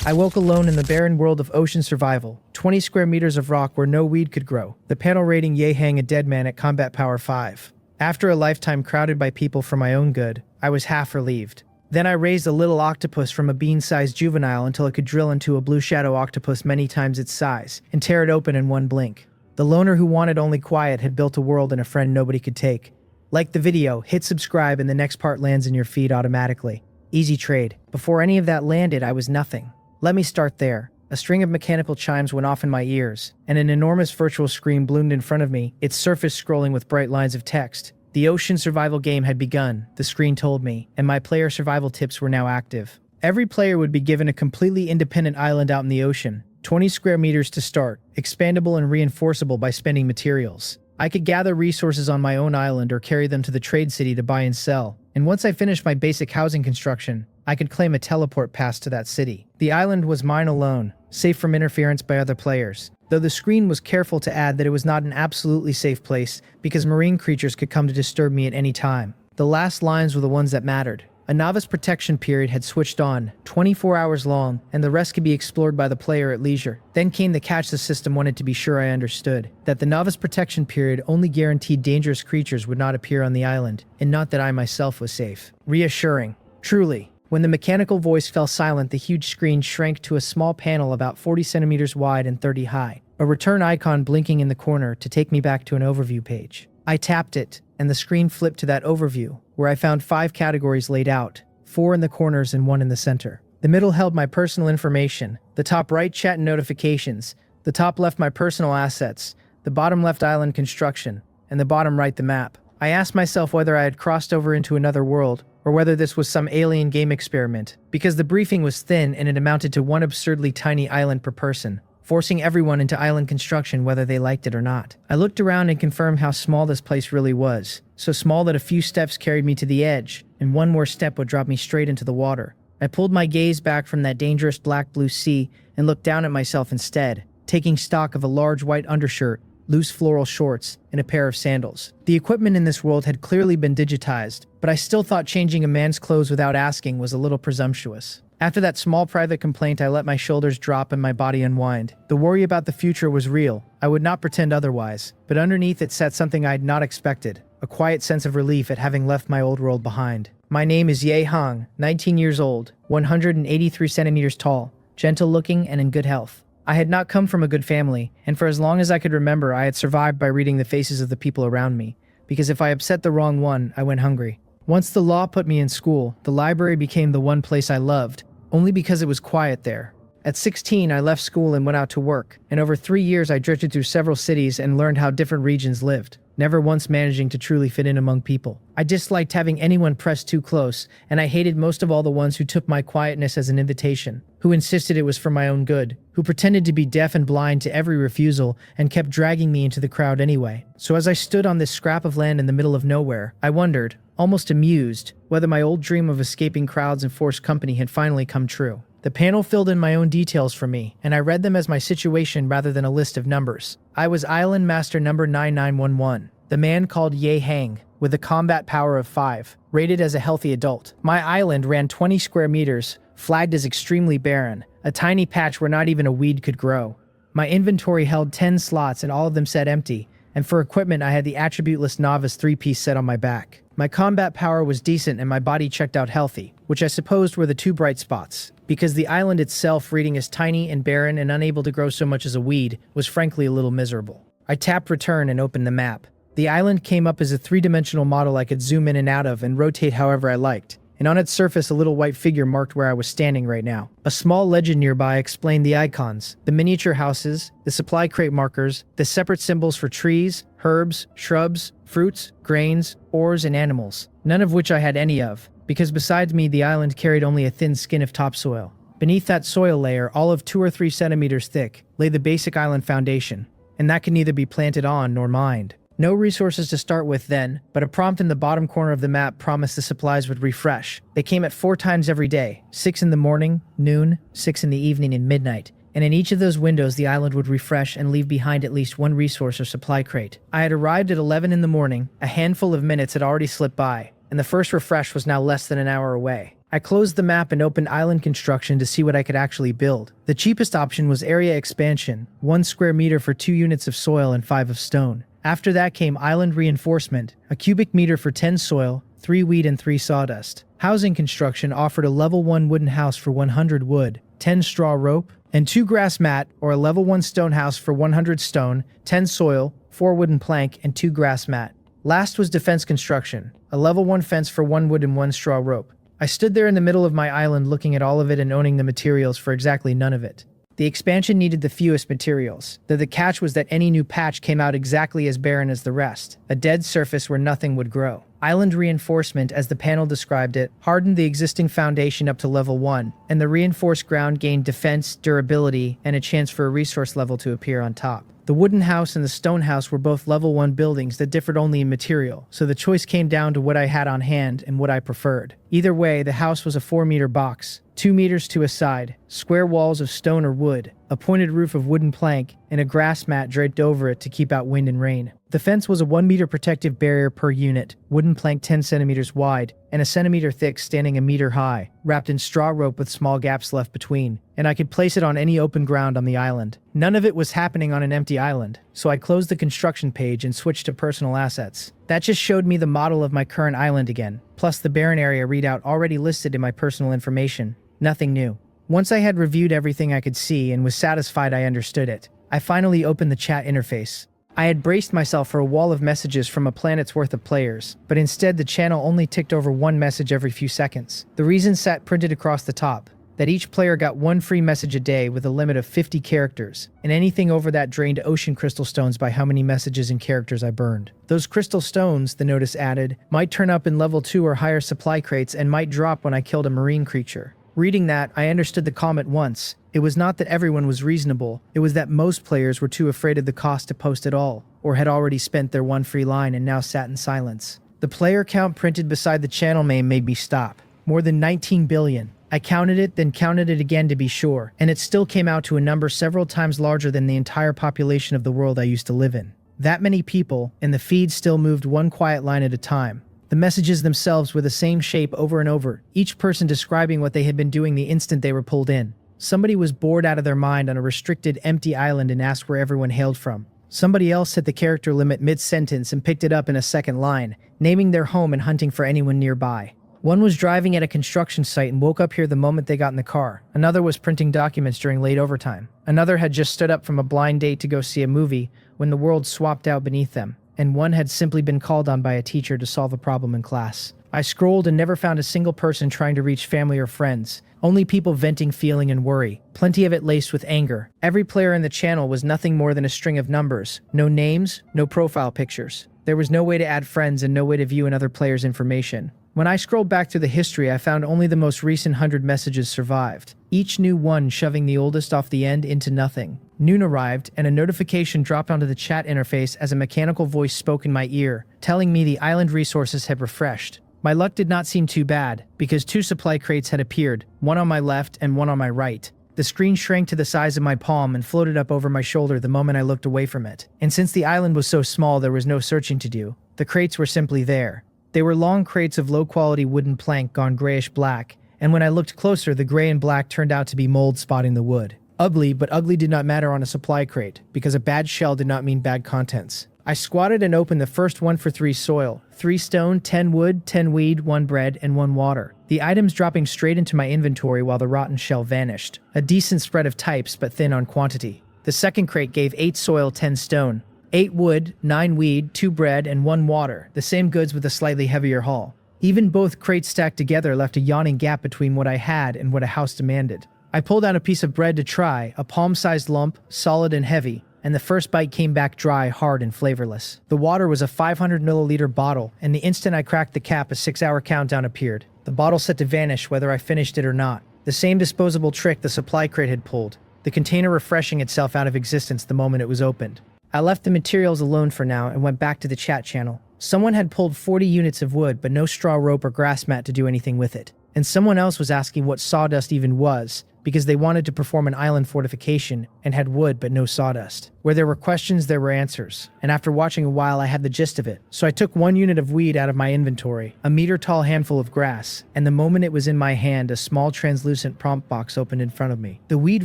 I woke alone in the barren world of ocean survival, 20 square meters of rock where no weed could grow. The panel rating Ye hang a dead man at combat power 5. After a lifetime crowded by people for my own good, I was half relieved. Then I raised a little octopus from a bean-sized juvenile until it could drill into a blue shadow octopus many times its size and tear it open in one blink. The loner who wanted only quiet had built a world and a friend nobody could take. Like the video, hit subscribe and the next part lands in your feed automatically. Easy trade. Before any of that landed, I was nothing. Let me start there. A string of mechanical chimes went off in my ears, and an enormous virtual screen bloomed in front of me, its surface scrolling with bright lines of text. The ocean survival game had begun, the screen told me, and my player survival tips were now active. Every player would be given a completely independent island out in the ocean, 20 square meters to start, expandable and reinforceable by spending materials. I could gather resources on my own island or carry them to the trade city to buy and sell, and once I finished my basic housing construction, I could claim a teleport pass to that city. The island was mine alone, safe from interference by other players, though the screen was careful to add that it was not an absolutely safe place because marine creatures could come to disturb me at any time. The last lines were the ones that mattered. A novice protection period had switched on, 24 hours long, and the rest could be explored by the player at leisure. Then came the catch the system wanted to be sure I understood, that the novice protection period only guaranteed dangerous creatures would not appear on the island, and not that I myself was safe. Reassuring. Truly. When the mechanical voice fell silent, the huge screen shrank to a small panel about 40 centimeters wide and 30 high, a return icon blinking in the corner to take me back to an overview page. I tapped it, and the screen flipped to that overview, where I found 5 categories laid out, 4 in the corners and 1 in the center. The middle held my personal information, the top right chat and notifications, the top left my personal assets, the bottom left island construction, and the bottom right the map. I asked myself whether I had crossed over into another world, or whether this was some alien game experiment, because the briefing was thin and it amounted to one absurdly tiny island per person, forcing everyone into island construction whether they liked it or not. I looked around and confirmed how small this place really was, so small that a few steps carried me to the edge, and one more step would drop me straight into the water. I pulled my gaze back from that dangerous black-blue sea and looked down at myself instead, taking stock of a large white undershirt, loose floral shorts, and a pair of sandals. The equipment in this world had clearly been digitized, but I still thought changing a man's clothes without asking was a little presumptuous. After that small private complaint, I let my shoulders drop and my body unwind. The worry about the future was real. I would not pretend otherwise, but underneath it sat something I had not expected, a quiet sense of relief at having left my old world behind. My name is Ye Hang, 19 years old, 183 centimeters tall, gentle-looking and in good health. I had not come from a good family, and for as long as I could remember, I had survived by reading the faces of the people around me, because if I upset the wrong one, I went hungry. Once the law put me in school, the library became the one place I loved, only because it was quiet there. At 16, I left school and went out to work, and over 3 years I drifted through several cities and learned how different regions lived, never once managing to truly fit in among people. I disliked having anyone press too close, and I hated most of all the ones who took my quietness as an invitation, who insisted it was for my own good, who pretended to be deaf and blind to every refusal and kept dragging me into the crowd anyway. So as I stood on this scrap of land in the middle of nowhere, I wondered, almost amused, whether my old dream of escaping crowds and forced company had finally come true. The panel filled in my own details for me, and I read them as my situation rather than a list of numbers. I was Island Master number 9911, the man called Ye Hang, with a combat power of 5, rated as a healthy adult. My island ran 20 square meters, flagged as extremely barren, a tiny patch where not even a weed could grow. My inventory held 10 slots and all of them said empty, and for equipment I had the attributeless novice 3-piece set on my back. My combat power was decent and my body checked out healthy, which I supposed were the 2 bright spots, because the island itself, reading as tiny and barren and unable to grow so much as a weed, was frankly a little miserable. I tapped return and opened the map. The island came up as a 3-dimensional model I could zoom in and out of and rotate however I liked, and on its surface a little white figure marked where I was standing right now. A small legend nearby explained the icons, the miniature houses, the supply crate markers, the separate symbols for trees, herbs, shrubs, fruits, grains, ores, and animals, none of which I had any of, because besides me the island carried only a thin skin of topsoil. Beneath that soil layer, all of 2 or 3 centimeters thick, lay the basic island foundation, and that could neither be planted on nor mined. No resources to start with then, but a prompt in the bottom corner of the map promised the supplies would refresh. They came at 4 times every day, 6 in the morning, noon, 6 in the evening, and midnight. And in each of those windows the island would refresh and leave behind at least 1 resource or supply crate. I had arrived at 11 in the morning, a handful of minutes had already slipped by, and the first refresh was now less than an hour away. I closed the map and opened island construction to see what I could actually build. The cheapest option was area expansion, 1 square meter for 2 units of soil and 5 of stone. After that came island reinforcement, a cubic meter for 10 soil, 3 wheat and 3 sawdust. Housing construction offered a level 1 wooden house for 100 wood, 10 straw rope, and 2 grass mat, or a level 1 stone house for 100 stone, 10 soil, 4 wooden plank, and 2 grass mat. Last was defense construction, a level 1 fence for 1 wood and 1 straw rope. I stood there in the middle of my island looking at all of it and owning the materials for exactly none of it. The expansion needed the fewest materials, though the catch was that any new patch came out exactly as barren as the rest, a dead surface where nothing would grow. Island reinforcement, as the panel described it, hardened the existing foundation up to level 1, and the reinforced ground gained defense, durability, and a chance for a resource level to appear on top. The wooden house and the stone house were both level 1 buildings that differed only in material, so the choice came down to what I had on hand and what I preferred. Either way, the house was a 4-meter box, 2 meters to a side, square walls of stone or wood, a pointed roof of wooden plank, and a grass mat draped over it to keep out wind and rain. The fence was a 1-meter protective barrier per unit, wooden plank 10 centimeters wide, and a centimeter thick standing a meter high, wrapped in straw rope with small gaps left between, and I could place it on any open ground on the island. None of it was happening on an empty island, so I closed the construction page and switched to personal assets. That just showed me the model of my current island again, plus the barren area readout already listed in my personal information. Nothing new. Once I had reviewed everything I could see and was satisfied I understood it, I finally opened the chat interface. I had braced myself for a wall of messages from a planet's worth of players, but instead the channel only ticked over 1 message every few seconds. The reason sat printed across the top, that each player got 1 free message a day with a limit of 50 characters, and anything over that drained ocean crystal stones by how many messages and characters I burned. Those crystal stones, the notice added, might turn up in level 2 or higher supply crates and might drop when I killed a marine creature. Reading that, I understood the comment once. It was not that everyone was reasonable, it was that most players were too afraid of the cost to post at all, or had already spent their 1 free line and now sat in silence. The player count printed beside the channel name made me stop. More than 19 billion. I counted it, then counted it again to be sure, and it still came out to a number several times larger than the entire population of the world I used to live in. That many people, and the feed still moved 1 quiet line at a time. The messages themselves were the same shape over and over, each person describing what they had been doing the instant they were pulled in. Somebody was bored out of their mind on a restricted, empty island and asked where everyone hailed from. Somebody else hit the character limit mid-sentence and picked it up in a second line, naming their home and hunting for anyone nearby. One was driving at a construction site and woke up here the moment they got in the car. Another was printing documents during late overtime. Another had just stood up from a blind date to go see a movie when the world swapped out beneath them. And one had simply been called on by a teacher to solve a problem in class. I scrolled and never found a single person trying to reach family or friends, only people venting feeling and worry, plenty of it laced with anger. Every player in the channel was nothing more than a string of numbers, no names, no profile pictures. There was no way to add friends and no way to view another player's information. When I scrolled back through the history, I found only the most recent 100 messages survived, each new one shoving the oldest off the end into nothing. Noon arrived, and a notification dropped onto the chat interface as a mechanical voice spoke in my ear, telling me the island resources had refreshed. My luck did not seem too bad, because 2 supply crates had appeared, one on my left and one on my right. The screen shrank to the size of my palm and floated up over my shoulder the moment I looked away from it. And since the island was so small, there was no searching to do. The crates were simply there. They were long crates of low-quality wooden plank gone grayish-black, and when I looked closer, the gray and black turned out to be mold spotting the wood. Ugly, but ugly did not matter on a supply crate, because a bad shell did not mean bad contents. I squatted and opened the first 1 for 3 soil, 3 stone, 10 wood, 10 weed, 1 bread, and 1 water. The items dropping straight into my inventory while the rotten shell vanished. A decent spread of types, but thin on quantity. The second crate gave 8 soil, 10 stone. 8 wood, 9 weed, 2 bread, and 1 water, the same goods with a slightly heavier haul. Even both crates stacked together left a yawning gap between what I had and what a house demanded. I pulled out a piece of bread to try, a palm-sized lump, solid and heavy, and the first bite came back dry, hard, and flavorless. The water was a 500 milliliter bottle, and the instant I cracked the cap, a 6-hour countdown appeared. The bottle set to vanish whether I finished it or not. The same disposable trick the supply crate had pulled, the container refreshing itself out of existence the moment it was opened. I left the materials alone for now and went back to the chat channel. Someone had pulled 40 units of wood but no straw rope or grass mat to do anything with it. And someone else was asking what sawdust even was, because they wanted to perform an island fortification and had wood but no sawdust. Where there were questions, there were answers. And after watching a while, I had the gist of it. So I took 1 unit of weed out of my inventory, a meter-tall handful of grass, and the moment it was in my hand, a small translucent prompt box opened in front of me. The weed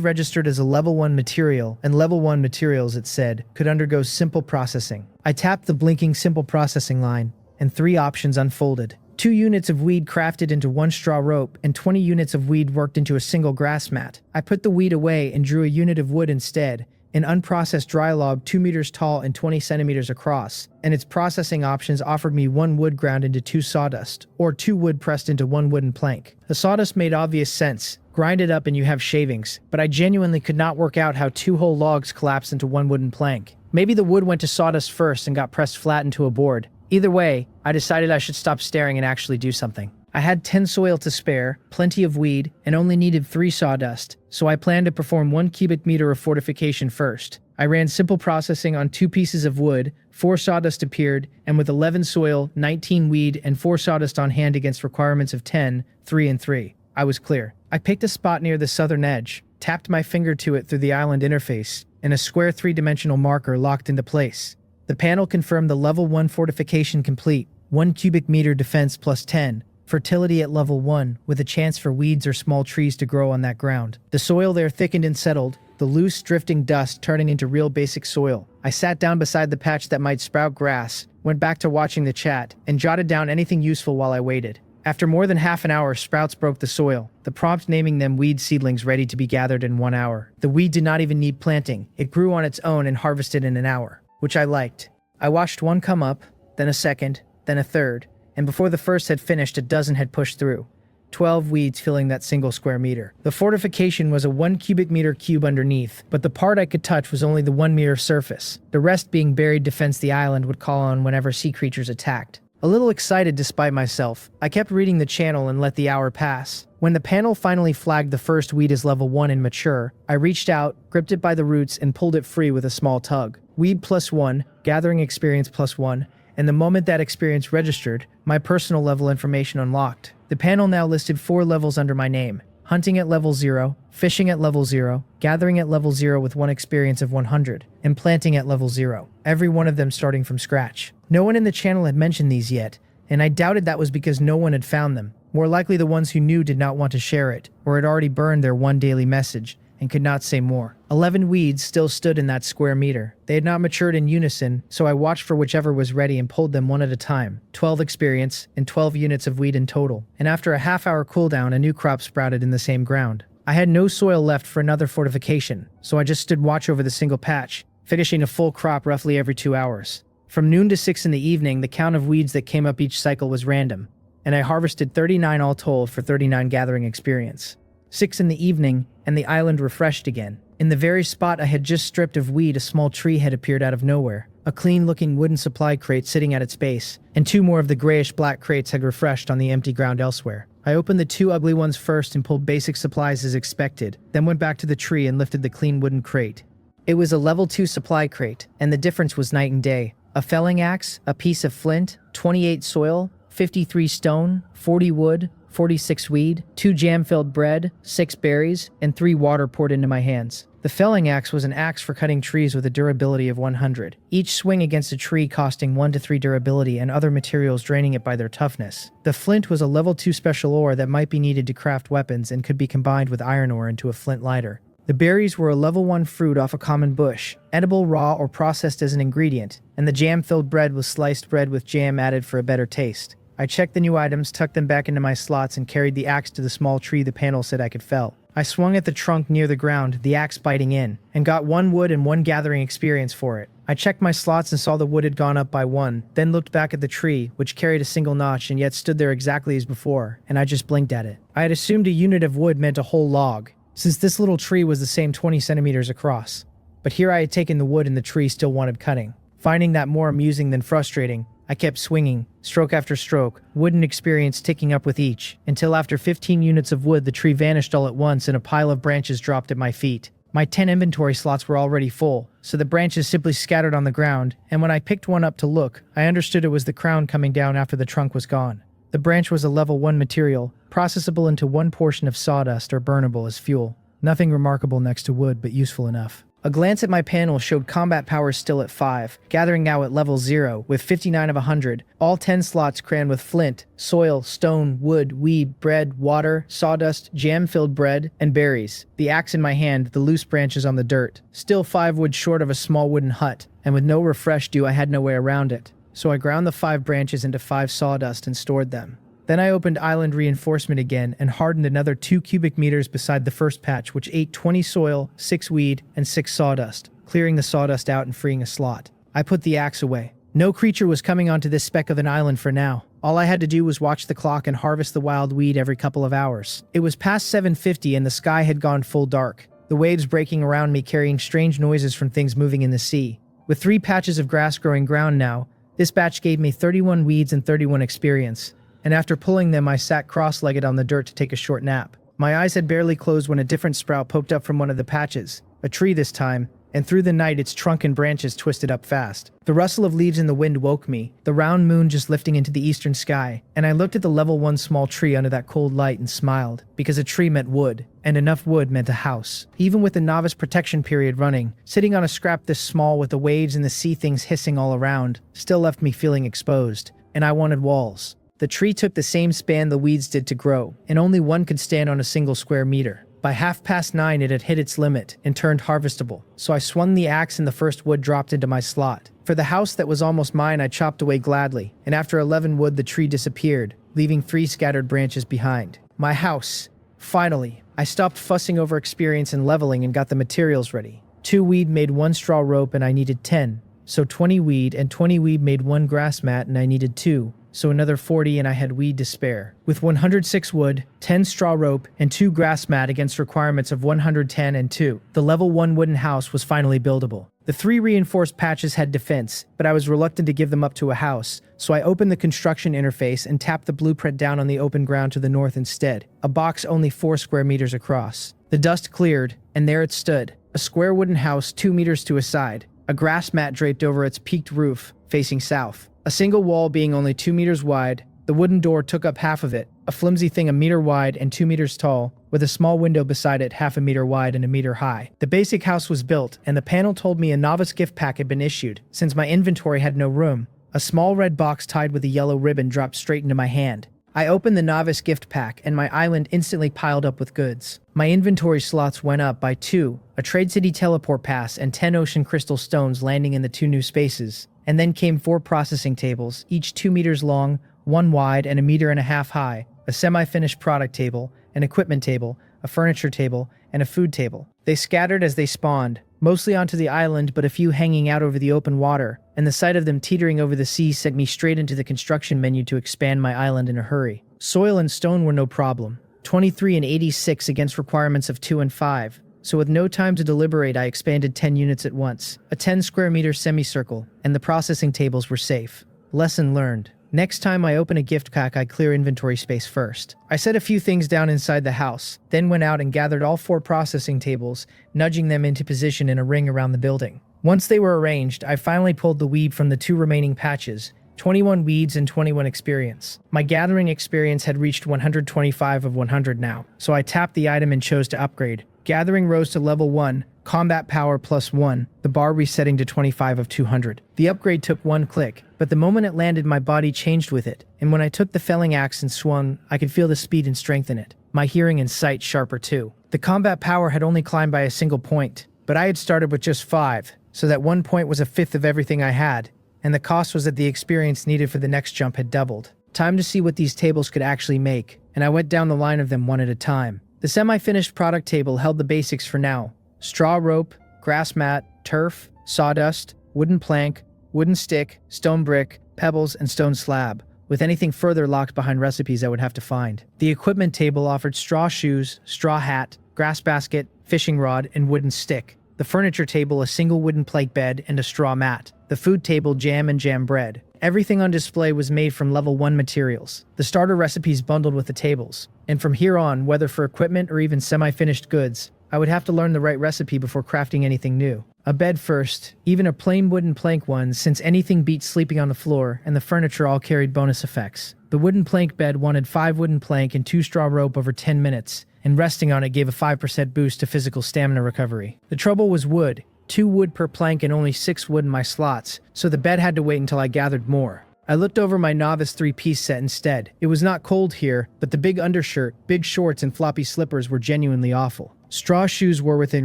registered as a level 1 material, and level 1 materials, it said, could undergo simple processing. I tapped the blinking simple processing line, and 3 options unfolded. 2 units of weed crafted into 1 straw rope, and 20 units of weed worked into a single grass mat. I put the weed away and drew a unit of wood instead, an unprocessed dry log 2 meters tall and 20 centimeters across, and its processing options offered me 1 wood ground into 2 sawdust, or 2 wood pressed into 1 wooden plank. The sawdust made obvious sense. Grind it up and you have shavings, but I genuinely could not work out how 2 whole logs collapsed into 1 wooden plank. Maybe the wood went to sawdust first and got pressed flat into a board. Either way, I decided I should stop staring and actually do something. I had 10 soil to spare, plenty of weed, and only needed 3 sawdust, so I planned to perform 1 cubic meter of fortification first. I ran simple processing on 2 pieces of wood, 4 sawdust appeared, and with 11 soil, 19 weed, and 4 sawdust on hand against requirements of 10, 3 and 3. I was clear. I picked a spot near the southern edge, tapped my finger to it through the island interface, and a square 3-dimensional marker locked into place. The panel confirmed the level 1 fortification complete, 1 cubic meter defense plus 10, fertility at level 1, with a chance for weeds or small trees to grow on that ground. The soil there thickened and settled, the loose drifting dust turning into real basic soil. I sat down beside the patch that might sprout grass, went back to watching the chat, and jotted down anything useful while I waited. After more than half an hour, sprouts broke the soil, the prompt naming them weed seedlings ready to be gathered in 1 hour. The weed did not even need planting, it grew on its own and harvested in an hour, which I liked. I watched 1 come up, then a second, then a third, and before the first had finished, a dozen had pushed through. 12 weeds filling that single square meter. The fortification was a 1 cubic meter cube underneath, but the part I could touch was only the 1 meter surface, the rest being buried defense the island would call on whenever sea creatures attacked. A little excited despite myself, I kept reading the channel and let the hour pass. When the panel finally flagged the first weed as level 1 and mature, I reached out, gripped it by the roots, and pulled it free with a small tug. Weed plus 1, gathering experience plus 1, and the moment that experience registered, my personal level information unlocked. The panel now listed 4 levels under my name: hunting at level 0, fishing at level 0, gathering at level 0 with 1 experience of 100, and planting at level 0, every one of them starting from scratch. No one in the channel had mentioned these yet, and I doubted that was because no one had found them. More likely the ones who knew did not want to share it, or had already burned their 1 daily message, and could not say more. 11 weeds still stood in that square meter. They had not matured in unison, so I watched for whichever was ready and pulled them 1 at a time. 12 experience, and 12 units of weed in total. And after a half-hour cooldown, a new crop sprouted in the same ground. I had no soil left for another fortification, so I just stood watch over the single patch, finishing a full crop roughly every 2 hours. From noon to 6 in the evening, the count of weeds that came up each cycle was random, and I harvested 39 all told for 39 gathering experience. 6 in the evening, and the island refreshed again. In the very spot I had just stripped of weed, a small tree had appeared out of nowhere. A clean-looking wooden supply crate sitting at its base, and 2 more of the grayish-black crates had refreshed on the empty ground elsewhere. I opened the 2 ugly ones first and pulled basic supplies as expected, then went back to the tree and lifted the clean wooden crate. It was a level 2 supply crate, and the difference was night and day. A felling axe, a piece of flint, 28 soil, 53 stone, 40 wood, 46 weed, 2 jam-filled bread, 6 berries, and 3 water poured into my hands. The felling axe was an axe for cutting trees with a durability of 100, each swing against a tree costing 1 to 3 durability and other materials draining it by their toughness. The flint was a level 2 special ore that might be needed to craft weapons and could be combined with iron ore into a flint lighter. The berries were a level 1 fruit off a common bush, edible raw or processed as an ingredient, and the jam-filled bread was sliced bread with jam added for a better taste. I checked the new items, tucked them back into my slots, and carried the axe to the small tree the panel said I could fell. I swung at the trunk near the ground, the axe biting in, and got 1 wood and 1 gathering experience for it. I checked my slots and saw the wood had gone up by 1, then looked back at the tree, which carried a single notch and yet stood there exactly as before, and I just blinked at it. I had assumed a unit of wood meant a whole log, since this little tree was the same 20 centimeters across. But here I had taken the wood and the tree still wanted cutting. Finding that more amusing than frustrating, I kept swinging, stroke after stroke, wooden experience ticking up with each, until after 15 units of wood the tree vanished all at once and a pile of branches dropped at my feet. My 10 inventory slots were already full, so the branches simply scattered on the ground, and when I picked one up to look, I understood it was the crown coming down after the trunk was gone. The branch was a level 1 material, processable into 1 portion of sawdust or burnable as fuel. Nothing remarkable next to wood, but useful enough. A glance at my panel showed combat power still at 5, gathering now at level 0, with 59 of 100, all 10 slots crammed with flint, soil, stone, wood, weed, bread, water, sawdust, jam-filled bread, and berries. The axe in my hand, the loose branches on the dirt. Still 5 wood short of a small wooden hut, and with no refresh due I had no way around it. So I ground the 5 branches into 5 sawdust and stored them. Then I opened island reinforcement again and hardened another 2 cubic meters beside the first patch, which ate 20 soil, 6 weed, and 6 sawdust, clearing the sawdust out and freeing a slot. I put the axe away. No creature was coming onto this speck of an island for now. All I had to do was watch the clock and harvest the wild weed every couple of hours. It was past 7:50 and the sky had gone full dark, the waves breaking around me carrying strange noises from things moving in the sea. With 3 patches of grass growing ground now, this batch gave me 31 weeds and 31 experience. And after pulling them, I sat cross-legged on the dirt to take a short nap. My eyes had barely closed when a different sprout poked up from one of the patches, a tree this time, and through the night its trunk and branches twisted up fast. The rustle of leaves in the wind woke me, the round moon just lifting into the eastern sky, and I looked at the level 1 small tree under that cold light and smiled, because a tree meant wood, and enough wood meant a house. Even with the novice protection period running, sitting on a scrap this small with the waves and the sea things hissing all around, still left me feeling exposed, and I wanted walls. The tree took the same span the weeds did to grow, and only one could stand on a single square meter. By 9:30 it had hit its limit and turned harvestable, so I swung the axe and the first wood dropped into my slot. For the house that was almost mine I chopped away gladly, and after 11 wood the tree disappeared, leaving 3 scattered branches behind. My house. Finally, I stopped fussing over experience and leveling and got the materials ready. 2 weed made 1 straw rope and I needed 10, so 20 weed, and 20 weed made 1 grass mat and I needed 2. So another 40 and I had weed to spare. With 106 wood, 10 straw rope, and 2 grass mat against requirements of 110 and 2, the level 1 wooden house was finally buildable. The 3 reinforced patches had defense, but I was reluctant to give them up to a house, so I opened the construction interface and tapped the blueprint down on the open ground to the north instead, a box only 4 square meters across. The dust cleared, and there it stood, a square wooden house 2 meters to a side, a grass mat draped over its peaked roof, facing south. A single wall being only 2 meters wide, the wooden door took up half of it, a flimsy thing a meter wide and 2 meters tall, with a small window beside it half a meter wide and a meter high. The basic house was built, and the panel told me a novice gift pack had been issued, since my inventory had no room. A small red box tied with a yellow ribbon dropped straight into my hand. I opened the novice gift pack, and my island instantly piled up with goods. My inventory slots went up by 2, a Trade City teleport pass and 10 ocean crystal stones landing in the 2 new spaces. And then came 4 processing tables, each 2 meters long, 1 wide and a meter and a half high, a semi-finished product table, an equipment table, a furniture table, and a food table. They scattered as they spawned, mostly onto the island but a few hanging out over the open water, and the sight of them teetering over the sea sent me straight into the construction menu to expand my island in a hurry. Soil and stone were no problem, 23 and 86 against requirements of 2 and 5. So with no time to deliberate, I expanded 10 units at once, a 10 square meter semicircle, and the processing tables were safe. Lesson learned. Next time I open a gift pack, I clear inventory space first. I set a few things down inside the house, then went out and gathered all 4 processing tables, nudging them into position in a ring around the building. Once they were arranged, I finally pulled the weed from the 2 remaining patches, 21 weeds and 21 experience. My gathering experience had reached 125 of 100 now, so I tapped the item and chose to upgrade. Gathering rose to level 1, combat power +1, the bar resetting to 25 of 200. The upgrade took 1 click, but the moment it landed my body changed with it, and when I took the felling axe and swung, I could feel the speed and strength in it. My hearing and sight sharper too. The combat power had only climbed by a single point, but I had started with just 5, so that 1 point was a fifth of everything I had, and the cost was that the experience needed for the next jump had doubled. Time to see what these tables could actually make, and I went down the line of them one at a time. The semi-finished product table held the basics for now. Straw rope, grass mat, turf, sawdust, wooden plank, wooden stick, stone brick, pebbles, and stone slab, with anything further locked behind recipes I would have to find. The equipment table offered straw shoes, straw hat, grass basket, fishing rod, and wooden stick. The furniture table a single wooden plank bed and a straw mat. The food table jam and jam bread. Everything on display was made from level 1 materials, the starter recipes bundled with the tables. And from here on, whether for equipment or even semi-finished goods, I would have to learn the right recipe before crafting anything new. A bed first, even a plain wooden plank one, since anything beats sleeping on the floor, and the furniture all carried bonus effects. The wooden plank bed wanted 5 wooden plank and 2 straw rope over 10 minutes, and resting on it gave a 5% boost to physical stamina recovery. The trouble was wood. 2 wood per plank and only 6 wood in my slots, so the bed had to wait until I gathered more. I looked over my novice 3-piece set instead. It was not cold here, but the big undershirt, big shorts, and floppy slippers were genuinely awful. Straw shoes were within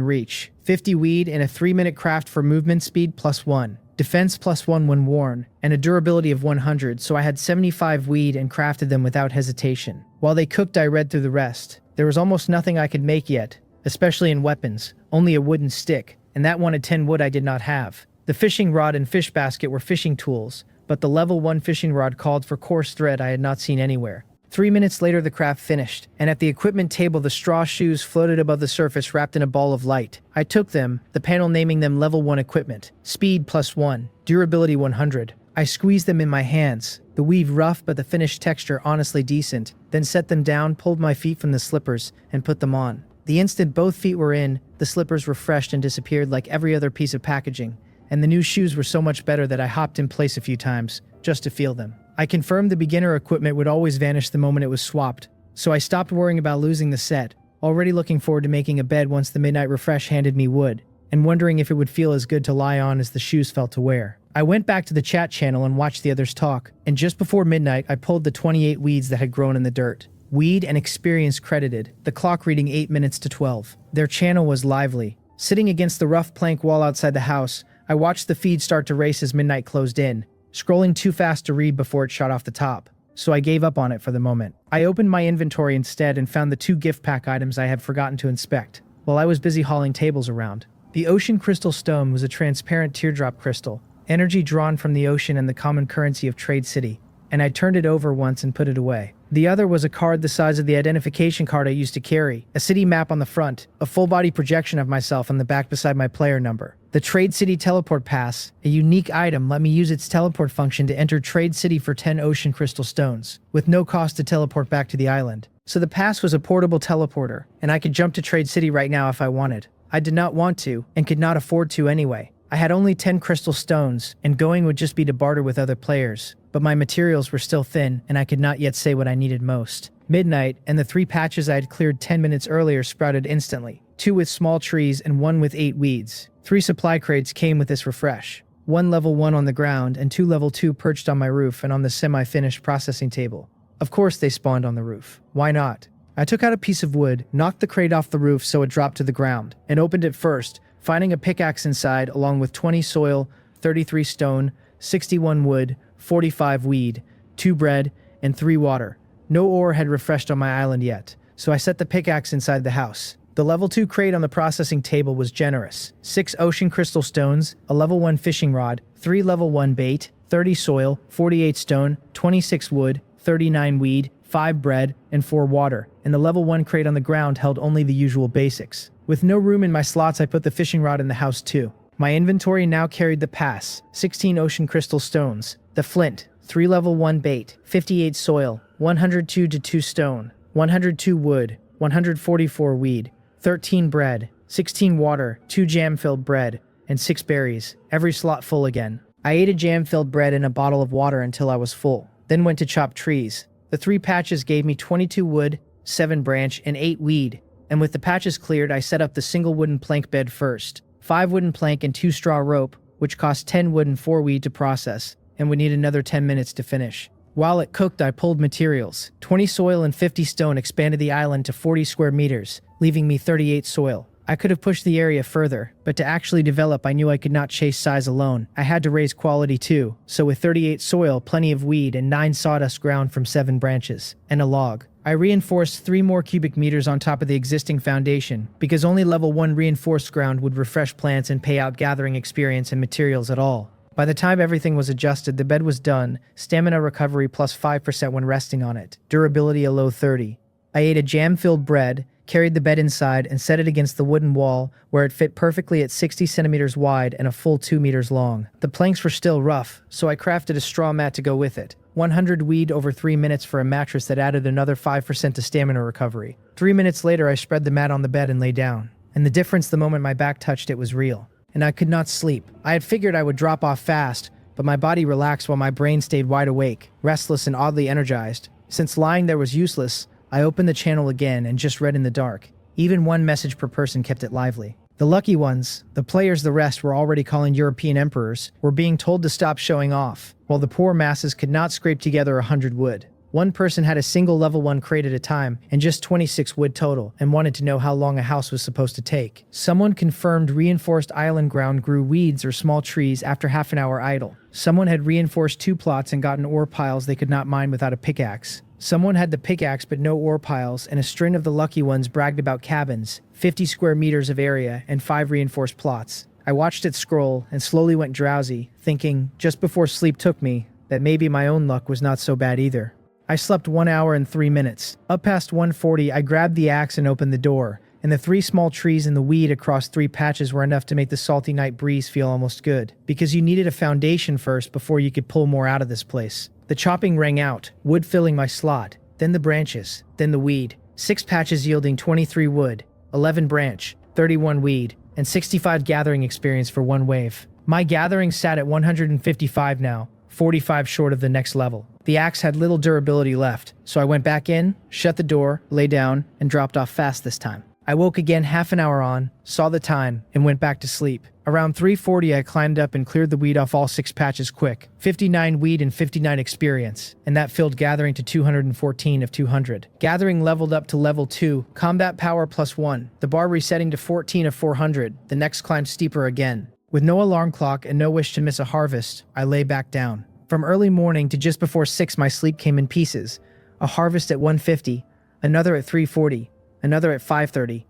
reach. 50 weed and a 3-minute craft for movement speed +1. Defense +1 when worn, and a durability of 100, so I had 75 weed and crafted them without hesitation. While they cooked, I read through the rest. There was almost nothing I could make yet, especially in weapons, only a wooden stick, and that wanted 10 wood I did not have. The fishing rod and fish basket were fishing tools, but the level 1 fishing rod called for coarse thread I had not seen anywhere. 3 minutes later the craft finished, and at the equipment table the straw shoes floated above the surface wrapped in a ball of light. I took them, the panel naming them level 1 equipment. Speed +1, durability 100. I squeezed them in my hands, the weave rough but the finished texture honestly decent, then set them down, pulled my feet from the slippers, and put them on. The instant both feet were in, the slippers refreshed and disappeared like every other piece of packaging, and the new shoes were so much better that I hopped in place a few times, just to feel them. I confirmed the beginner equipment would always vanish the moment it was swapped, so I stopped worrying about losing the set, already looking forward to making a bed once the midnight refresh handed me wood, and wondering if it would feel as good to lie on as the shoes felt to wear. I went back to the chat channel and watched the others talk, and just before midnight I pulled the 28 weeds that had grown in the dirt. Weed and experience credited, the clock reading 8 minutes to 12. Their channel was lively. Sitting against the rough plank wall outside the house, I watched the feed start to race as midnight closed in, scrolling too fast to read before it shot off the top, so I gave up on it for the moment. I opened my inventory instead and found the 2 gift pack items I had forgotten to inspect, while I was busy hauling tables around. The ocean crystal stone was a transparent teardrop crystal, energy drawn from the ocean and the common currency of Trade City, and I turned it over once and put it away. The other was a card the size of the identification card I used to carry, a city map on the front, a full-body projection of myself on the back beside my player number. The Trade City Teleport Pass, a unique item, let me use its teleport function to enter Trade City for 10 ocean crystal stones, with no cost to teleport back to the island. So the pass was a portable teleporter, and I could jump to Trade City right now if I wanted. I did not want to, and could not afford to anyway. I had only 10 crystal stones, and going would just be to barter with other players, but my materials were still thin, and I could not yet say what I needed most. Midnight, and the 3 patches I had cleared 10 minutes earlier sprouted instantly, 2 with small trees and 1 with 8 weeds. 3 supply crates came with this refresh, 1 level 1 on the ground and 2 level 2 perched on my roof and on the semi-finished processing table. Of course they spawned on the roof. Why not? I took out a piece of wood, knocked the crate off the roof so it dropped to the ground, and opened it first, finding a pickaxe inside along with 20 soil, 33 stone, 61 wood, 45 weed, 2 bread, and 3 water. No ore had refreshed on my island yet, so I set the pickaxe inside the house. The level 2 crate on the processing table was generous. 6 ocean crystal stones, a level 1 fishing rod, 3 level 1 bait, 30 soil, 48 stone, 26 wood, 39 weed, 5 bread, and 4 water, and the level 1 crate on the ground held only the usual basics. With no room in my slots, I put the fishing rod in the house too. My inventory now carried the pass, 16 ocean crystal stones, the flint, 3 level 1 bait, 58 soil, 102 to 2 stone, 102 wood, 144 weed, 13 bread, 16 water, 2 jam-filled bread, and 6 berries, every slot full again. I ate a jam-filled bread and a bottle of water until I was full, then went to chop trees. The 3 patches gave me 22 wood, 7 branch, and 8 weed, and with the patches cleared, I set up the single wooden plank bed first. 5 wooden plank and 2 straw rope, which cost 10 wood and 4 weed to process, and would need another 10 minutes to finish. While it cooked, I pulled materials. 20 soil and 50 stone expanded the island to 40 square meters, leaving me 38 soil. I could have pushed the area further, but to actually develop I knew I could not chase size alone. I had to raise quality too, so with 38 soil, plenty of weed, and 9 sawdust ground from 7 branches, and a log, I reinforced 3 more cubic meters on top of the existing foundation, because only level 1 reinforced ground would refresh plants and pay out gathering experience and materials at all. By the time everything was adjusted, the bed was done, stamina recovery plus 5% when resting on it, durability a low 30. I ate a jam-filled bread, carried the bed inside, and set it against the wooden wall where it fit perfectly at 60 centimeters wide and a full 2 meters long. The planks were still rough, so I crafted a straw mat to go with it. 100 weed over 3 minutes for a mattress that added another 5% to stamina recovery. 3 minutes later, I spread the mat on the bed and lay down. And the difference the moment my back touched it was real. And I could not sleep. I had figured I would drop off fast, but my body relaxed while my brain stayed wide awake, restless and oddly energized. Since lying there was useless, I opened the channel again and just read in the dark. Even one message per person kept it lively. The lucky ones, the players the rest were already calling European emperors, were being told to stop showing off, while the poor masses could not scrape together 100 wood. One person had a single level 1 crate at a time, and just 26 wood total, and wanted to know how long a house was supposed to take. Someone confirmed reinforced island ground grew weeds or small trees after half an hour idle. Someone had reinforced 2 plots and gotten ore piles they could not mine without a pickaxe. Someone had the pickaxe but no ore piles, and a string of the lucky ones bragged about cabins, 50 square meters of area, and 5 reinforced plots. I watched it scroll and slowly went drowsy, thinking, just before sleep took me, that maybe my own luck was not so bad either. I slept 1 hour and 3 minutes. Up past 1:40, I grabbed the axe and opened the door, and the 3 small trees and the weed across 3 patches were enough to make the salty night breeze feel almost good, because you needed a foundation first before you could pull more out of this place. The chopping rang out, wood filling my slot, then the branches, then the weed. 6 patches yielding 23 wood, 11 branch, 31 weed, and 65 gathering experience for 1 wave. My gathering sat at 155 now, 45 short of the next level. The axe had little durability left, so I went back in, shut the door, lay down, and dropped off fast this time. I woke again half an hour on, saw the time, and went back to sleep. Around 3:40 I climbed up and cleared the weed off all 6 patches quick. 59 weed and 59 experience, and that filled gathering to 214 of 200. Gathering leveled up to level 2, combat power +1. The bar resetting to 14 of 400, the next climb steeper again. With no alarm clock and no wish to miss a harvest, I lay back down. From early morning to just before 6 my sleep came in pieces. A harvest at 1:50, another at 3:40, another at 5:30.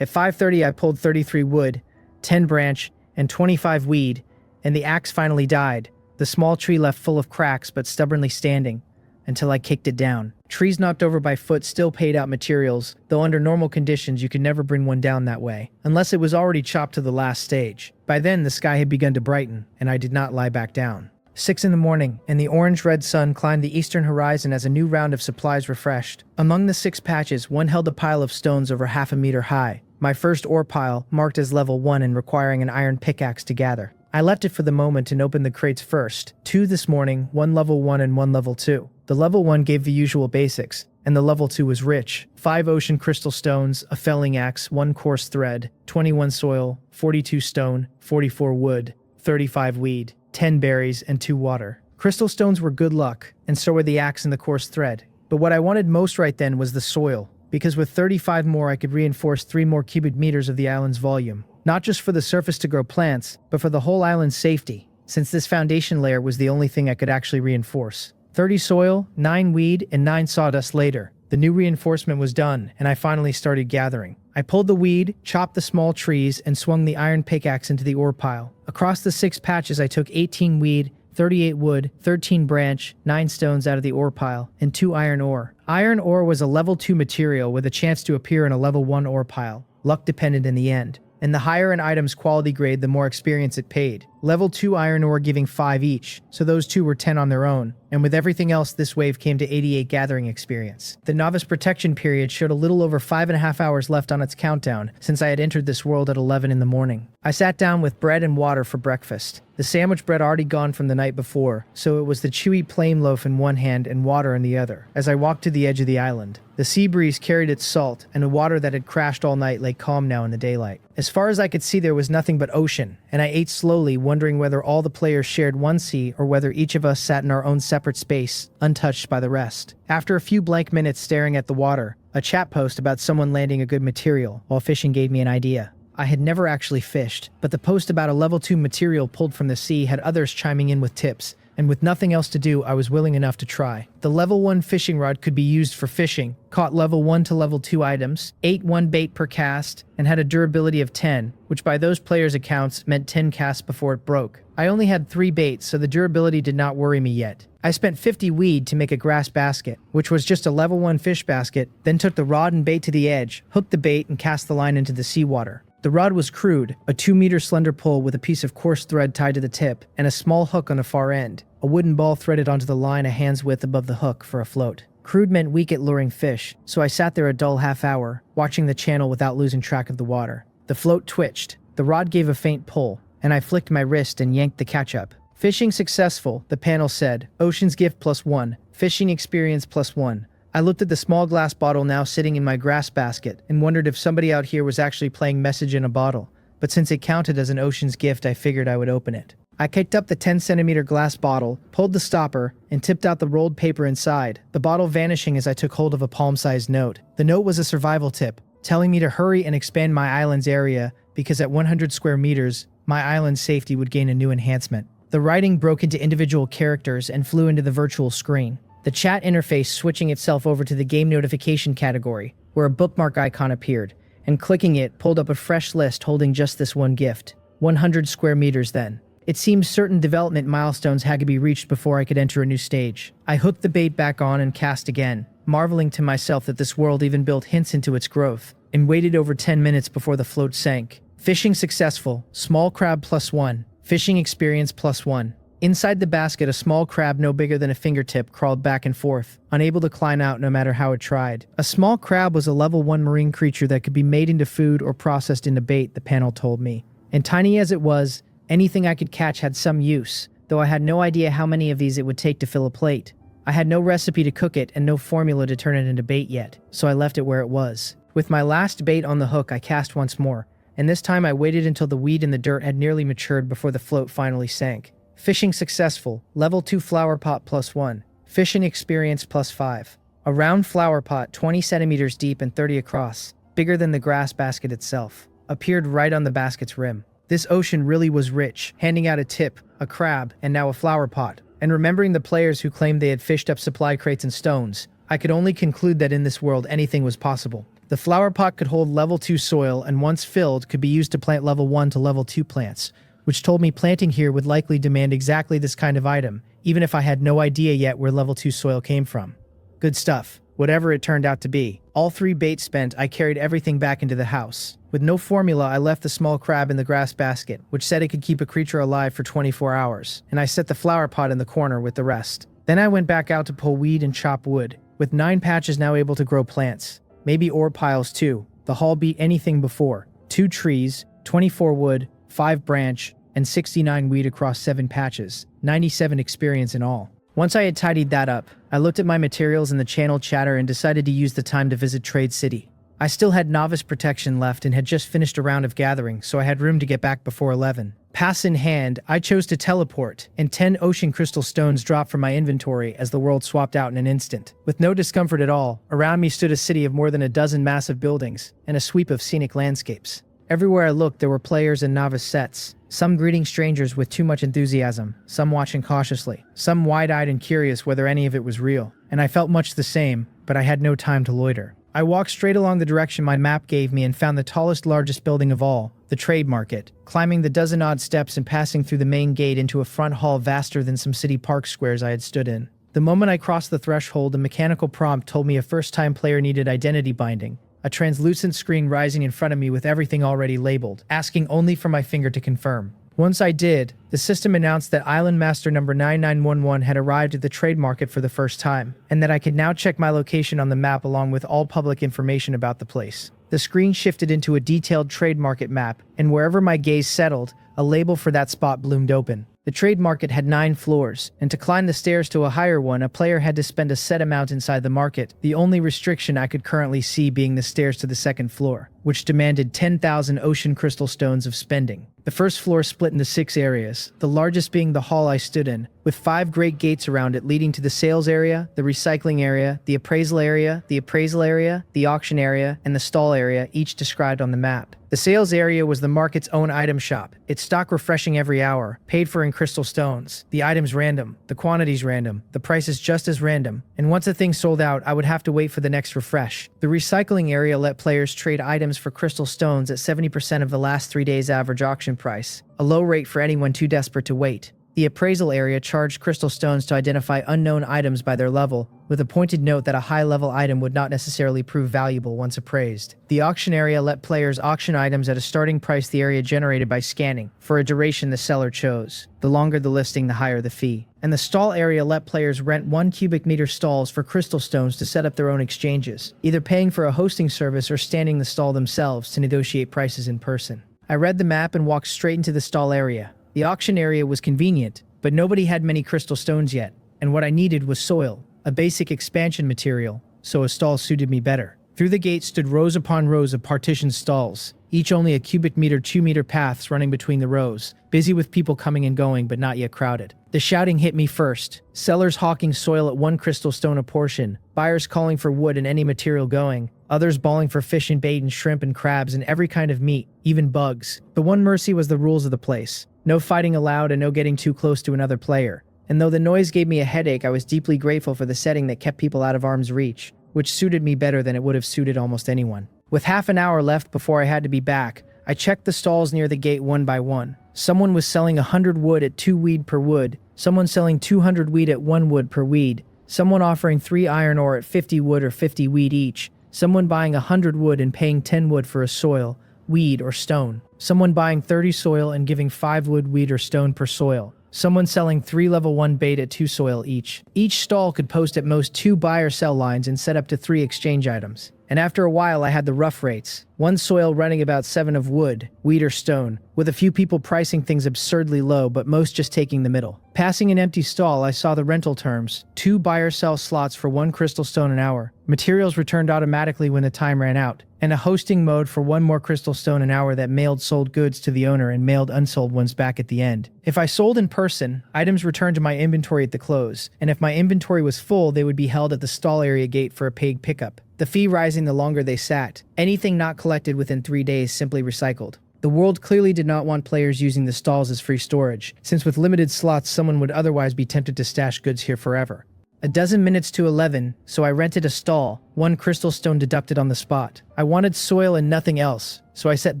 At 5:30 I pulled 33 wood, 10 branch, and 25 weed, and the axe finally died, the small tree left full of cracks but stubbornly standing, until I kicked it down. Trees knocked over by foot still paid out materials, though under normal conditions you could never bring one down that way, unless it was already chopped to the last stage. By then the sky had begun to brighten, and I did not lie back down. 6 in the morning, and the orange-red sun climbed the eastern horizon as a new round of supplies refreshed. Among the 6 patches, one held a pile of stones over half a meter high. My first ore pile, marked as level 1 and requiring an iron pickaxe to gather. I left it for the moment and opened the crates first. 2 this morning, 1 level 1 and 1 level 2. The level 1 gave the usual basics, and the level 2 was rich. 5 ocean crystal stones, a felling axe, 1 coarse thread, 21 soil, 42 stone, 44 wood, 35 weed, 10 berries, and 2 water. Crystal stones were good luck, and so were the axe and the coarse thread. But what I wanted most right then was the soil, because with 35 more I could reinforce 3 more cubic meters of the island's volume. Not just for the surface to grow plants, but for the whole island's safety, since this foundation layer was the only thing I could actually reinforce. 30 soil, 9 weed, and 9 sawdust later. The new reinforcement was done, and I finally started gathering. I pulled the weed, chopped the small trees, and swung the iron pickaxe into the ore pile. Across the 6 patches I took 18 weed, 38 wood, 13 branch, 9 stones out of the ore pile, and 2 iron ore. Iron ore was a level 2 material with a chance to appear in a level 1 ore pile. Luck depended in the end. And the higher an item's quality grade, the more experience it paid. Level 2 iron ore giving 5 each, so those 2 were 10 on their own, and with everything else this wave came to 88 gathering experience. The novice protection period showed a little over 5.5 hours left on its countdown, since I had entered this world at 11 in the morning. I sat down with bread and water for breakfast. The sandwich bread already gone from the night before, so it was the chewy plain loaf in one hand and water in the other, as I walked to the edge of the island. The sea breeze carried its salt, and the water that had crashed all night lay calm now in the daylight. As far as I could see there was nothing but ocean, and I ate slowly, wondering whether all the players shared one sea or whether each of us sat in our own separate space, untouched by the rest. After a few blank minutes staring at the water, a chat post about someone landing a good material while fishing gave me an idea. I had never actually fished, but the post about a level 2 material pulled from the sea had others chiming in with tips, and with nothing else to do, I was willing enough to try. The level 1 fishing rod could be used for fishing, caught level 1 to level 2 items, ate 1 bait per cast, and had a durability of 10, which by those players' accounts meant 10 casts before it broke. I only had 3 baits, so the durability did not worry me yet. I spent 50 weed to make a grass basket, which was just a level 1 fish basket, then took the rod and bait to the edge, hooked the bait, and cast the line into the seawater. The rod was crude, a 2-meter slender pole with a piece of coarse thread tied to the tip, and a small hook on the far end. A wooden ball threaded onto the line a hand's width above the hook for a float. Crude meant weak at luring fish, so I sat there a dull half hour, watching the channel without losing track of the water. The float twitched, the rod gave a faint pull, and I flicked my wrist and yanked the catch up. Fishing successful, the panel said. Ocean's gift +1, fishing experience +1, I looked at the small glass bottle now sitting in my grass basket and wondered if somebody out here was actually playing message in a bottle, but since it counted as an ocean's gift, I figured I would open it. I kicked up the 10-centimeter glass bottle, pulled the stopper, and tipped out the rolled paper inside, the bottle vanishing as I took hold of a palm-sized note. The note was a survival tip, telling me to hurry and expand my island's area because at 100 square meters, my island's safety would gain a new enhancement. The writing broke into individual characters and flew into the virtual screen, the chat interface switching itself over to the game notification category, where a bookmark icon appeared, and clicking it pulled up a fresh list holding just this one gift. 100 square meters then. It seemed certain development milestones had to be reached before I could enter a new stage. I hooked the bait back on and cast again, marveling to myself that this world even built hints into its growth, and waited over 10 minutes before the float sank. Fishing successful, small crab +1, fishing experience +1. Inside the basket, a small crab no bigger than a fingertip crawled back and forth, unable to climb out no matter how it tried. A small crab was a level 1 marine creature that could be made into food or processed into bait, the panel told me. And tiny as it was, anything I could catch had some use, though I had no idea how many of these it would take to fill a plate. I had no recipe to cook it and no formula to turn it into bait yet, so I left it where it was. With my last bait on the hook, I cast once more, and this time I waited until the weed in the dirt had nearly matured before the float finally sank. Fishing successful, level 2 flower pot +1, fishing experience +5. A round flower pot 20 centimeters deep and 30 across, bigger than the grass basket itself, appeared right on the basket's rim. This ocean really was rich, handing out a tip, a crab, and now a flower pot. And remembering the players who claimed they had fished up supply crates and stones, I could only conclude that in this world anything was possible. The flower pot could hold level 2 soil and once filled could be used to plant level 1 to level 2 plants, which told me planting here would likely demand exactly this kind of item, even if I had no idea yet where level 2 soil came from. Good stuff, whatever it turned out to be. All 3 baits spent, I carried everything back into the house. With no formula, I left the small crab in the grass basket, which said it could keep a creature alive for 24 hours, and I set the flower pot in the corner with the rest. Then I went back out to pull weed and chop wood, with 9 patches now able to grow plants. Maybe ore piles too. The haul beat anything before. 2 trees, 24 wood, 5 branch, and 69 weed across 7 patches. 97 experience in all. Once I had tidied that up, I looked at my materials in the channel chatter and decided to use the time to visit Trade City. I still had novice protection left and had just finished a round of gathering, so I had room to get back before 11. Pass in hand, I chose to teleport, and 10 ocean crystal stones dropped from my inventory as the world swapped out in an instant. With no discomfort at all, around me stood a city of more than a dozen massive buildings, and a sweep of scenic landscapes. Everywhere I looked, there were players and novice sets, some greeting strangers with too much enthusiasm, some watching cautiously, some wide-eyed and curious whether any of it was real. And I felt much the same, but I had no time to loiter. I walked straight along the direction my map gave me and found the tallest, largest building of all, the trade market, climbing the dozen-odd steps and passing through the main gate into a front hall vaster than some city park squares I had stood in. The moment I crossed the threshold, a mechanical prompt told me a first-time player needed identity binding, a translucent screen rising in front of me with everything already labeled, asking only for my finger to confirm. Once I did, the system announced that Island Master number 9911 had arrived at the trade market for the first time, and that I could now check my location on the map along with all public information about the place. The screen shifted into a detailed trade market map, and wherever my gaze settled, a label for that spot bloomed open. The trade market had 9 floors, and to climb the stairs to a higher one, a player had to spend a set amount inside the market, the only restriction I could currently see being the stairs to the second floor, which demanded 10,000 ocean crystal stones of spending. The first floor split into 6 areas, the largest being the hall I stood in, with 5 great gates around it leading to the sales area, the recycling area, the appraisal area, the auction area, and the stall area, each described on the map. The sales area was the market's own item shop, its stock refreshing every hour, paid for in crystal stones, the items random, the quantities random, the prices just as random, and once a thing sold out, I would have to wait for the next refresh. The recycling area let players trade items for crystal stones at 70% of the last 3 days' average auction price, a low rate for anyone too desperate to wait. The appraisal area charged crystal stones to identify unknown items by their level, with a pointed note that a high-level item would not necessarily prove valuable once appraised. The auction area let players auction items at a starting price the area generated by scanning, for a duration the seller chose. The longer the listing, the higher the fee. And the stall area let players rent 1 cubic meter stalls for crystal stones to set up their own exchanges, either paying for a hosting service or standing the stall themselves to negotiate prices in person. I read the map and walked straight into the stall area. The auction area was convenient, but nobody had many crystal stones yet, and what I needed was soil, a basic expansion material, so a stall suited me better. Through the gate stood rows upon rows of partitioned stalls, each only a cubic meter 2-meter paths running between the rows, busy with people coming and going but not yet crowded. The shouting hit me first. Sellers hawking soil at 1 crystal stone a portion, buyers calling for wood and any material going, others bawling for fish and bait and shrimp and crabs and every kind of meat, even bugs. The one mercy was the rules of the place. No fighting allowed and no getting too close to another player. And though the noise gave me a headache, I was deeply grateful for the setting that kept people out of arm's reach, which suited me better than it would have suited almost anyone. With half an hour left before I had to be back, I checked the stalls near the gate one by one. Someone was selling 100 wood at 2 weed per wood, someone selling 200 weed at 1 wood per weed, someone offering 3 iron ore at 50 wood or 50 weed each, someone buying 100 wood and paying 10 wood for a soil, weed, or stone, someone buying 30 soil and giving 5 wood, weed, or stone per soil, someone selling 3 level 1 bait at 2 soil each. Each stall could post at most 2 buy or sell lines and set up to 3 exchange items. And after a while I had the rough rates. 1 soil running about 7 of wood, weed, or stone, with a few people pricing things absurdly low but most just taking the middle. Passing an empty stall, I saw the rental terms: 2 buy or sell slots for 1 crystal stone an hour, materials returned automatically when the time ran out, and a hosting mode for 1 more crystal stone an hour that mailed sold goods to the owner and mailed unsold ones back at the end. If I sold in person, items returned to my inventory at the close, and if my inventory was full, they would be held at the stall area gate for a paid pickup, the fee rising the longer they sat. Anything not collected within 3 days simply recycled. The world clearly did not want players using the stalls as free storage, since with limited slots someone would otherwise be tempted to stash goods here forever. A dozen minutes to 11, so I rented a stall, 1 crystal stone deducted on the spot. I wanted soil and nothing else, so I set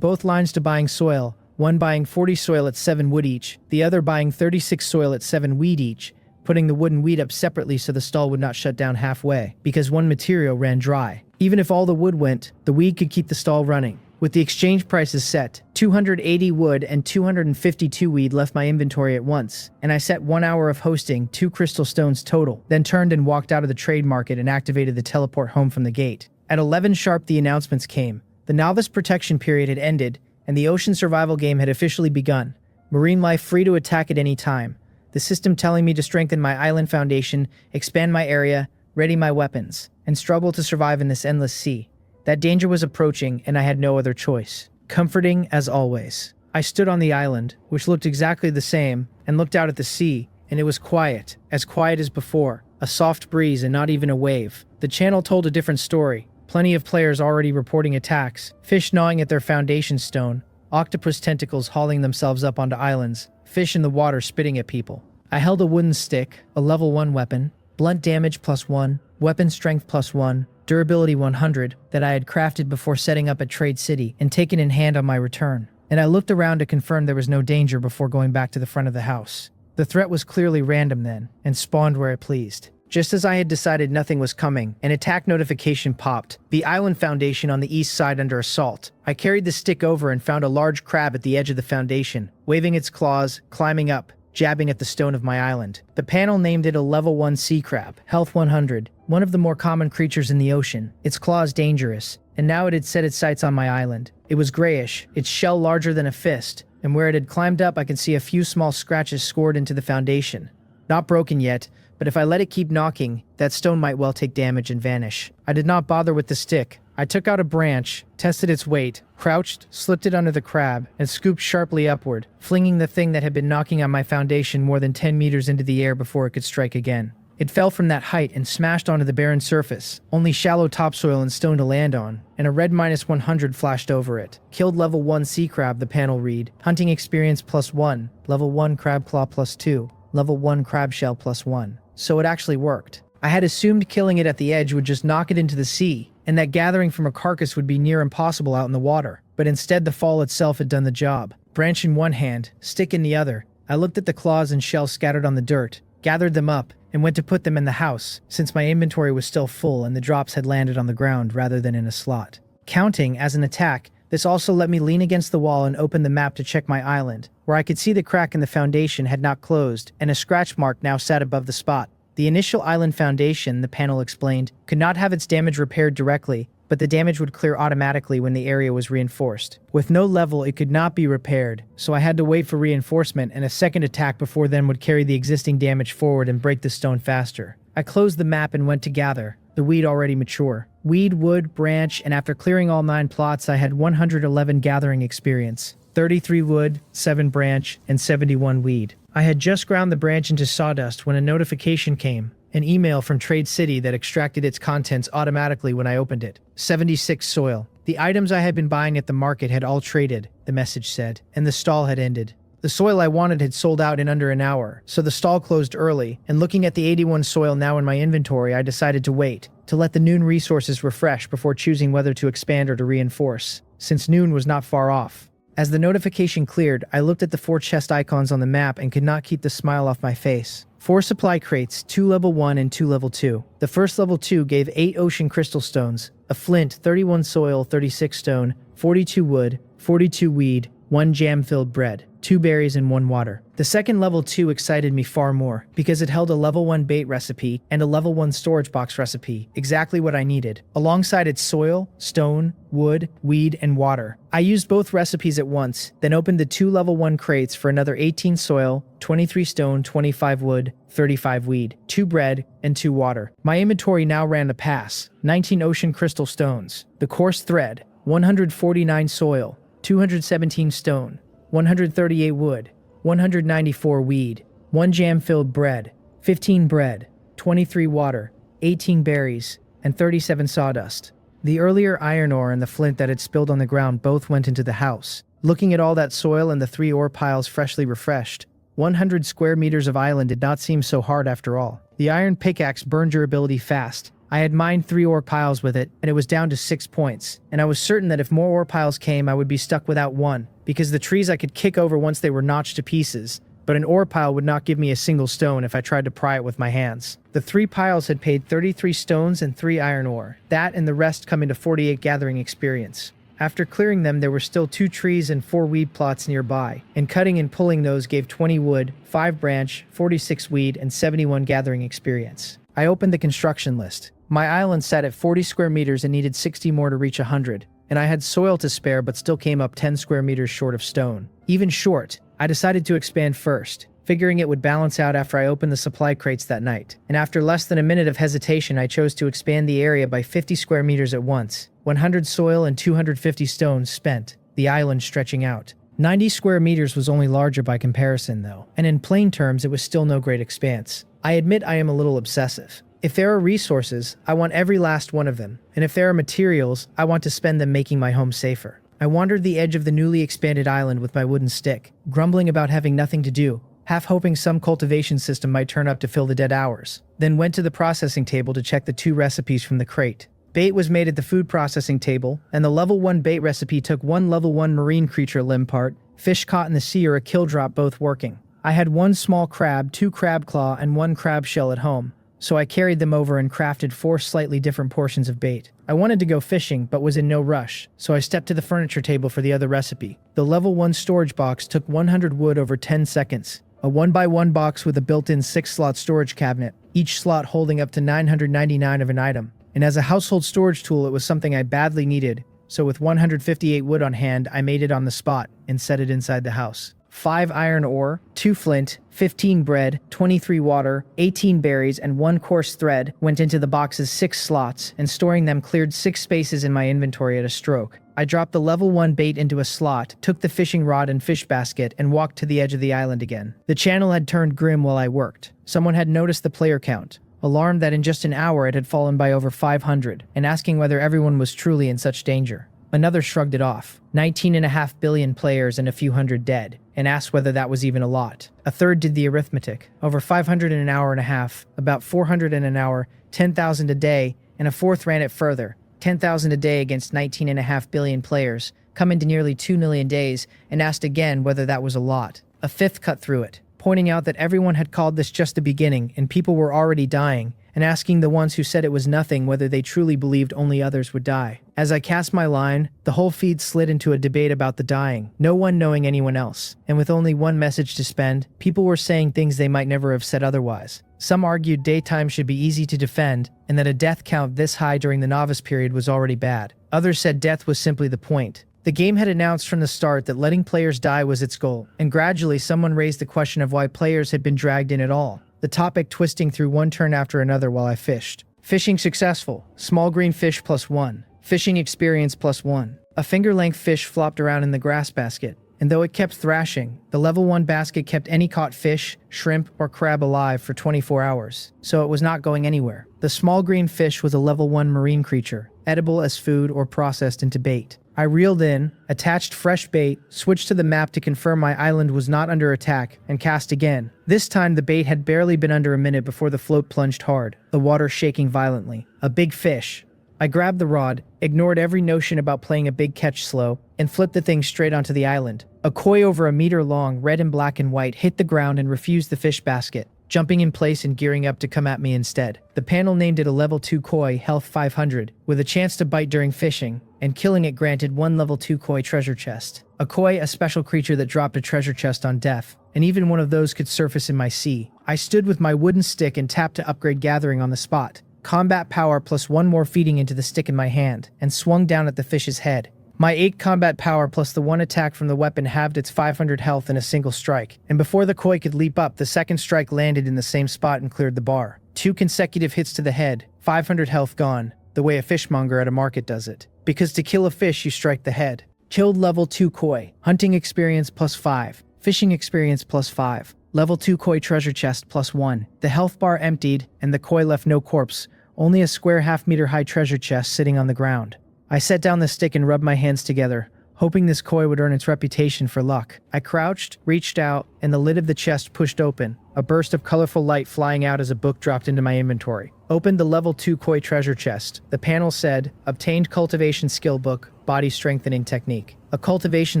both lines to buying soil, one buying 40 soil at 7 wood each, the other buying 36 soil at 7 weed each, putting the wood and weed up separately so the stall would not shut down halfway, because one material ran dry. Even if all the wood went, the weed could keep the stall running. With the exchange prices set, 280 wood and 252 weed left my inventory at once, and I set 1 hour of hosting, 2 crystal stones total, then turned and walked out of the trade market and activated the teleport home from the gate. At 11 sharp the announcements came. The novice protection period had ended, and the ocean survival game had officially begun. Marine life free to attack at any time. The system telling me to strengthen my island foundation, expand my area, ready my weapons, and struggle to survive in this endless sea. That danger was approaching, and I had no other choice. Comforting as always. I stood on the island, which looked exactly the same, and looked out at the sea, and it was quiet as before. A soft breeze and not even a wave. The channel told a different story. Plenty of players already reporting attacks, fish gnawing at their foundation stone, octopus tentacles hauling themselves up onto islands, fish in the water spitting at people. I held a wooden stick, a level 1 weapon, blunt damage +1, weapon strength +1, durability 100, that I had crafted before setting up at Trade City and taken in hand on my return. And I looked around to confirm there was no danger before going back to the front of the house. The threat was clearly random then, and spawned where it pleased. Just as I had decided nothing was coming, an attack notification popped. The island foundation on the east side under assault. I carried the stick over and found a large crab at the edge of the foundation, waving its claws, climbing up, jabbing at the stone of my island. The panel named it a level 1 sea crab, health 100, one of the more common creatures in the ocean. Its claws dangerous, and now it had set its sights on my island. It was grayish, its shell larger than a fist, and where it had climbed up I could see a few small scratches scored into the foundation. Not broken yet, but if I let it keep knocking, that stone might well take damage and vanish. I did not bother with the stick. I took out a branch, tested its weight, crouched, slipped it under the crab, and scooped sharply upward, flinging the thing that had been knocking on my foundation more than 10 meters into the air before it could strike again. It fell from that height and smashed onto the barren surface, only shallow topsoil and stone to land on, and a red -100 flashed over it. Killed level 1 sea crab, the panel read. Hunting experience +1, level 1 crab claw +2, level 1 crab shell +1. So it actually worked. I had assumed killing it at the edge would just knock it into the sea, and that gathering from a carcass would be near impossible out in the water. But instead the fall itself had done the job. Branch in one hand, stick in the other, I looked at the claws and shells scattered on the dirt, gathered them up, and went to put them in the house, since my inventory was still full and the drops had landed on the ground rather than in a slot. Counting as an attack, this also let me lean against the wall and open the map to check my island, where I could see the crack in the foundation had not closed, and a scratch mark now sat above the spot. The initial island foundation, the panel explained, could not have its damage repaired directly, but the damage would clear automatically when the area was reinforced. With no level, it could not be repaired, so I had to wait for reinforcement and a second attack before then would carry the existing damage forward and break the stone faster. I closed the map and went to gather, the weed already mature. Weed, wood, branch, and after clearing all 9 plots, I had 111 gathering experience. 33 wood, 7 branch, and 71 weed. I had just ground the branch into sawdust when a notification came. An email from Trade City that extracted its contents automatically when I opened it. 76 soil. The items I had been buying at the market had all traded, the message said, and the stall had ended. The soil I wanted had sold out in under an hour, so the stall closed early, and looking at the 81 soil now in my inventory, I decided to wait, to let the noon resources refresh before choosing whether to expand or to reinforce, since noon was not far off. As the notification cleared, I looked at the 4 chest icons on the map and could not keep the smile off my face. 4 supply crates, 2 level 1 and 2 level 2. The first level 2 gave 8 ocean crystal stones, a flint, 31 soil, 36 stone, 42 wood, 42 weed, 1 jam-filled bread, 2 berries and 1 water. The second level 2 excited me far more, because it held a level 1 bait recipe and a level 1 storage box recipe, exactly what I needed, alongside its soil, stone, wood, weed, and water. I used both recipes at once, then opened the 2 level 1 crates for another 18 soil, 23 stone, 25 wood, 35 weed, 2 bread, and 2 water. My inventory now ran the pass: 19 ocean crystal stones, the coarse thread, 149 soil, 217 stone, 138 wood, 194 weed, 1 jam-filled bread, 15 bread, 23 water, 18 berries, and 37 sawdust. The earlier iron ore and the flint that had spilled on the ground both went into the house. Looking at all that soil and the 3 ore piles freshly refreshed, 100 square meters of island did not seem so hard after all. The iron pickaxe burned durability fast. I had mined 3 ore piles with it, and it was down to 6 points, and I was certain that if more ore piles came, I would be stuck without one, because the trees I could kick over once they were notched to pieces, but an ore pile would not give me a single stone if I tried to pry it with my hands. The 3 piles had paid 33 stones and 3 iron ore, that and the rest coming to 48 gathering experience. After clearing them, there were still 2 trees and 4 weed plots nearby, and cutting and pulling those gave 20 wood, 5 branch, 46 weed, and 71 gathering experience. I opened the construction list. My island sat at 40 square meters and needed 60 more to reach 100, and I had soil to spare but still came up 10 square meters short of stone. Even short, I decided to expand first, figuring it would balance out after I opened the supply crates that night. And after less than a minute of hesitation, I chose to expand the area by 50 square meters at once. 100 soil and 250 stones spent, the island stretching out. 90 square meters was only larger by comparison though, and in plain terms it was still no great expanse. I admit I am a little obsessive. If there are resources, I want every last one of them, and if there are materials, I want to spend them making my home safer. I wandered the edge of the newly expanded island with my wooden stick, grumbling about having nothing to do, half hoping some cultivation system might turn up to fill the dead hours, then went to the processing table to check the 2 recipes from the crate. Bait was made at the food processing table, and the level 1 bait recipe took 1 level 1 marine creature limb part, fish caught in the sea or a kill drop both working. I had 1 small crab, 2 crab claw, and 1 crab shell at home, so I carried them over and crafted 4 slightly different portions of bait. I wanted to go fishing, but was in no rush, so I stepped to the furniture table for the other recipe. The level 1 storage box took 100 wood over 10 seconds, a 1x1 box with a built-in 6-slot storage cabinet, each slot holding up to 999 of an item. And as a household storage tool, it was something I badly needed, so with 158 wood on hand, I made it on the spot and set it inside the house. 5 iron ore, 2 flint, 15 bread, 23 water, 18 berries, and 1 coarse thread went into the box's 6 slots, and storing them cleared 6 spaces in my inventory at a stroke. I dropped the level 1 bait into a slot, took the fishing rod and fish basket, and walked to the edge of the island again. The channel had turned grim while I worked. Someone had noticed the player count, alarmed that in just an hour it had fallen by over 500, and asking whether everyone was truly in such danger. Another shrugged it off. 19.5 billion players and a few hundred dead, and asked whether that was even a lot. A third did the arithmetic. Over 500 in an hour and a half, about 400 in an hour, 10,000 a day, and a fourth ran it further. 10,000 a day against 19.5 billion players, come into nearly 2 million days, and asked again whether that was a lot. A fifth cut through it, pointing out that everyone had called this just the beginning, and people were already dying, and asking the ones who said it was nothing whether they truly believed only others would die. As I cast my line, the whole feed slid into a debate about the dying, no one knowing anyone else, and with only one message to spend, people were saying things they might never have said otherwise. Some argued daytime should be easy to defend, and that a death count this high during the novice period was already bad. Others said death was simply the point. The game had announced from the start that letting players die was its goal, and gradually someone raised the question of why players had been dragged in at all, the topic twisting through one turn after another while I fished. Fishing successful. Small green fish +1. Fishing experience +1. A finger-length fish flopped around in the grass basket, and though it kept thrashing, the level 1 basket kept any caught fish, shrimp, or crab alive for 24 hours, so it was not going anywhere. The small green fish was a level 1 marine creature, edible as food or processed into bait. I reeled in, attached fresh bait, switched to the map to confirm my island was not under attack, and cast again. This time the bait had barely been under a minute before the float plunged hard, the water shaking violently. A big fish. I grabbed the rod, ignored every notion about playing a big catch slow, and flipped the thing straight onto the island. A koi over a meter long, red and black and white, hit the ground and refused the fish basket, jumping in place and gearing up to come at me instead. The panel named it a level 2 koi, health 500, with a chance to bite during fishing, and killing it granted 1 level 2 koi treasure chest. A koi, a special creature that dropped a treasure chest on death, and even one of those could surface in my sea. I stood with my wooden stick and tapped to upgrade gathering on the spot. Combat power +1 more feeding into the stick in my hand, and swung down at the fish's head. My 8 combat power plus the 1 attack from the weapon halved its 500 health in a single strike, and before the koi could leap up, the second strike landed in the same spot and cleared the bar. 2 consecutive hits to the head, 500 health gone, the way a fishmonger at a market does it. Because to kill a fish, you strike the head. Killed level 2 koi, hunting experience +5, fishing experience +5. Level 2 koi treasure chest +1. The health bar emptied, and the koi left no corpse, only a square half-meter high treasure chest sitting on the ground. I set down the stick and rubbed my hands together, hoping this koi would earn its reputation for luck. I crouched, reached out, and the lid of the chest pushed open, a burst of colorful light flying out as a book dropped into my inventory. Opened the level 2 koi treasure chest. The panel said, Obtained Cultivation Skill Book, Body Strengthening Technique. A cultivation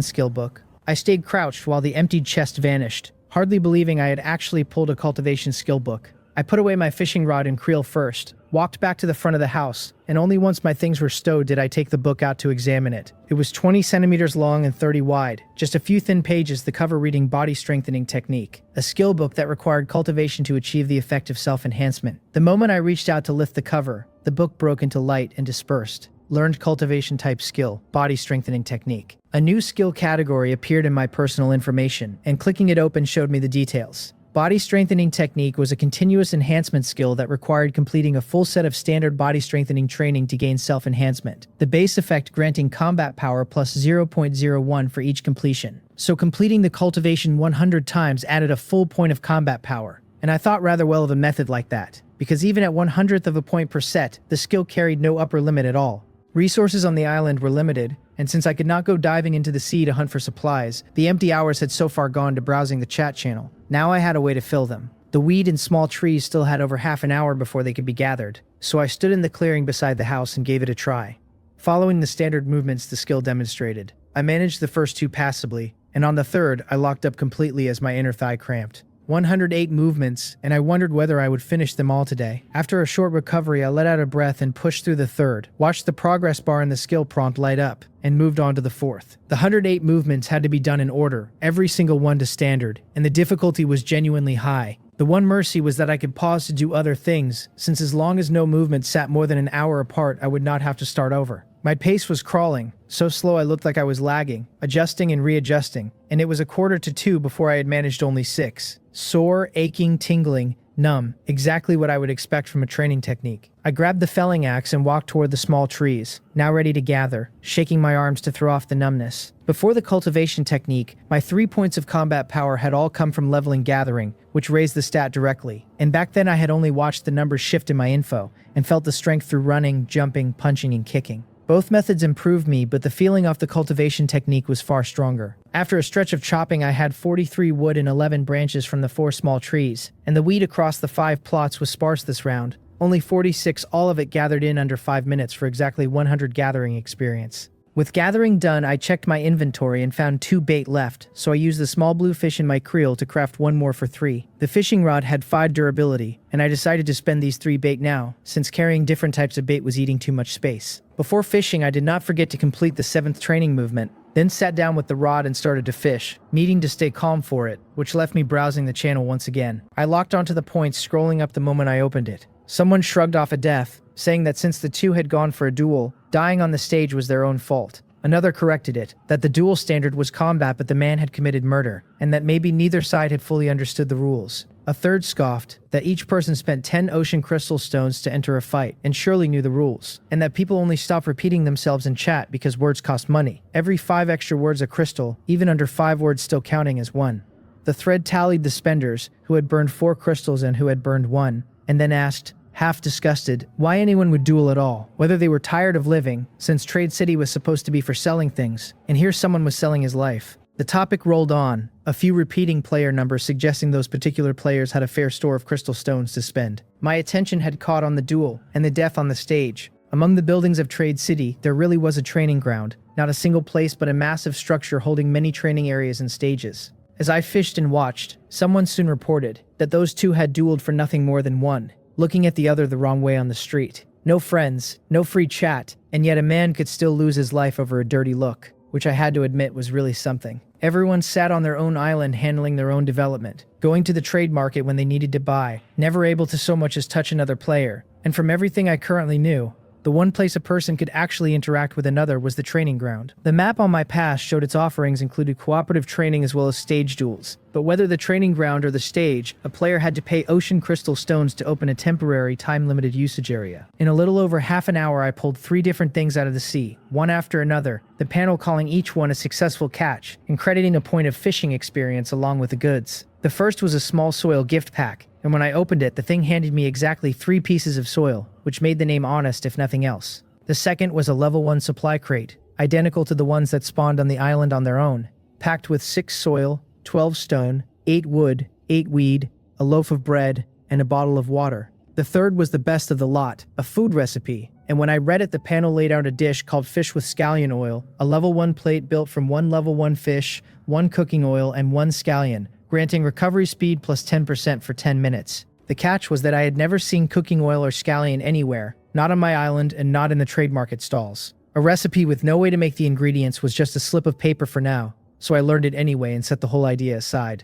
skill book. I stayed crouched while the emptied chest vanished, hardly believing I had actually pulled a cultivation skill book. I put away my fishing rod and creel first, walked back to the front of the house, and only once my things were stowed did I take the book out to examine it. It was 20 centimeters long and 30 wide, just a few thin pages, the cover reading Body Strengthening Technique, a skill book that required cultivation to achieve the effect of self-enhancement. The moment I reached out to lift the cover, the book broke into light and dispersed. Learned cultivation type skill, body strengthening technique. A new skill category appeared in my personal information, and clicking it open showed me the details. Body strengthening technique was a continuous enhancement skill that required completing a full set of standard body strengthening training to gain self-enhancement. The base effect granting combat power plus 0.01 for each completion. So completing the cultivation 100 times added a full point of combat power. And I thought rather well of a method like that, because even at 1/100th of a point per set, the skill carried no upper limit at all. Resources on the island were limited, and since I could not go diving into the sea to hunt for supplies, the empty hours had so far gone to browsing the chat channel. Now I had a way to fill them. The weed and small trees still had over half an hour before they could be gathered, so I stood in the clearing beside the house and gave it a try. Following the standard movements the skill demonstrated, I managed the first 2 passably, and on the third, I locked up completely as my inner thigh cramped. 108 movements, and I wondered whether I would finish them all today. After a short recovery, I let out a breath and pushed through the third, watched the progress bar in the skill prompt light up, and moved on to the fourth. The 108 movements had to be done in order, every single one to standard, and the difficulty was genuinely high. The one mercy was that I could pause to do other things, since as long as no movement sat more than an hour apart, I would not have to start over. My pace was crawling, so slow I looked like I was lagging, adjusting and readjusting, and it was 1:45 before I had managed only 6. Sore, aching, tingling, numb, exactly what I would expect from a training technique. I grabbed the felling axe and walked toward the small trees, now ready to gather, shaking my arms to throw off the numbness. Before the cultivation technique, my 3 points of combat power had all come from leveling gathering, which raised the stat directly, and back then I had only watched the numbers shift in my info, and felt the strength through running, jumping, punching, and kicking. Both methods improved me, but the feeling off the cultivation technique was far stronger. After a stretch of chopping, I had 43 wood and 11 branches from the 4 small trees, and the weed across the 5 plots was sparse this round. Only 46, all of it gathered in under 5 minutes for exactly 100 gathering experience. With gathering done, I checked my inventory and found 2 bait left, so I used the small blue fish in my creel to craft 1 more for 3. The fishing rod had 5 durability, and I decided to spend these 3 bait now, since carrying different types of bait was eating too much space. Before fishing, I did not forget to complete the 7th training movement, then sat down with the rod and started to fish, needing to stay calm for it, which left me browsing the channel once again. I locked onto the points, scrolling up the moment I opened it. Someone shrugged off a death, saying that since the 2 had gone for a duel, dying on the stage was their own fault. Another corrected it, that the duel standard was combat but the man had committed murder, and that maybe neither side had fully understood the rules. A third scoffed that each person spent 10 ocean crystal stones to enter a fight and surely knew the rules, and that people only stop repeating themselves in chat because words cost money. Every 5 extra words a crystal, even under 5 words still counting as 1. The thread tallied the spenders, who had burned 4 crystals and who had burned 1, and then asked, half disgusted, why anyone would duel at all, whether they were tired of living, since Trade City was supposed to be for selling things, and here someone was selling his life. The topic rolled on, a few repeating player numbers suggesting those particular players had a fair store of crystal stones to spend. My attention had caught on the duel, and the death on the stage. Among the buildings of Trade City, there really was a training ground, not a single place but a massive structure holding many training areas and stages. As I fished and watched, someone soon reported that those two had dueled for nothing more than 1, looking at the other the wrong way on the street. No friends, no free chat, and yet a man could still lose his life over a dirty look, which I had to admit was really something. Everyone sat on their own island handling their own development, going to the trade market when they needed to buy, never able to so much as touch another player. And from everything I currently knew, the one place a person could actually interact with another was the training ground. The map on my pass showed its offerings included cooperative training as well as stage duels, but whether the training ground or the stage, a player had to pay ocean crystal stones to open a temporary time-limited usage area. In a little over half an hour I pulled 3 different things out of the sea, one after another, the panel calling each one a successful catch, and crediting a point of fishing experience along with the goods. The first was a small soil gift pack, and when I opened it, the thing handed me exactly 3 pieces of soil, which made the name honest if nothing else. The second was a level 1 supply crate, identical to the ones that spawned on the island on their own, packed with 6 soil, 12 stone, 8 wood, 8 weed, a loaf of bread, and a bottle of water. The third was the best of the lot, a food recipe, and when I read it, the panel laid out a dish called fish with scallion oil, a level 1 plate built from 1 level 1 fish, 1 cooking oil, and 1 scallion, granting recovery speed plus 10% for 10 minutes. The catch was that I had never seen cooking oil or scallion anywhere, not on my island and not in the trade market stalls. A recipe with no way to make the ingredients was just a slip of paper for now, so I learned it anyway and set the whole idea aside.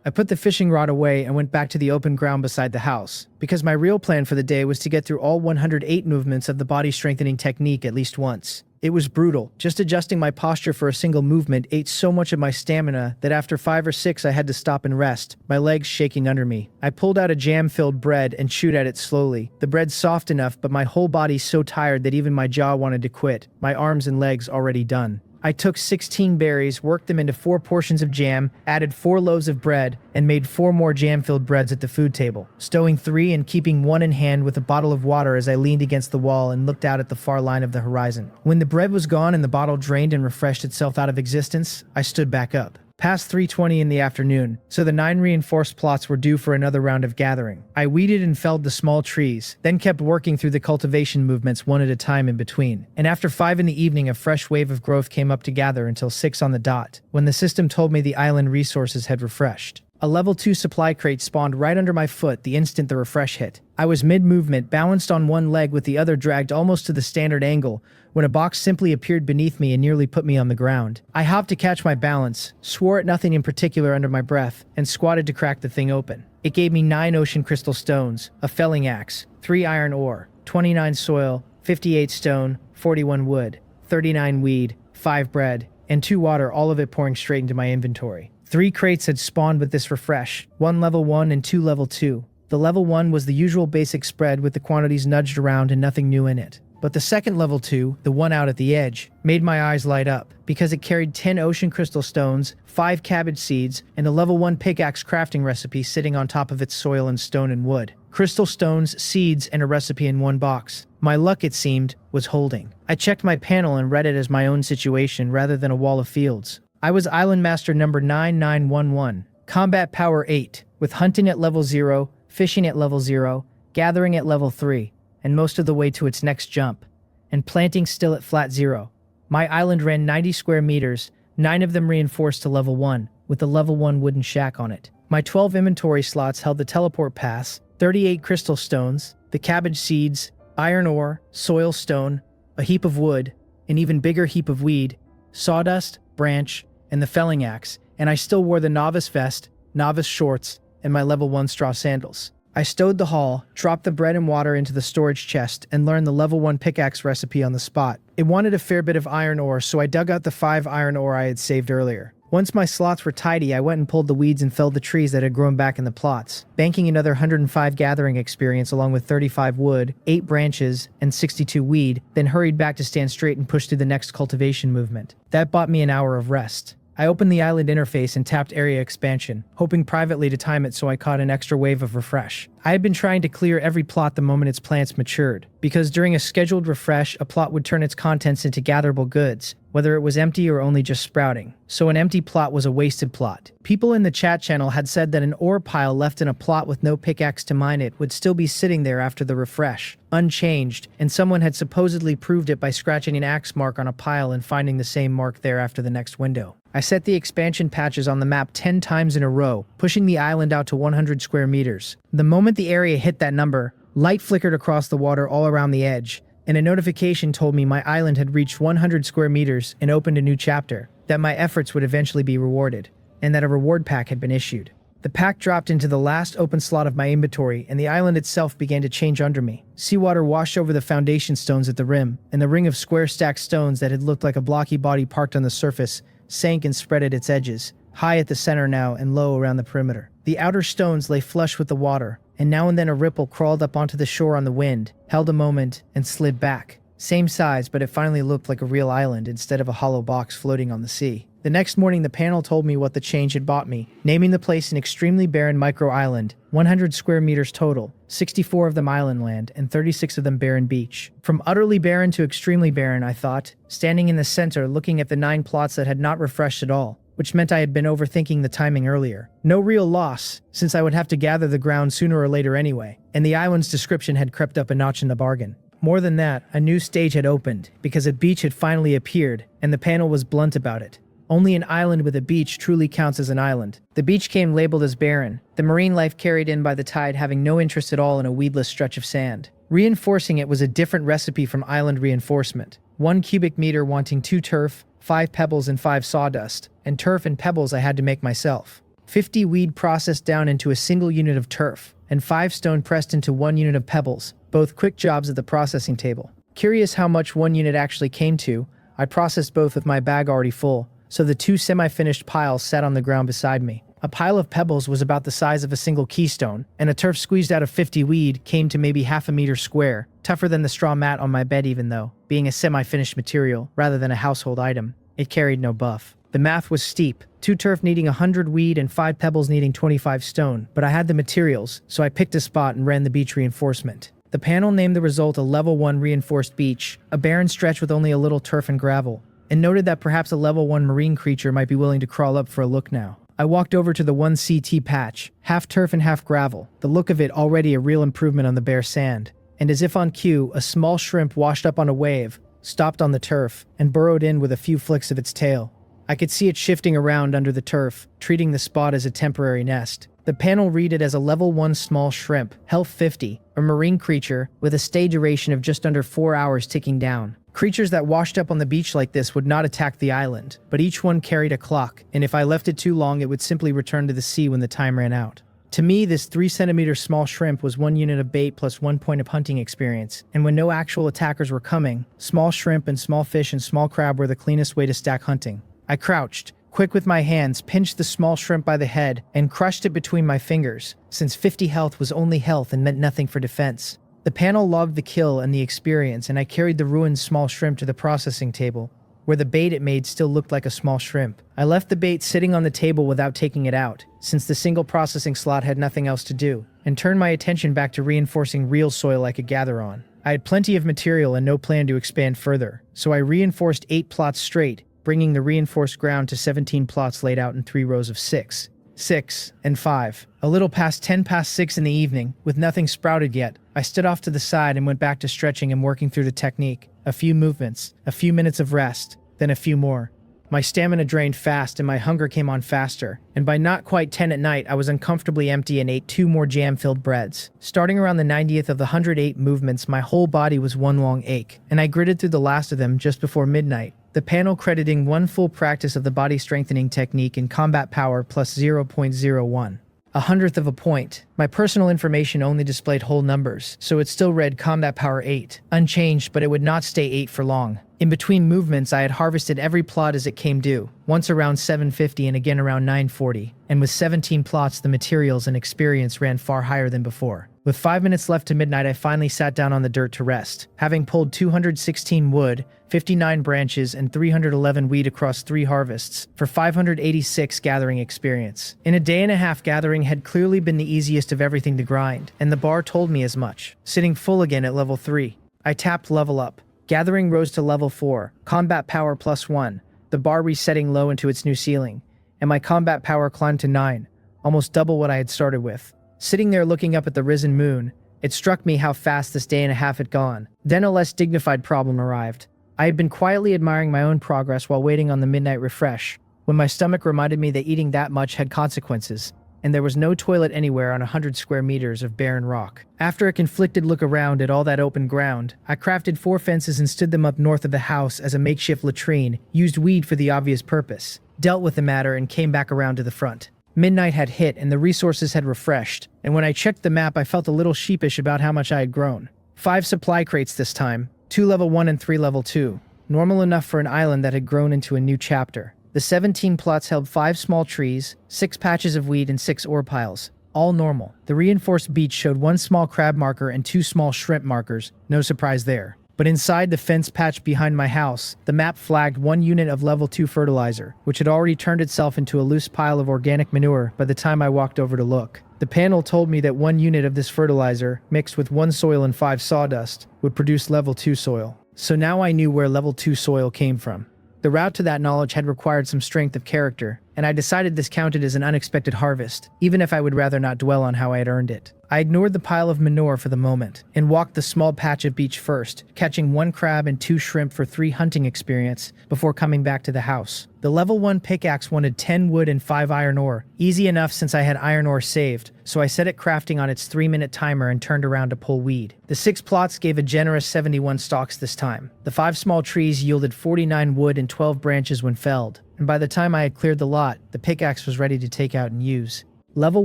I put the fishing rod away and went back to the open ground beside the house, because my real plan for the day was to get through all 108 movements of the body strengthening technique at least once. It was brutal. Just adjusting my posture for a single movement ate so much of my stamina that after 5 or 6 I had to stop and rest, my legs shaking under me. I pulled out a jam-filled bread and chewed at it slowly. The bread's soft enough, but my whole body's so tired that even my jaw wanted to quit, my arms and legs already done. I took 16 berries, worked them into 4 portions of jam, added 4 loaves of bread, and made 4 more jam-filled breads at the food table, stowing 3 and keeping 1 in hand with a bottle of water as I leaned against the wall and looked out at the far line of the horizon. When the bread was gone and the bottle drained and refreshed itself out of existence, I stood back up. Past 3:20 in the afternoon, so the 9 reinforced plots were due for another round of gathering. I weeded and felled the small trees, then kept working through the cultivation movements one at a time in between. And after 5 in the evening, a fresh wave of growth came up to gather until 6 on the dot, when the system told me the island resources had refreshed. A level 2 supply crate spawned right under my foot the instant the refresh hit. I was mid-movement, balanced on one leg with the other dragged almost to the standard angle, when a box simply appeared beneath me and nearly put me on the ground. I hopped to catch my balance, swore at nothing in particular under my breath, and squatted to crack the thing open. It gave me 9 ocean crystal stones, a felling axe, 3 iron ore, 29 soil, 58 stone, 41 wood, 39 weed, 5 bread, and 2 water, all of it pouring straight into my inventory. 3 crates had spawned with this refresh, 1 level 1 and 2 level 2. The level 1 was the usual basic spread with the quantities nudged around and nothing new in it. But the second level 2, the one out at the edge, made my eyes light up, because it carried 10 ocean crystal stones, 5 cabbage seeds, and a level 1 pickaxe crafting recipe sitting on top of its soil and stone and wood. Crystal stones, seeds, and a recipe in one box. My luck, it seemed, was holding. I checked my panel and read it as my own situation rather than a wall of fields. I was Island Master number 9911, Combat Power 8, with hunting at level 0, fishing at level 0, gathering at level 3, and most of the way to its next jump, and planting still at flat 0. My island ran 90 square meters, 9 of them reinforced to level 1, with a level 1 wooden shack on it. My 12 inventory slots held the teleport pass, 38 crystal stones, the cabbage seeds, iron ore, soil stone, a heap of wood, an even bigger heap of weed, sawdust, branch, and the felling axe, and I still wore the novice vest, novice shorts, and my level 1 straw sandals. I stowed the haul, dropped the bread and water into the storage chest, and learned the level 1 pickaxe recipe on the spot. It wanted a fair bit of iron ore, so I dug out the 5 iron ore I had saved earlier. Once my slots were tidy, I went and pulled the weeds and felled the trees that had grown back in the plots, banking another 105 gathering experience along with 35 wood, 8 branches, and 62 weed, then hurried back to stand straight and push through the next cultivation movement. That bought me an hour of rest. I opened the island interface and tapped area expansion, hoping privately to time it so I caught an extra wave of refresh. I had been trying to clear every plot the moment its plants matured, because during a scheduled refresh, a plot would turn its contents into gatherable goods, whether it was empty or only just sprouting. So an empty plot was a wasted plot. People in the chat channel had said that an ore pile left in a plot with no pickaxe to mine it would still be sitting there after the refresh, unchanged, and someone had supposedly proved it by scratching an axe mark on a pile and finding the same mark there after the next window. I set the expansion patches on the map 10 times in a row, pushing the island out to 100 square meters. The moment the area hit that number, light flickered across the water all around the edge, and a notification told me my island had reached 100 square meters and opened a new chapter, that my efforts would eventually be rewarded, and that a reward pack had been issued. The pack dropped into the last open slot of my inventory, and the island itself began to change under me. Seawater washed over the foundation stones at the rim, and the ring of square stacked stones that had looked like a blocky body parked on the surface sank and spread at its edges, high at the center now and low around the perimeter. The outer stones lay flush with the water, and now and then a ripple crawled up onto the shore on the wind, held a moment, and slid back. Same size, but it finally looked like a real island instead of a hollow box floating on the sea. The next morning, the panel told me what the change had bought me, naming the place an extremely barren micro-island, 100 square meters total, 64 of them island land, and 36 of them barren beach. From utterly barren to extremely barren, I thought, standing in the center looking at the 9 plots that had not refreshed at all, which meant I had been overthinking the timing earlier. No real loss, since I would have to gather the ground sooner or later anyway, and the island's description had crept up a notch in the bargain. More than that, a new stage had opened, because a beach had finally appeared, and the panel was blunt about it. Only an island with a beach truly counts as an island. The beach came labeled as barren, the marine life carried in by the tide having no interest at all in a weedless stretch of sand. Reinforcing it was a different recipe from island reinforcement. 1 cubic meter wanting 2 turf, 5 pebbles and 5 sawdust, and turf and pebbles I had to make myself. 50 weed processed down into a single unit of turf, and 5 stone pressed into 1 unit of pebbles, both quick jobs at the processing table. Curious how much 1 unit actually came to, I processed both with my bag already full, so the 2 semi-finished piles sat on the ground beside me. A pile of pebbles was about the size of a single keystone, and a turf squeezed out of 50 weed came to maybe half a meter square, tougher than the straw mat on my bed even though, being a semi-finished material rather than a household item, it carried no buff. The math was steep, 2 turf needing 100 weed and 5 pebbles needing 25 stone, but I had the materials, so I picked a spot and ran the beach reinforcement. The panel named the result a level 1 reinforced beach, a barren stretch with only a little turf and gravel, and noted that perhaps a level 1 marine creature might be willing to crawl up for a look now. I walked over to the 1 CT patch, half turf and half gravel, the look of it already a real improvement on the bare sand, and as if on cue, a small shrimp washed up on a wave, stopped on the turf, and burrowed in with a few flicks of its tail. I could see it shifting around under the turf, treating the spot as a temporary nest. The panel read it as a level 1 small shrimp, health 50, a marine creature with a stay duration of just under 4 hours ticking down. Creatures that washed up on the beach like this would not attack the island, but each one carried a clock, and if I left it too long it would simply return to the sea when the time ran out. To me, this 3 centimeter small shrimp was 1 unit of bait plus 1 point of hunting experience, and when no actual attackers were coming, small shrimp and small fish and small crab were the cleanest way to stack hunting. I crouched, quick with my hands, pinched the small shrimp by the head, and crushed it between my fingers, since 50 health was only health and meant nothing for defense. The panel loved the kill and the experience, and I carried the ruined small shrimp to the processing table, where the bait it made still looked like a small shrimp. I left the bait sitting on the table without taking it out, since the single processing slot had nothing else to do, and turned my attention back to reinforcing real soil I could gather on. I had plenty of material and no plan to expand further, so I reinforced 8 plots straight, bringing the reinforced ground to 17 plots laid out in 3 rows of 6, 6, and 5. A little past 10 past 6 in the evening, with nothing sprouted yet, I stood off to the side and went back to stretching and working through the technique. A few movements, a few minutes of rest, then a few more. My stamina drained fast and my hunger came on faster, and by not quite 10 at night I was uncomfortably empty and ate 2 more jam-filled breads. Starting around the 90th of the 108 movements, my whole body was one long ache, and I gritted through the last of them just before midnight. The panel crediting 1 full practice of the body strengthening technique in combat power plus 0.01. 1/100th of a point. My personal information only displayed whole numbers, so it still read combat power 8, unchanged, but it would not stay 8 for long. In between movements, I had harvested every plot as it came due, once around 750 and again around 940, and with 17 plots the materials and experience ran far higher than before. With 5 minutes left to midnight, I finally sat down on the dirt to rest, having pulled 216 wood, 59 branches, and 311 weed across 3 harvests, for 586 gathering experience. In a day and a half, gathering had clearly been the easiest of everything to grind, and the bar told me as much. Sitting full again at level 3. I tapped level up. Gathering rose to level 4, combat power +1, the bar resetting low into its new ceiling, and my combat power climbed to 9, almost double what I had started with. Sitting there looking up at the risen moon, it struck me how fast this day and a half had gone. Then a less dignified problem arrived. I had been quietly admiring my own progress while waiting on the midnight refresh, when my stomach reminded me that eating that much had consequences, and there was no toilet anywhere on 100 square meters of barren rock. After a conflicted look around at all that open ground, I crafted 4 fences and stood them up north of the house as a makeshift latrine, used weed for the obvious purpose, dealt with the matter, and came back around to the front. Midnight had hit and the resources had refreshed, and when I checked the map I felt a little sheepish about how much I had grown. 5 supply crates this time, 2 level 1 and 3 level 2, normal enough for an island that had grown into a new chapter. The 17 plots held 5 small trees, 6 patches of weed, and 6 ore piles. All normal. The reinforced beach showed 1 small crab marker and 2 small shrimp markers. No surprise there. But inside the fence patch behind my house, the map flagged 1 unit of level 2 fertilizer, which had already turned itself into a loose pile of organic manure by the time I walked over to look. The panel told me that 1 unit of this fertilizer, mixed with 1 soil and 5 sawdust, would produce level 2 soil. So now I knew where level 2 soil came from. The route to that knowledge had required some strength of character, and I decided this counted as an unexpected harvest, even if I would rather not dwell on how I had earned it. I ignored the pile of manure for the moment, and walked the small patch of beach first, catching 1 crab and 2 shrimp for 3 hunting experience, before coming back to the house. The level 1 pickaxe wanted 10 wood and 5 iron ore, easy enough since I had iron ore saved, so I set it crafting on its 3-minute timer and turned around to pull weed. The 6 plots gave a generous 71 stalks this time. The 5 small trees yielded 49 wood and 12 branches when felled, and by the time I had cleared the lot, the pickaxe was ready to take out and use. Level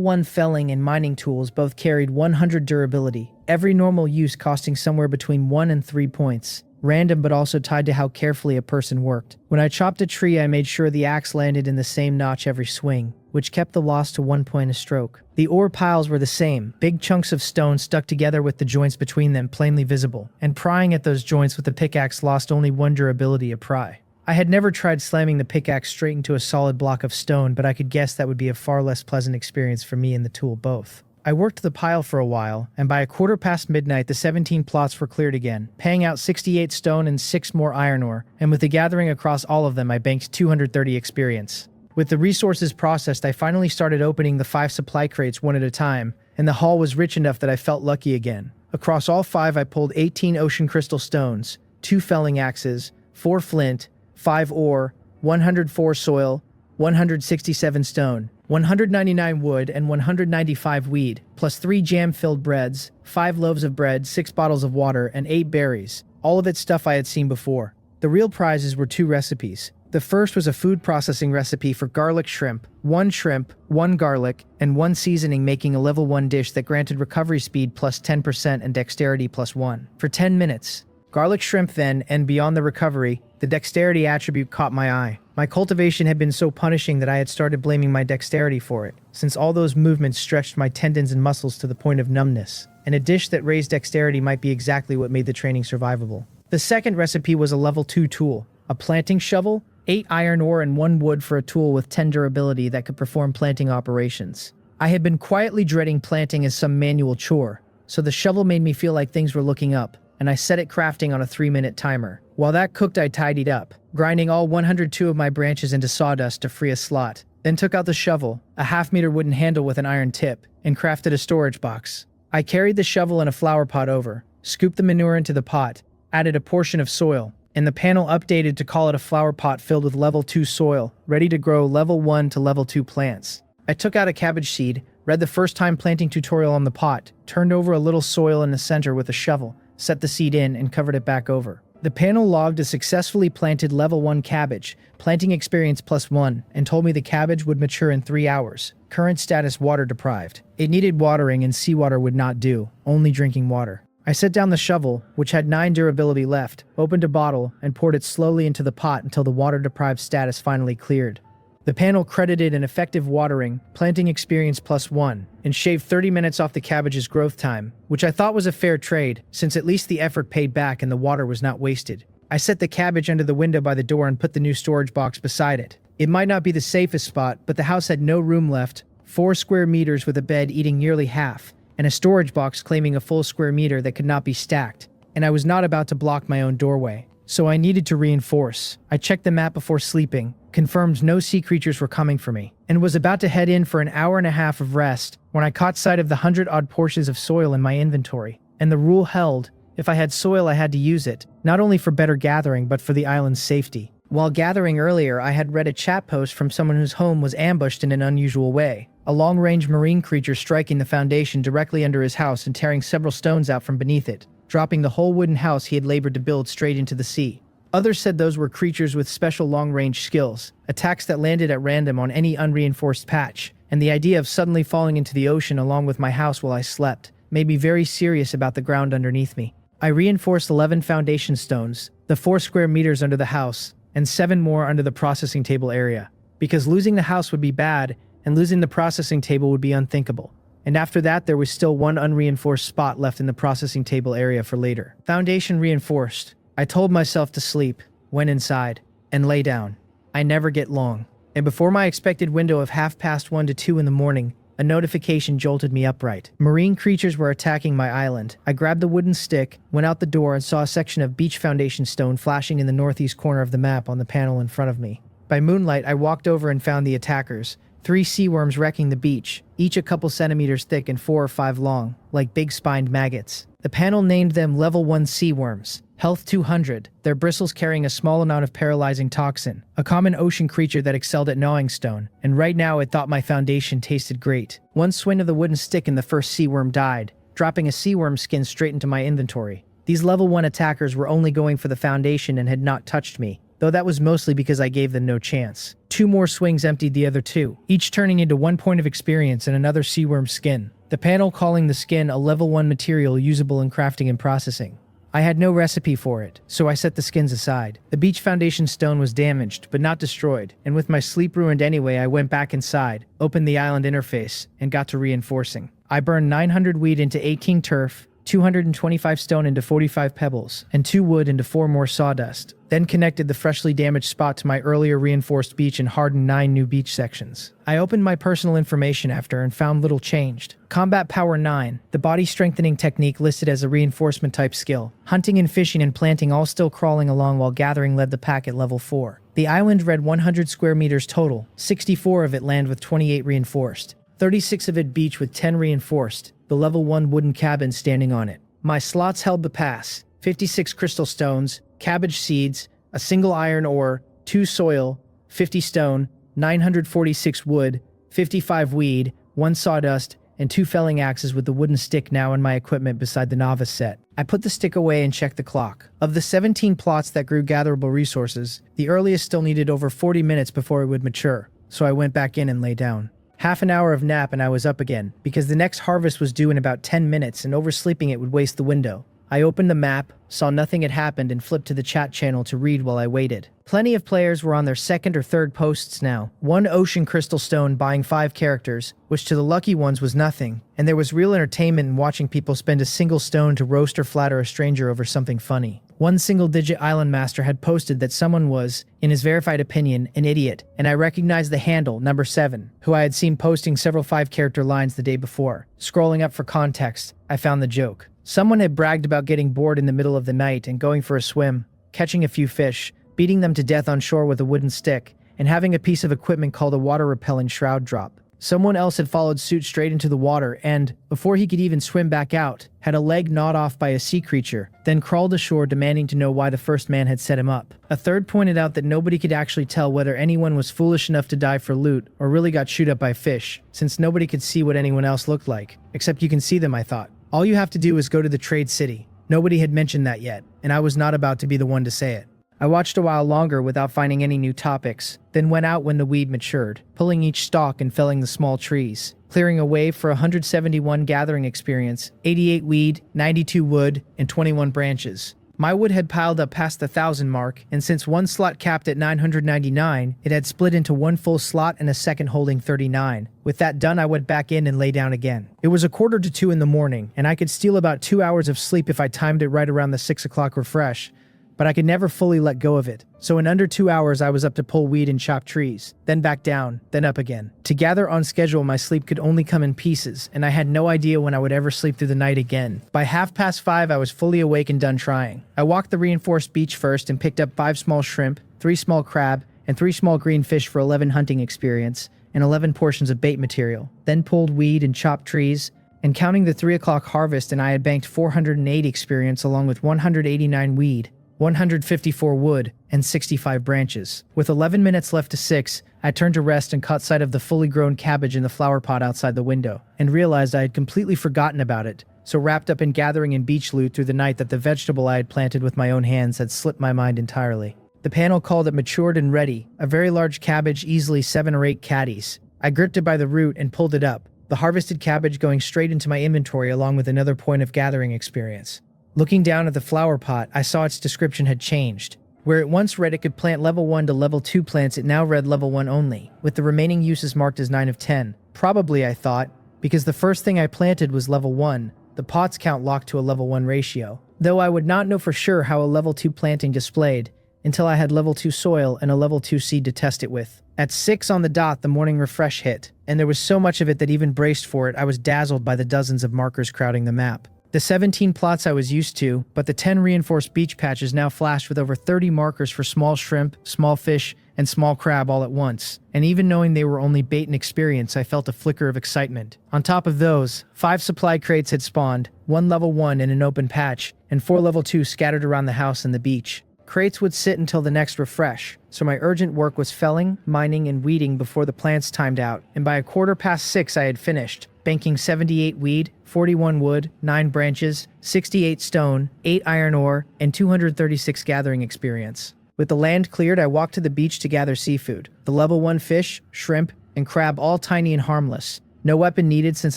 1 felling and mining tools both carried 100 durability, every normal use costing somewhere between 1 and 3 points. Random but also tied to how carefully a person worked. When I chopped a tree, I made sure the axe landed in the same notch every swing, which kept the loss to 1 point a stroke. The ore piles were the same, big chunks of stone stuck together with the joints between them plainly visible, and prying at those joints with the pickaxe lost only 1 durability a pry. I had never tried slamming the pickaxe straight into a solid block of stone, but I could guess that would be a far less pleasant experience for me and the tool both. I worked the pile for a while, and by 1/4 midnight the 17 plots were cleared again, paying out 68 stone and 6 more iron ore, and with the gathering across all of them I banked 230 experience. With the resources processed, I finally started opening the 5 supply crates one at a time, and the haul was rich enough that I felt lucky again. Across all 5 I pulled 18 ocean crystal stones, 2 felling axes, 4 flint, 5 ore, 104 soil, 167 stone, 199 wood, and 195 weed, plus 3 jam-filled breads, 5 loaves of bread, 6 bottles of water, and 8 berries, all of it stuff I had seen before. The real prizes were 2 recipes. The first was a food processing recipe for garlic shrimp, 1 garlic, and 1 seasoning, making a level 1 dish that granted recovery speed plus 10% and dexterity plus 1 for 10 minutes. Garlic shrimp then, and beyond the recovery, the dexterity attribute caught my eye. My cultivation had been so punishing that I had started blaming my dexterity for it, since all those movements stretched my tendons and muscles to the point of numbness, and a dish that raised dexterity might be exactly what made the training survivable. The second recipe was a level 2 tool, a planting shovel, 8 iron ore and 1 wood for a tool with 10 durability that could perform planting operations. I had been quietly dreading planting as some manual chore, so the shovel made me feel like things were looking up, and I set it crafting on a 3-minute timer. While that cooked, I tidied up, grinding all 102 of my branches into sawdust to free a slot, then took out the shovel, a 1/2-meter wooden handle with an iron tip, and crafted a storage box. I carried the shovel and a flower pot over, scooped the manure into the pot, added a portion of soil, and the panel updated to call it a flower pot filled with level 2 soil, ready to grow level 1 to level 2 plants. I took out a cabbage seed, read the first time planting tutorial on the pot, turned over a little soil in the center with a shovel, set the seed in, and covered it back over. The panel logged a successfully planted level 1 cabbage, planting experience +1, and told me the cabbage would mature in 3 hours. Current status water deprived. It needed watering and seawater would not do, only drinking water. I set down the shovel, which had 9 durability left, opened a bottle, and poured it slowly into the pot until the water deprived status finally cleared. The panel credited an effective watering, planting experience +1, and shaved 30 minutes off the cabbage's growth time, which I thought was a fair trade, since at least the effort paid back and the water was not wasted. I set the cabbage under the window by the door and put the new storage box beside it. It might not be the safest spot, but the house had no room left, 4 square meters with a bed eating nearly half, and a storage box claiming a full square meter that could not be stacked, and I was not about to block my own doorway. So I needed to reinforce. I checked the map before sleeping, confirmed no sea creatures were coming for me, and was about to head in for an hour and a half of rest when I caught sight of the 100-odd portions of soil in my inventory. And the rule held, if I had soil I had to use it, not only for better gathering but for the island's safety. While gathering earlier, I had read a chat post from someone whose home was ambushed in an unusual way. A long-range marine creature striking the foundation directly under his house and tearing several stones out from beneath it, dropping the whole wooden house he had labored to build straight into the sea. Others said those were creatures with special long-range skills, attacks that landed at random on any unreinforced patch, and the idea of suddenly falling into the ocean along with my house while I slept made me very serious about the ground underneath me. I reinforced 11 foundation stones, the 4 square meters under the house, and 7 more under the processing table area, because losing the house would be bad, and losing the processing table would be unthinkable. And after that, there was still 1 unreinforced spot left in the processing table area for later. Foundation reinforced. I told myself to sleep, went inside, and lay down. I never get long. And before my expected window of 1:30 to 2 in the morning, a notification jolted me upright. Marine creatures were attacking my island. I grabbed the wooden stick, went out the door, and saw a section of beach foundation stone flashing in the northeast corner of the map on the panel in front of me. By moonlight, I walked over and found the attackers. 3 sea worms wrecking the beach, each a couple centimeters thick and 4 or 5 long, like big spined maggots. The panel named them Level 1 sea worms, Health 200, their bristles carrying a small amount of paralyzing toxin, a common ocean creature that excelled at gnawing stone, and right now it thought my foundation tasted great. One swing of the wooden stick and the first sea worm died, dropping a sea worm skin straight into my inventory. These Level 1 attackers were only going for the foundation and had not touched me, though that was mostly because I gave them no chance. 2 more swings emptied the other 2, each turning into 1 point of experience and another sea worm skin. The panel calling the skin a Level 1 material usable in crafting and processing. I had no recipe for it, so I set the skins aside. The beach foundation stone was damaged, but not destroyed, and with my sleep ruined anyway, I went back inside, opened the island interface, and got to reinforcing. I burned 900 weed into 18 turf, 225 stone into 45 pebbles, and 2 wood into 4 more sawdust, then connected the freshly damaged spot to my earlier reinforced beach and hardened 9 new beach sections. I opened my personal information after and found little changed. Combat Power 9, the body strengthening technique listed as a reinforcement type skill. Hunting and fishing and planting all still crawling along while gathering led the pack at level 4. The island read 100 square meters total, 64 of it land with 28 reinforced, 36 of it beach with 10 reinforced, the level 1 wooden cabin standing on it. My slots held the pass, 56 crystal stones, cabbage seeds, a single iron ore, 2 soil, 50 stone, 946 wood, 55 weed, 1 sawdust, and 2 felling axes with the wooden stick now in my equipment beside the novice set. I put the stick away and checked the clock. Of the 17 plots that grew gatherable resources, the earliest still needed over 40 minutes before it would mature, so I went back in and lay down. Half an hour of nap and I was up again, because the next harvest was due in about 10 minutes and oversleeping it would waste the window. I opened the map, saw nothing had happened, and flipped to the chat channel to read while I waited. Plenty of players were on their 2nd or 3rd posts now. 1 ocean crystal stone buying 5 characters, which to the lucky ones was nothing, and there was real entertainment in watching people spend a single stone to roast or flatter a stranger over something funny. 1 single-digit island master had posted that someone was, in his verified opinion, an idiot, and I recognized the handle, number 7, who I had seen posting several 5-character lines the day before. Scrolling up for context, I found the joke. Someone had bragged about getting bored in the middle of the night and going for a swim, catching a few fish, beating them to death on shore with a wooden stick, and having a piece of equipment called a water-repelling shroud drop. Someone else had followed suit straight into the water and, before he could even swim back out, had a leg gnawed off by a sea creature, then crawled ashore demanding to know why the first man had set him up. A third pointed out that nobody could actually tell whether anyone was foolish enough to dive for loot or really got chewed up by fish, since nobody could see what anyone else looked like. Except you can see them, I thought. All you have to do is go to the trade city. Nobody had mentioned that yet, and I was not about to be the one to say it. I watched a while longer without finding any new topics, then went out when the weed matured, pulling each stalk and felling the small trees, clearing a way for 171 gathering experience, 88 weed, 92 wood, and 21 branches. My wood had piled up past the 1,000 mark, and since one slot capped at 999, it had split into one full slot and a second holding 39. With that done, I went back in and lay down again. It was 1:45 in the morning, and I could steal about 2 hours of sleep if I timed it right around the 6 o'clock refresh, but I could never fully let go of it. So in under 2 hours, I was up to pull weed and chop trees, then back down, then up again. To gather on schedule, my sleep could only come in pieces, and I had no idea when I would ever sleep through the night again. By 5:30, I was fully awake and done trying. I walked the reinforced beach first and picked up 5 small shrimp, 3 small crab, and 3 small green fish for 11 hunting experience, and 11 portions of bait material. Then pulled weed and chopped trees, and counting the 3 o'clock harvest, and I had banked 408 experience along with 189 weed, 154 wood, and 65 branches. With 11 minutes left to 6, I turned to rest and caught sight of the fully grown cabbage in the flower pot outside the window, and realized I had completely forgotten about it, so wrapped up in gathering and beach loot through the night that the vegetable I had planted with my own hands had slipped my mind entirely. The panel called it matured and ready, a very large cabbage, easily 7 or 8 caddies. I gripped it by the root and pulled it up, the harvested cabbage going straight into my inventory along with another point of gathering experience. Looking down at the flower pot, I saw its description had changed. Where it once read it could plant level 1 to level 2 plants, it now read level 1 only, with the remaining uses marked as 9 of 10. Probably, I thought, because the first thing I planted was level 1, the pot's count locked to a level 1 ratio. Though I would not know for sure how a level 2 planting displayed, until I had level 2 soil and a level 2 seed to test it with. At 6 on the dot, the morning refresh hit, and there was so much of it that even braced for it, I was dazzled by the dozens of markers crowding the map. The 17 plots I was used to, but the 10 reinforced beach patches now flashed with over 30 markers for small shrimp, small fish, and small crab all at once. And even knowing they were only bait and experience, I felt a flicker of excitement. On top of those, 5 supply crates had spawned, 1 level 1 in an open patch, and 4 level 2 scattered around the house and the beach. Crates would sit until the next refresh, so my urgent work was felling, mining, and weeding before the plants timed out, and by 6:15 I had finished, banking 78 weed, 41 wood, 9 branches, 68 stone, 8 iron ore, and 236 gathering experience. With the land cleared, I walked to the beach to gather seafood. The level 1 fish, shrimp, and crab all tiny and harmless. No weapon needed since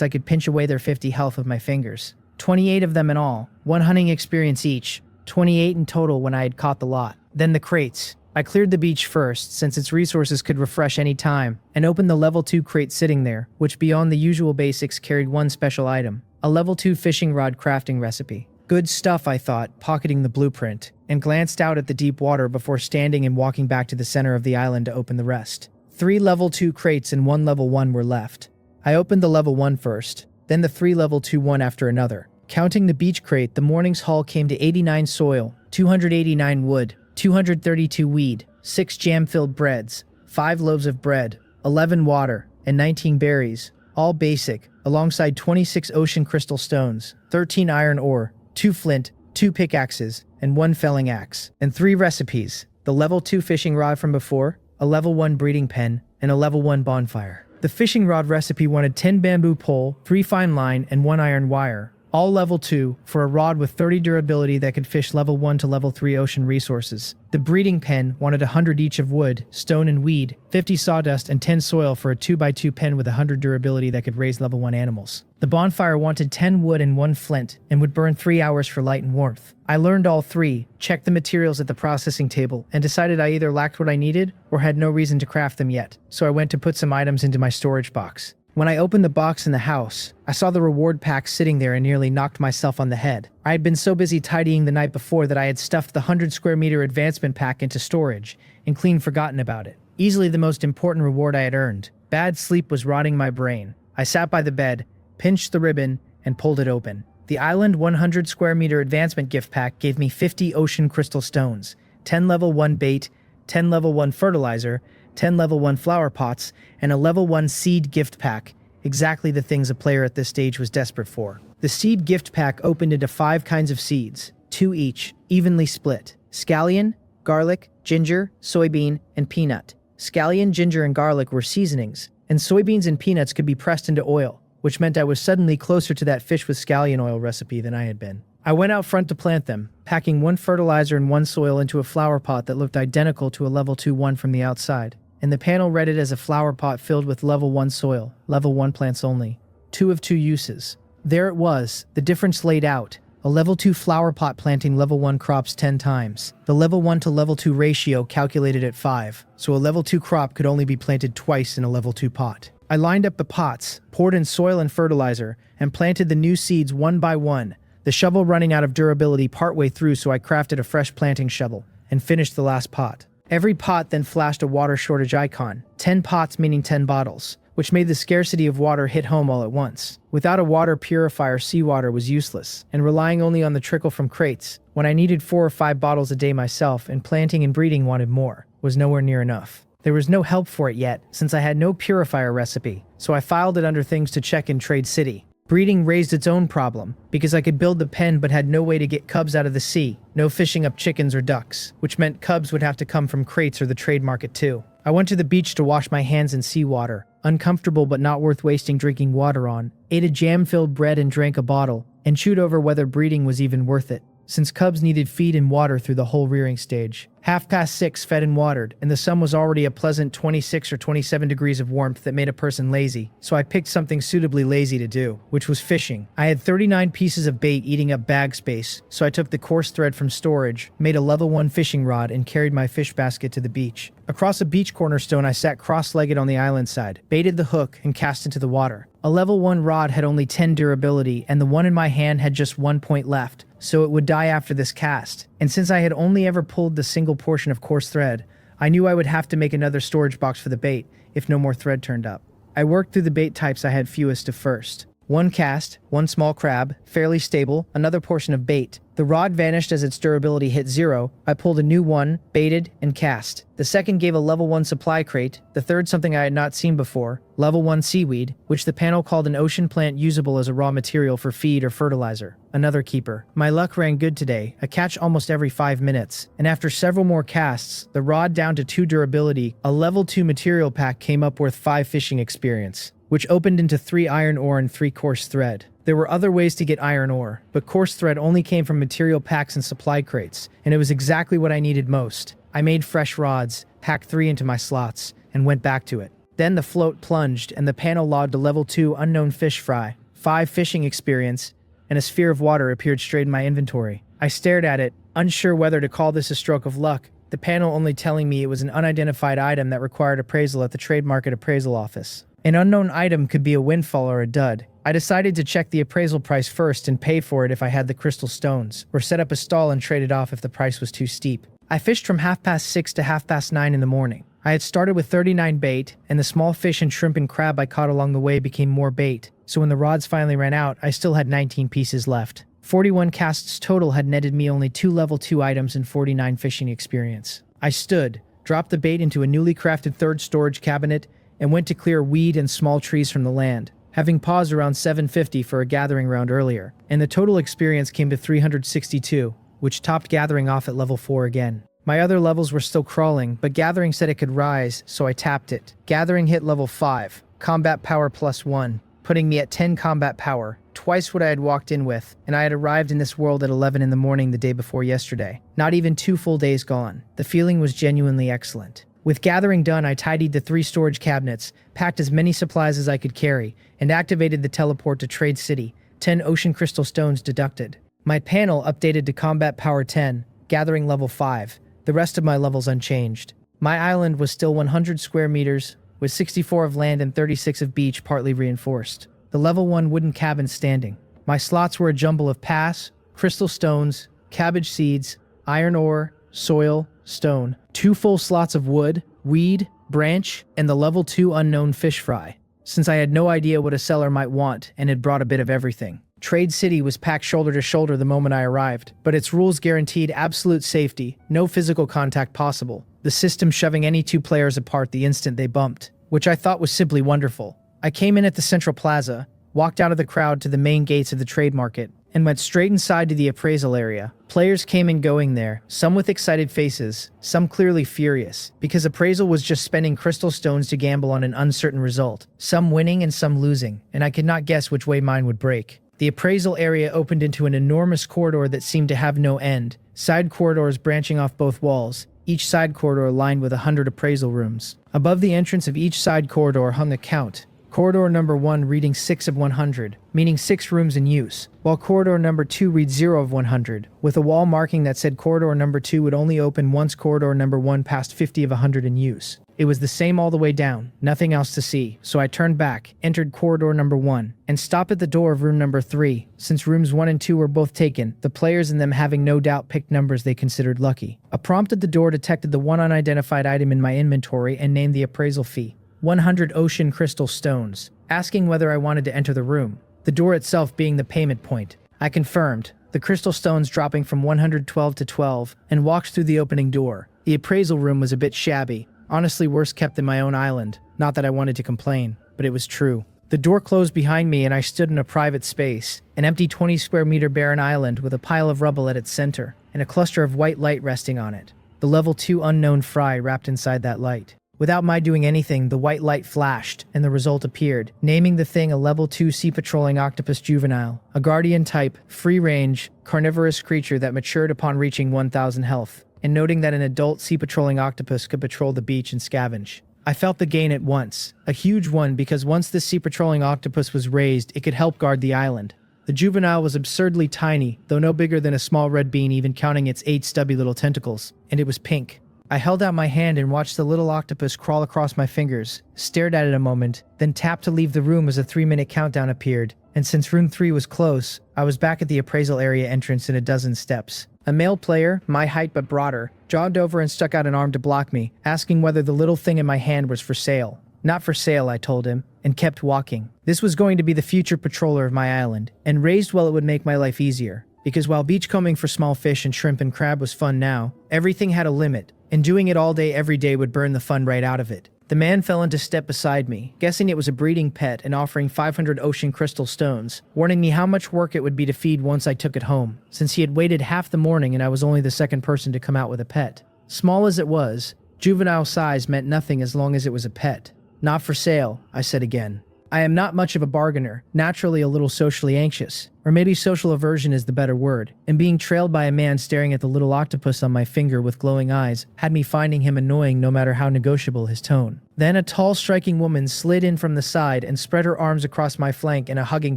I could pinch away their 50 health with my fingers. 28 of them in all, 1 hunting experience each, 28 in total when I had caught the lot. Then the crates. I cleared the beach first, since its resources could refresh any time, and opened the level 2 crate sitting there, which beyond the usual basics carried 1 special item, a level 2 fishing rod crafting recipe. Good stuff, I thought, pocketing the blueprint, and glanced out at the deep water before standing and walking back to the center of the island to open the rest. 3 level 2 crates and 1 level 1 were left. I opened the level 1 first, then the 3 level 2 one after another. Counting the beach crate, the morning's haul came to 89 soil, 289 wood, 232 weed, 6 jam-filled breads, 5 loaves of bread, 11 water, and 19 berries, all basic, alongside 26 ocean crystal stones, 13 iron ore, 2 flint, 2 pickaxes, and 1 felling axe, and 3 recipes, the level 2 fishing rod from before, a level 1 breeding pen, and a level 1 bonfire. The fishing rod recipe wanted 10 bamboo pole, 3 fine line, and 1 iron wire, all level 2, for a rod with 30 durability that could fish level 1 to level 3 ocean resources. The breeding pen wanted 100 each of wood, stone, and weed, 50 sawdust, and 10 soil for a 2x2 pen with 100 durability that could raise level 1 animals. The bonfire wanted 10 wood and 1 flint, and would burn 3 hours for light and warmth. I learned all 3, checked the materials at the processing table, and decided I either lacked what I needed or had no reason to craft them yet, so I went to put some items into my storage box. When I opened the box in the house, I saw the reward pack sitting there and nearly knocked myself on the head. I had been so busy tidying the night before that I had stuffed the 100 square meter advancement pack into storage and clean forgotten about it. Easily the most important reward I had earned. Bad sleep was rotting my brain. I sat by the bed, pinched the ribbon, and pulled it open. The Island 100 square meter advancement gift pack gave me 50 ocean crystal stones, 10 level 1 bait, 10 level 1 fertilizer, 10 level 1 flower pots, and a level 1 seed gift pack, exactly the things a player at this stage was desperate for. The seed gift pack opened into 5 kinds of seeds, 2 each, evenly split. Scallion, garlic, ginger, soybean, and peanut. Scallion, ginger, and garlic were seasonings, and soybeans and peanuts could be pressed into oil, which meant I was suddenly closer to that fish with scallion oil recipe than I had been. I went out front to plant them, packing 1 fertilizer and 1 soil into a flower pot that looked identical to a level 2 one from the outside. And the panel read it as a flower pot filled with level 1 soil, level 1 plants only. 2 of 2 uses. There it was, the difference laid out. A level 2 flower pot planting level 1 crops 10 times. The level 1 to level 2 ratio calculated at 5, so a level 2 crop could only be planted twice in a level 2 pot. I lined up the pots, poured in soil and fertilizer, and planted the new seeds one by one, the shovel running out of durability partway through, so I crafted a fresh planting shovel and finished the last pot. Every pot then flashed a water shortage icon, 10 pots meaning 10 bottles, which made the scarcity of water hit home all at once. Without a water purifier, seawater was useless, and relying only on the trickle from crates, when I needed 4 or 5 bottles a day myself and planting and breeding wanted more, was nowhere near enough. There was no help for it yet, since I had no purifier recipe, so I filed it under things to check in Trade City. Breeding raised its own problem, because I could build the pen but had no way to get cubs out of the sea, no fishing up chickens or ducks, which meant cubs would have to come from crates or the trade market too. I went to the beach to wash my hands in seawater, uncomfortable but not worth wasting drinking water on, ate a jam-filled bread and drank a bottle, and chewed over whether breeding was even worth it, since cubs needed feed and water through the whole rearing stage. 6:30 fed and watered, and the sun was already a pleasant 26 or 27 degrees of warmth that made a person lazy, so I picked something suitably lazy to do, which was fishing. I had 39 pieces of bait eating up bag space, so I took the coarse thread from storage, made a level 1 fishing rod, and carried my fish basket to the beach. Across a beach cornerstone, I sat cross-legged on the island side, baited the hook, and cast into the water. A level 1 rod had only 10 durability, and the one in my hand had just 1 point left, so it would die after this cast. And since I had only ever pulled the single portion of coarse thread, I knew I would have to make another storage box for the bait if no more thread turned up. I worked through the bait types I had fewest of first. 1 cast, 1 small crab, fairly stable, another portion of bait. The rod vanished as its durability hit 0. I pulled a new one, baited, and cast. The second gave a level 1 supply crate, the third something I had not seen before, level 1 seaweed, which the panel called an ocean plant usable as a raw material for feed or fertilizer. Another keeper. My luck ran good today, a catch almost every 5 minutes, and after several more casts, the rod down to 2 durability, a level 2 material pack came up worth 5 fishing experience, which opened into 3 iron ore and 3 coarse thread. There were other ways to get iron ore, but coarse thread only came from material packs and supply crates, and it was exactly what I needed most. I made fresh rods, packed 3 into my slots, and went back to it. Then the float plunged, and the panel logged a level 2 unknown fish fry, 5 fishing experience, and a sphere of water appeared straight in my inventory. I stared at it, unsure whether to call this a stroke of luck, the panel only telling me it was an unidentified item that required appraisal at the trade market appraisal office. An unknown item could be a windfall or a dud. I decided to check the appraisal price first and pay for it if I had the crystal stones, or set up a stall and trade it off if the price was too steep. I fished from 6:30 to 9:30 in the morning. I had started with 39 bait, and the small fish and shrimp and crab I caught along the way became more bait, so when the rods finally ran out, I still had 19 pieces left. 41 casts total had netted me only 2 level 2 items and 49 fishing experience. I stood, dropped the bait into a newly crafted 3rd storage cabinet, and went to clear weed and small trees from the land, having paused around 750 for a gathering round earlier, and the total experience came to 362, which topped gathering off at level 4 again. My other levels were still crawling, but gathering said it could rise, so I tapped it. Gathering hit level 5, combat power +1, putting me at 10 combat power, twice what I had walked in with, and I had arrived in this world at 11 in the morning the day before yesterday. Not even 2 full days gone. The feeling was genuinely excellent. With gathering done, I tidied the 3 storage cabinets, packed as many supplies as I could carry, and activated the teleport to Trade City, 10 ocean crystal stones deducted. My panel updated to combat power 10, gathering level 5, the rest of my levels unchanged. My island was still 100 square meters, with 64 of land and 36 of beach partly reinforced. The level 1 wooden cabin standing. My slots were a jumble of pass, crystal stones, cabbage seeds, iron ore, soil, stone, 2 full slots of wood, weed, branch, and the level 2 unknown fish fry, since I had no idea what a seller might want and had brought a bit of everything. Trade City was packed shoulder to shoulder the moment I arrived, but its rules guaranteed absolute safety, no physical contact possible, the system shoving any 2 players apart the instant they bumped, which I thought was simply wonderful. I came in at the central plaza, walked out of the crowd to the main gates of the trade market, and went straight inside to the appraisal area. Players came and going there, some with excited faces, some clearly furious, because appraisal was just spending crystal stones to gamble on an uncertain result, some winning and some losing, and I could not guess which way mine would break. The appraisal area opened into an enormous corridor that seemed to have no end, side corridors branching off both walls, each side corridor lined with 100 appraisal rooms. Above the entrance of each side corridor hung a count. Corridor number 1 reading 6 of 100, meaning 6 rooms in use, while corridor number 2 reads 0 of 100, with a wall marking that said corridor number 2 would only open once corridor number 1 passed 50 of 100 in use. It was the same all the way down, nothing else to see, so I turned back, entered corridor number 1, and stopped at the door of room number 3. Since rooms 1 and 2 were both taken, the players in them having no doubt picked numbers they considered lucky. A prompt at the door detected the one unidentified item in my inventory and named the appraisal fee. 100 ocean crystal stones, asking whether I wanted to enter the room, the door itself being the payment point. I confirmed, the crystal stones dropping from 112 to 12, and walked through the opening door. The appraisal room was a bit shabby, honestly worse kept than my own island. Not that I wanted to complain, but it was true. The door closed behind me and I stood in a private space, an empty 20 square meter barren island with a pile of rubble at its center, and a cluster of white light resting on it. The level 2 unknown fry wrapped inside that light. Without my doing anything, the white light flashed, and the result appeared, naming the thing a level 2 sea-patrolling octopus juvenile, a guardian type, free-range, carnivorous creature that matured upon reaching 1000 health, and noting that an adult sea-patrolling octopus could patrol the beach and scavenge. I felt the gain at once, a huge one because once this sea-patrolling octopus was raised, it could help guard the island. The juvenile was absurdly tiny, though no bigger than a small red bean even counting its 8 stubby little tentacles, and it was pink. I held out my hand and watched the little octopus crawl across my fingers, stared at it a moment, then tapped to leave the room as a 3-minute countdown appeared, and since room 3 was close, I was back at the appraisal area entrance in a dozen steps. A male player, my height but broader, jogged over and stuck out an arm to block me, asking whether the little thing in my hand was for sale. Not for sale, I told him, and kept walking. This was going to be the future patroller of my island, and raised well it would make my life easier. Because while beachcombing for small fish and shrimp and crab was fun now, everything had a limit, and doing it all day every day would burn the fun right out of it. The man fell into step beside me, guessing it was a breeding pet and offering 500 ocean crystal stones, warning me how much work it would be to feed once I took it home, since he had waited half the morning and I was only the second person to come out with a pet. Small as it was, juvenile size meant nothing as long as it was a pet. Not for sale, I said again. I am not much of a bargainer, naturally a little socially anxious, or maybe social aversion is the better word, and being trailed by a man staring at the little octopus on my finger with glowing eyes had me finding him annoying no matter how negotiable his tone. Then a tall, striking woman slid in from the side and spread her arms across my flank in a hugging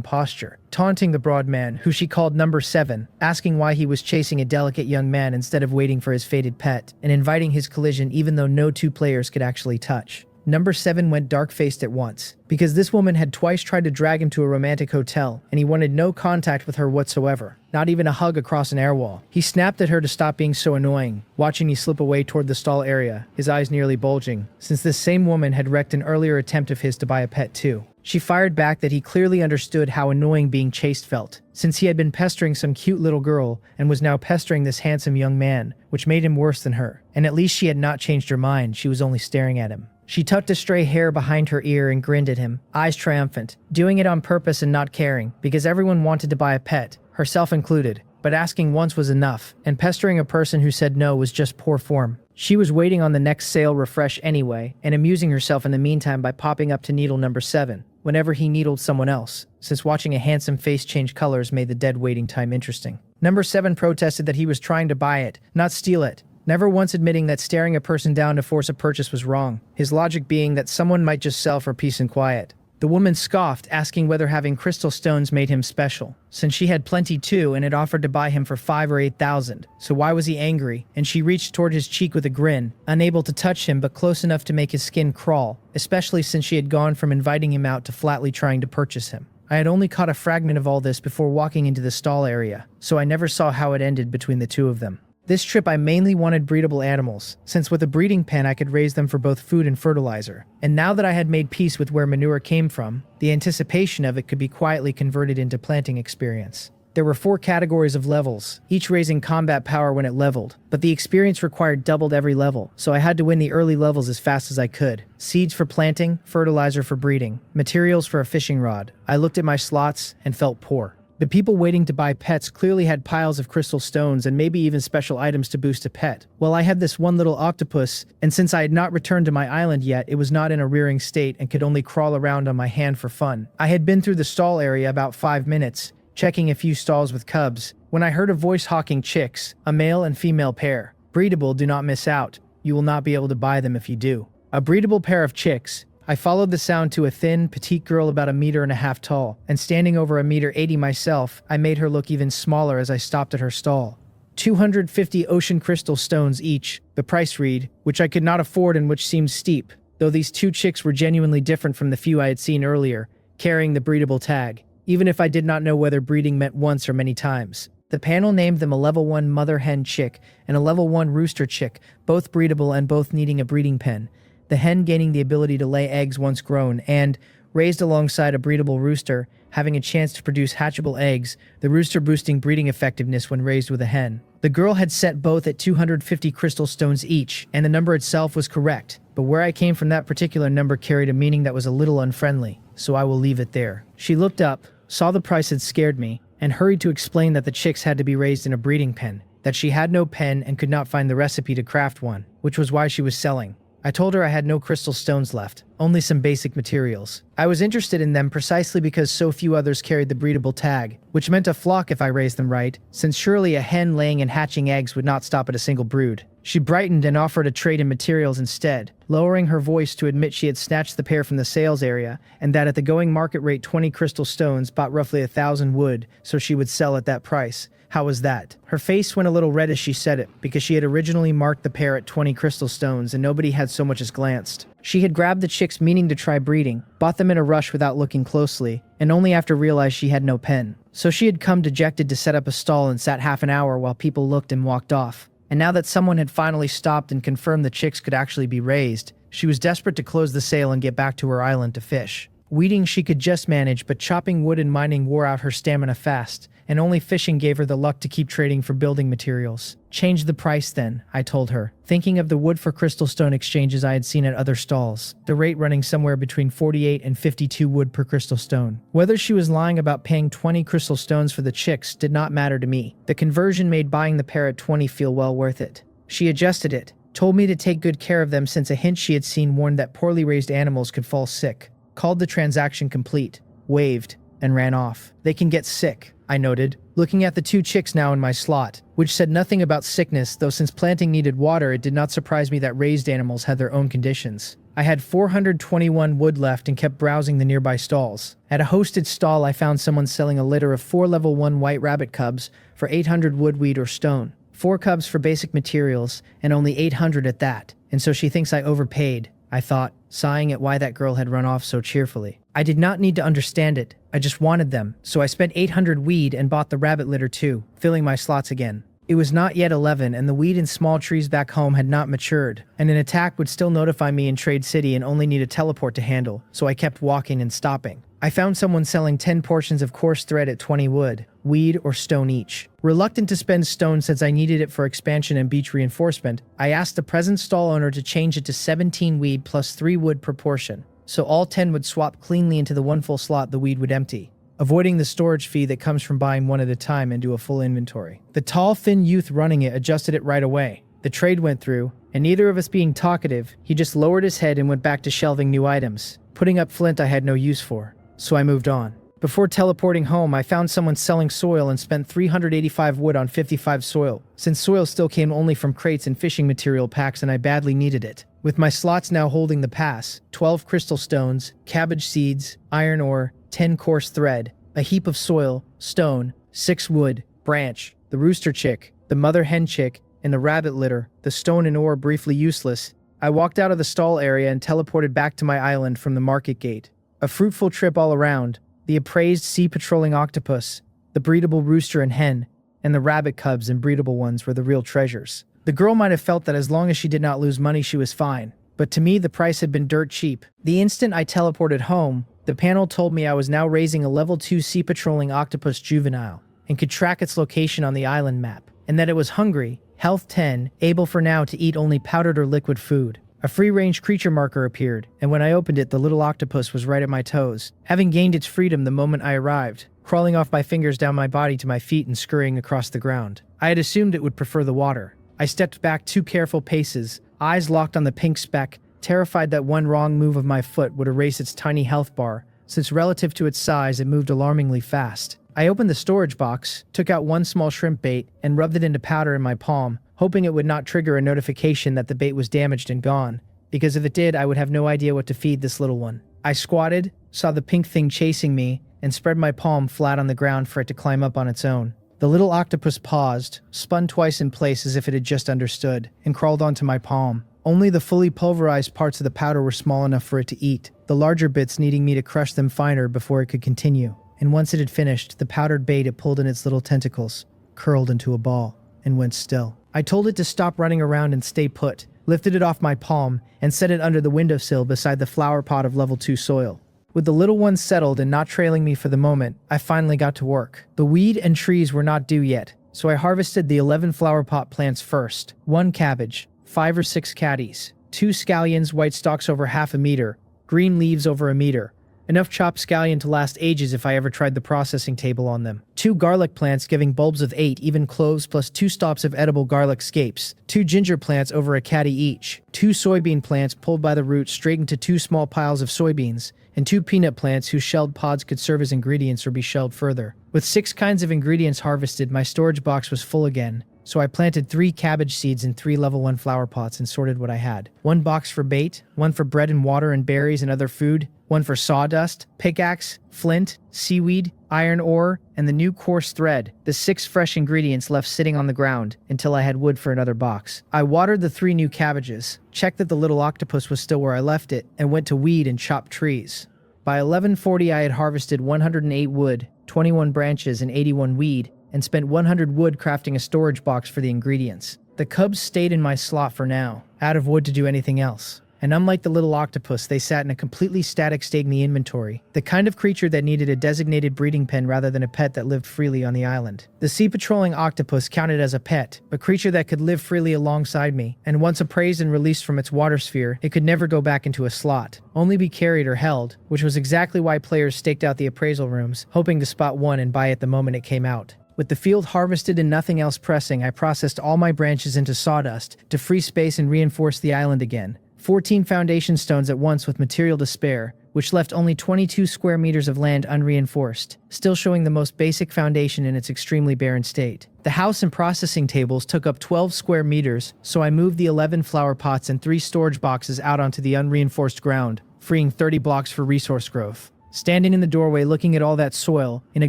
posture, taunting the broad man, who she called number 7, asking why he was chasing a delicate young man instead of waiting for his fated pet, and inviting his collision even though no 2 players could actually touch. Number 7 went dark-faced at once, because this woman had twice tried to drag him to a romantic hotel, and he wanted no contact with her whatsoever, not even a hug across an air wall. He snapped at her to stop being so annoying, watching me slip away toward the stall area, his eyes nearly bulging, since this same woman had wrecked an earlier attempt of his to buy a pet too. She fired back that he clearly understood how annoying being chased felt, since he had been pestering some cute little girl and was now pestering this handsome young man, which made him worse than her. And at least she had not changed her mind, she was only staring at him. She tucked a stray hair behind her ear and grinned at him, eyes triumphant, doing it on purpose and not caring, because everyone wanted to buy a pet, herself included, but asking once was enough, and pestering a person who said no was just poor form. She was waiting on the next sale refresh anyway, and amusing herself in the meantime by popping up to needle number 7, whenever he needled someone else, since watching a handsome face change colors made the dead waiting time interesting. Number 7 protested that he was trying to buy it, not steal it, never once admitting that staring a person down to force a purchase was wrong, his logic being that someone might just sell for peace and quiet. The woman scoffed, asking whether having crystal stones made him special, since she had plenty too and had offered to buy him for 5 or 8,000, so why was he angry? And she reached toward his cheek with a grin, unable to touch him but close enough to make his skin crawl, especially since she had gone from inviting him out to flatly trying to purchase him. I had only caught a fragment of all this before walking into the stall area, so I never saw how it ended between the two of them. This trip I mainly wanted breedable animals, since with a breeding pen I could raise them for both food and fertilizer. And now that I had made peace with where manure came from, the anticipation of it could be quietly converted into planting experience. There were 4 categories of levels, each raising combat power when it leveled, but the experience required doubled every level, so I had to win the early levels as fast as I could. Seeds for planting, fertilizer for breeding, materials for a fishing rod. I looked at my slots and felt poor. The people waiting to buy pets clearly had piles of crystal stones and maybe even special items to boost a pet. Well, I had this one little octopus, and since I had not returned to my island yet, it was not in a rearing state and could only crawl around on my hand for fun. I had been through the stall area about 5 minutes, checking a few stalls with cubs, when I heard a voice hawking chicks, a male and female pair. Breedable, do not miss out. You will not be able to buy them if you do. A breedable pair of chicks. I followed the sound to a thin, petite girl about 1.5 meters tall, and standing over 1.80 meters myself, I made her look even smaller as I stopped at her stall. 250 ocean crystal stones each, the price read, which I could not afford and which seemed steep, though these two chicks were genuinely different from the few I had seen earlier, carrying the breedable tag, even if I did not know whether breeding meant once or many times. The panel named them a level 1 mother hen chick and a level 1 rooster chick, both breedable and both needing a breeding pen. The hen gaining the ability to lay eggs once grown and, raised alongside a breedable rooster, having a chance to produce hatchable eggs, the rooster boosting breeding effectiveness when raised with a hen. The girl had set both at 250 crystal stones each, and the number itself was correct, but where I came from that particular number carried a meaning that was a little unfriendly, so I will leave it there. She looked up, saw the price had scared me, and hurried to explain that the chicks had to be raised in a breeding pen, that she had no pen and could not find the recipe to craft one, which was why she was selling. I told her I had no crystal stones left, only some basic materials. I was interested in them precisely because so few others carried the breedable tag, which meant a flock if I raised them right, since surely a hen laying and hatching eggs would not stop at a single brood. She brightened and offered a trade in materials instead, lowering her voice to admit she had snatched the pair from the sales area, and that at the going market rate 20 crystal stones bought roughly 1,000 wood, so she would sell at that price. How was that? Her face went a little red as she said it, because she had originally marked the pair at 20 crystal stones and nobody had so much as glanced. She had grabbed the chicks meaning to try breeding, bought them in a rush without looking closely, and only after realized she had no pen. So she had come dejected to set up a stall and sat half an hour while people looked and walked off. And now that someone had finally stopped and confirmed the chicks could actually be raised, she was desperate to close the sale and get back to her island to fish. Weeding she could just manage, but chopping wood and mining wore out her stamina fast, and only fishing gave her the luck to keep trading for building materials. Change the price then, I told her, thinking of the wood for crystal stone exchanges I had seen at other stalls, the rate running somewhere between 48 and 52 wood per crystal stone. Whether she was lying about paying 20 crystal stones for the chicks did not matter to me. The conversion made buying the pair at 20 feel well worth it. She adjusted it, told me to take good care of them since a hint she had seen warned that poorly raised animals could fall sick, called the transaction complete, waved, and ran off. They can get sick, I noted, looking at the two chicks now in my slot, which said nothing about sickness, though since planting needed water it did not surprise me that raised animals had their own conditions. I had 421 wood left and kept browsing the nearby stalls. At a hosted stall I found someone selling a litter of 4 level 1 white rabbit cubs for 800 wood, wheat, or stone. 4 cubs for basic materials, and only 800 at that, and so she thinks I overpaid, I thought, sighing at why that girl had run off so cheerfully. I did not need to understand it, I just wanted them, so I spent 800 weed and bought the rabbit litter too, filling my slots again. It was not yet 11 and the weed and small trees back home had not matured, and an attack would still notify me in Trade City and only need a teleport to handle, so I kept walking and stopping. I found someone selling 10 portions of coarse thread at 20 wood, weed, or stone each. Reluctant to spend stone since I needed it for expansion and beach reinforcement, I asked the present stall owner to change it to 17 weed plus 3 wood per portion, so all 10 would swap cleanly into the one full slot the weed would empty, avoiding the storage fee that comes from buying one at a time and do a full inventory. The tall, thin youth running it adjusted it right away. The trade went through, and neither of us being talkative, he just lowered his head and went back to shelving new items, putting up flint I had no use for. So I moved on. Before teleporting home, I found someone selling soil and spent 385 wood on 55 soil, since soil still came only from crates and fishing material packs and I badly needed it. With my slots now holding the pass, 12 crystal stones, cabbage seeds, iron ore, 10 coarse thread, a heap of soil, stone, 6 wood, branch, the rooster chick, the mother hen chick, and the rabbit litter, the stone and ore briefly useless, I walked out of the stall area and teleported back to my island from the market gate. A fruitful trip all around, the appraised sea patrolling octopus, the breedable rooster and hen, and the rabbit cubs and breedable ones were the real treasures. The girl might have felt that as long as she did not lose money she was fine, but to me the price had been dirt cheap. The instant I teleported home, the panel told me I was now raising a level 2 sea patrolling octopus juvenile, and could track its location on the island map, and that it was hungry, health 10, able for now to eat only powdered or liquid food. A free-range creature marker appeared, and when I opened it the little octopus was right at my toes, having gained its freedom the moment I arrived, crawling off my fingers down my body to my feet and scurrying across the ground. I had assumed it would prefer the water. I stepped back 2 careful paces, eyes locked on the pink speck, terrified that one wrong move of my foot would erase its tiny health bar, since relative to its size it moved alarmingly fast. I opened the storage box, took out one small shrimp bait, and rubbed it into powder in my palm, hoping it would not trigger a notification that the bait was damaged and gone, because if it did, I would have no idea what to feed this little one. I squatted, saw the pink thing chasing me, and spread my palm flat on the ground for it to climb up on its own. The little octopus paused, spun twice in place as if it had just understood, and crawled onto my palm. Only the fully pulverized parts of the powder were small enough for it to eat, the larger bits needing me to crush them finer before it could continue. And once it had finished, the powdered bait it pulled in its little tentacles, curled into a ball, and went still. I told it to stop running around and stay put, lifted it off my palm, and set it under the windowsill beside the flower pot of level 2 soil. With the little one settled and not trailing me for the moment, I finally got to work. The weed and trees were not due yet, so I harvested the 11 flower pot plants first. 1 cabbage, 5 or 6 caddies, 2 scallions, white stalks over half a meter, green leaves over a meter. Enough chopped scallion to last ages if I ever tried the processing table on them. 2 garlic plants giving bulbs of 8 even cloves plus 2 stalks of edible garlic scapes. 2 ginger plants over a caddy each. 2 soybean plants pulled by the roots straight into 2 small piles of soybeans. And 2 peanut plants whose shelled pods could serve as ingredients or be shelled further. With 6 kinds of ingredients harvested, my storage box was full again. So I planted 3 cabbage seeds in 3 level 1 flower pots and sorted what I had. 1 box for bait, 1 for bread and water and berries and other food, 1 for sawdust, pickaxe, flint, seaweed, iron ore, and the new coarse thread, the 6 fresh ingredients left sitting on the ground until I had wood for another box. I watered the 3 new cabbages, checked that the little octopus was still where I left it, and went to weed and chop trees. By 11:40 I had harvested 108 wood, 21 branches, and 81 weed, and spent 100 wood crafting a storage box for the ingredients. The cubs stayed in my slot for now, out of wood to do anything else. And unlike the little octopus, they sat in a completely static state in the inventory, the kind of creature that needed a designated breeding pen rather than a pet that lived freely on the island. The sea-patrolling octopus counted as a pet, a creature that could live freely alongside me, and once appraised and released from its water sphere, it could never go back into a slot, only be carried or held, which was exactly why players staked out the appraisal rooms, hoping to spot one and buy it the moment it came out. With the field harvested and nothing else pressing, I processed all my branches into sawdust to free space and reinforce the island again. 14 foundation stones at once with material to spare, which left only 22 square meters of land unreinforced, still showing the most basic foundation in its extremely barren state. The house and processing tables took up 12 square meters, so I moved the 11 flower pots and 3 storage boxes out onto the unreinforced ground, freeing 30 blocks for resource growth. Standing in the doorway looking at all that soil, in a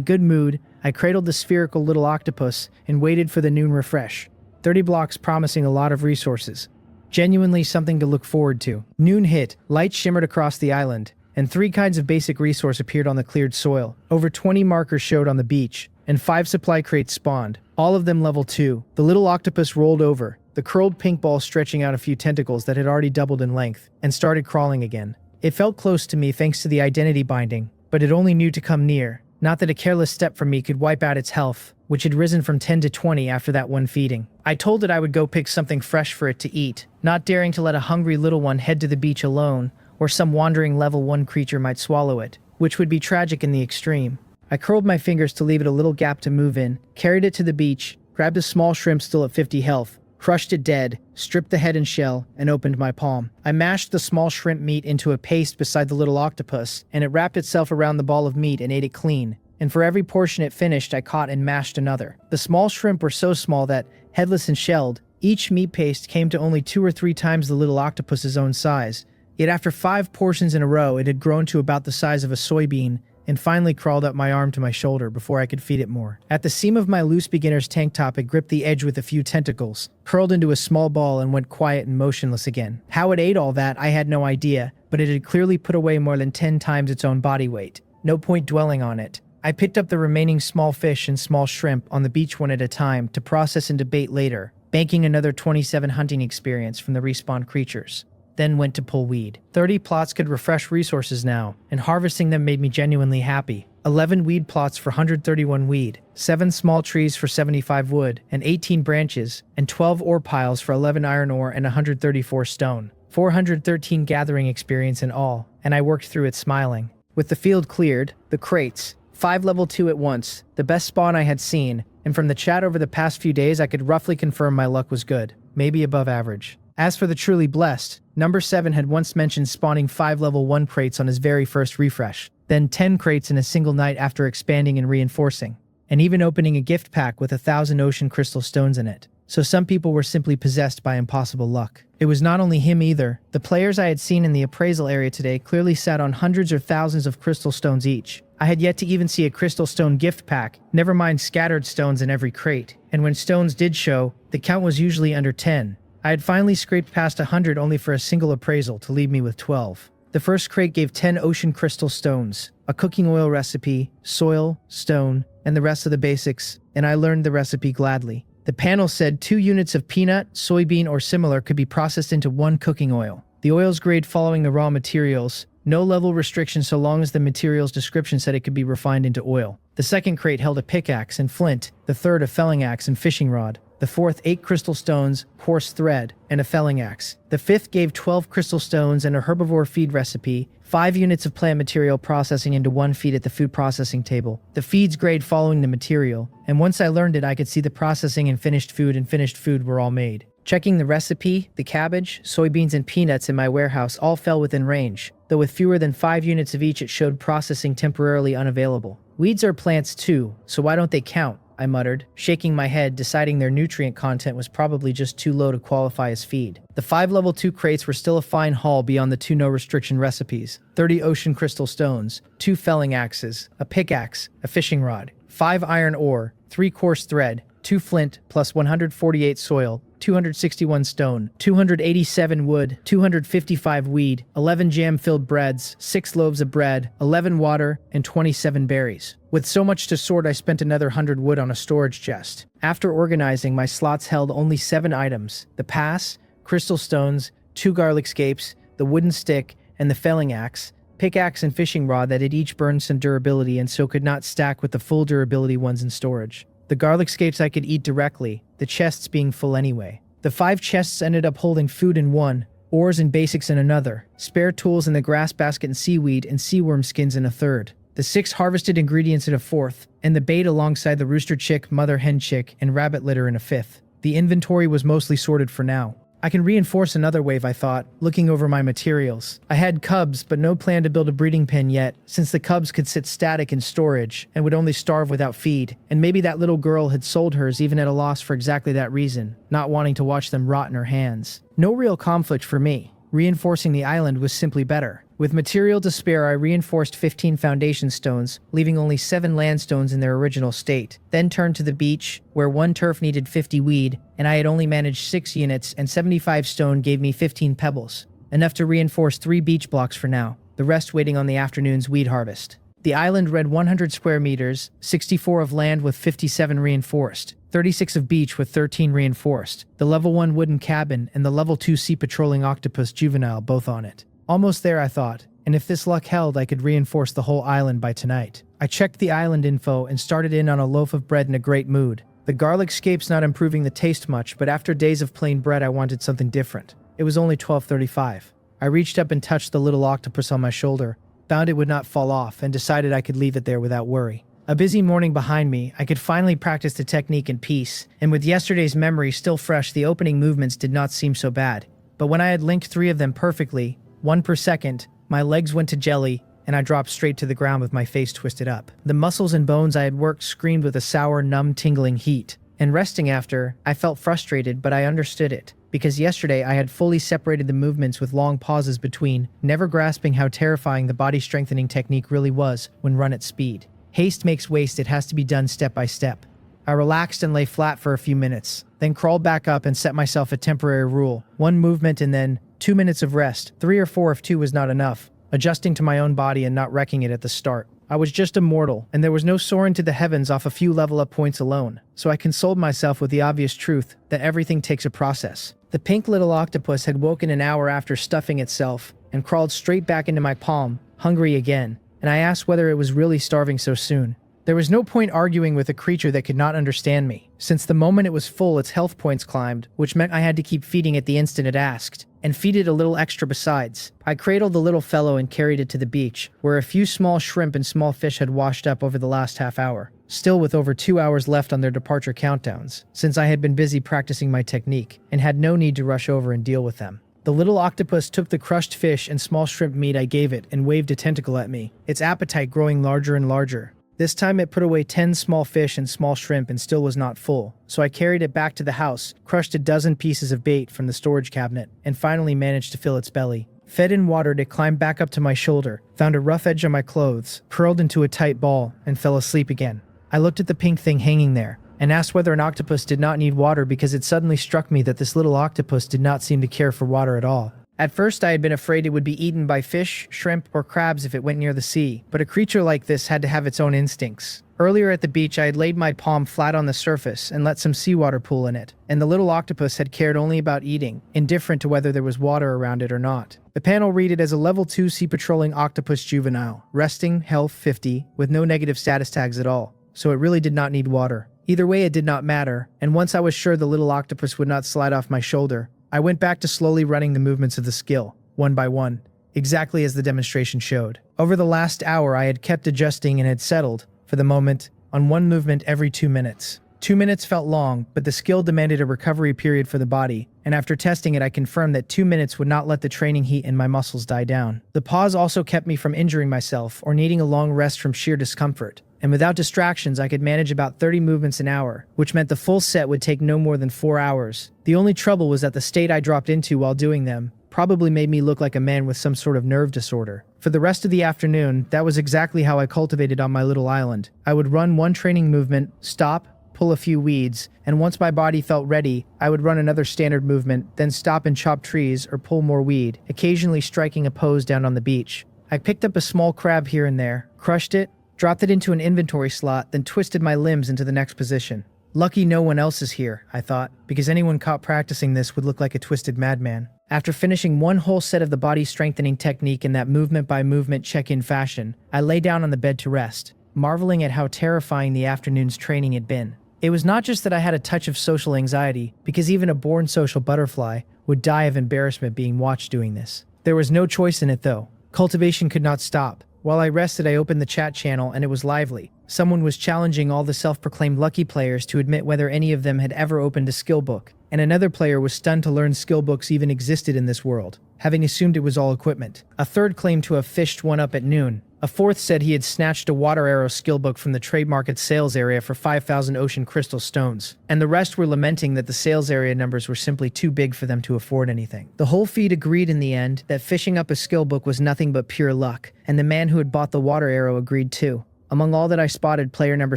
good mood, I cradled the spherical little octopus and waited for the noon refresh. 30 blocks promising a lot of resources. Genuinely something to look forward to. Noon hit, light shimmered across the island, and 3 kinds of basic resource appeared on the cleared soil. Over 20 markers showed on the beach, and 5 supply crates spawned, all of them level 2. The little octopus rolled over, the curled pink ball stretching out a few tentacles that had already doubled in length, and started crawling again. It felt close to me thanks to the identity binding, but it only knew to come near. Not that a careless step from me could wipe out its health, which had risen from 10 to 20 after that one feeding. I told it I would go pick something fresh for it to eat, not daring to let a hungry little one head to the beach alone, or some wandering level 1 creature might swallow it, which would be tragic in the extreme. I curled my fingers to leave it a little gap to move in, carried it to the beach, grabbed a small shrimp still at 50 health, crushed it dead, stripped the head and shell, and opened my palm. I mashed the small shrimp meat into a paste beside the little octopus, and it wrapped itself around the ball of meat and ate it clean. And for every portion it finished, I caught and mashed another. The small shrimp were so small that, headless and shelled, each meat paste came to only 2 or 3 times the little octopus's own size. Yet after 5 portions in a row, it had grown to about the size of a soybean, and finally crawled up my arm to my shoulder before I could feed it more. At the seam of my loose beginner's tank top, it gripped the edge with a few tentacles, curled into a small ball, and went quiet and motionless again. How it ate all that, I had no idea, but it had clearly put away more than 10 times its own body weight. No point dwelling on it. I picked up the remaining small fish and small shrimp on the beach one at a time to process into bait later, banking another 27 hunting experience from the respawned creatures. Then went to pull weed. 30 plots could refresh resources now, and harvesting them made me genuinely happy. 11 weed plots for 131 weed, 7 small trees for 75 wood, and 18 branches, and 12 ore piles for 11 iron ore and 134 stone. 413 gathering experience in all, and I worked through it smiling. With the field cleared, the crates, 5 level 2 at once, the best spawn I had seen, and from the chat over the past few days I could roughly confirm my luck was good, maybe above average. As for the truly blessed, number 7 had once mentioned spawning 5 level 1 crates on his very first refresh. then 10 crates in a single night after expanding and reinforcing, and even opening a gift pack with 1,000 ocean crystal stones in it. So some people were simply possessed by impossible luck. It was not only him either. The players I had seen in the appraisal area today clearly sat on hundreds or thousands of crystal stones each. I had yet to even see a crystal stone gift pack, never mind scattered stones in every crate. And when stones did show, the count was usually under 10. I had finally scraped past 100 only for a single appraisal to leave me with 12. The first crate gave 10 ocean crystal stones, a cooking oil recipe, soil, stone, and the rest of the basics, and I learned the recipe gladly. The panel said 2 units of peanut, soybean, or similar could be processed into 1 cooking oil. The oil's grade following the raw materials, no level restriction so long as the material's description said it could be refined into oil. The second crate held a pickaxe and flint, the third a felling axe and fishing rod, the fourth 8 crystal stones, coarse thread, and a felling axe. The fifth gave 12 crystal stones and a herbivore feed recipe, 5 units of plant material processing into 1 feed at the food processing table. The feed's grade following the material, and once I learned it I could see the processing and finished food were all made. Checking the recipe, the cabbage, soybeans, and peanuts in my warehouse all fell within range, though with fewer than 5 units of each it showed processing temporarily unavailable. Weeds are plants too, so why don't they count? I muttered, shaking my head, deciding their nutrient content was probably just too low to qualify as feed. The 5 level 2 crates were still a fine haul beyond the 2 no restriction recipes. 30 ocean crystal stones, 2 felling axes, a pickaxe, a fishing rod, 5 iron ore, 3 coarse thread, 2 flint plus 148 soil, 261 stone, 287 wood, 255 weed, 11 jam-filled breads, 6 loaves of bread, 11 water, and 27 berries. With so much to sort, I spent another 100 wood on a storage chest. After organizing, my slots held only 7 items: the pass, crystal stones, 2 garlic scapes, the wooden stick, and the felling axe, pickaxe and fishing rod that had each burned some durability and so could not stack with the full durability ones in storage. The garlic scapes I could eat directly, the chests being full anyway. The 5 chests ended up holding food in one, ores and basics in another, spare tools in the grass basket and seaweed and seaworm skins in a third, the 6 harvested ingredients in a fourth, and the bait alongside the rooster chick, mother hen chick, and rabbit litter in a fifth. The inventory was mostly sorted for now. I can reinforce another wave, I thought, looking over my materials. I had cubs, but no plan to build a breeding pen yet, since the cubs could sit static in storage and would only starve without feed. And maybe that little girl had sold hers even at a loss for exactly that reason, not wanting to watch them rot in her hands. No real conflict for me. Reinforcing the island was simply better. With material to spare, I reinforced 15 foundation stones, leaving only 7 land stones in their original state, then turned to the beach, where 1 turf needed 50 weed, and I had only managed 6 units, and 75 stone gave me 15 pebbles, enough to reinforce 3 beach blocks for now, the rest waiting on the afternoon's weed harvest. The island read 100 square meters, 64 of land with 57 reinforced, 36 of beach with 13 reinforced, the level 1 wooden cabin and the level 2 sea patrolling octopus juvenile both on it. Almost there, I thought, and if this luck held, I could reinforce the whole island by tonight. I checked the island info and started in on a loaf of bread in a great mood. The garlic scape's not improving the taste much, but after days of plain bread I wanted something different. It was only 12:35. I reached up and touched the little octopus on my shoulder, found it would not fall off, and decided I could leave it there without worry. A busy morning behind me, I could finally practice the technique in peace, and with yesterday's memory still fresh, the opening movements did not seem so bad. But when I had linked 3 of them perfectly, 1 per second, my legs went to jelly, and I dropped straight to the ground with my face twisted up. The muscles and bones I had worked screamed with a sour, numb, tingling heat. And resting after, I felt frustrated, but I understood it, because yesterday I had fully separated the movements with long pauses between, never grasping how terrifying the body-strengthening technique really was when run at speed. Haste makes waste, it has to be done step by step. I relaxed and lay flat for a few minutes, then crawled back up and set myself a temporary rule. 1 movement and then 2 minutes of rest, 3 or 4 if 2 was not enough, adjusting to my own body and not wrecking it at the start. I was just a mortal, and there was no soaring to the heavens off a few level-up points alone, so I consoled myself with the obvious truth that everything takes a process. The pink little octopus had woken an hour after stuffing itself and crawled straight back into my palm, hungry again, and I asked whether it was really starving so soon. There was no point arguing with a creature that could not understand me, since the moment it was full its health points climbed, which meant I had to keep feeding it the instant it asked, and feed it a little extra besides. I cradled the little fellow and carried it to the beach, where a few small shrimp and small fish had washed up over the last half hour, still with over 2 hours left on their departure countdowns, since I had been busy practicing my technique, and had no need to rush over and deal with them. The little octopus took the crushed fish and small shrimp meat I gave it and waved a tentacle at me, its appetite growing larger and larger. This time it put away 10 small fish and small shrimp and still was not full, so I carried it back to the house, crushed a dozen pieces of bait from the storage cabinet, and finally managed to fill its belly. Fed and watered, it climbed back up to my shoulder, found a rough edge on my clothes, curled into a tight ball, and fell asleep again. I looked at the pink thing hanging there, and asked whether an octopus did not need water because it suddenly struck me that this little octopus did not seem to care for water at all. At first I had been afraid it would be eaten by fish, shrimp, or crabs if it went near the sea, but a creature like this had to have its own instincts. Earlier at the beach I had laid my palm flat on the surface and let some seawater pool in it, and the little octopus had cared only about eating, indifferent to whether there was water around it or not. The panel read it as a level 2 sea patrolling octopus juvenile, resting, health 50, with no negative status tags at all, so it really did not need water. Either way, it did not matter, and once I was sure the little octopus would not slide off my shoulder, I went back to slowly running the movements of the skill, one by one, exactly as the demonstration showed. Over the last hour, I had kept adjusting and had settled, for the moment, on one movement every 2 minutes. 2 minutes felt long, but the skill demanded a recovery period for the body, and after testing it, I confirmed that 2 minutes would not let the training heat in my muscles die down. The pause also kept me from injuring myself or needing a long rest from sheer discomfort. And without distractions, I could manage about 30 movements an hour, which meant the full set would take no more than 4 hours. The only trouble was that the state I dropped into while doing them probably made me look like a man with some sort of nerve disorder. For the rest of the afternoon, that was exactly how I cultivated on my little island. I would run one training movement, stop, pull a few weeds, and once my body felt ready, I would run another standard movement, then stop and chop trees or pull more weed, occasionally striking a pose down on the beach. I picked up a small crab here and there, crushed it, dropped it into an inventory slot, then twisted my limbs into the next position. Lucky no one else is here, I thought, because anyone caught practicing this would look like a twisted madman. After finishing one whole set of the body strengthening technique in that movement-by-movement check-in fashion, I lay down on the bed to rest, marveling at how terrifying the afternoon's training had been. It was not just that I had a touch of social anxiety, because even a born social butterfly would die of embarrassment being watched doing this. There was no choice in it though. Cultivation could not stop. While I rested, I opened the chat channel and it was lively. Someone was challenging all the self-proclaimed lucky players to admit whether any of them had ever opened a skill book, and another player was stunned to learn skill books even existed in this world, having assumed it was all equipment. A third claimed to have fished one up at noon. A fourth said he had snatched a water arrow skill book from the trade market sales area for 5,000 ocean crystal stones, and the rest were lamenting that the sales area numbers were simply too big for them to afford anything. The whole feed agreed in the end that fishing up a skill book was nothing but pure luck, and the man who had bought the water arrow agreed too. Among all that I spotted player number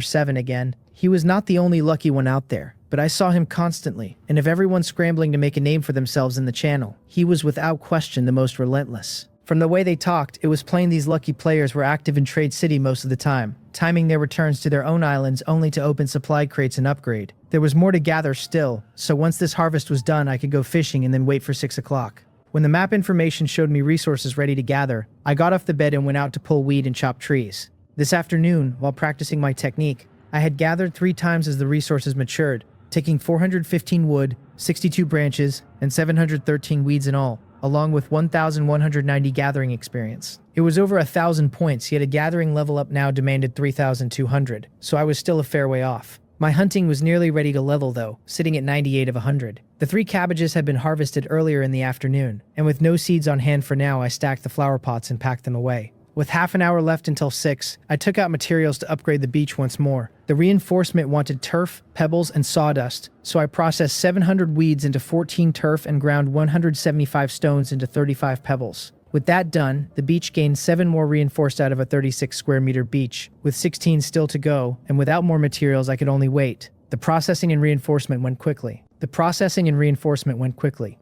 7 again. He was not the only lucky one out there, but I saw him constantly, and of everyone scrambling to make a name for themselves in the channel, he was without question the most relentless. From the way they talked, it was plain these lucky players were active in Trade City most of the time, timing their returns to their own islands only to open supply crates and upgrade. There was more to gather still, so once this harvest was done I could go fishing and then wait for 6 o'clock. When the map information showed me resources ready to gather, I got off the bed and went out to pull weed and chop trees. This afternoon, while practicing my technique, I had gathered 3 times as the resources matured, taking 415 wood, 62 branches, and 713 weeds in all, along with 1,190 gathering experience. It was over 1,000 points, yet a gathering level up now demanded 3,200, so I was still a fair way off. My hunting was nearly ready to level though, sitting at 98 of 100. The 3 cabbages had been harvested earlier in the afternoon, and with no seeds on hand for now, I stacked the flower pots and packed them away. With half an hour left until 6, I took out materials to upgrade the beach once more. The reinforcement wanted turf, pebbles, and sawdust, so I processed 700 weeds into 14 turf and ground 175 stones into 35 pebbles. With that done, the beach gained 7 more reinforced out of a 36 square meter beach, with 16 still to go, and without more materials I could only wait. The processing and reinforcement went quickly.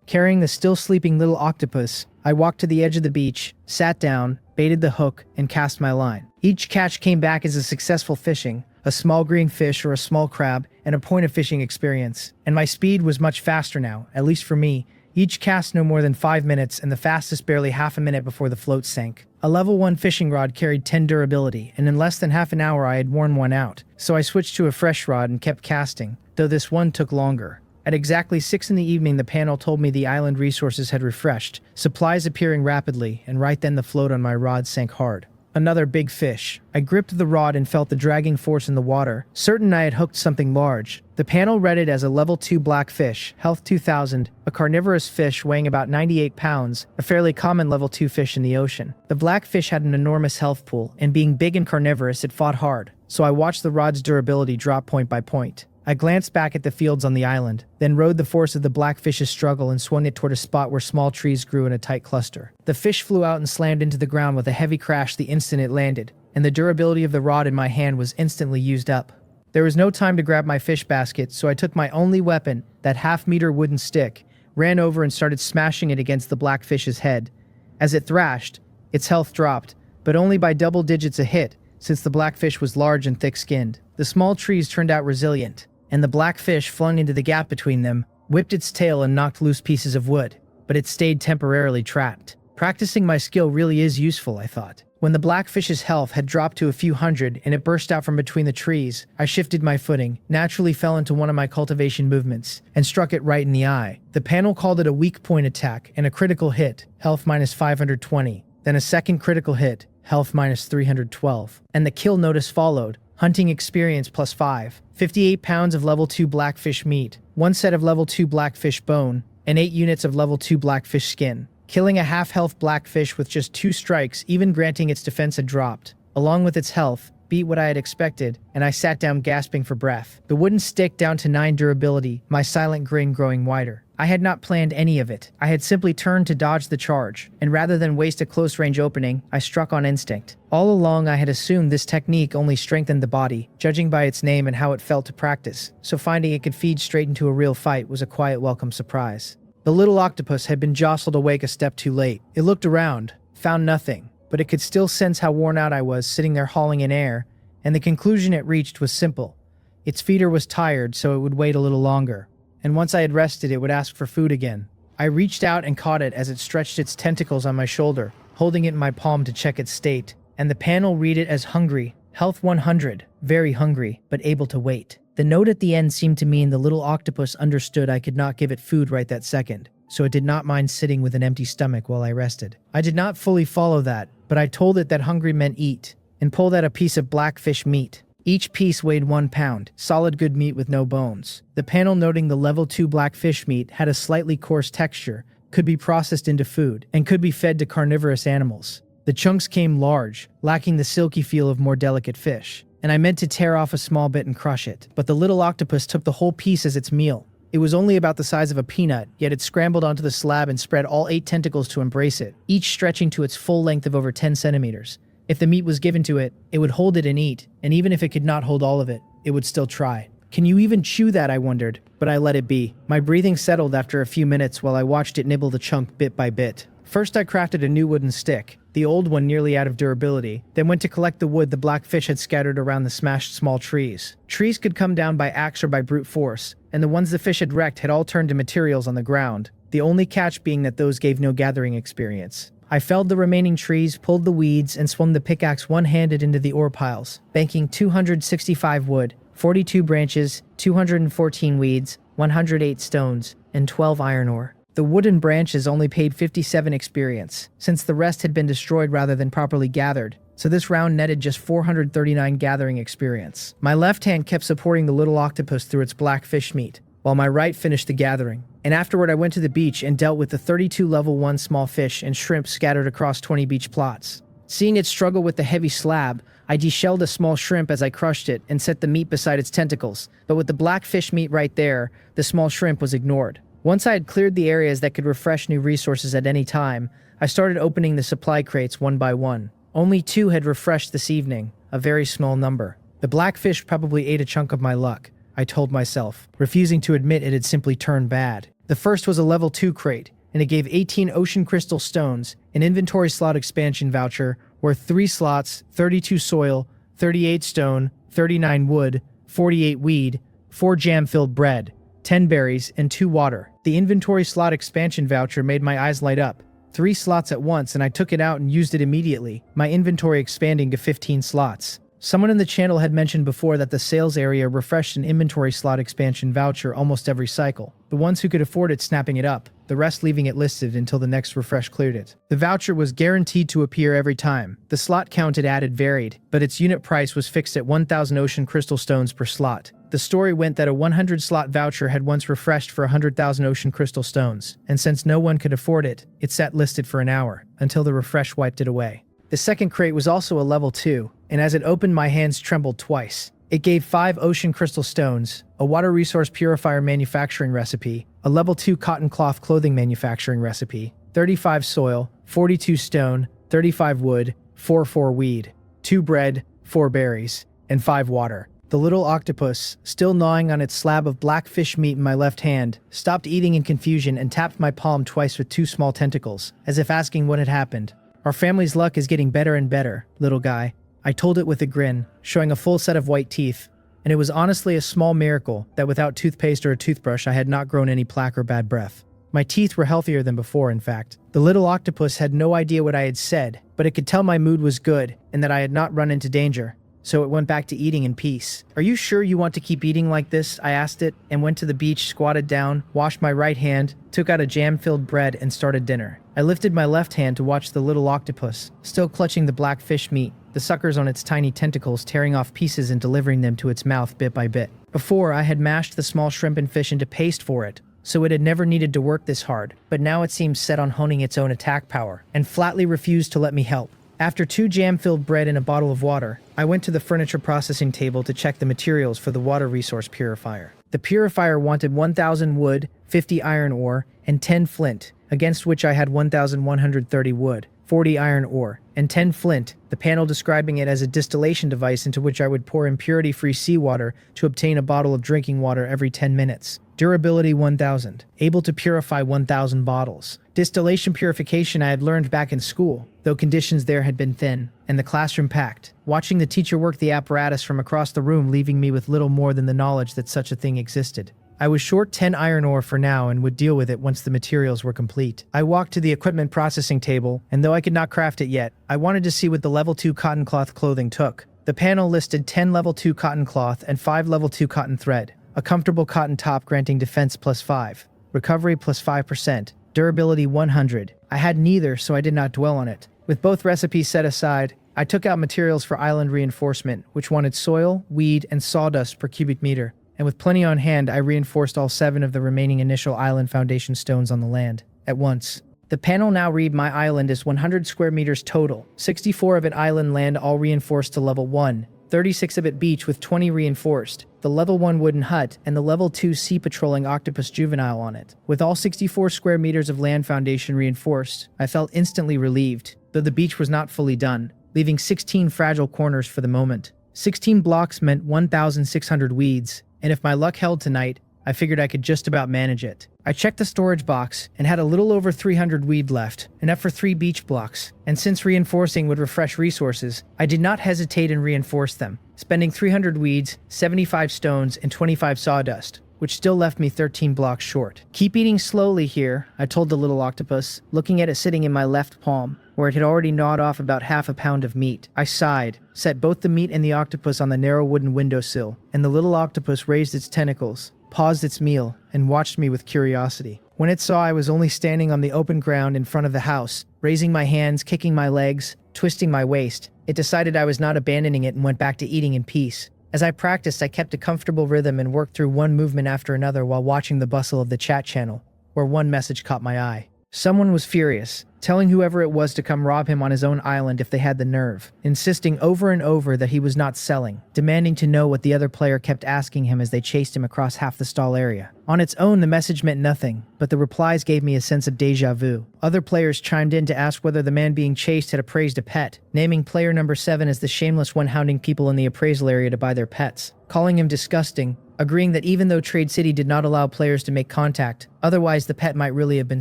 Carrying the still sleeping little octopus, I walked to the edge of the beach, sat down, baited the hook, and cast my line. Each catch came back as a successful fishing, a small green fish or a small crab, and a point of fishing experience. And my speed was much faster now, at least for me. Each cast no more than 5 minutes, and the fastest barely half a minute before the float sank. A level 1 fishing rod carried 10 durability, and in less than half an hour I had worn one out, so I switched to a fresh rod and kept casting, though this one took longer. At exactly 6 in the evening, the panel told me the island resources had refreshed, supplies appearing rapidly, and right then the float on my rod sank hard. Another big fish. I gripped the rod and felt the dragging force in the water, certain I had hooked something large. The panel read it as a level 2 blackfish, health 2000, a carnivorous fish weighing about 98 pounds, a fairly common level 2 fish in the ocean. The blackfish had an enormous health pool, and being big and carnivorous, it fought hard, so I watched the rod's durability drop point by point. I glanced back at the fields on the island, then rode the force of the blackfish's struggle and swung it toward a spot where small trees grew in a tight cluster. The fish flew out and slammed into the ground with a heavy crash the instant it landed, and the durability of the rod in my hand was instantly used up. There was no time to grab my fish basket, so I took my only weapon, that half-meter wooden stick, ran over and started smashing it against the blackfish's head. As it thrashed, its health dropped, but only by double digits a hit, since the blackfish was large and thick-skinned. The small trees turned out resilient, and the blackfish flung into the gap between them, whipped its tail and knocked loose pieces of wood, but it stayed temporarily trapped. Practicing my skill really is useful, I thought. When the blackfish's health had dropped to a few hundred and it burst out from between the trees, I shifted my footing, naturally fell into one of my cultivation movements, and struck it right in the eye. The panel called it a weak point attack and a critical hit, health minus 520, then a second critical hit, health minus 312, and the kill notice followed. Hunting experience plus 5, 58 pounds of level 2 blackfish meat, 1 set of level 2 blackfish bone, and 8 units of level 2 blackfish skin. Killing a half-health blackfish with just 2 strikes, even granting its defense had dropped, along with its health, beat what I had expected, and I sat down gasping for breath. The wooden stick down to 9 durability, my silent grin growing wider. I had not planned any of it. I had simply turned to dodge the charge, and rather than waste a close-range opening, I struck on instinct. All along I had assumed this technique only strengthened the body, judging by its name and how it felt to practice, so finding it could feed straight into a real fight was a quiet welcome surprise. The little octopus had been jostled awake a step too late. It looked around, found nothing, but it could still sense how worn out I was sitting there hauling in air, and the conclusion it reached was simple. Its feeder was tired, so it would wait a little longer. And once I had rested, it would ask for food again. I reached out and caught it as it stretched its tentacles on my shoulder, holding it in my palm to check its state, and the panel read it as hungry, health 100, very hungry, but able to wait. The note at the end seemed to mean the little octopus understood I could not give it food right that second, so it did not mind sitting with an empty stomach while I rested. I did not fully follow that, but I told it that hungry meant eat, and pulled out a piece of blackfish meat. Each piece weighed 1 pound, solid good meat with no bones. The panel noting the level 2 blackfish meat had a slightly coarse texture, could be processed into food, and could be fed to carnivorous animals. The chunks came large, lacking the silky feel of more delicate fish, and I meant to tear off a small bit and crush it, but the little octopus took the whole piece as its meal. It was only about the size of a peanut, yet it scrambled onto the slab and spread all 8 tentacles to embrace it, each stretching to its full length of over 10 centimeters. If the meat was given to it, it would hold it and eat, and even if it could not hold all of it, it would still try. Can you even chew that, I wondered, but I let it be. My breathing settled after a few minutes while I watched it nibble the chunk bit by bit. First I crafted a new wooden stick, the old one nearly out of durability, then went to collect the wood the blackfish had scattered around the smashed small trees. Trees could come down by axe or by brute force, and the ones the fish had wrecked had all turned to materials on the ground, the only catch being that those gave no gathering experience. I felled the remaining trees, pulled the weeds, and swung the pickaxe one-handed into the ore piles, banking 265 wood, 42 branches, 214 weeds, 108 stones, and 12 iron ore. The wooden branches only paid 57 experience, since the rest had been destroyed rather than properly gathered, so this round netted just 439 gathering experience. My left hand kept supporting the little octopus through its blackfish meat, while my right finished the gathering. And afterward I went to the beach and dealt with the 32 level 1 small fish and shrimp scattered across 20 beach plots. Seeing it struggle with the heavy slab, I deshelled a small shrimp as I crushed it and set the meat beside its tentacles, but with the blackfish meat right there, the small shrimp was ignored. Once I had cleared the areas that could refresh new resources at any time, I started opening the supply crates one by one. Only 2 had refreshed this evening, a very small number. The blackfish probably ate a chunk of my luck, I told myself, refusing to admit it had simply turned bad. The first was a level 2 crate, and it gave 18 ocean crystal stones, an inventory slot expansion voucher worth 3 slots, 32 soil, 38 stone, 39 wood, 48 weed, 4 jam-filled bread, 10 berries, and 2 water. The inventory slot expansion voucher made my eyes light up. 3 slots at once, and I took it out and used it immediately, my inventory expanding to 15 slots. Someone in the channel had mentioned before that the sales area refreshed an inventory slot expansion voucher almost every cycle, the ones who could afford it snapping it up. the rest leaving it listed until the next refresh cleared it. The voucher was guaranteed to appear every time. The slot count it added varied, but its unit price was fixed at 1,000 ocean crystal stones per slot. The story went that a 100-slot voucher had once refreshed for 100,000 ocean crystal stones, and since no one could afford it, it sat listed for an hour, until the refresh wiped it away. The second crate was also a level 2, and as it opened my hands trembled twice. It gave 5 ocean crystal stones, a water resource purifier manufacturing recipe, a level 2 cotton cloth clothing manufacturing recipe, 35 soil, 42 stone, 35 wood, 4 weed, 2 bread, 4 berries, and 5 water. The little octopus, still gnawing on its slab of black fish meat in my left hand, stopped eating in confusion and tapped my palm twice with 2 small tentacles, as if asking what had happened. "Our family's luck is getting better and better, little guy," I told it with a grin, showing a full set of white teeth, and it was honestly a small miracle that without toothpaste or a toothbrush I had not grown any plaque or bad breath. My teeth were healthier than before, in fact. The little octopus had no idea what I had said, but it could tell my mood was good and that I had not run into danger, so it went back to eating in peace. "Are you sure you want to keep eating like this?" I asked it, and went to the beach, squatted down, washed my right hand, took out a jam-filled bread, and started dinner. I lifted my left hand to watch the little octopus, still clutching the black fish meat, the suckers on its tiny tentacles tearing off pieces and delivering them to its mouth bit by bit. Before, I had mashed the small shrimp and fish into paste for it, so it had never needed to work this hard, but now it seemed set on honing its own attack power, and flatly refused to let me help. After 2 jam-filled bread and a bottle of water, I went to the furniture processing table to check the materials for the water resource purifier. The purifier wanted 1,000 wood, 50 iron ore, and 10 flint, against which I had 1,130 wood, 40 iron ore, and 10 flint, the panel describing it as a distillation device into which I would pour impurity-free seawater to obtain a bottle of drinking water every 10 minutes. Durability 1,000, able to purify 1,000 bottles. Distillation purification I had learned back in school, though conditions there had been thin, and the classroom packed, watching the teacher work the apparatus from across the room leaving me with little more than the knowledge that such a thing existed. I was short 10 iron ore for now and would deal with it once the materials were complete. I walked to the equipment processing table, and though I could not craft it yet, I wanted to see what the level 2 cotton cloth clothing took. The panel listed 10 level 2 cotton cloth and 5 level 2 cotton thread. A comfortable cotton top granting defense +5, recovery +5%, durability 100. I had neither, so I did not dwell on it. With both recipes set aside, I took out materials for island reinforcement, which wanted soil, weed, and sawdust per cubic meter. And with plenty on hand, I reinforced all 7 of the remaining initial island foundation stones on the land, at once. The panel now read my island is 100 square meters total, 64 of it island land all reinforced to level 1, 36 of it beach with 20 reinforced, the level 1 wooden hut, and the level 2 sea patrolling octopus juvenile on it. With all 64 square meters of land foundation reinforced, I felt instantly relieved, though the beach was not fully done, leaving 16 fragile corners for the moment. 16 blocks meant 1,600 weeds, and if my luck held tonight, I figured I could just about manage it. I checked the storage box and had a little over 300 weed left, enough for 3 beach blocks, and since reinforcing would refresh resources, I did not hesitate and reinforced them, spending 300 weeds, 75 stones, and 25 sawdust, which still left me 13 blocks short. "Keep eating slowly here," I told the little octopus, looking at it sitting in my left palm, where it had already gnawed off about half a pound of meat. I sighed, set both the meat and the octopus on the narrow wooden windowsill, and the little octopus raised its tentacles, paused its meal, and watched me with curiosity. When it saw I was only standing on the open ground in front of the house, raising my hands, kicking my legs, twisting my waist, it decided I was not abandoning it and went back to eating in peace. As I practiced, I kept a comfortable rhythm and worked through one movement after another while watching the bustle of the chat channel, where one message caught my eye. Someone was furious, telling whoever it was to come rob him on his own island if they had the nerve, insisting over and over that he was not selling, demanding to know what the other player kept asking him as they chased him across half the stall area. On its own, the message meant nothing, but the replies gave me a sense of déjà vu. Other players chimed in to ask whether the man being chased had appraised a pet, naming player number 7 as the shameless one hounding people in the appraisal area to buy their pets, calling him disgusting, agreeing that even though Trade City did not allow players to make contact, otherwise the pet might really have been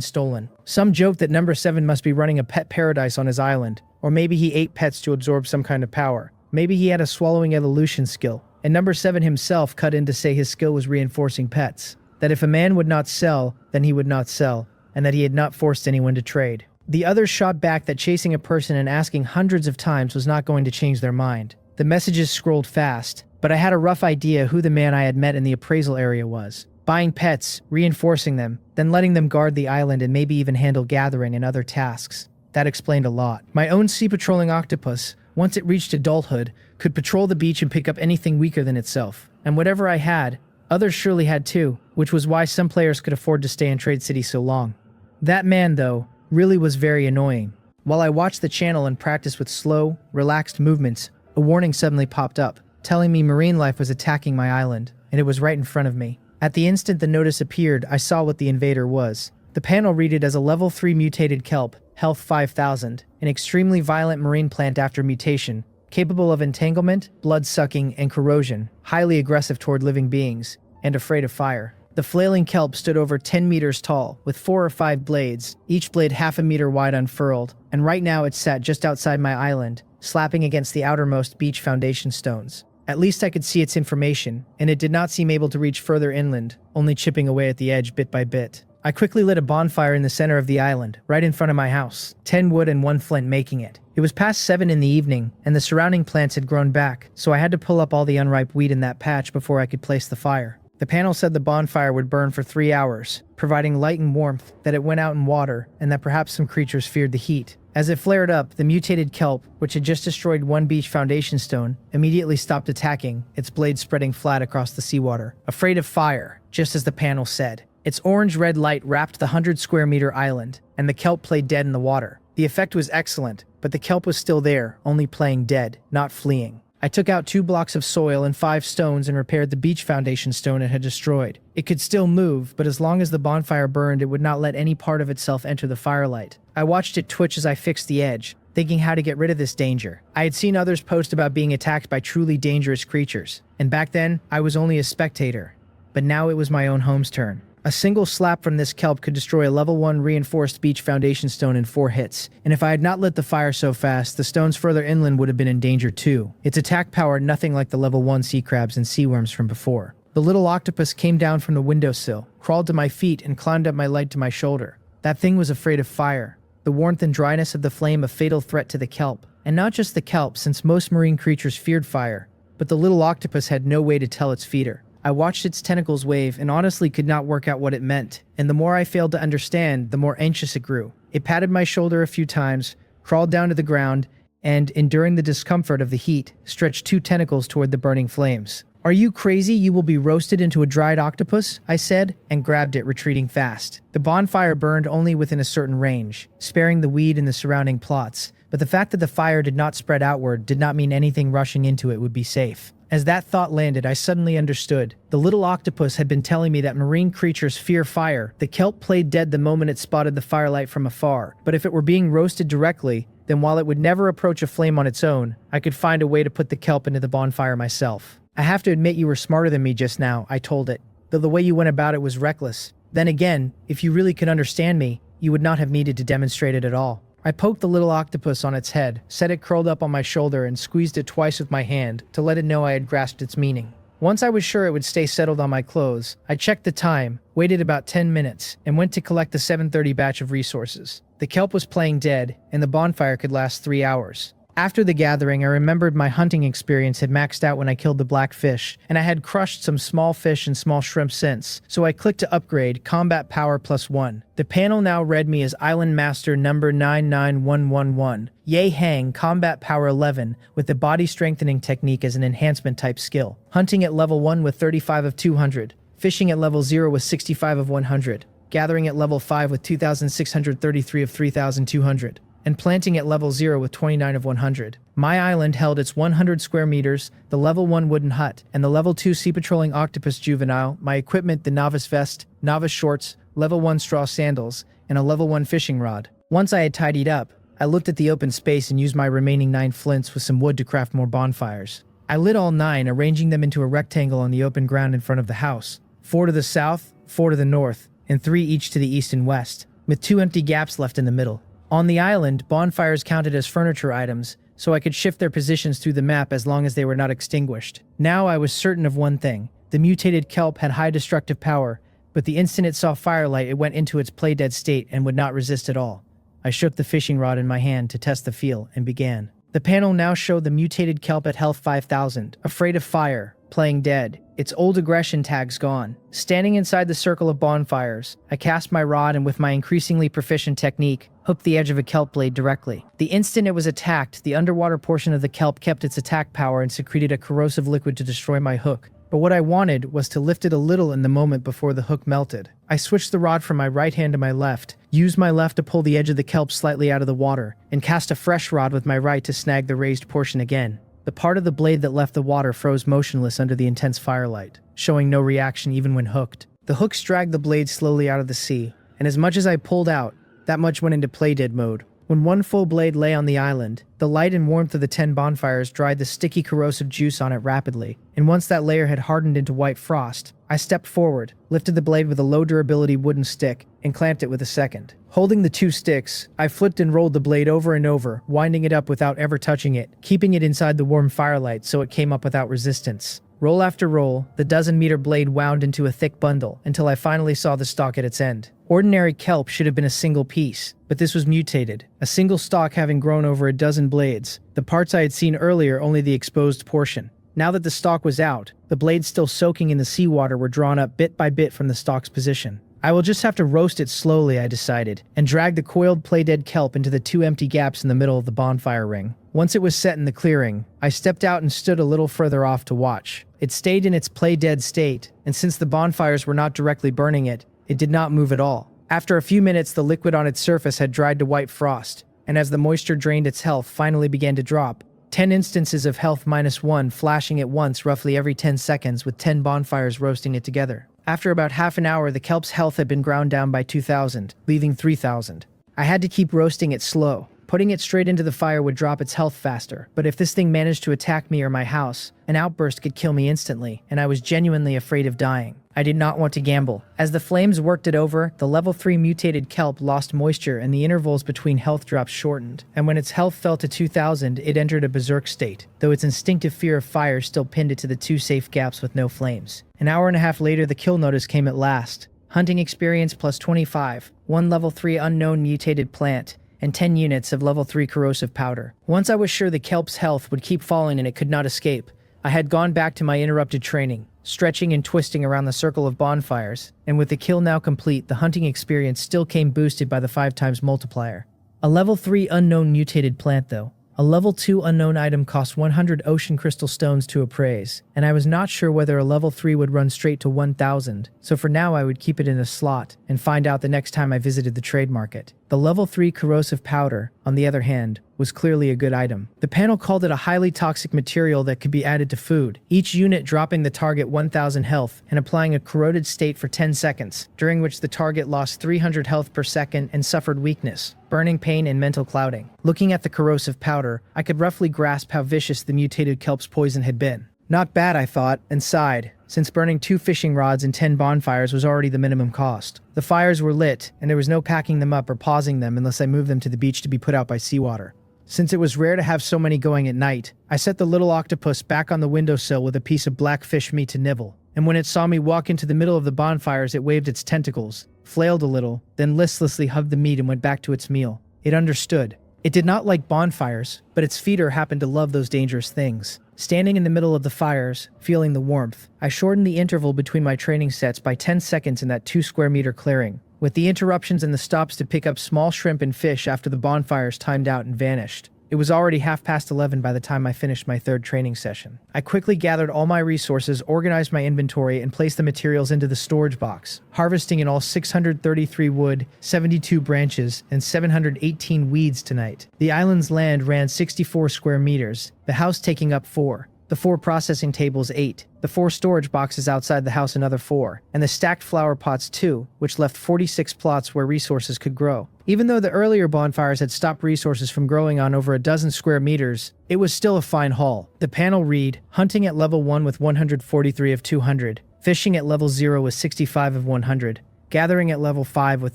stolen. Some joked that number 7 must be running a pet paradise on his island, or maybe he ate pets to absorb some kind of power. Maybe he had a swallowing evolution skill, and number 7 himself cut in to say his skill was reinforcing pets. That if a man would not sell, then he would not sell, and that he had not forced anyone to trade. The others shot back that chasing a person and asking hundreds of times was not going to change their mind. The messages scrolled fast, but I had a rough idea who the man I had met in the appraisal area was. buying pets, reinforcing them, then letting them guard the island and maybe even handle gathering and other tasks. That explained a lot. My own sea-patrolling octopus, once it reached adulthood, could patrol the beach and pick up anything weaker than itself. And whatever I had, others surely had too, which was why some players could afford to stay in Trade City so long. That man, though, really was very annoying. While I watched the channel and practiced with slow, relaxed movements, a warning suddenly popped up, telling me marine life was attacking my island, and it was right in front of me. At the instant the notice appeared, I saw what the invader was. The panel read it as a level 3 mutated kelp, health 5000, an extremely violent marine plant after mutation, capable of entanglement, blood-sucking, and corrosion, highly aggressive toward living beings, and afraid of fire. The flailing kelp stood over 10 meters tall, with 4 or 5 blades, each blade half a meter wide unfurled, and right now it sat just outside my island, slapping against the outermost beach foundation stones. At least I could see its information, and it did not seem able to reach further inland, only chipping away at the edge bit by bit. I quickly lit a bonfire in the center of the island, right in front of my house, 10 wood and 1 flint making it. It was past 7 in the evening, and the surrounding plants had grown back, so I had to pull up all the unripe weed in that patch before I could place the fire. The panel said the bonfire would burn for 3 hours, providing light and warmth, that it went out in water, and that perhaps some creatures feared the heat. As it flared up, the mutated kelp, which had just destroyed 1 beach foundation stone, immediately stopped attacking, its blade spreading flat across the seawater. Afraid of fire, just as the panel said. Its orange-red light wrapped the 100-square-meter island, and the kelp played dead in the water. The effect was excellent, but the kelp was still there, only playing dead, not fleeing. I took out 2 blocks of soil and 5 stones and repaired the beach foundation stone it had destroyed. It could still move, but as long as the bonfire burned, it would not let any part of itself enter the firelight. I watched it twitch as I fixed the edge, thinking how to get rid of this danger. I had seen others post about being attacked by truly dangerous creatures, and back then, I was only a spectator. But now it was my own home's turn. A single slap from this kelp could destroy a level 1 reinforced beach foundation stone in 4 hits, and if I had not lit the fire so fast, the stones further inland would have been in danger too. Its attack power nothing like the level 1 sea crabs and sea worms from before. The little octopus came down from the windowsill, crawled to my feet, and climbed up my leg to my shoulder. That thing was afraid of fire. The warmth and dryness of the flame a fatal threat to the kelp. And not just the kelp, since most marine creatures feared fire, but the little octopus had no way to tell its feeder. I watched its tentacles wave and honestly could not work out what it meant, and the more I failed to understand, the more anxious it grew. It patted my shoulder a few times, crawled down to the ground, and, enduring the discomfort of the heat, stretched 2 tentacles toward the burning flames. "Are you crazy? You will be roasted into a dried octopus," I said, and grabbed it, retreating fast. The bonfire burned only within a certain range, sparing the weed and the surrounding plots, but the fact that the fire did not spread outward did not mean anything rushing into it would be safe. As that thought landed, I suddenly understood. The little octopus had been telling me that marine creatures fear fire. The kelp played dead the moment it spotted the firelight from afar, but if it were being roasted directly, then while it would never approach a flame on its own, I could find a way to put the kelp into the bonfire myself. "I have to admit you were smarter than me just now," I told it, "though the way you went about it was reckless. Then again, if you really could understand me, you would not have needed to demonstrate it at all." I poked the little octopus on its head, set it curled up on my shoulder, and squeezed it twice with my hand to let it know I had grasped its meaning. Once I was sure it would stay settled on my clothes, I checked the time, waited about 10 minutes, and went to collect the 7:30 batch of resources. The kelp was playing dead, and the bonfire could last 3 hours. After the gathering, I remembered my hunting experience had maxed out when I killed the black fish, and I had crushed some small fish and small shrimp since, so I clicked to upgrade Combat Power +1. The panel now read me as Island Master number 99111, Ye Hang Combat Power 11, with the body strengthening technique as an enhancement type skill. Hunting at level 1 with 35 of 200, fishing at level 0 with 65 of 100, gathering at level 5 with 2633 of 3200. And planting at level 0 with 29 of 100. My island held its 100 square meters, the level 1 wooden hut, and the level 2 sea patrolling octopus juvenile, my equipment the novice vest, novice shorts, level 1 straw sandals, and a level 1 fishing rod. Once I had tidied up, I looked at the open space and used my remaining 9 flints with some wood to craft more bonfires. I lit all 9, arranging them into a rectangle on the open ground in front of the house. 4 to the south, 4 to the north, and 3 each to the east and west, with 2 empty gaps left in the middle. On the island, bonfires counted as furniture items, so I could shift their positions through the map as long as they were not extinguished. Now I was certain of one thing. The mutated kelp had high destructive power, but the instant it saw firelight, it went into its play-dead state and would not resist at all. I shook the fishing rod in my hand to test the feel and began. The panel now showed the mutated kelp at health 5000, afraid of fire, playing dead, its old aggression tags gone. Standing inside the circle of bonfires, I cast my rod and with my increasingly proficient technique, hooked the edge of a kelp blade directly. The instant it was attacked, the underwater portion of the kelp kept its attack power and secreted a corrosive liquid to destroy my hook. But what I wanted was to lift it a little in the moment before the hook melted. I switched the rod from my right hand to my left, used my left to pull the edge of the kelp slightly out of the water, and cast a fresh rod with my right to snag the raised portion again. The part of the blade that left the water froze motionless under the intense firelight, showing no reaction even when hooked. The hooks dragged the blade slowly out of the sea, and as much as I pulled out, that much went into play dead mode. When one full blade lay on the island, the light and warmth of the 10 bonfires dried the sticky corrosive juice on it rapidly, and once that layer had hardened into white frost, I stepped forward, lifted the blade with a low-durability wooden stick, and clamped it with a second. Holding the 2 sticks, I flipped and rolled the blade over and over, winding it up without ever touching it, keeping it inside the warm firelight so it came up without resistance. Roll after roll, the dozen-meter blade wound into a thick bundle until I finally saw the stalk at its end. Ordinary kelp should have been a single piece, but this was mutated, a single stalk having grown over a dozen blades, the parts I had seen earlier only the exposed portion. Now that the stalk was out, the blades still soaking in the seawater were drawn up bit by bit from the stalk's position. I will just have to roast it slowly, I decided, and drag the coiled play-dead kelp into the 2 empty gaps in the middle of the bonfire ring. Once it was set in the clearing, I stepped out and stood a little further off to watch. It stayed in its play-dead state, and since the bonfires were not directly burning it, it did not move at all. After a few minutes, the liquid on its surface had dried to white frost, and as the moisture drained, its health finally began to drop. 10 instances of health -1 flashing at once roughly every 10 seconds with 10 bonfires roasting it together. After about half an hour, the kelp's health had been ground down by 2,000, leaving 3,000. I had to keep roasting it slow. Putting it straight into the fire would drop its health faster, but if this thing managed to attack me or my house, an outburst could kill me instantly, and I was genuinely afraid of dying. I did not want to gamble. As the flames worked it over, the level 3 mutated kelp lost moisture and the intervals between health drops shortened, and when its health fell to 2,000, it entered a berserk state, though its instinctive fear of fire still pinned it to the 2 safe gaps with no flames. An hour and a half later, the kill notice came at last. Hunting experience plus 25, 1 level 3 unknown mutated plant, and 10 units of level 3 corrosive powder. Once I was sure the kelp's health would keep falling and it could not escape, I had gone back to my interrupted training, stretching and twisting around the circle of bonfires, and with the kill now complete, the hunting experience still came boosted by the 5 times multiplier. A level 3 unknown mutated plant though. A level 2 unknown item costs 100 ocean crystal stones to appraise, and I was not sure whether a level 3 would run straight to 1,000, so for now I would keep it in a slot and find out the next time I visited the trade market. The level 3 corrosive powder, on the other hand, was clearly a good item. The panel called it a highly toxic material that could be added to food, each unit dropping the target 1,000 health and applying a corroded state for 10 seconds, during which the target lost 300 health per second and suffered weakness, burning pain and mental clouding. Looking at the corrosive powder, I could roughly grasp how vicious the mutated kelp's poison had been. Not bad, I thought, and sighed, since burning 2 fishing rods and 10 bonfires was already the minimum cost. The fires were lit, and there was no packing them up or pausing them unless I moved them to the beach to be put out by seawater. Since it was rare to have so many going at night, I set the little octopus back on the windowsill with a piece of black fish meat to nibble, and when it saw me walk into the middle of the bonfires, it waved its tentacles, flailed a little, then listlessly hugged the meat and went back to its meal. It understood. It did not like bonfires, but its feeder happened to love those dangerous things. Standing in the middle of the fires, feeling the warmth, I shortened the interval between my training sets by 10 seconds in that 2 square meter clearing, with the interruptions and the stops to pick up small shrimp and fish after the bonfires timed out and vanished. It was already 11:30 by the time I finished my 3rd training session. I quickly gathered all my resources, organized my inventory, and placed the materials into the storage box, harvesting in all 633 wood, 72 branches, and 718 weeds tonight. The island's land ran 64 square meters, the house taking up 4. The 4 processing tables 8, the 4 storage boxes outside the house another 4, and the stacked flower pots 2, which left 46 plots where resources could grow. Even though the earlier bonfires had stopped resources from growing on over a dozen square meters, it was still a fine haul. The panel read, hunting at level 1 with 143 of 200, fishing at level 0 with 65 of 100, gathering at level 5 with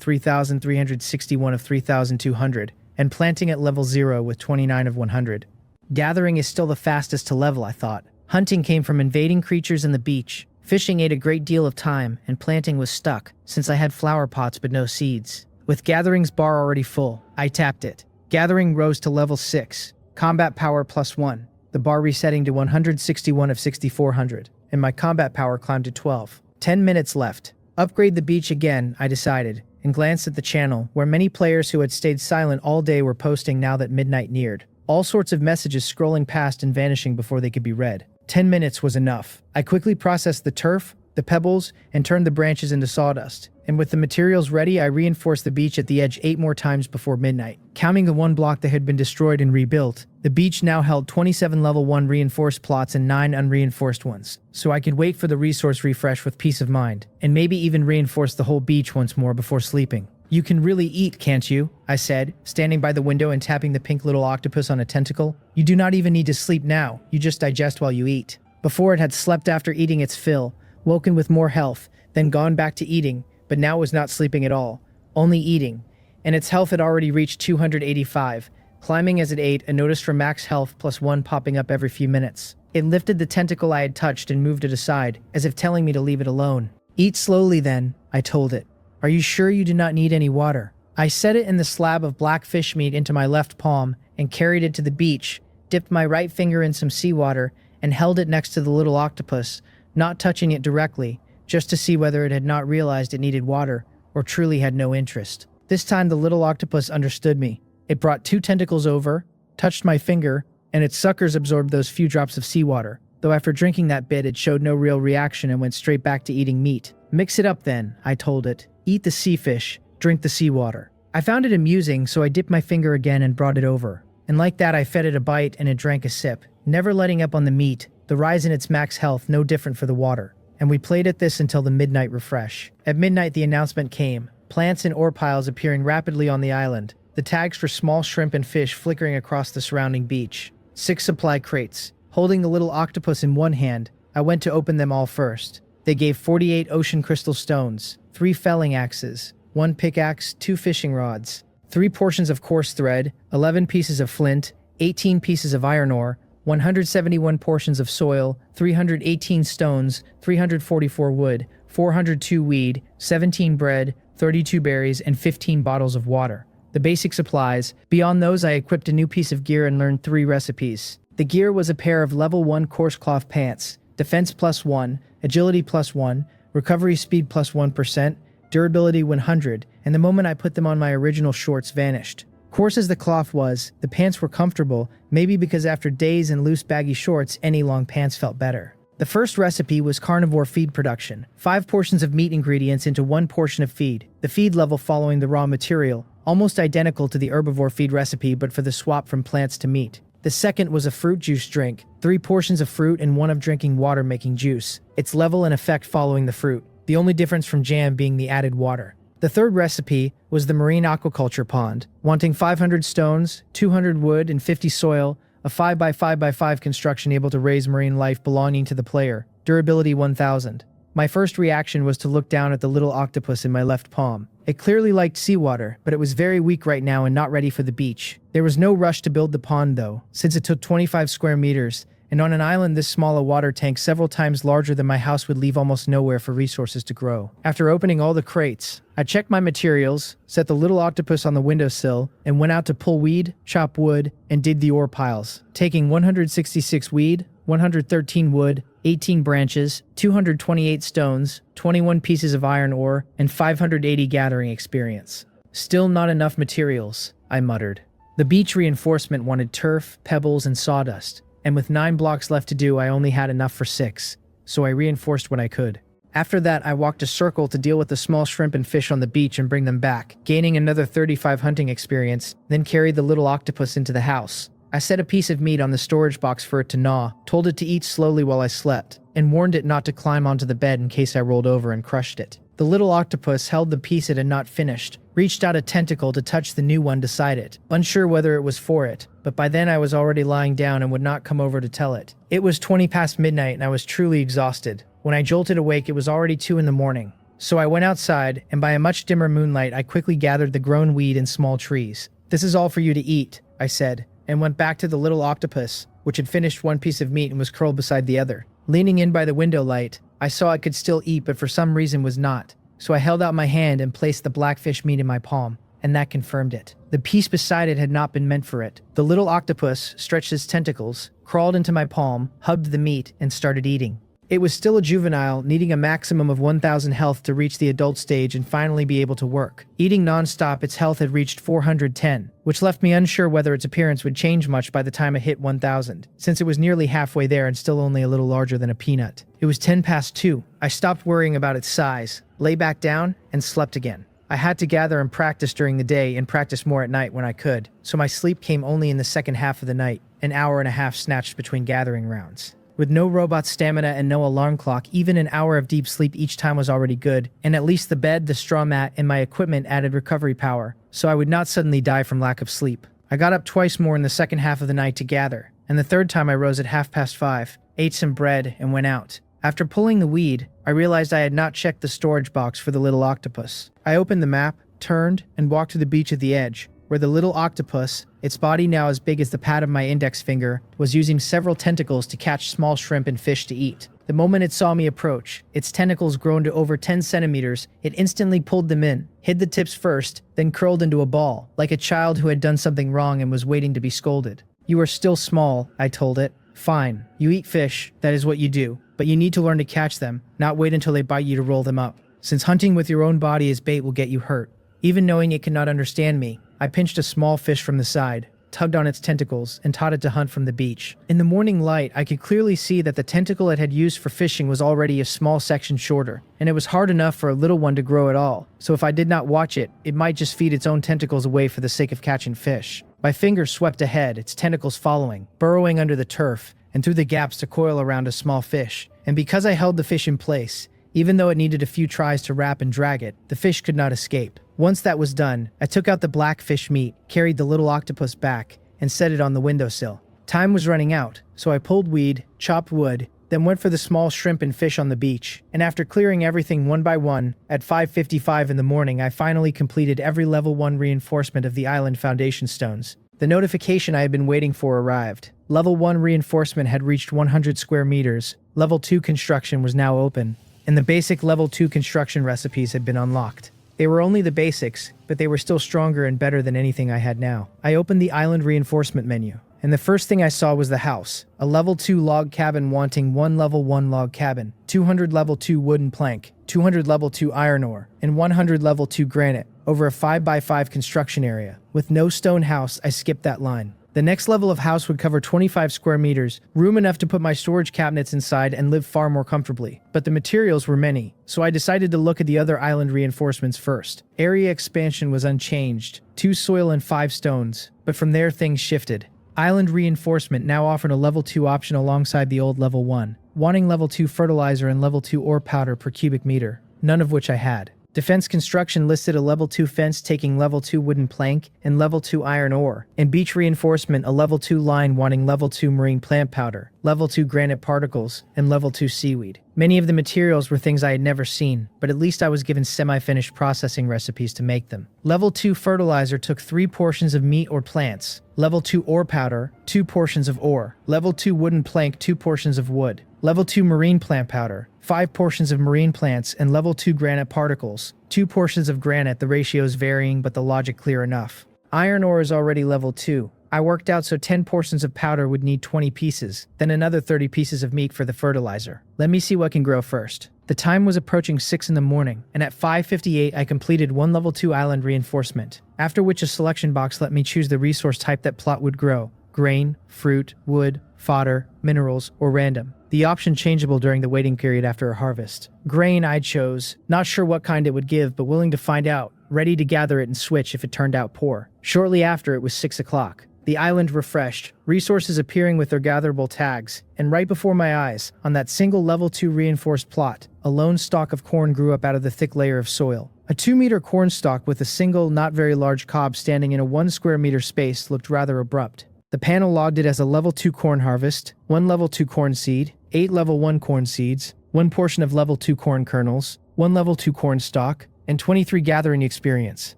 3,361 of 3,200, and planting at level 0 with 29 of 100. Gathering is still the fastest to level, I thought. Hunting came from invading creatures in the beach. Fishing ate a great deal of time, and planting was stuck, since I had flower pots but no seeds. With Gathering's bar already full, I tapped it. Gathering rose to level 6. Combat power +1. The bar resetting to 161 of 6,400. and my combat power climbed to 12. 10 minutes left. Upgrade the beach again, I decided, and glanced at the channel, where many players who had stayed silent all day were posting now that midnight neared. All sorts of messages scrolling past and vanishing before they could be read. 10 minutes was enough. I quickly processed the turf, the pebbles, and turned the branches into sawdust. And with the materials ready, I reinforced the beach at the edge 8 more times before midnight. Counting the one block that had been destroyed and rebuilt, the beach now held 27 level 1 reinforced plots and 9 unreinforced ones. So I could wait for the resource refresh with peace of mind, and maybe even reinforce the whole beach once more before sleeping. "You can really eat, can't you?" I said, standing by the window and tapping the pink little octopus on a tentacle. "You do not even need to sleep now, you just digest while you eat." Before, it had slept after eating its fill, woken with more health, then gone back to eating, but now was not sleeping at all, only eating. And its health had already reached 285, climbing as it ate, a notice for max health +1 popping up every few minutes. It lifted the tentacle I had touched and moved it aside, as if telling me to leave it alone. "Eat slowly then," I told it. "Are you sure you do not need any water?" I set it in the slab of black fish meat into my left palm and carried it to the beach, dipped my right finger in some seawater, and held it next to the little octopus, not touching it directly, just to see whether it had not realized it needed water or truly had no interest. This time the little octopus understood me. It brought 2 tentacles over, touched my finger, and its suckers absorbed those few drops of seawater, though after drinking that bit it showed no real reaction and went straight back to eating meat. "Mix it up then," I told it. "Eat the sea fish, drink the seawater." I found it amusing, so I dipped my finger again and brought it over. And like that I fed it a bite and it drank a sip, never letting up on the meat, the rise in its max health no different for the water. And we played at this until the midnight refresh. At midnight the announcement came, plants and ore piles appearing rapidly on the island, the tags for small shrimp and fish flickering across the surrounding beach. 6 supply crates. Holding the little octopus in one hand, I went to open them all first. They gave 48 ocean crystal stones, 3 felling axes, 1 pickaxe, 2 fishing rods, 3 portions of coarse thread, 11 pieces of flint, 18 pieces of iron ore, 171 portions of soil, 318 stones, 344 wood, 402 weed, 17 bread, 32 berries, and 15 bottles of water. The basic supplies. Beyond those, I equipped a new piece of gear and learned 3 recipes. The gear was a pair of level 1 coarse cloth pants, defense +1, agility +1, recovery speed +1%, durability 100, and the moment I put them on, my original shorts vanished. Coarse as the cloth was, the pants were comfortable, maybe because after days in loose baggy shorts, any long pants felt better. The first recipe was carnivore feed production. 5 portions of meat ingredients into 1 portion of feed, the feed level following the raw material, almost identical to the herbivore feed recipe but for the swap from plants to meat. The second was a fruit juice drink, 3 portions of fruit and 1 of drinking water making juice, its level and effect following the fruit, the only difference from jam being the added water. The third recipe was the marine aquaculture pond, wanting 500 stones, 200 wood, and 50 soil, a 5x5x5 construction able to raise marine life belonging to the player, durability 1000. My first reaction was to look down at the little octopus in my left palm. It clearly liked seawater, but it was very weak right now and not ready for the beach. There was no rush to build the pond though, since it took 25 square meters, and on an island this small a water tank several times larger than my house would leave almost nowhere for resources to grow. After opening all the crates, I checked my materials, set the little octopus on the windowsill, and went out to pull weed, chop wood, and dig the ore piles, taking 166 weed, 113 wood, 18 branches, 228 stones, 21 pieces of iron ore, and 580 gathering experience. "Still not enough materials," I muttered. The beach reinforcement wanted turf, pebbles, and sawdust, and with 9 blocks left to do, I only had enough for 6, so I reinforced what I could. After that, I walked a circle to deal with the small shrimp and fish on the beach and bring them back, gaining another 35 hunting experience, then carried the little octopus into the house. I set a piece of meat on the storage box for it to gnaw, told it to eat slowly while I slept, and warned it not to climb onto the bed in case I rolled over and crushed it. The little octopus held the piece it had not finished, reached out a tentacle to touch the new one beside it, unsure whether it was for it, but by then I was already lying down and would not come over to tell it. It was 20 past midnight and I was truly exhausted. When I jolted awake, it was already 2 in the morning. So I went outside, and by a much dimmer moonlight, I quickly gathered the grown weed and small trees. "This is all for you to eat," I said, and went back to the little octopus, which had finished 1 piece of meat and was curled beside the other. Leaning in by the window light, I saw it could still eat but for some reason was not, so I held out my hand and placed the blackfish meat in my palm, and that confirmed it. The piece beside it had not been meant for it. The little octopus stretched its tentacles, crawled into my palm, hugged the meat, and started eating. It was still a juvenile, needing a maximum of 1,000 health to reach the adult stage and finally be able to work. Eating non-stop, its health had reached 410, which left me unsure whether its appearance would change much by the time it hit 1,000, since it was nearly halfway there and still only a little larger than a peanut. It was 10 past 2. I stopped worrying about its size, lay back down, and slept again. I had to gather and practice during the day and practice more at night when I could, so my sleep came only in the second half of the night, an hour and a half snatched between gathering rounds. With no robot stamina and no alarm clock, even an hour of deep sleep each time was already good, and at least the bed, the straw mat, and my equipment added recovery power, so I would not suddenly die from lack of sleep. I got up twice more in the second half of the night to gather, and the third time I rose at 5:30, ate some bread, and went out. After pulling the weed, I realized I had not checked the storage box for the little octopus. I opened the map, turned, and walked to the beach at the edge, where the little octopus, its body now as big as the pad of my index finger, was using several tentacles to catch small shrimp and fish to eat. The moment it saw me approach, its tentacles grown to over 10 centimeters, it instantly pulled them in, hid the tips first, then curled into a ball, like a child who had done something wrong and was waiting to be scolded. "You are still small," I told it. "Fine. You eat fish, that is what you do, but you need to learn to catch them, not wait until they bite you to roll them up, since hunting with your own body as bait will get you hurt." Even knowing it could not understand me, I pinched a small fish from the side, tugged on its tentacles, and taught it to hunt from the beach. In the morning light, I could clearly see that the tentacle it had used for fishing was already a small section shorter, and it was hard enough for a little one to grow at all, so if I did not watch it, it might just feed its own tentacles away for the sake of catching fish. My finger swept ahead, its tentacles following, burrowing under the turf, and through the gaps to coil around a small fish. And because I held the fish in place, even though it needed a few tries to wrap and drag it, the fish could not escape. Once that was done, I took out the black fish meat, carried the little octopus back, and set it on the windowsill. Time was running out, so I pulled weed, chopped wood, then went for the small shrimp and fish on the beach. And after clearing everything one by one, at 5:55 in the morning, I finally completed every level 1 reinforcement of the island foundation stones. The notification I had been waiting for arrived. Level 1 reinforcement had reached 100 square meters. Level 2 construction was now open, and the basic level 2 construction recipes had been unlocked. They were only the basics, but they were still stronger and better than anything I had now. I opened the island reinforcement menu, and the first thing I saw was the house. A level 2 log cabin wanting 1 level 1 log cabin, 200 level 2 wooden plank, 200 level 2 iron ore, and 100 level 2 granite, over a 5x5 construction area. With no stone house, I skipped that line. The next level of house would cover 25 square meters, room enough to put my storage cabinets inside and live far more comfortably. But the materials were many, so I decided to look at the other island reinforcements first. Area expansion was unchanged, 2 soil and 5 stones, but from there things shifted. Island reinforcement now offered a level 2 option alongside the old level 1, wanting level 2 fertilizer and level 2 ore powder per cubic meter, none of which I had. Defense construction listed a level 2 fence taking level 2 wooden plank and level 2 iron ore, and beach reinforcement a level 2 line wanting level 2 marine plant powder, level 2 granite particles, and level 2 seaweed. Many of the materials were things I had never seen, but at least I was given semi-finished processing recipes to make them. Level 2 fertilizer took 3 portions of meat or plants, level 2 ore powder, 2 portions of ore, level 2 wooden plank, 2 portions of wood, level 2 marine plant powder, 5 portions of marine plants, and level 2 granite particles, 2 portions of granite, the ratios varying but the logic clear enough. Iron ore is already level 2. I worked out so 10 portions of powder would need 20 pieces, then another 30 pieces of meat for the fertilizer. Let me see what can grow first. The time was approaching 6 in the morning, and at 5:58 I completed 1 level 2 island reinforcement, after which a selection box let me choose the resource type that plot would grow: grain, fruit, wood, fodder, minerals, or random. The option changeable during the waiting period after a harvest. Grain I chose, not sure what kind it would give, but willing to find out, ready to gather it and switch if it turned out poor. Shortly after, it was 6 o'clock. The island refreshed, resources appearing with their gatherable tags, and right before my eyes, on that single level 2 reinforced plot, a lone stalk of corn grew up out of the thick layer of soil. A 2-meter corn stalk with a single, not very large cob standing in a 1 square meter space looked rather abrupt. The panel logged it as a level 2 corn harvest, 1 level 2 corn seed, 8 level 1 corn seeds, 1 portion of level 2 corn kernels, 1 level 2 corn stalk, and 23 gathering experience.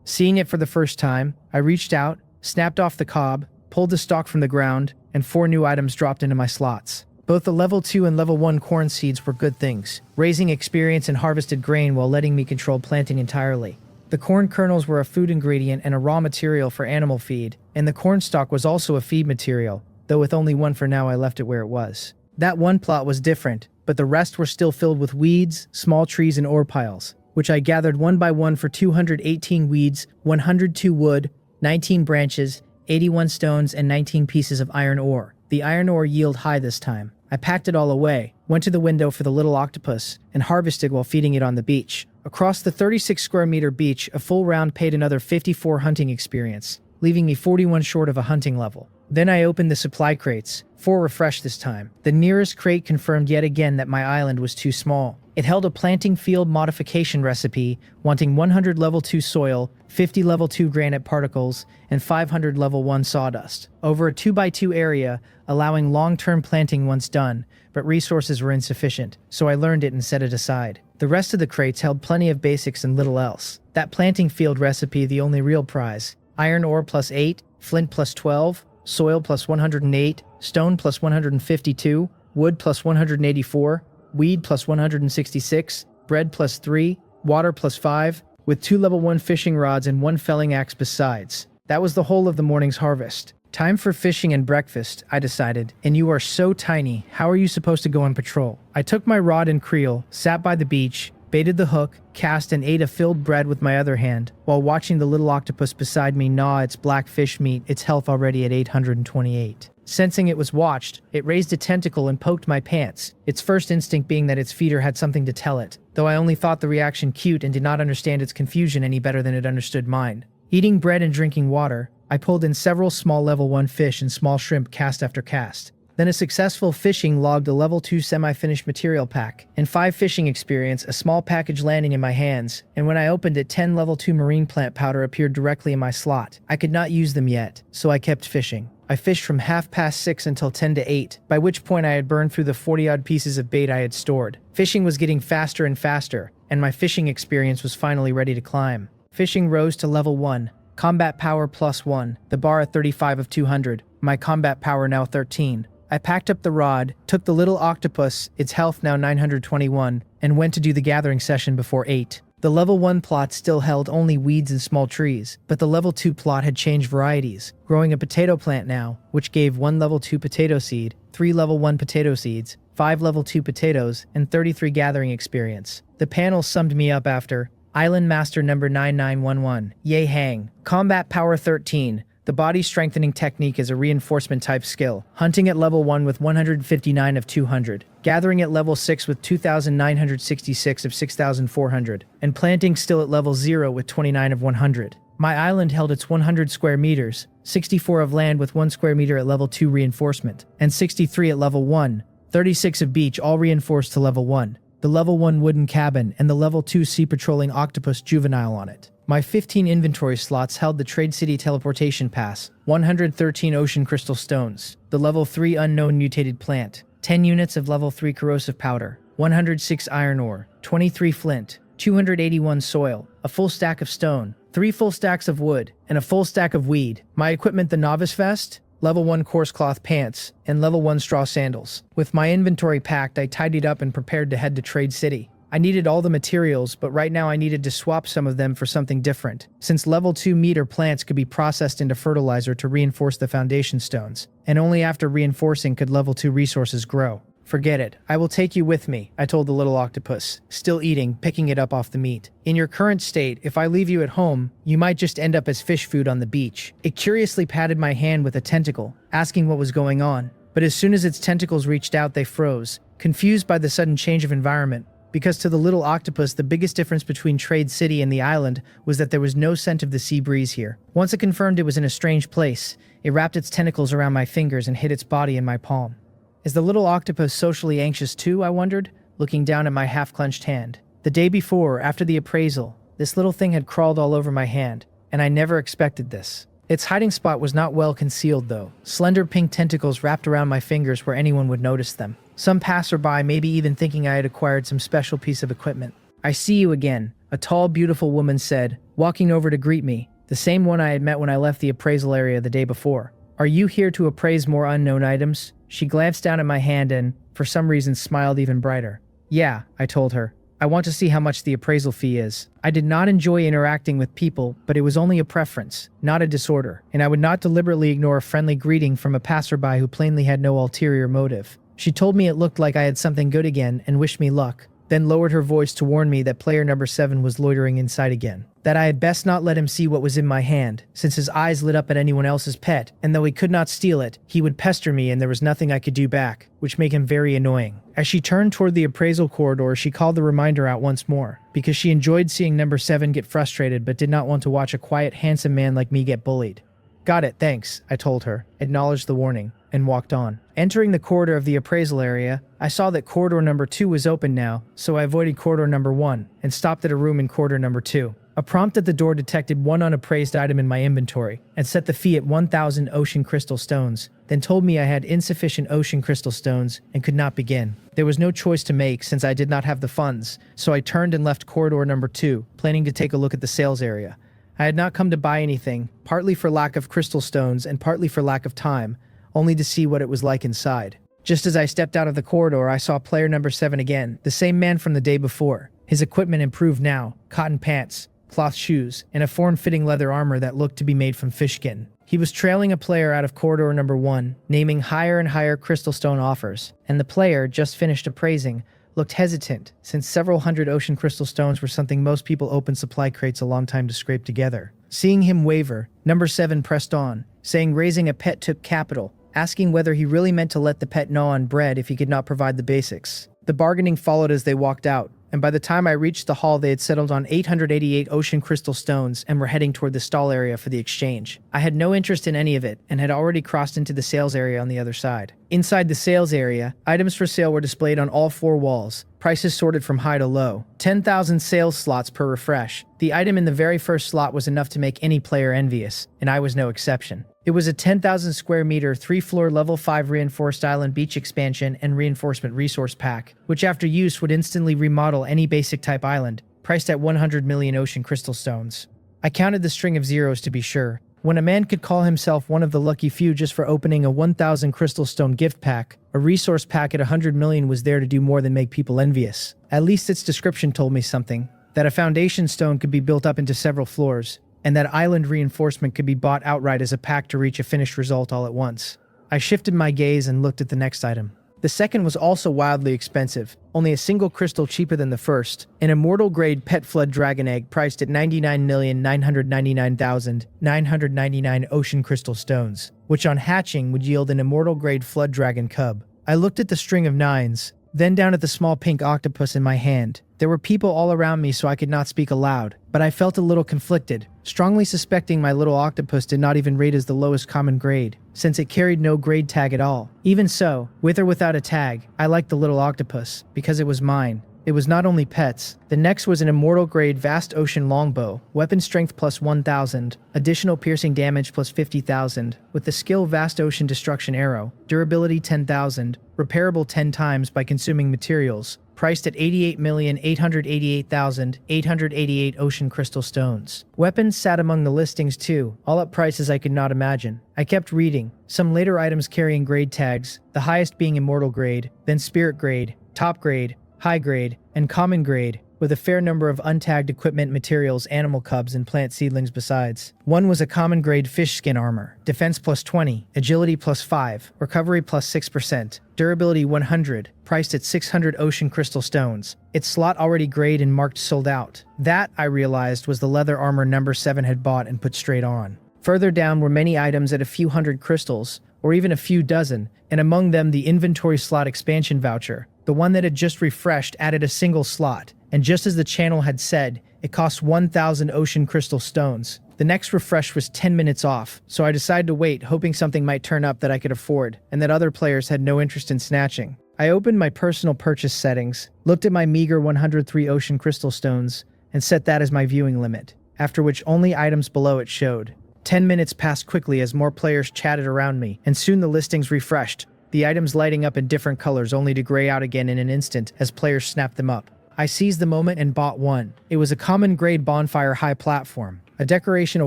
Seeing it for the first time, I reached out, snapped off the cob, pulled the stalk from the ground, and 4 new items dropped into my slots. Both the level 2 and level 1 corn seeds were good things, raising experience and harvested grain while letting me control planting entirely. The corn kernels were a food ingredient and a raw material for animal feed, and the corn stalk was also a feed material, though with only 1 for now I left it where it was. That 1 plot was different, but the rest were still filled with weeds, small trees, and ore piles, which I gathered one by one for 218 weeds, 102 wood, 19 branches, 81 stones, and 19 pieces of iron ore. The iron ore yield high this time. I packed it all away, went to the window for the little octopus, and harvested while feeding it on the beach. Across the 36 square meter beach, a full round paid another 54 hunting experience, leaving me 41 short of a hunting level. Then I opened the supply crates, 4 refreshed this time. The nearest crate confirmed yet again that my island was too small. It held a planting field modification recipe, wanting 100 level 2 soil, 50 level 2 granite particles, and 500 level 1 sawdust, over a 2x2 area, allowing long-term planting once done, but resources were insufficient, so I learned it and set it aside. The rest of the crates held plenty of basics and little else. That planting field recipe the only real prize. Iron ore plus 8, flint plus 12, soil plus 108, stone plus 152, wood plus 184, weed plus 166, bread plus 3, water plus 5, with 2 level 1 fishing rods and 1 felling axe besides. That was the whole of the morning's harvest. Time for fishing and breakfast, I decided, and you are so tiny, how are you supposed to go on patrol? I took my rod and creel, sat by the beach, baited the hook, cast and ate a filled bread with my other hand, while watching the little octopus beside me gnaw its black fish meat, its health already at 828. Sensing it was watched, it raised a tentacle and poked my pants, its first instinct being that its feeder had something to tell it, though I only thought the reaction cute and did not understand its confusion any better than it understood mine. Eating bread and drinking water, I pulled in several small level 1 fish and small shrimp cast after cast. Then a successful fishing logged a level 2 semi-finished material pack, and 5 fishing experience, a small package landing in my hands, and when I opened it 10 level 2 marine plant powder appeared directly in my slot. I could not use them yet, so I kept fishing. I fished from 6:30 until 10 to 8, by which point I had burned through the 40-odd pieces of bait I had stored. Fishing was getting faster and faster, and my fishing experience was finally ready to climb. Fishing rose to level 1. Combat power plus 1, the bar at 35 of 200, my combat power now 13. I packed up the rod, took the little octopus, its health now 921, and went to do the gathering session before 8. The level 1 plot still held only weeds and small trees, but the level 2 plot had changed varieties, growing a potato plant now, which gave 1 level 2 potato seed, 3 level 1 potato seeds, 5 level 2 potatoes, and 33 gathering experience. The panel summed me up after Island Master number 9911, Yay Hang. Combat power 13. The body strengthening technique is a reinforcement type skill. Hunting at level 1 with 159 of 200. Gathering at level 6 with 2,966 of 6,400. And planting still at level 0 with 29 of 100. My island held its 100 square meters, 64 of land with 1 square meter at level 2 reinforcement, and 63 at level 1, 36 of beach all reinforced to level 1. The level 1 wooden cabin, and the level 2 sea patrolling octopus juvenile on it. My 15 inventory slots held the Trade City teleportation pass, 113 ocean crystal stones, the level 3 unknown mutated plant, 10 units of level 3 corrosive powder, 106 iron ore, 23 flint, 281 soil, a full stack of stone, 3 full stacks of wood, and a full stack of weed. My equipment the novice vest, level 1 coarse cloth pants, and level 1 straw sandals. With my inventory packed, I tidied up and prepared to head to Trade City. I needed all the materials, but right now I needed to swap some of them for something different, since level 2 meter plants could be processed into fertilizer to reinforce the foundation stones, and only after reinforcing could level 2 resources grow. Forget it. I will take you with me, I told the little octopus, still eating, picking it up off the meat. In your current state, if I leave you at home, you might just end up as fish food on the beach. It curiously patted my hand with a tentacle, asking what was going on. But as soon as its tentacles reached out, they froze, confused by the sudden change of environment. Because to the little octopus, the biggest difference between Trade City and the island was that there was no scent of the sea breeze here. Once it confirmed it was in a strange place, it wrapped its tentacles around my fingers and hid its body in my palm. Is the little octopus socially anxious too, I wondered, looking down at my half-clenched hand. The day before, after the appraisal, this little thing had crawled all over my hand, and I never expected this. Its hiding spot was not well concealed, though. Slender pink tentacles wrapped around my fingers where anyone would notice them. Some passerby maybe even thinking I had acquired some special piece of equipment. I see you again, a tall, beautiful woman said, walking over to greet me, the same one I had met when I left the appraisal area the day before. Are you here to appraise more unknown items? She glanced down at my hand and, for some reason, smiled even brighter. Yeah, I told her. I want to see how much the appraisal fee is. I did not enjoy interacting with people, but it was only a preference, not a disorder, and I would not deliberately ignore a friendly greeting from a passerby who plainly had no ulterior motive. She told me it looked like I had something good again and wished me luck, then lowered her voice to warn me that player number 7 was loitering inside again. That I had best not let him see what was in my hand, since his eyes lit up at anyone else's pet, and though he could not steal it, he would pester me and there was nothing I could do back, which made him very annoying. As she turned toward the appraisal corridor, she called the reminder out once more, because she enjoyed seeing number 7 get frustrated but did not want to watch a quiet, handsome man like me get bullied. Got it, thanks, I told her, acknowledged the warning, and walked on. Entering the corridor of the appraisal area, I saw that corridor number 2 was open now, so I avoided corridor number 1 and stopped at a room in corridor number 2. A prompt at the door detected one unappraised item in my inventory and set the fee at 1,000 ocean crystal stones, then told me I had insufficient ocean crystal stones and could not begin. There was no choice to make since I did not have the funds, so I turned and left corridor number 2, planning to take a look at the sales area. I had not come to buy anything, partly for lack of crystal stones and partly for lack of time, only to see what it was like inside. Just as I stepped out of the corridor, I saw player number 7 again, the same man from the day before. His equipment improved now, cotton pants, cloth shoes, and a form-fitting leather armor that looked to be made from fish skin. He was trailing a player out of corridor number 1, naming higher and higher crystal stone offers, and the player, just finished appraising, looked hesitant, since several hundred ocean crystal stones were something most people open supply crates a long time to scrape together. Seeing him waver, number 7 pressed on, saying raising a pet took capital, asking whether he really meant to let the pet gnaw on bread if he could not provide the basics. The bargaining followed as they walked out, and by the time I reached the hall they had settled on 888 ocean crystal stones and were heading toward the stall area for the exchange. I had no interest in any of it and had already crossed into the sales area on the other side. Inside the sales area, items for sale were displayed on all 4 walls, prices sorted from high to low. 10,000 sales slots per refresh. The item in the very first slot was enough to make any player envious, and I was no exception. It was a 10,000 square meter, 3-floor level 5 reinforced island beach expansion and reinforcement resource pack, which after use would instantly remodel any basic type island, priced at 100 million ocean crystal stones. I counted the string of zeros to be sure. When a man could call himself one of the lucky few just for opening a 1,000 crystal stone gift pack, a resource pack at 100 million was there to do more than make people envious. At least its description told me something, that a foundation stone could be built up into several floors, and that island reinforcement could be bought outright as a pack to reach a finished result all at once. I shifted my gaze and looked at the next item. The second was also wildly expensive, only a single crystal cheaper than the first, an immortal-grade pet flood dragon egg priced at 99,999,999 ocean crystal stones, which on hatching would yield an immortal-grade flood dragon cub. I looked at the string of 9s, then down at the small pink octopus in my hand. There were people all around me so I could not speak aloud, but I felt a little conflicted, strongly suspecting my little octopus did not even rate as the lowest common grade, since it carried no grade tag at all. Even so, with or without a tag, I liked the little octopus, because it was mine. It was not only pets. The next was an immortal grade vast ocean longbow, weapon strength plus 1,000, additional piercing damage plus 50,000, with the skill vast ocean destruction arrow, durability 10,000, repairable 10 times by consuming materials, priced at 88,888,888 ocean crystal stones. Weapons sat among the listings too, all at prices I could not imagine. I kept reading, some later items carrying grade tags, the highest being immortal grade, then spirit grade, top grade, high grade, and common grade, with a fair number of untagged equipment, materials, animal cubs, and plant seedlings besides. One was a common grade fish skin armor, defense plus 20, agility plus 5, recovery plus 6%, durability 100, priced at 600 ocean crystal stones. Its slot already grayed and marked sold out. That, I realized, was the leather armor number 7 had bought and put straight on. Further down were many items at a few hundred crystals, or even a few dozen, and among them the inventory slot expansion voucher. The one that had just refreshed added a single slot, and just as the channel had said, it cost 1,000 ocean crystal stones. The next refresh was 10 minutes off, so I decided to wait, hoping something might turn up that I could afford, and that other players had no interest in snatching. I opened my personal purchase settings, looked at my meager 103 ocean crystal stones, and set that as my viewing limit, after which only items below it showed. 10 minutes passed quickly as more players chatted around me, and soon the listings refreshed, the items lighting up in different colors only to gray out again in an instant as players snapped them up. I seized the moment and bought one. It was a common grade bonfire high platform, a decoration, a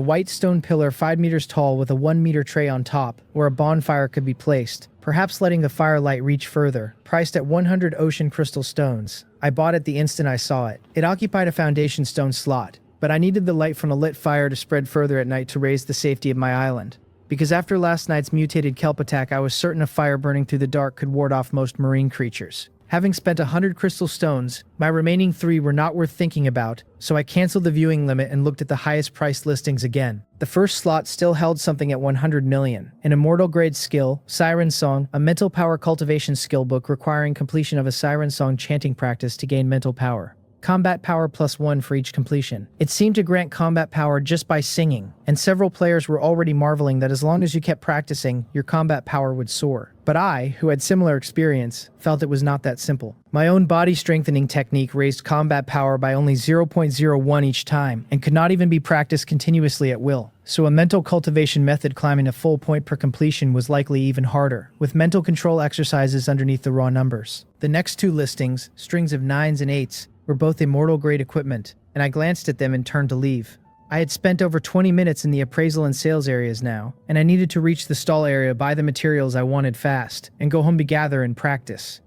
white stone pillar 5 meters tall with a 1 meter tray on top, where a bonfire could be placed, perhaps letting the firelight reach further, priced at 100 ocean crystal stones. I bought it the instant I saw it. It occupied a foundation stone slot, but I needed the light from a lit fire to spread further at night to raise the safety of my island. because after last night's mutated kelp attack, I was certain a fire burning through the dark could ward off most marine creatures. Having spent 100 crystal stones, my remaining 3 were not worth thinking about, so I canceled the viewing limit and looked at the highest priced listings again. The first slot still held something at 100 million, an immortal grade skill, Siren Song, a mental power cultivation skill book requiring completion of a Siren Song chanting practice to gain mental power. Combat power +1 for each completion. It seemed to grant combat power just by singing, and several players were already marveling that as long as you kept practicing, your combat power would soar. But I, who had similar experience, felt it was not that simple. My own body strengthening technique raised combat power by only 0.01 each time, and could not even be practiced continuously at will. So a mental cultivation method climbing a full point per completion was likely even harder, with mental control exercises underneath the raw numbers. The next 2 listings, strings of 9s and 8s, were both immortal grade equipment, and I glanced at them and turned to leave. I had spent over 20 minutes in the appraisal and sales areas now, and I needed to reach the stall area, buy the materials I wanted fast, and go home to gather and practice.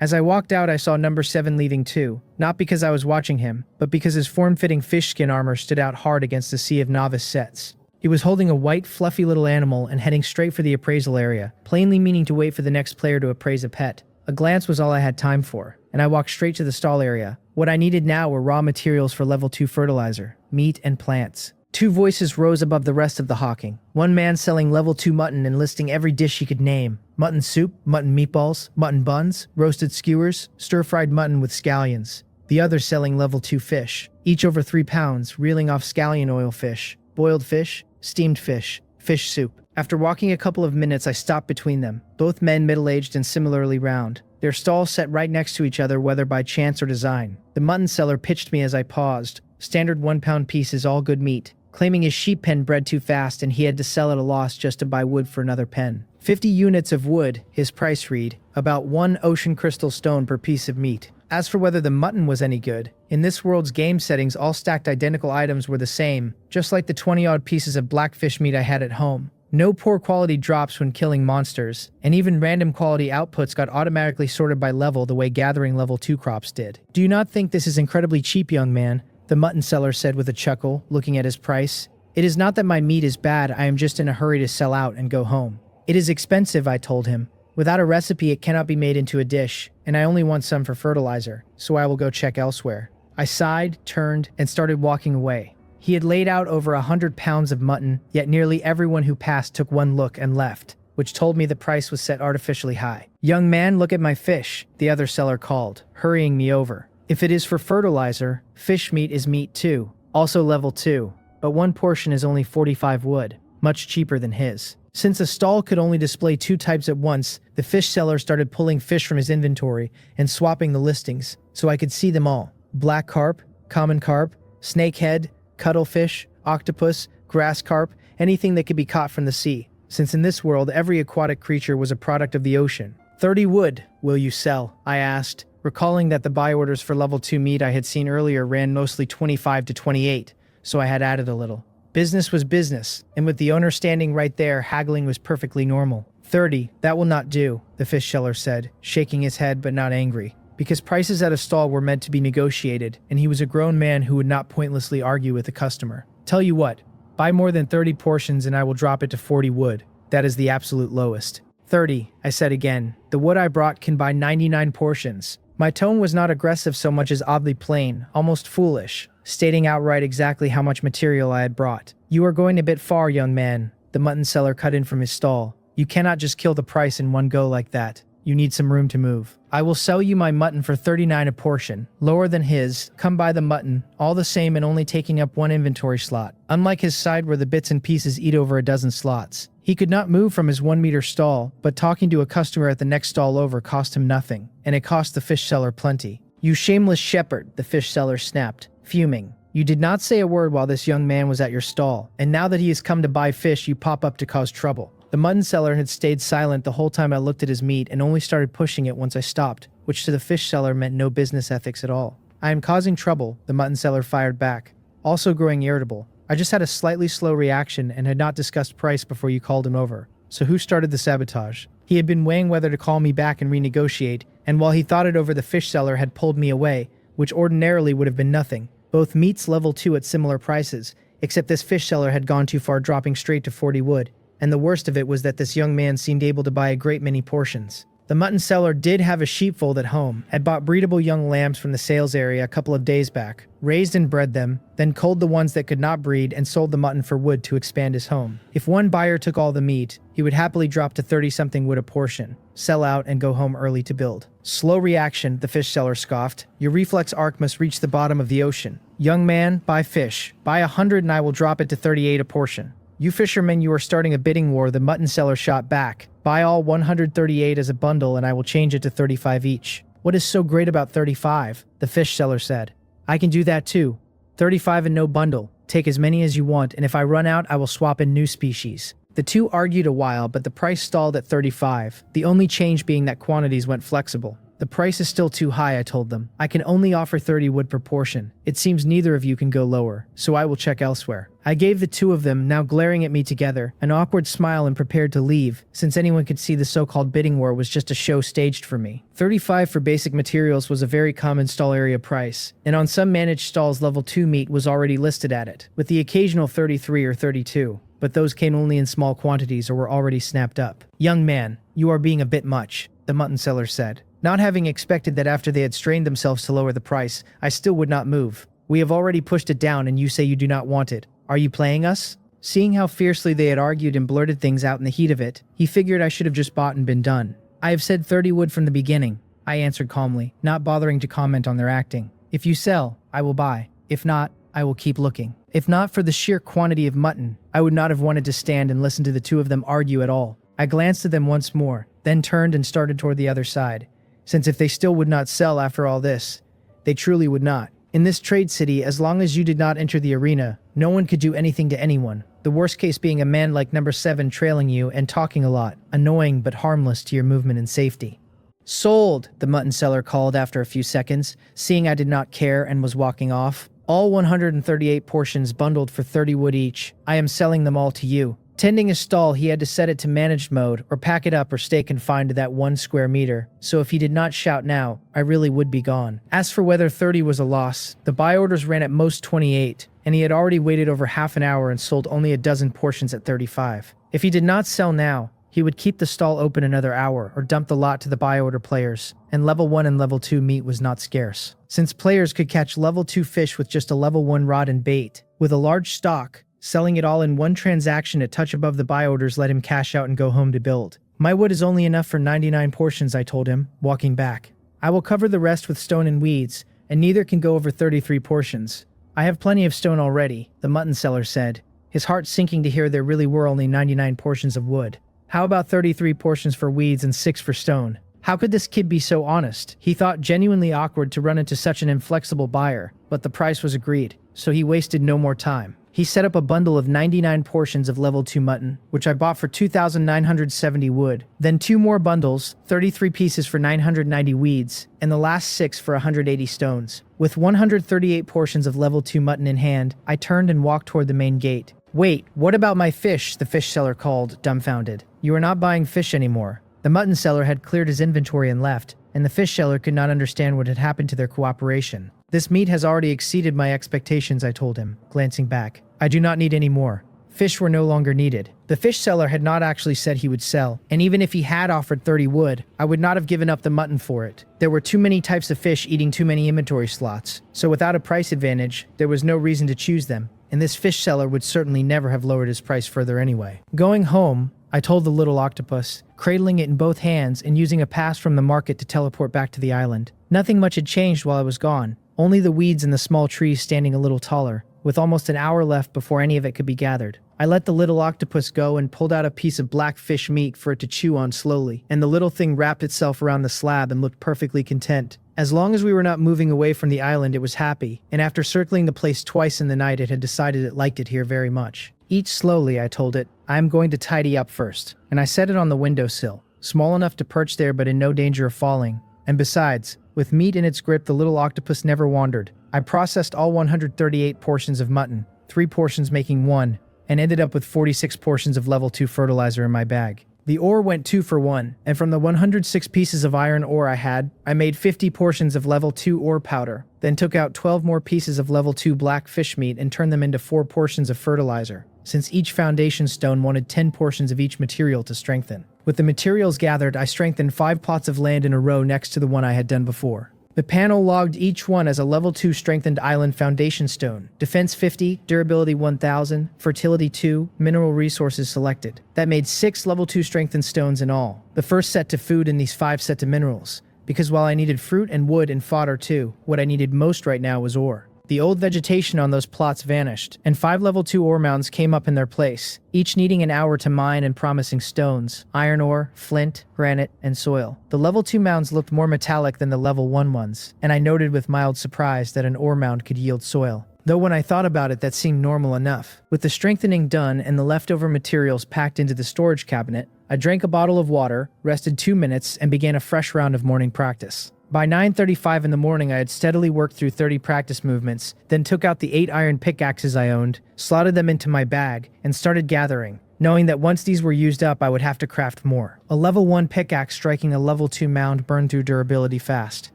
As I walked out, I saw number 7 leaving too, not because I was watching him, but because his form-fitting fish skin armor stood out hard against the sea of novice sets. He was holding a white, fluffy little animal and heading straight for the appraisal area, plainly meaning to wait for the next player to appraise a pet. A glance was all I had time for, and I walked straight to the stall area. What I needed now were raw materials for level 2 fertilizer, meat and plants. 2 voices rose above the rest of the hawking. One man selling level 2 mutton and listing every dish he could name. Mutton soup, mutton meatballs, mutton buns, roasted skewers, stir-fried mutton with scallions. The other selling level 2 fish, each over 3 pounds, reeling off scallion oil fish, boiled fish, steamed fish, fish soup. After walking a couple of minutes, I stopped between them, both men middle-aged and similarly round. Their stalls set right next to each other, whether by chance or design. The mutton seller pitched me as I paused. Standard 1-pound pieces, all good meat, claiming his sheep pen bred too fast and he had to sell at a loss just to buy wood for another pen. 50 units of wood, his price read, about 1 ocean crystal stone per piece of meat. As for whether the mutton was any good, in this world's game settings all stacked identical items were the same, just like the 20-odd pieces of blackfish meat I had at home. No poor quality drops when killing monsters, and even random quality outputs got automatically sorted by level the way gathering level 2 crops did. Do you not think this is incredibly cheap, young man? The mutton seller said with a chuckle, looking at his price. It is not that my meat is bad, I am just in a hurry to sell out and go home. It is expensive, I told him. Without a recipe it cannot be made into a dish, and I only want some for fertilizer, so I will go check elsewhere. I sighed, turned, and started walking away. He had laid out over 100 pounds of mutton, yet nearly everyone who passed took one look and left, which told me the price was set artificially high. Young man, look at my fish, the other seller called, hurrying me over. If it is for fertilizer, fish meat is meat too, also level 2, but one portion is only 45 wood, much cheaper than his. Since a stall could only display 2 types at once, the fish seller started pulling fish from his inventory and swapping the listings, so I could see them all. Black carp, common carp, snakehead, cuttlefish, octopus, grass carp, anything that could be caught from the sea, since in this world every aquatic creature was a product of the ocean. 30 wood, will you sell? I asked, recalling that the buy orders for level 2 meat I had seen earlier ran mostly 25 to 28, so I had added a little. Business was business, and with the owner standing right there, haggling was perfectly normal. 30, that will not do, the fish seller said, shaking his head but not angry. Because prices at a stall were meant to be negotiated, and he was a grown man who would not pointlessly argue with a customer. Tell you what, buy more than 30 portions and I will drop it to 40 wood. That is the absolute lowest. 30, I said again. The wood I brought can buy 99 portions. My tone was not aggressive so much as oddly plain, almost foolish, stating outright exactly how much material I had brought. You are going a bit far, young man, the mutton seller cut in from his stall. You cannot just kill the price in one go like that. You need some room to move. I will sell you my mutton for 39 a portion, lower than his. Come buy the mutton, all the same and only taking up 1 inventory slot. Unlike his side where the bits and pieces eat over a dozen slots. He could not move from his 1-meter stall, but talking to a customer at the next stall over cost him nothing, and it cost the fish seller plenty. You shameless shepherd, the fish seller snapped, fuming. You did not say a word while this young man was at your stall, and now that he has come to buy fish you pop up to cause trouble. The mutton seller had stayed silent the whole time I looked at his meat and only started pushing it once I stopped, which to the fish seller meant no business ethics at all. I am causing trouble, the mutton seller fired back, also growing irritable. I just had a slightly slow reaction and had not discussed price before you called him over. So who started the sabotage? He had been weighing whether to call me back and renegotiate, and while he thought it over the fish seller had pulled me away, which ordinarily would have been nothing. Both meats level 2 at similar prices, except this fish seller had gone too far dropping straight to 40 wood. and the worst of it was that this young man seemed able to buy a great many portions. The mutton seller did have a sheepfold at home, had bought breedable young lambs from the sales area a couple of days back, raised and bred them, then culled the ones that could not breed and sold the mutton for wood to expand his home. If one buyer took all the meat, he would happily drop to 30-something wood a portion, sell out and go home early to build. Slow reaction, the fish seller scoffed. Your reflex arc must reach the bottom of the ocean. Young man, buy fish. Buy 100 and I will drop it to 38 a portion. You fishermen, you are starting a bidding war, the mutton seller shot back. Buy all 138 as a bundle and I will change it to 35 each. What is so great about 35? The fish seller said. I can do that too. 35 and no bundle. Take as many as you want, and if I run out, I will swap in new species. The two argued a while, but the price stalled at 35, the only change being that quantities went flexible. The price is still too high, I told them. I can only offer 30 wood per portion. It seems neither of you can go lower, so I will check elsewhere. I gave the two of them, now glaring at me together, an awkward smile and prepared to leave, since anyone could see the so-called bidding war was just a show staged for me. 35 for basic materials was a very common stall area price, and on some managed stalls level 2 meat was already listed at it, with the occasional 33 or 32. But those came only in small quantities or were already snapped up. Young man, you are being a bit much, the mutton seller said. Not having expected that after they had strained themselves to lower the price, I still would not move. We have already pushed it down and you say you do not want it. Are you playing us? Seeing how fiercely they had argued and blurted things out in the heat of it, he figured I should have just bought and been done. I have said 30 wood from the beginning, I answered calmly, not bothering to comment on their acting. If you sell, I will buy. If not, I will keep looking. If not for the sheer quantity of mutton, I would not have wanted to stand and listen to the two of them argue at all. I glanced at them once more, then turned and started toward the other side. Since if they still would not sell after all this, they truly would not. In this trade city, as long as you did not enter the arena, no one could do anything to anyone. The worst case being a man like number 7 trailing you and talking a lot, annoying but harmless to your movement and safety. Sold, the mutton seller called after a few seconds, seeing I did not care and was walking off. All 138 portions bundled for 30 wood each. I am selling them all to you. Tending his stall, he had to set it to managed mode or pack it up or stay confined to that 1 square meter, so if he did not shout now, I really would be gone. As for whether 30 was a loss, the buy orders ran at most 28, and he had already waited over half an hour and sold only a dozen portions at 35. If he did not sell now, he would keep the stall open another hour or dump the lot to the buy order players, and level 1 and level 2 meat was not scarce. Since players could catch level 2 fish with just a level 1 rod and bait, with a large stock, selling it all in one transaction a touch above the buy orders let him cash out and go home to build. My wood is only enough for 99 portions, I told him, walking back. I will cover the rest with stone and weeds, and neither can go over 33 portions. I have plenty of stone already, the mutton seller said, his heart sinking to hear there really were only 99 portions of wood. How about 33 portions for weeds and 6 for stone? How could this kid be so honest? He thought genuinely awkward to run into such an inflexible buyer, but the price was agreed, so he wasted no more time. He set up a bundle of 99 portions of level 2 mutton, which I bought for 2,970 wood, then 2 more bundles, 33 pieces for 990 weeds, and the last 6 for 180 stones. With 138 portions of level 2 mutton in hand, I turned and walked toward the main gate. Wait, what about my fish? The fish seller called, dumbfounded. You are not buying fish anymore. The mutton seller had cleared his inventory and left, and the fish seller could not understand what had happened to their cooperation. This meat has already exceeded my expectations, I told him, glancing back. I do not need any more. Fish were no longer needed. The fish seller had not actually said he would sell, and even if he had offered 30 wood, I would not have given up the mutton for it. There were too many types of fish eating too many inventory slots, so without a price advantage, there was no reason to choose them, and this fish seller would certainly never have lowered his price further anyway. Going home, I told the little octopus, cradling it in both hands and using a pass from the market to teleport back to the island. Nothing much had changed while I was gone, only the weeds and the small trees standing a little taller, with almost an hour left before any of it could be gathered. I let the little octopus go and pulled out a piece of black fish meat for it to chew on slowly, and the little thing wrapped itself around the slab and looked perfectly content. As long as we were not moving away from the island, it was happy, and after circling the place twice in the night, it had decided it liked it here very much. Eat slowly, I told it. I am going to tidy up first, and I set it on the windowsill, small enough to perch there but in no danger of falling. And besides, with meat in its grip, the little octopus never wandered. I processed all 138 portions of mutton, 3 portions making 1, and ended up with 46 portions of level 2 fertilizer in my bag. The ore went 2 for 1, and from the 106 pieces of iron ore I had, I made 50 portions of level 2 ore powder, then took out 12 more pieces of level 2 black fish meat and turned them into 4 portions of fertilizer. since each foundation stone wanted 10 portions of each material to strengthen. With the materials gathered, I strengthened 5 plots of land in a row next to the one I had done before. The panel logged each one as a level 2 strengthened island foundation stone. Defense 50, durability 1000, fertility 2, mineral resources selected. That made 6 level 2 strengthened stones in all. The first set to food and these 5 set to minerals. Because while I needed fruit and wood and fodder too, what I needed most right now was ore. The old vegetation on those plots vanished, and 5 level 2 ore mounds came up in their place, each needing an hour to mine and promising stones, iron ore, flint, granite, and soil. The level 2 mounds looked more metallic than the level 1 ones, and I noted with mild surprise that an ore mound could yield soil. Though when I thought about it, that seemed normal enough. With the strengthening done and the leftover materials packed into the storage cabinet, I drank a bottle of water, rested 2 minutes, and began a fresh round of morning practice. By 9:35 in the morning, I had steadily worked through 30 practice movements, then took out the 8 iron pickaxes I owned, slotted them into my bag, and started gathering, knowing that once these were used up, I would have to craft more. A level 1 pickaxe striking a level 2 mound burned through durability fast,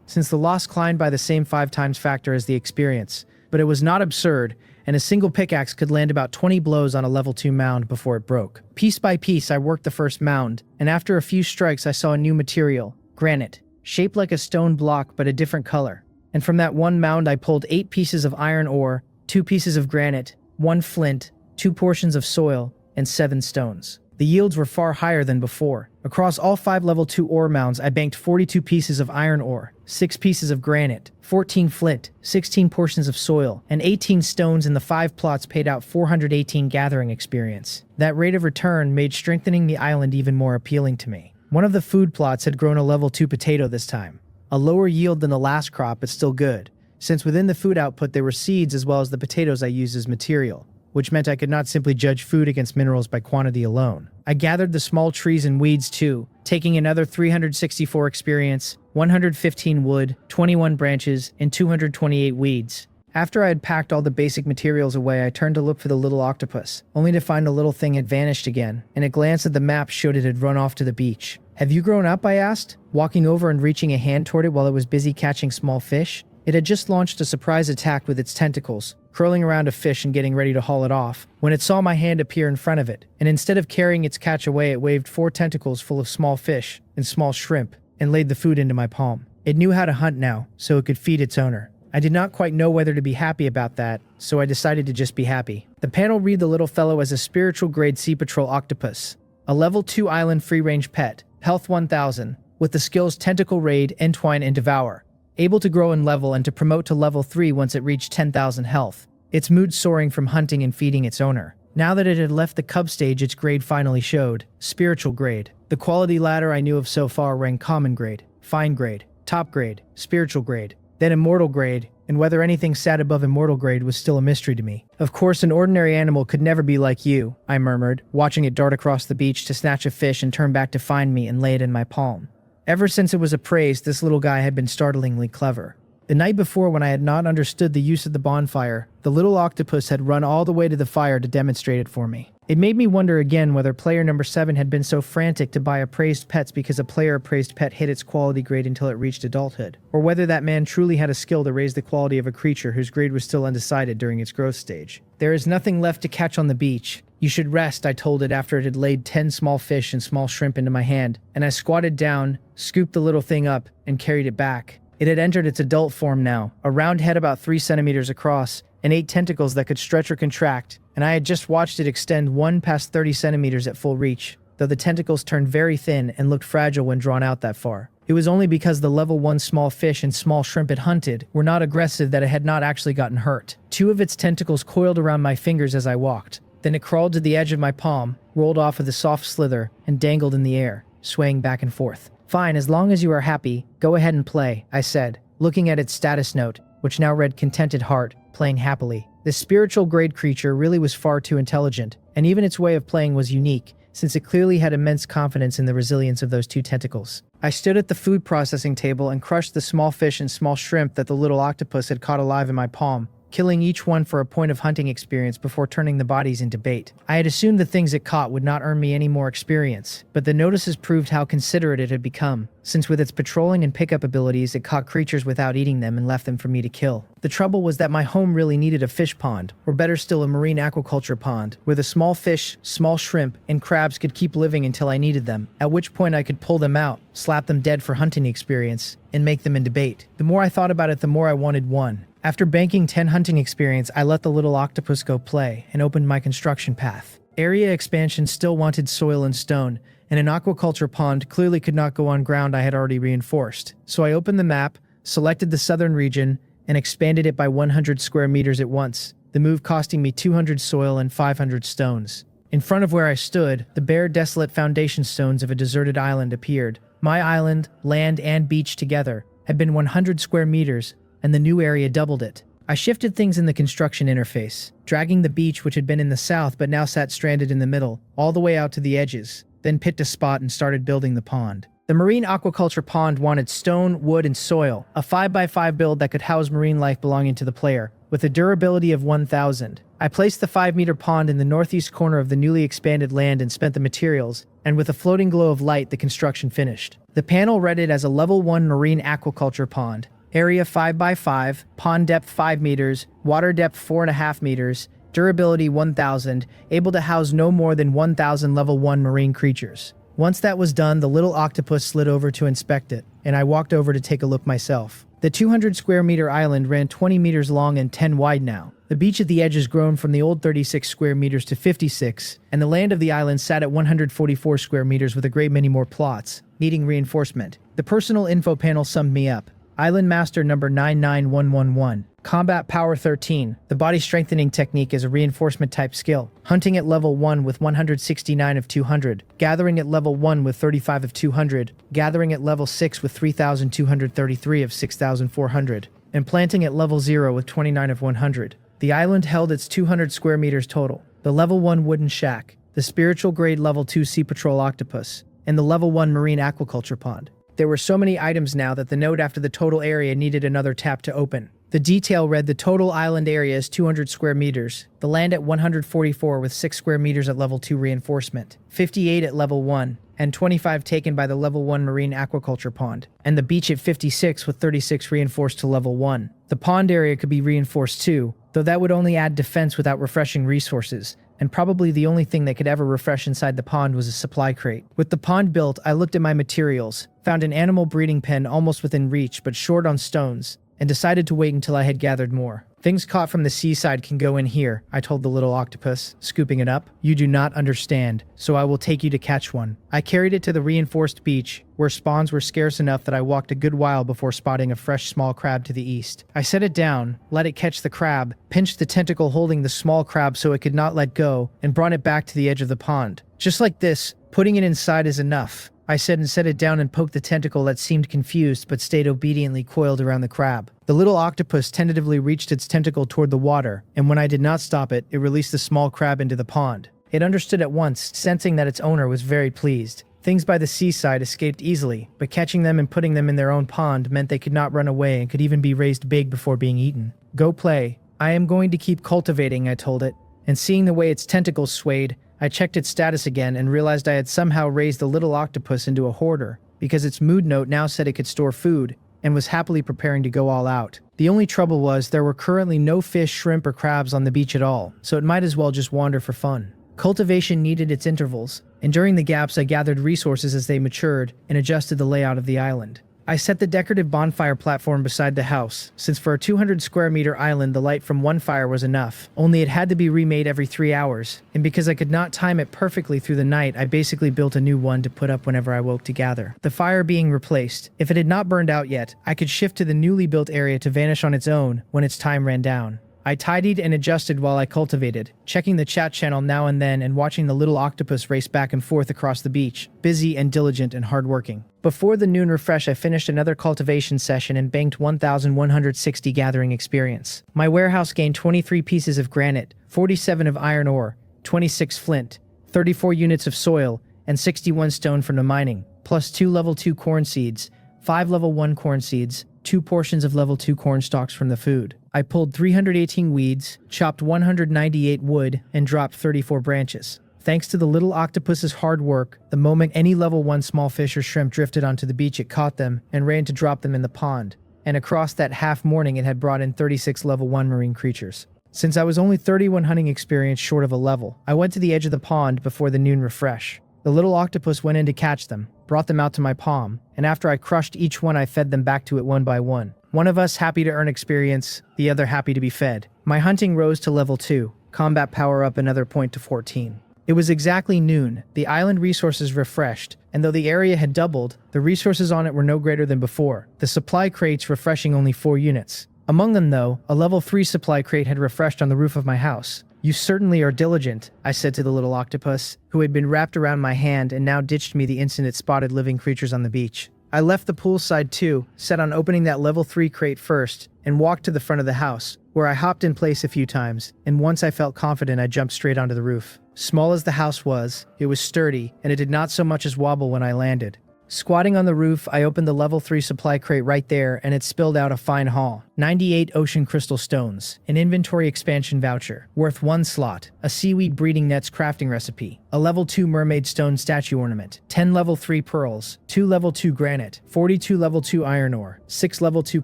since the loss climbed by the same 5 times factor as the experience, but it was not absurd, and a single pickaxe could land about 20 blows on a level 2 mound before it broke. Piece by piece, I worked the first mound, and after a few strikes, I saw a new material, granite. Shaped like a stone block but a different color. And from that one mound I pulled 8 pieces of iron ore, 2 pieces of granite, 1 flint, 2 portions of soil, and 7 stones. The yields were far higher than before. Across all 5 level 2 ore mounds I banked 42 pieces of iron ore, 6 pieces of granite, 14 flint, 16 portions of soil, and 18 stones, and the 5 plots paid out 418 gathering experience. That rate of return made strengthening the island even more appealing to me. One of the food plots had grown a level 2 potato this time. A lower yield than the last crop, but still good, since within the food output there were seeds as well as the potatoes I used as material, which meant I could not simply judge food against minerals by quantity alone. I gathered the small trees and weeds too, taking another 364 experience, 115 wood, 21 branches, and 228 weeds. After I had packed all the basic materials away, I turned to look for the little octopus, only to find the little thing had vanished again, and a glance at the map showed it had run off to the beach. "Have you grown up?" I asked, walking over and reaching a hand toward it while it was busy catching small fish. It had just launched a surprise attack with its tentacles, curling around a fish and getting ready to haul it off, when it saw my hand appear in front of it, and instead of carrying its catch away, it waved 4 tentacles full of small fish and small shrimp, and laid the food into my palm. It knew how to hunt now, so it could feed its owner. I did not quite know whether to be happy about that, so I decided to just be happy. The panel read the little fellow as a spiritual grade Sea Patrol octopus, a level 2 island free-range pet, health 1000, with the skills Tentacle Raid, Entwine, and Devour, able to grow in level and to promote to level 3 once it reached 10,000 health, its mood soaring from hunting and feeding its owner. Now that it had left the cub stage, its grade finally showed, spiritual grade. The quality ladder I knew of so far ranked common grade, fine grade, top grade, spiritual grade, then immortal grade, and whether anything sat above immortal grade was still a mystery to me. "Of course, an ordinary animal could never be like you," I murmured, watching it dart across the beach to snatch a fish and turn back to find me and lay it in my palm. Ever since it was appraised, this little guy had been startlingly clever. The night before, when I had not understood the use of the bonfire, the little octopus had run all the way to the fire to demonstrate it for me. It made me wonder again whether player number 7 had been so frantic to buy appraised pets because a player appraised pet hit its quality grade until it reached adulthood, or whether that man truly had a skill to raise the quality of a creature whose grade was still undecided during its growth stage. "There is nothing left to catch on the beach. You should rest," I told it after it had laid 10 small fish and small shrimp into my hand, and I squatted down, scooped the little thing up, and carried it back. It had entered its adult form now, a round head about 3 centimeters across, and 8 tentacles that could stretch or contract, and I had just watched it extend 1 past 30 centimeters at full reach, though the tentacles turned very thin and looked fragile when drawn out that far. It was only because the level 1 small fish and small shrimp it hunted were not aggressive that it had not actually gotten hurt. 2 of its tentacles coiled around my fingers as I walked. Then it crawled to the edge of my palm, rolled off with a soft slither, and dangled in the air, swaying back and forth. "Fine, as long as you are happy, go ahead and play," I said, looking at its status note, which now read Contented Heart, playing happily. This spiritual grade creature really was far too intelligent, and even its way of playing was unique, since it clearly had immense confidence in the resilience of those 2 tentacles. I stood at the food processing table and crushed the small fish and small shrimp that the little octopus had caught alive in my palm, killing each one for a point of hunting experience before turning the bodies into bait. I had assumed the things it caught would not earn me any more experience, but the notices proved how considerate it had become, since with its patrolling and pickup abilities it caught creatures without eating them and left them for me to kill. The trouble was that my home really needed a fish pond, or better still a marine aquaculture pond, where the small fish, small shrimp, and crabs could keep living until I needed them, at which point I could pull them out, slap them dead for hunting experience, and make them into bait. The more I thought about it, the more I wanted one. After banking 10 hunting experience, I let the little octopus go play and opened my construction path. Area expansion still wanted soil and stone, and an aquaculture pond clearly could not go on ground I had already reinforced. So I opened the map, selected the southern region, and expanded it by 100 square meters at once, the move costing me 200 soil and 500 stones. In front of where I stood, the bare, desolate foundation stones of a deserted island appeared. My island, land, and beach together had been 100 square meters, and the new area doubled it. I shifted things in the construction interface, dragging the beach, which had been in the south but now sat stranded in the middle, all the way out to the edges, then picked a spot and started building the pond. The marine aquaculture pond wanted stone, wood, and soil, a 5x5 build that could house marine life belonging to the player, with a durability of 1000. I placed the 5-meter pond in the northeast corner of the newly expanded land and spent the materials, and with a floating glow of light, the construction finished. The panel read it as a level 1 marine aquaculture pond. Area 5x5, pond depth 5 meters, water depth 4.5 meters, durability 1000, able to house no more than 1000 level 1 marine creatures. Once that was done, the little octopus slid over to inspect it, and I walked over to take a look myself. The 200 square meter island ran 20 meters long and 10 wide now. The beach at the edge has grown from the old 36 square meters to 56, and the land of the island sat at 144 square meters with a great many more plots, needing reinforcement. The personal info panel summed me up. Island Master number 99111. Combat Power 13. The body strengthening technique is a reinforcement type skill. Hunting at level 1 with 169 of 200. Gathering at level 1 with 35 of 200. Gathering at level 6 with 3233 of 6400. And planting at level 0 with 29 of 100. The island held its 200 square meters total. The level 1 wooden shack. The spiritual grade level 2 sea patrol octopus. And the level 1 marine aquaculture pond. There were so many items now that the note after the total area needed another tap to open. The detail read the total island area is 200 square meters, the land at 144 with 6 square meters at level 2 reinforcement, 58 at level 1, and 25 taken by the level 1 marine aquaculture pond, and the beach at 56 with 36 reinforced to level 1. The pond area could be reinforced too, though that would only add defense without refreshing resources, and probably the only thing that could ever refresh inside the pond was a supply crate. With the pond built, I looked at my materials, found an animal breeding pen almost within reach but short on stones, and decided to wait until I had gathered more. Things caught from the seaside can go in here, I told the little octopus, scooping it up. You do not understand, so I will take you to catch one. I carried it to the reinforced beach, where spawns were scarce enough that I walked a good while before spotting a fresh small crab to the east. I set it down, let it catch the crab, pinched the tentacle holding the small crab so it could not let go, and brought it back to the edge of the pond. Just like this, putting it inside is enough, I said, and set it down and poked the tentacle that seemed confused but stayed obediently coiled around the crab. The little octopus tentatively reached its tentacle toward the water, and when I did not stop it, it released the small crab into the pond. It understood at once, sensing that its owner was very pleased. Things by the seaside escaped easily, but catching them and putting them in their own pond meant they could not run away and could even be raised big before being eaten. Go play. I am going to keep cultivating, I told it, and seeing the way its tentacles swayed, I checked its status again and realized I had somehow raised the little octopus into a hoarder, because its mood note now said it could store food, and was happily preparing to go all out. The only trouble was there were currently no fish, shrimp, or crabs on the beach at all, so it might as well just wander for fun. Cultivation needed its intervals, and during the gaps I gathered resources as they matured and adjusted the layout of the island. I set the decorative bonfire platform beside the house, since for a 200 square meter island the light from one fire was enough, only it had to be remade every 3 hours, and because I could not time it perfectly through the night, I basically built a new one to put up whenever I woke to gather. The fire being replaced, if it had not burned out yet, I could shift to the newly built area to vanish on its own when its time ran down. I tidied and adjusted while I cultivated, checking the chat channel now and then and watching the little octopus race back and forth across the beach, busy and diligent and hardworking. Before the noon refresh, I finished another cultivation session and banked 1,160 gathering experience. My warehouse gained 23 pieces of granite, 47 of iron ore, 26 flint, 34 units of soil, and 61 stone from the mining, plus 2 level 2 corn seeds, 5 level 1 corn seeds, 2 portions of level 2 corn stalks from the food. I pulled 318 weeds, chopped 198 wood, and dropped 34 branches. Thanks to the little octopus's hard work, the moment any level 1 small fish or shrimp drifted onto the beach, it caught them and ran to drop them in the pond. And across that half morning, it had brought in 36 level 1 marine creatures. Since I was only 31 hunting experience short of a level, I went to the edge of the pond before the noon refresh. The little octopus went in to catch them, brought them out to my palm, and after I crushed each one, I fed them back to it one by one. One of us happy to earn experience, the other happy to be fed. My hunting rose to level 2, combat power up another point to 14. It was exactly noon, the island resources refreshed, and though the area had doubled, the resources on it were no greater than before, the supply crates refreshing only 4 units. Among them, though, a level 3 supply crate had refreshed on the roof of my house. "You certainly are diligent," I said to the little octopus, who had been wrapped around my hand and now ditched me the instant it spotted living creatures on the beach. I left the poolside too, set on opening that level 3 crate first, and walked to the front of the house, where I hopped in place a few times, and once I felt confident I jumped straight onto the roof. Small as the house was, it was sturdy, and it did not so much as wobble when I landed. Squatting on the roof, I opened the level 3 supply crate right there, and it spilled out a fine haul. 98 ocean crystal stones, an inventory expansion voucher, worth 1 slot, a seaweed breeding nets crafting recipe, a level 2 mermaid stone statue ornament, 10 level 3 pearls, 2 level 2 granite, 42 level 2 iron ore, 6 level 2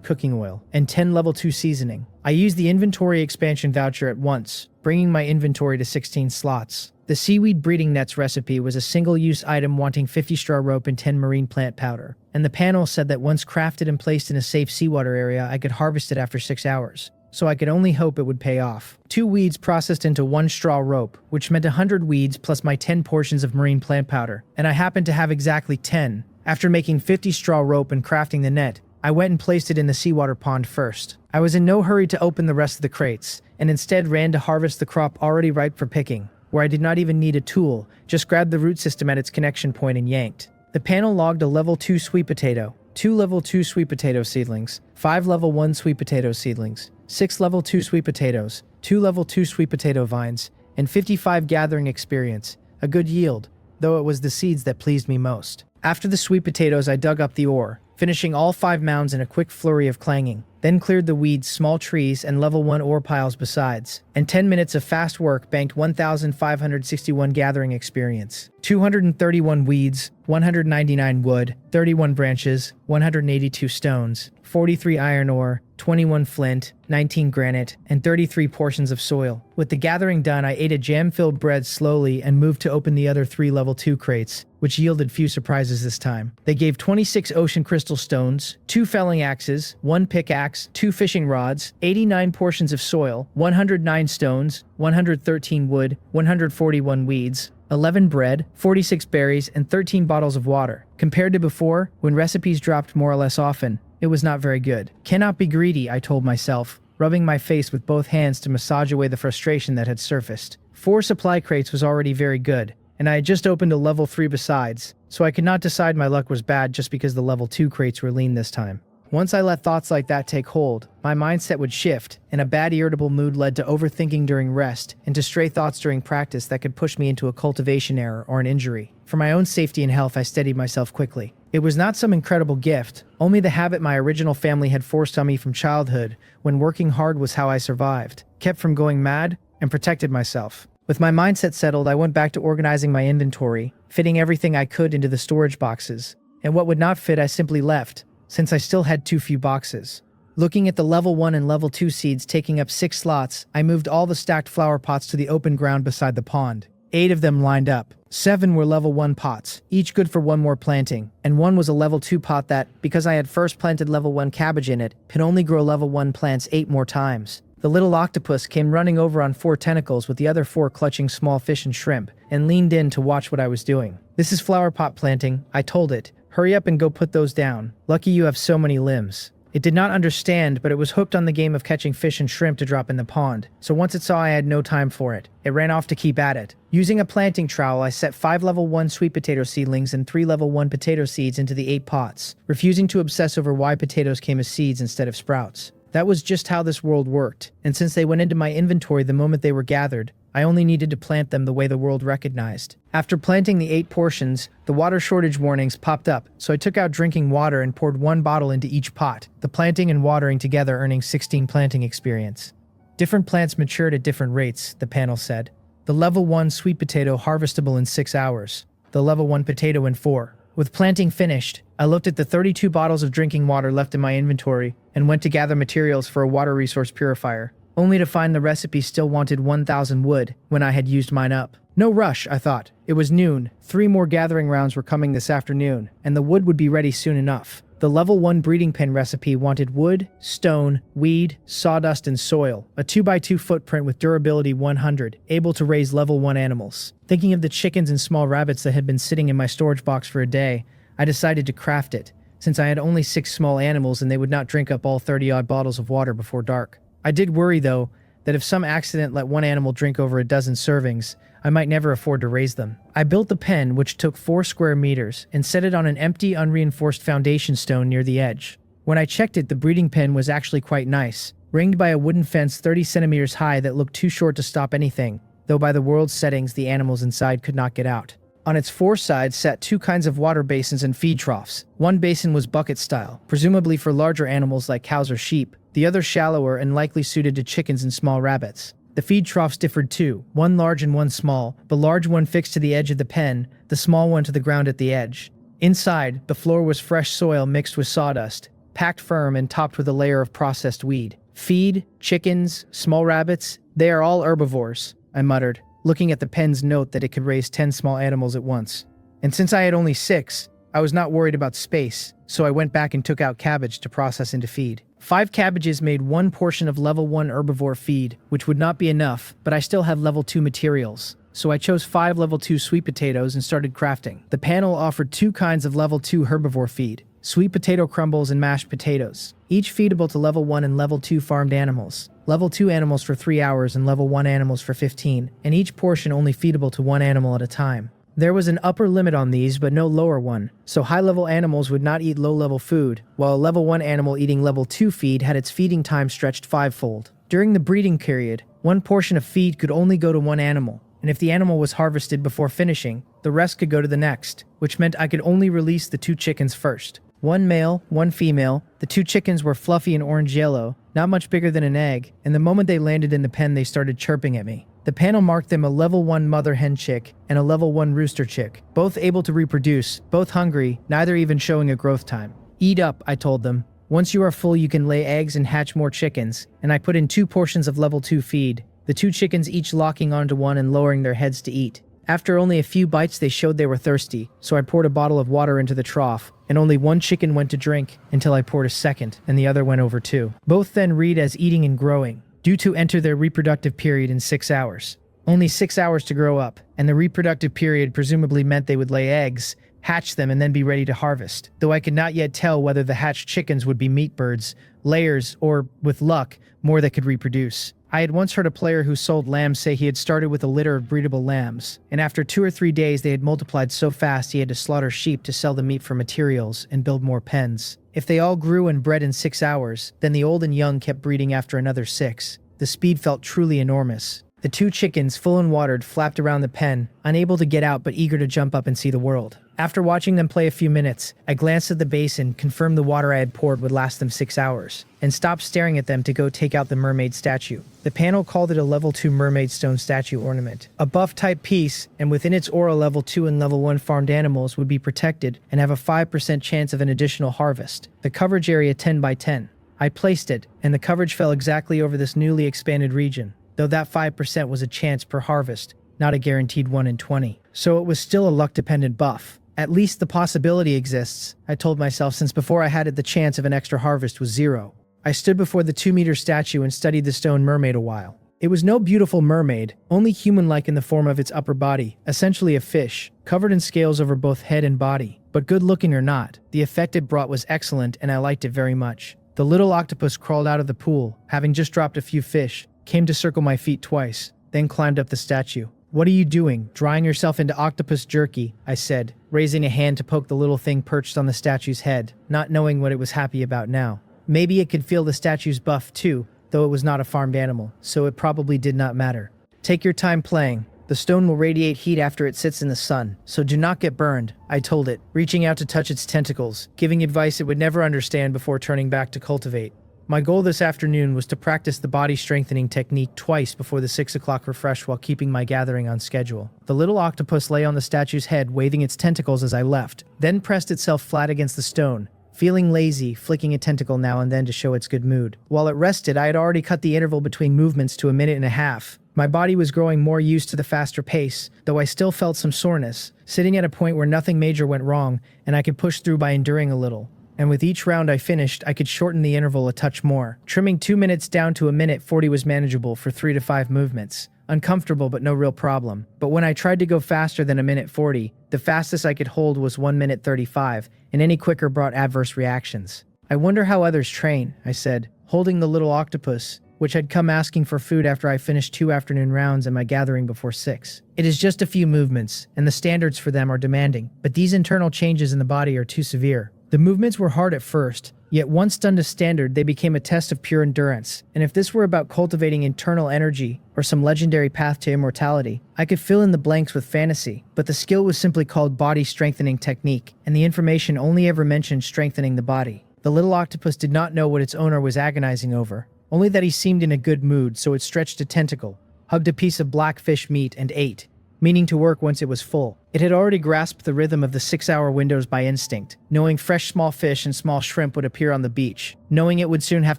cooking oil, and 10 level 2 seasoning. I used the inventory expansion voucher at once, bringing my inventory to 16 slots. The seaweed breeding nets recipe was a single-use item wanting 50 straw rope and 10 marine plant powder, and the panel said that once crafted and placed in a safe seawater area, I could harvest it after 6 hours. So I could only hope it would pay off. 2 weeds processed into 1 straw rope, which meant 100 weeds plus my 10 portions of marine plant powder, and I happened to have exactly 10. After making 50 straw rope and crafting the net, I went and placed it in the seawater pond first. I was in no hurry to open the rest of the crates, and instead ran to harvest the crop already ripe for picking, where I did not even need a tool, just grabbed the root system at its connection point and yanked. The panel logged a level 2 sweet potato, 2 level 2 sweet potato seedlings, 5 level 1 sweet potato seedlings, 6 level 2 sweet potatoes, 2 level 2 sweet potato vines, and 55 gathering experience, a good yield, though it was the seeds that pleased me most. After the sweet potatoes, I dug up the ore, finishing all 5 mounds in a quick flurry of clanging, then cleared the weeds, small trees, and level 1 ore piles besides, and 10 minutes of fast work banked 1,561 gathering experience, 231 weeds, 199 wood, 31 branches, 182 stones, 43 iron ore, 21 flint, 19 granite, and 33 portions of soil. With the gathering done, I ate a jam-filled bread slowly and moved to open the other 3 level 2 crates, which yielded few surprises this time. They gave 26 ocean crystal stones, 2 felling axes, 1 pickaxe, 2 fishing rods, 89 portions of soil, 109 stones, 113 wood, 141 weeds, 11 bread, 46 berries, and 13 bottles of water. Compared to before, when recipes dropped more or less often, it was not very good. Cannot be greedy, I told myself, rubbing my face with both hands to massage away the frustration that had surfaced. 4 supply crates was already very good, and I had just opened a level 3 besides, so I could not decide my luck was bad just because the level 2 crates were lean this time. Once I let thoughts like that take hold, my mindset would shift, and a bad irritable mood led to overthinking during rest and to stray thoughts during practice that could push me into a cultivation error or an injury. For my own safety and health, I steadied myself quickly. It was not some incredible gift, only the habit my original family had forced on me from childhood, when working hard was how I survived, kept from going mad, and protected myself. With my mindset settled, I went back to organizing my inventory, fitting everything I could into the storage boxes, and what would not fit I simply left, since I still had too few boxes. Looking at the level 1 and level 2 seeds taking up 6 slots, I moved all the stacked flower pots to the open ground beside the pond. 8 of them lined up. 7 were level 1 pots, each good for 1 more planting, and 1 was a level 2 pot that, because I had first planted level 1 cabbage in it, could only grow level 1 plants 8 more times. The little octopus came running over on 4 tentacles with the other 4 clutching small fish and shrimp, and leaned in to watch what I was doing. "This is flower pot planting," I told it. "Hurry up and go put those down. Lucky you have so many limbs." It did not understand, but it was hooked on the game of catching fish and shrimp to drop in the pond, so once it saw I had no time for it, it ran off to keep at it. Using a planting trowel, I set 5 level 1 sweet potato seedlings and 3 level 1 potato seeds into the 8 pots, refusing to obsess over why potatoes came as seeds instead of sprouts. That was just how this world worked, and since they went into my inventory the moment they were gathered, I only needed to plant them the way the world recognized. After planting the 8 portions, the water shortage warnings popped up, so I took out drinking water and poured 1 bottle into each pot, the planting and watering together earning 16 planting experience. Different plants matured at different rates, the panel said. The level 1 sweet potato harvestable in 6 hours. The level 1 potato in 4. With planting finished, I looked at the 32 bottles of drinking water left in my inventory and went to gather materials for a water resource purifier, only to find the recipe still wanted 1,000 wood when I had used mine up. No rush, I thought. It was noon, 3 more gathering rounds were coming this afternoon, and the wood would be ready soon enough. The level 1 breeding pen recipe wanted wood, stone, weed, sawdust, and soil, a 2x2 footprint with durability 100, able to raise level 1 animals. Thinking of the chickens and small rabbits that had been sitting in my storage box for a day, I decided to craft it, since I had only 6 small animals and they would not drink up all 30-odd bottles of water before dark. I did worry, though, that if some accident let one animal drink over a dozen servings, I might never afford to raise them. I built the pen, which took 4 square meters, and set it on an empty, unreinforced foundation stone near the edge. When I checked it, the breeding pen was actually quite nice, ringed by a wooden fence 30 centimeters high that looked too short to stop anything, though by the world's settings the animals inside could not get out. On its 4 sides sat 2 kinds of water basins and feed troughs. One basin was bucket style, presumably for larger animals like cows or sheep, the other shallower and likely suited to chickens and small rabbits. The feed troughs differed too, one large and one small, the large one fixed to the edge of the pen, the small one to the ground at the edge. Inside, the floor was fresh soil mixed with sawdust, packed firm and topped with a layer of processed weed. Feed, chickens, small rabbits, they are all herbivores, I muttered, looking at the pen's note that it could raise 10 small animals at once. And since I had only 6, I was not worried about space, so I went back and took out cabbage to process into feed. 5 cabbages made 1 portion of level 1 herbivore feed, which would not be enough, but I still have level 2 materials. So I chose 5 level 2 sweet potatoes and started crafting. The panel offered 2 kinds of level 2 herbivore feed, sweet potato crumbles and mashed potatoes, each feedable to level 1 and level 2 farmed animals. Level 2 animals for 3 hours and level 1 animals for 15, and each portion only feedable to 1 animal at a time. There was an upper limit on these, but no lower one, so high-level animals would not eat low-level food, while a level 1 animal eating level 2 feed had its feeding time stretched 5-fold. During the breeding period, 1 portion of feed could only go to 1 animal, and if the animal was harvested before finishing, the rest could go to the next, which meant I could only release the 2 chickens first. 1 male, 1 female. The 2 chickens were fluffy and orange-yellow, not much bigger than an egg, and the moment they landed in the pen they started chirping at me. The panel marked them a level 1 mother hen chick and a level 1 rooster chick, both able to reproduce, both hungry, neither even showing a growth time. Eat up, I told them. Once you are full you can lay eggs and hatch more chickens, and I put in 2 portions of level 2 feed, the 2 chickens each locking onto one and lowering their heads to eat. After only a few bites they showed they were thirsty, so I poured a bottle of water into the trough, and only 1 chicken went to drink until I poured a second, and the other went over too. Both then read as eating and growing, due to enter their reproductive period in 6 hours. Only 6 hours to grow up, and the reproductive period presumably meant they would lay eggs, hatch them, and then be ready to harvest, though I could not yet tell whether the hatched chickens would be meat birds, layers, or, with luck, more that could reproduce. I had once heard a player who sold lambs say he had started with a litter of breedable lambs, and after 2 or 3 days they had multiplied so fast he had to slaughter sheep to sell the meat for materials and build more pens. If they all grew and bred in 6 hours, then the old and young kept breeding after another 6. The speed felt truly enormous. The 2 chickens, full and watered, flapped around the pen, unable to get out but eager to jump up and see the world. After watching them play a few minutes, I glanced at the basin, confirmed the water I had poured would last them 6 hours, and stopped staring at them to go take out the mermaid statue. The panel called it a level 2 mermaid stone statue ornament. A buff-type piece, and within its aura level 2 and level 1 farmed animals would be protected and have a 5% chance of an additional harvest. The coverage area 10 by 10. I placed it, and the coverage fell exactly over this newly expanded region, though that 5% was a chance per harvest, not a guaranteed 1 in 20. So it was still a luck-dependent buff. At least the possibility exists, I told myself, since before I had it the chance of an extra harvest was 0. I stood before the 2-meter statue and studied the stone mermaid a while. It was no beautiful mermaid, only human-like in the form of its upper body, essentially a fish, covered in scales over both head and body. But good-looking or not, the effect it brought was excellent and I liked it very much. The little octopus crawled out of the pool, having just dropped a few fish, came to circle my feet twice, then climbed up the statue. "What are you doing, drying yourself into octopus jerky?" I said, raising a hand to poke the little thing perched on the statue's head, not knowing what it was happy about now. Maybe it could feel the statue's buff too, though it was not a farmed animal, so it probably did not matter. Take your time playing. The stone will radiate heat after it sits in the sun, so do not get burned, I told it, reaching out to touch its tentacles, giving advice it would never understand before turning back to cultivate. My goal this afternoon was to practice the body strengthening technique twice before the 6 o'clock refresh while keeping my gathering on schedule. The little octopus lay on the statue's head, waving its tentacles as I left, then pressed itself flat against the stone, feeling lazy, flicking a tentacle now and then to show its good mood. While it rested, I had already cut the interval between movements to 1.5 minutes. My body was growing more used to the faster pace, though I still felt some soreness, sitting at a point where nothing major went wrong, and I could push through by enduring a little. And with each round I finished, I could shorten the interval a touch more. Trimming 2 minutes down to 1:40 was manageable for 3 to 5 movements. Uncomfortable, but no real problem. But when I tried to go faster than 1:40, the fastest I could hold was 1:35, and any quicker brought adverse reactions. I wonder how others train, I said, holding the little octopus, which had come asking for food after I finished 2 afternoon rounds and my gathering before 6. It is just a few movements, and the standards for them are demanding, but these internal changes in the body are too severe. The movements were hard at first, yet once done to standard, they became a test of pure endurance, and if this were about cultivating internal energy or some legendary path to immortality, I could fill in the blanks with fantasy, but the skill was simply called body strengthening technique, and the information only ever mentioned strengthening the body. The little octopus did not know what its owner was agonizing over, only that he seemed in a good mood, so it stretched a tentacle, hugged a piece of black fish meat, and ate, meaning to work once it was full. It had already grasped the rhythm of the 6-hour windows by instinct, knowing fresh small fish and small shrimp would appear on the beach, knowing it would soon have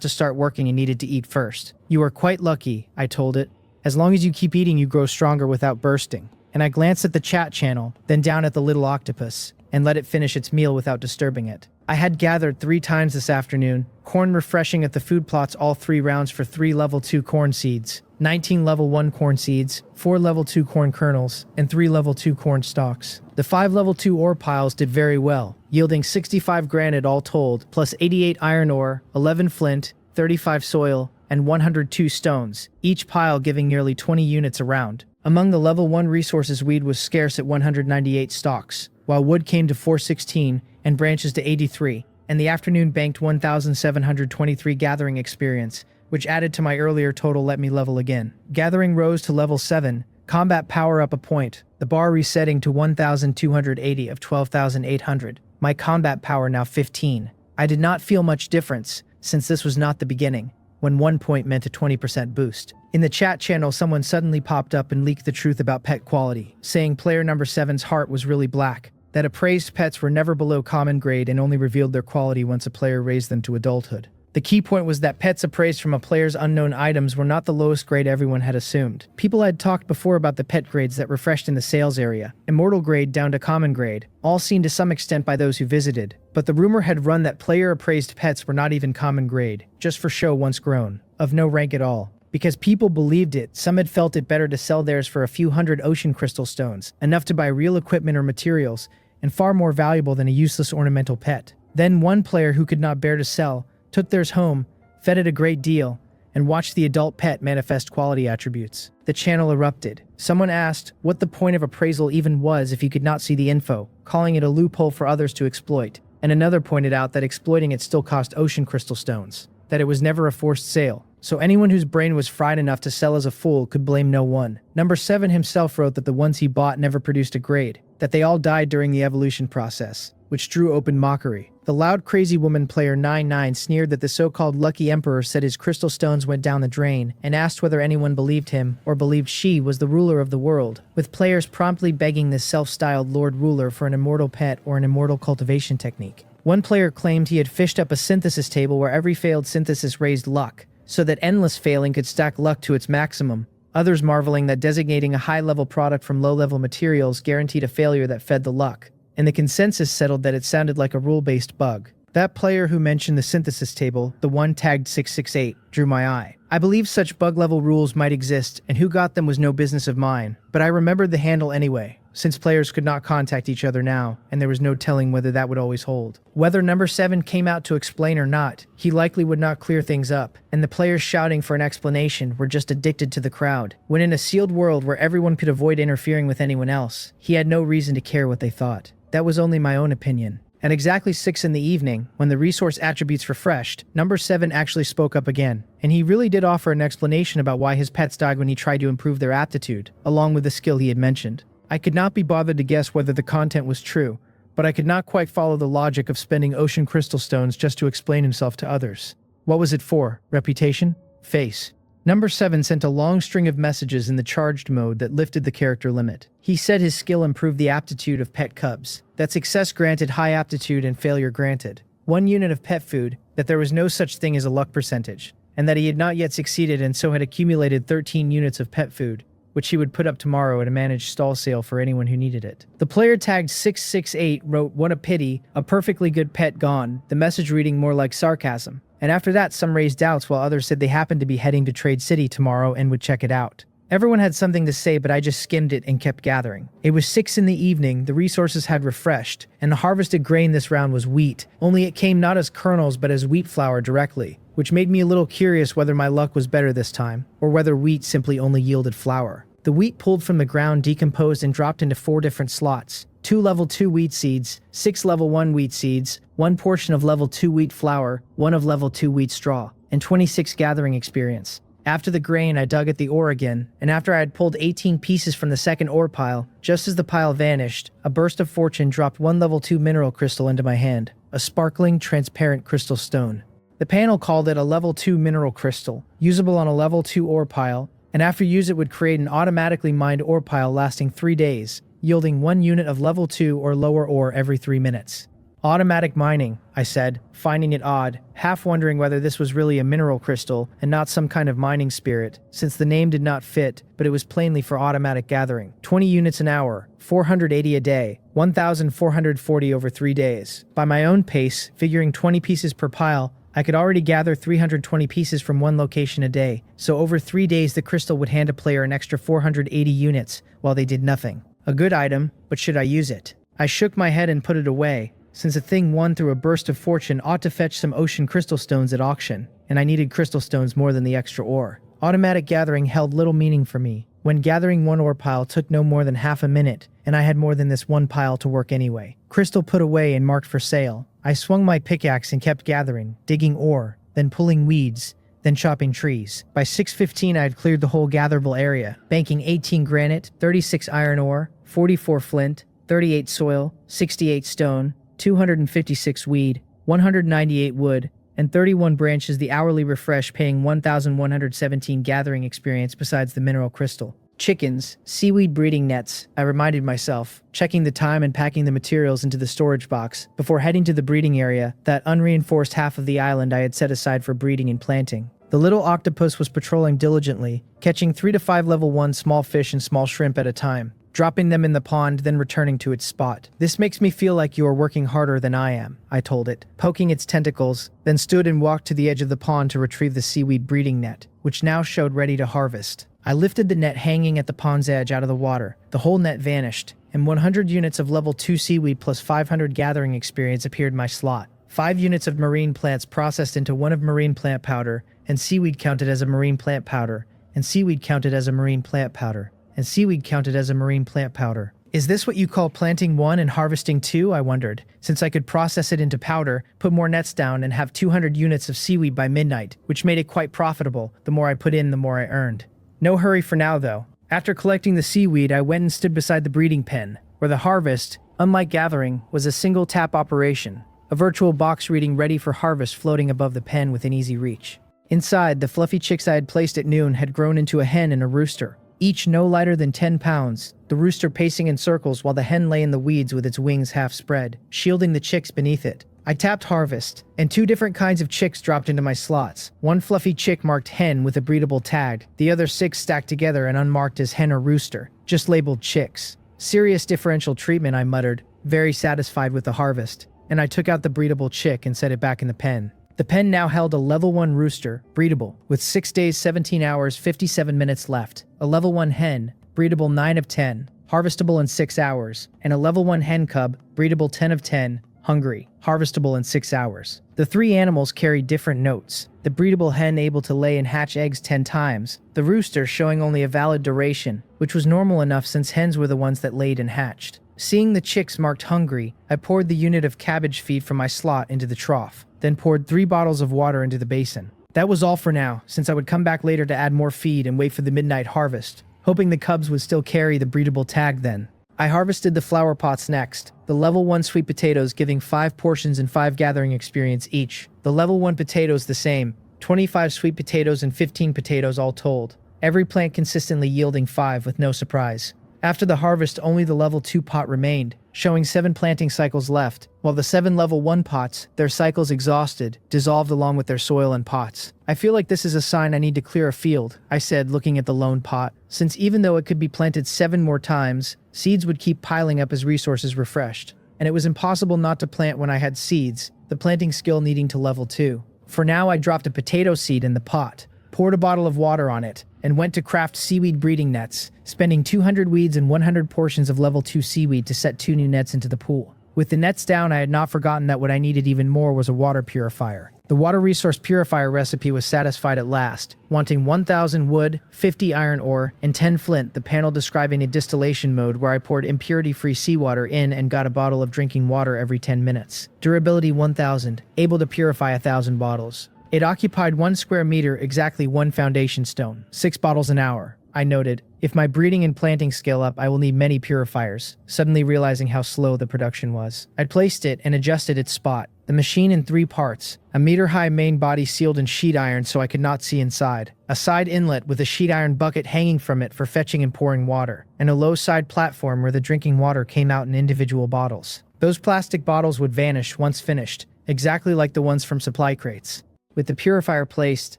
to start working and needed to eat first. You are quite lucky, I told it. As long as you keep eating, you grow stronger without bursting. And I glanced at the chat channel, then down at the little octopus, and let it finish its meal without disturbing it. I had gathered 3 times this afternoon, corn refreshing at the food plots all 3 rounds for 3 level 2 corn seeds, 19 level 1 corn seeds, 4 level 2 corn kernels, and 3 level 2 corn stalks. The 5 level 2 ore piles did very well, yielding 65 granite all told, plus 88 iron ore, 11 flint, 35 soil, and 102 stones, each pile giving nearly 20 units a round. Among the level 1 resources, weed was scarce at 198 stalks, while wood came to 416 and branches to 83, and the afternoon banked 1,723 gathering experience, which added to my earlier total let me level again. Gathering rose to level 7, combat power up a point, the bar resetting to 1,280 of 12,800, my combat power now 15. I did not feel much difference, since this was not the beginning, when 1 point meant a 20% boost. In the chat channel, someone suddenly popped up and leaked the truth about pet quality, saying player number 7's heart was really black, that appraised pets were never below common grade and only revealed their quality once a player raised them to adulthood. The key point was that pets appraised from a player's unknown items were not the lowest grade everyone had assumed. People had talked before about the pet grades that refreshed in the sales area, immortal grade down to common grade, all seen to some extent by those who visited, but the rumor had run that player appraised pets were not even common grade, just for show once grown, of no rank at all. Because people believed it, some had felt it better to sell theirs for a few hundred ocean crystal stones, enough to buy real equipment or materials, and far more valuable than a useless ornamental pet. Then one player who could not bear to sell took theirs home, fed it a great deal, and watched the adult pet manifest quality attributes. The channel erupted. Someone asked what the point of appraisal even was if you could not see the info, calling it a loophole for others to exploit. And another pointed out that exploiting it still cost ocean crystal stones, that it was never a forced sale. So anyone whose brain was fried enough to sell as a fool could blame no one. Number 7 himself wrote that the ones he bought never produced a grade, that they all died during the evolution process, which drew open mockery. The loud crazy woman player 99 sneered that the so-called lucky emperor said his crystal stones went down the drain, and asked whether anyone believed him or believed she was the ruler of the world, with players promptly begging this self-styled lord ruler for an immortal pet or an immortal cultivation technique. One player claimed he had fished up a synthesis table where every failed synthesis raised luck, so that endless failing could stack luck to its maximum, others marveling that designating a high-level product from low-level materials guaranteed a failure that fed the luck, and the consensus settled that it sounded like a rule-based bug. That player who mentioned the synthesis table, the one tagged 668, drew my eye. I believe such bug-level rules might exist, and who got them was no business of mine, but I remembered the handle anyway, since players could not contact each other now, and there was no telling whether that would always hold. Whether number 7 came out to explain or not, he likely would not clear things up, and the players shouting for an explanation were just addicted to the crowd, when in a sealed world where everyone could avoid interfering with anyone else, he had no reason to care what they thought. That was only my own opinion. At exactly 6 in the evening, when the resource attributes refreshed, number 7 actually spoke up again, and he really did offer an explanation about why his pets died when he tried to improve their aptitude, along with the skill he had mentioned. I could not be bothered to guess whether the content was true, but I could not quite follow the logic of spending ocean crystal stones just to explain himself to others. What was it for? Reputation? Face? Number 7 sent a long string of messages in the charged mode that lifted the character limit. He said his skill improved the aptitude of pet cubs, that success granted high aptitude and failure granted 1 unit of pet food, that there was no such thing as a luck percentage, and that he had not yet succeeded and so had accumulated 13 units of pet food, which he would put up tomorrow at a managed stall sale for anyone who needed it. The player tagged 668 wrote, "What a pity, a perfectly good pet gone," the message reading more like sarcasm. And after that, some raised doubts while others said they happened to be heading to Trade City tomorrow and would check it out. Everyone had something to say, but I just skimmed it and kept gathering. It was 6 in the evening, the resources had refreshed, and the harvested grain this round was wheat, only it came not as kernels but as wheat flour directly, which made me a little curious whether my luck was better this time, or whether wheat simply only yielded flour. The wheat pulled from the ground decomposed and dropped into 4 different slots. 2 level 2 wheat seeds, 6 level 1 wheat seeds, 1 portion of level 2 wheat flour, 1 of level 2 wheat straw, and 26 gathering experience. After the grain, I dug at the ore again, and after I had pulled 18 pieces from the second ore pile, just as the pile vanished, a burst of fortune dropped 1 level 2 mineral crystal into my hand, a sparkling, transparent crystal stone. The panel called it a level 2 mineral crystal, usable on a level 2 ore pile, and after use it would create an automatically mined ore pile lasting 3 days, yielding 1 unit of level 2 or lower ore every 3 minutes. Automatic mining, I said, finding it odd, half wondering whether this was really a mineral crystal and not some kind of mining spirit, since the name did not fit, but it was plainly for automatic gathering. 20 units an hour, 480 a day, 1,440 over 3 days. By my own pace, figuring 20 pieces per pile, I could already gather 320 pieces from 1 location a day, so over 3 days the crystal would hand a player an extra 480 units while they did nothing. A good item, but should I use it? I shook my head and put it away, since a thing won through a burst of fortune ought to fetch some ocean crystal stones at auction, and I needed crystal stones more than the extra ore. Automatic gathering held little meaning for me, when gathering 1 ore pile took no more than half a minute, and I had more than this 1 pile to work anyway. Crystal put away and marked for sale. I swung my pickaxe and kept gathering, digging ore, then pulling weeds, then chopping trees. By 6:15 I had cleared the whole gatherable area, banking 18 granite, 36 iron ore, 44 flint, 38 soil, 68 stone, 256 weed, 198 wood, and 31 branches, the hourly refresh paying 1,117 gathering experience besides the mineral crystal. Chickens, seaweed breeding nets, I reminded myself, checking the time and packing the materials into the storage box before heading to the breeding area, that unreinforced half of the island I had set aside for breeding and planting. The little octopus was patrolling diligently, catching 3 to 5 level 1 small fish and small shrimp at a time, dropping them in the pond, then returning to its spot. "This makes me feel like you are working harder than I am," I told it, poking its tentacles, then stood and walked to the edge of the pond to retrieve the seaweed breeding net, which now showed ready to harvest. I lifted the net hanging at the pond's edge out of the water. The whole net vanished, and 100 units of level 2 seaweed plus 500 gathering experience appeared in my slot. 5 units of marine plants processed into 1 of marine plant powder, and seaweed counted as a marine plant powder, and seaweed counted as a marine plant powder, and seaweed counted as a marine plant powder. Is this what you call planting 1 and harvesting 2? I wondered, since I could process it into powder, put more nets down, and have 200 units of seaweed by midnight, which made it quite profitable. The more I put in, the more I earned. No hurry for now, though. After collecting the seaweed, I went and stood beside the breeding pen, where the harvest, unlike gathering, was a single tap operation, a virtual box reading ready for harvest floating above the pen within easy reach. Inside, the fluffy chicks I had placed at noon had grown into a hen and a rooster, each no lighter than 10 pounds, the rooster pacing in circles while the hen lay in the weeds with its wings half spread, shielding the chicks beneath it. I tapped harvest, and 2 different kinds of chicks dropped into my slots. 1 fluffy chick marked hen with a breedable tag, the other 6 stacked together and unmarked as hen or rooster, just labeled chicks. Serious differential treatment, I muttered, very satisfied with the harvest, and I took out the breedable chick and set it back in the pen. The pen now held a level 1 rooster, breedable, with 6 days, 17 hours, 57 minutes left, a level 1 hen, breedable 9 of 10, harvestable in 6 hours, and a level 1 hen cub, breedable 10 of 10, hungry, harvestable in 6 hours. The 3 animals carried different notes. The breedable hen able to lay and hatch eggs 10 times, the rooster showing only a valid duration, which was normal enough since hens were the ones that laid and hatched. Seeing the chicks marked hungry, I poured the unit of cabbage feed from my slot into the trough, then poured 3 bottles of water into the basin. That was all for now, since I would come back later to add more feed and wait for the midnight harvest, hoping the cubs would still carry the breedable tag then. I harvested the flower pots next, the level 1 sweet potatoes giving 5 portions and 5 gathering experience each. The level 1 potatoes the same, 25 sweet potatoes and 15 potatoes all told. Every plant consistently yielding 5 with no surprise. After the harvest, only the level 2 pot remained, showing 7 planting cycles left, while the 7 level 1 pots, their cycles exhausted, dissolved along with their soil and pots. I feel like this is a sign I need to clear a field, I said, looking at the lone pot, since even though it could be planted 7 more times, seeds would keep piling up as resources refreshed. And it was impossible not to plant when I had seeds, the planting skill needing to level 2. For now, I dropped a potato seed in the pot, poured a bottle of water on it, and went to craft seaweed breeding nets, spending 200 weeds and 100 portions of level 2 seaweed to set 2 new nets into the pool. With the nets down, I had not forgotten that what I needed even more was a water purifier. The water resource purifier recipe was satisfied at last, wanting 1,000 wood, 50 iron ore, and 10 flint, the panel describing a distillation mode where I poured impurity-free seawater in and got a bottle of drinking water every 10 minutes. Durability 1,000, able to purify 1,000 bottles. It occupied 1 square meter, exactly 1 foundation stone. 6 bottles an hour. I noted, if my breeding and planting scale up, I will need many purifiers, suddenly realizing how slow the production was. I placed it and adjusted its spot. The machine in 3 parts, a meter-high main body sealed in sheet iron so I could not see inside, a side inlet with a sheet iron bucket hanging from it for fetching and pouring water, and a low side platform where the drinking water came out in individual bottles. Those plastic bottles would vanish once finished, exactly like the ones from supply crates. With the purifier placed,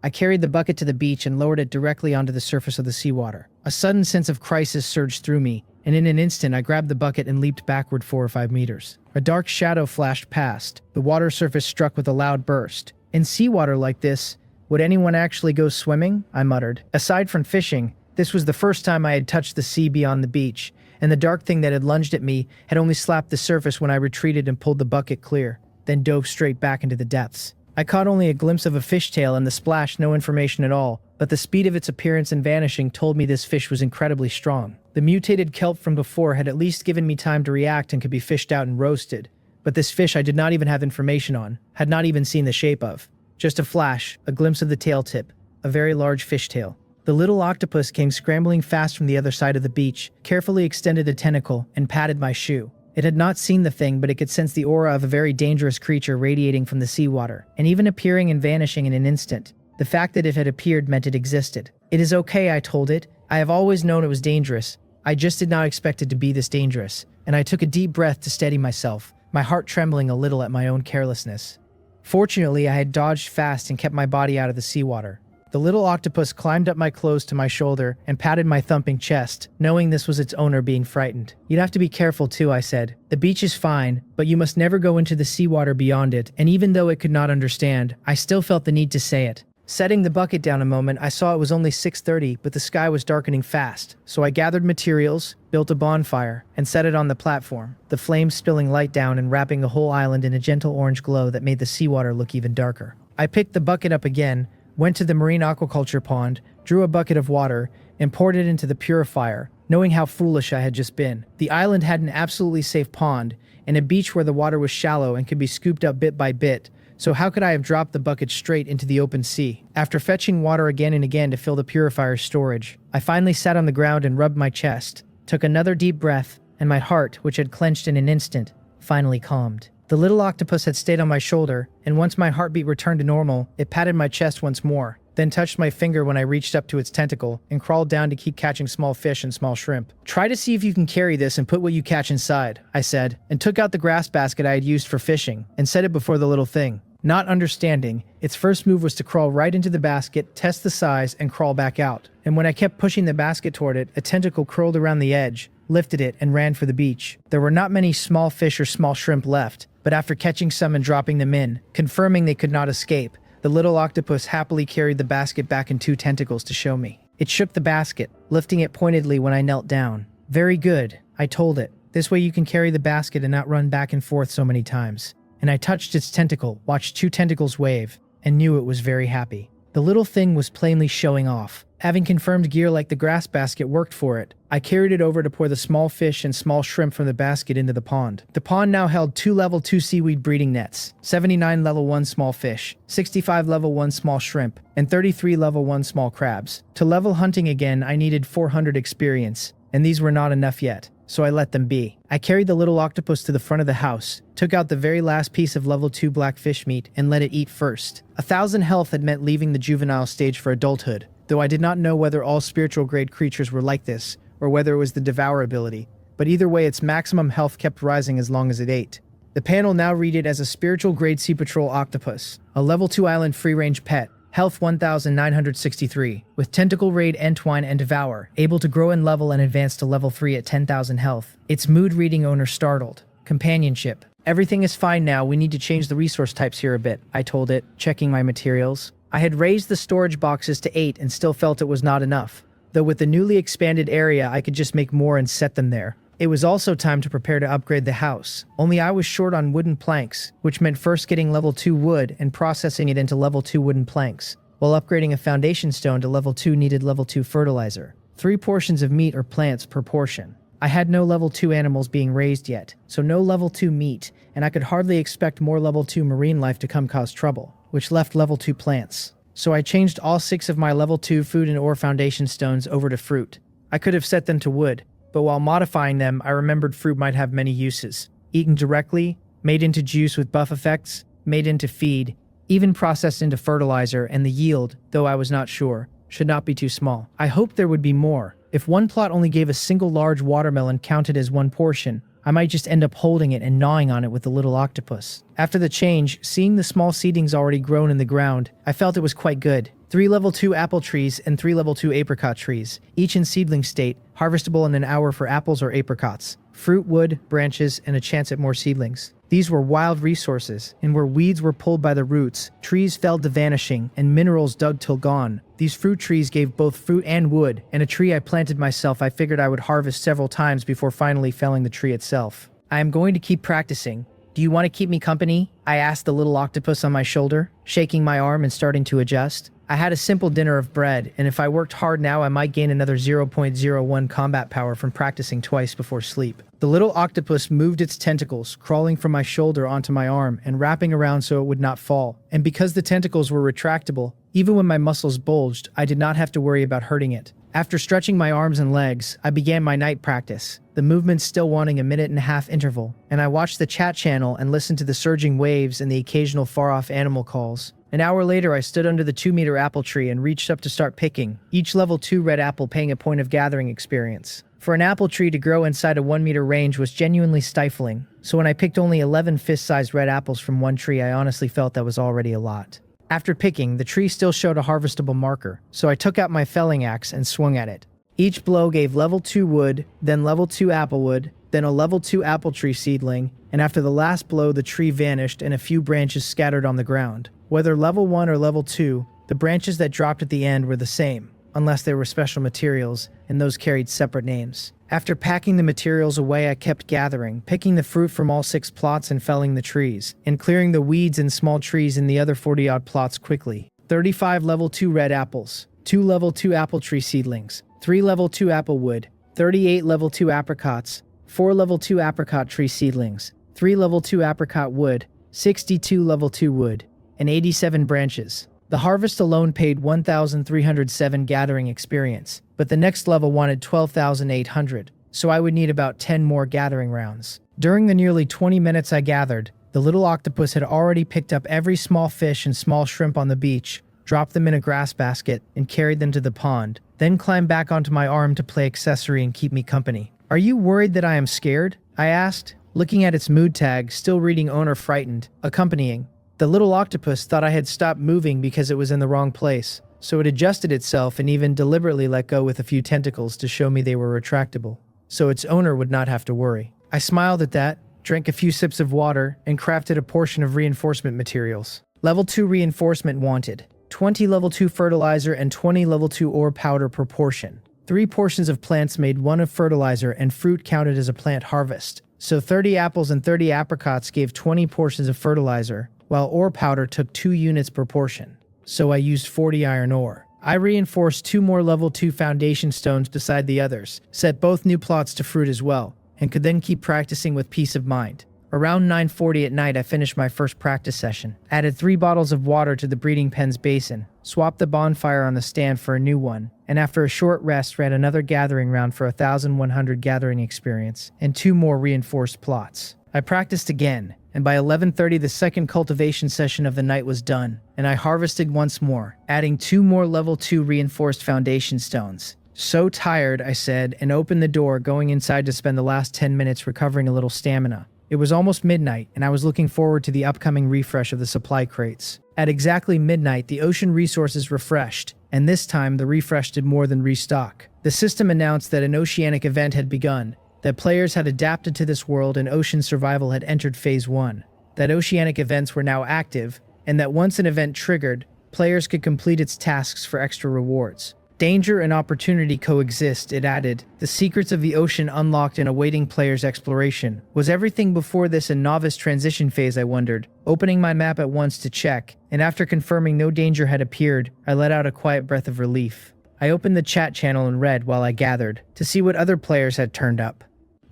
I carried the bucket to the beach and lowered it directly onto the surface of the seawater. A sudden sense of crisis surged through me, and in an instant I grabbed the bucket and leaped backward 4 or 5 meters. A dark shadow flashed past. The water surface struck with a loud burst. In seawater like this, would anyone actually go swimming? I muttered. Aside from fishing, this was the first time I had touched the sea beyond the beach, and the dark thing that had lunged at me had only slapped the surface when I retreated and pulled the bucket clear, then dove straight back into the depths. I caught only a glimpse of a fishtail and the splash, no information at all, but the speed of its appearance and vanishing told me this fish was incredibly strong. The mutated kelp from before had at least given me time to react and could be fished out and roasted, but this fish I did not even have information on, had not even seen the shape of. Just a flash, a glimpse of the tail tip, a very large fishtail. The little octopus came scrambling fast from the other side of the beach, carefully extended a tentacle, and patted my shoe. It had not seen the thing, but it could sense the aura of a very dangerous creature radiating from the seawater, and even appearing and vanishing in an instant. The fact that it had appeared meant it existed. It is okay, I told it. I have always known it was dangerous. I just did not expect it to be this dangerous, and I took a deep breath to steady myself, my heart trembling a little at my own carelessness. Fortunately, I had dodged fast and kept my body out of the seawater. The little octopus climbed up my clothes to my shoulder and patted my thumping chest, knowing this was its owner being frightened. You'd have to be careful too, I said. The beach is fine, but you must never go into the seawater beyond it, and even though it could not understand, I still felt the need to say it. Setting the bucket down a moment, I saw it was only 6:30, but the sky was darkening fast, so I gathered materials, built a bonfire, and set it on the platform, the flames spilling light down and wrapping the whole island in a gentle orange glow that made the seawater look even darker. I picked the bucket up again, went to the marine aquaculture pond, drew a bucket of water, and poured it into the purifier, knowing how foolish I had just been. The island had an absolutely safe pond, and a beach where the water was shallow and could be scooped up bit by bit, so how could I have dropped the bucket straight into the open sea? After fetching water again and again to fill the purifier's storage, I finally sat on the ground and rubbed my chest, took another deep breath, and my heart, which had clenched in an instant, finally calmed. The little octopus had stayed on my shoulder, and once my heartbeat returned to normal, it patted my chest once more, then touched my finger when I reached up to its tentacle and crawled down to keep catching small fish and small shrimp. Try to see if you can carry this and put what you catch inside, I said, and took out the grass basket I had used for fishing and set it before the little thing. Not understanding, its first move was to crawl right into the basket, test the size, and crawl back out. And when I kept pushing the basket toward it, a tentacle curled around the edge, lifted it, and ran for the beach. There were not many small fish or small shrimp left, but after catching some and dropping them in, confirming they could not escape, the little octopus happily carried the basket back in 2 tentacles to show me. It shook the basket, lifting it pointedly when I knelt down. Very good, I told it. This way you can carry the basket and not run back and forth so many times. And I touched its tentacle, watched 2 tentacles wave, and knew it was very happy. The little thing was plainly showing off. Having confirmed gear like the grass basket worked for it, I carried it over to pour the small fish and small shrimp from the basket into the pond. The pond now held 2 level 2 seaweed breeding nets, 79 level 1 small fish, 65 level 1 small shrimp, and 33 level 1 small crabs. To level hunting again, I needed 400 experience, and these were not enough yet, so I let them be. I carried the little octopus to the front of the house, took out the very last piece of level 2 black fish meat, and let it eat first. 1,000 health had meant leaving the juvenile stage for adulthood, though I did not know whether all spiritual grade creatures were like this, or whether it was the devour ability, but either way its maximum health kept rising as long as it ate. The panel now read it as a spiritual grade Sea Patrol octopus, a level 2 island free-range pet, health 1963, with tentacle raid, entwine, and devour, able to grow in level and advance to level 3 at 10,000 health. Its mood reading owner startled. Companionship. Everything is fine now, we need to change the resource types here a bit, I told it, checking my materials. I had raised the storage boxes to 8 and still felt it was not enough, though with the newly expanded area I could just make more and set them there. It was also time to prepare to upgrade the house, only I was short on wooden planks, which meant first getting level 2 wood and processing it into level 2 wooden planks, while upgrading a foundation stone to level 2 needed level 2 fertilizer. 3 portions of meat or plants per portion. I had no level 2 animals being raised yet, so no level 2 meat, and I could hardly expect more level 2 marine life to come cause trouble, which left level 2 plants. So I changed all 6 of my level 2 food and ore foundation stones over to fruit. I could have set them to wood, but while modifying them, I remembered fruit might have many uses. Eaten directly, made into juice with buff effects, made into feed, even processed into fertilizer, and the yield, though I was not sure, should not be too small. I hoped there would be more. If one plot only gave a single large watermelon counted as one portion, I might just end up holding it and gnawing on it with the little octopus. After the change, seeing the small seedlings already grown in the ground, I felt it was quite good. 3 level 2 apple trees and 3 level 2 apricot trees, each in seedling state, harvestable in an hour for apples or apricots. Fruit, wood, branches, and a chance at more seedlings. These were wild resources, and where weeds were pulled by the roots, trees fell to vanishing, and minerals dug till gone. These fruit trees gave both fruit and wood, and a tree I planted myself I figured I would harvest several times before finally felling the tree itself. I am going to keep practicing. Do you want to keep me company? I asked the little octopus on my shoulder, shaking my arm and starting to adjust. I had a simple dinner of bread, and if I worked hard now I might gain another 0.01 combat power from practicing twice before sleep. The little octopus moved its tentacles, crawling from my shoulder onto my arm and wrapping around so it would not fall. And because the tentacles were retractable, even when my muscles bulged, I did not have to worry about hurting it. After stretching my arms and legs, I began my night practice, the movements still wanting a 1.5-minute interval, and I watched the chat channel and listened to the surging waves and the occasional far-off animal calls. An hour later, I stood under the 2-meter apple tree and reached up to start picking, each level 2 red apple paying a point of gathering experience. For an apple tree to grow inside a 1-meter range was genuinely stifling, so when I picked only 11 fist-sized red apples from one tree, I honestly felt that was already a lot. After picking, the tree still showed a harvestable marker, so I took out my felling axe and swung at it. Each blow gave level 2 wood, then level 2 applewood, then a level 2 apple tree seedling, and after the last blow the tree vanished and a few branches scattered on the ground. Whether level 1 or level 2, the branches that dropped at the end were the same, unless they were special materials, and those carried separate names. After packing the materials away, I kept gathering, picking the fruit from all 6 plots and felling the trees, and clearing the weeds and small trees in the other 40-odd plots quickly. 35 level 2 red apples, 2 level 2 apple tree seedlings, 3 level 2 applewood, 38 level 2 apricots, 4 level 2 apricot tree seedlings, 3 level 2 apricot wood, 62 level 2 wood, and 87 branches. The harvest alone paid 1,307 gathering experience, but the next level wanted 12,800, so I would need about 10 more gathering rounds. During the nearly 20 minutes I gathered, the little octopus had already picked up every small fish and small shrimp on the beach, dropped them in a grass basket, and carried them to the pond, then climbed back onto my arm to play accessory and keep me company. "Are you worried that I am scared?" I asked, looking at its mood tag, still reading owner frightened, accompanying. The little octopus thought I had stopped moving because it was in the wrong place, so it adjusted itself and even deliberately let go with a few tentacles to show me they were retractable, so its owner would not have to worry. I smiled at that, drank a few sips of water, and crafted a portion of reinforcement materials. Level 2 reinforcement wanted 20 level 2 fertilizer and 20 level 2 ore powder per portion. 3 portions of plants made 1 of fertilizer, and fruit counted as a plant harvest, so 30 apples and 30 apricots gave 20 portions of fertilizer, while ore powder took 2 units per portion. so I used 40 iron ore. I reinforced 2 more level 2 foundation stones beside the others, set both new plots to fruit as well, and could then keep practicing with peace of mind. Around 9:40 at night, I finished my first practice session, added 3 bottles of water to the breeding pen's basin, swapped the bonfire on the stand for a new one, and after a short rest ran another gathering round for 1,100 gathering experience, and 2 more reinforced plots. I practiced again, and by 11:30 the second cultivation session of the night was done, and I harvested once more, adding 2 more level 2 reinforced foundation stones. So tired, I said, and opened the door, going inside to spend the last 10 minutes recovering a little stamina. It was almost midnight, and I was looking forward to the upcoming refresh of the supply crates. At exactly midnight, the ocean resources refreshed, and this time the refresh did more than restock. The system announced that an oceanic event had begun, that players had adapted to this world and ocean survival had entered Phase 1, that oceanic events were now active, and that once an event triggered, players could complete its tasks for extra rewards. Danger and opportunity coexist, it added. The secrets of the ocean unlocked and awaiting players' exploration. Was everything before this a novice transition phase, I wondered, opening my map at once to check, and after confirming no danger had appeared, I let out a quiet breath of relief. I opened the chat channel and read while I gathered, to see what other players had turned up.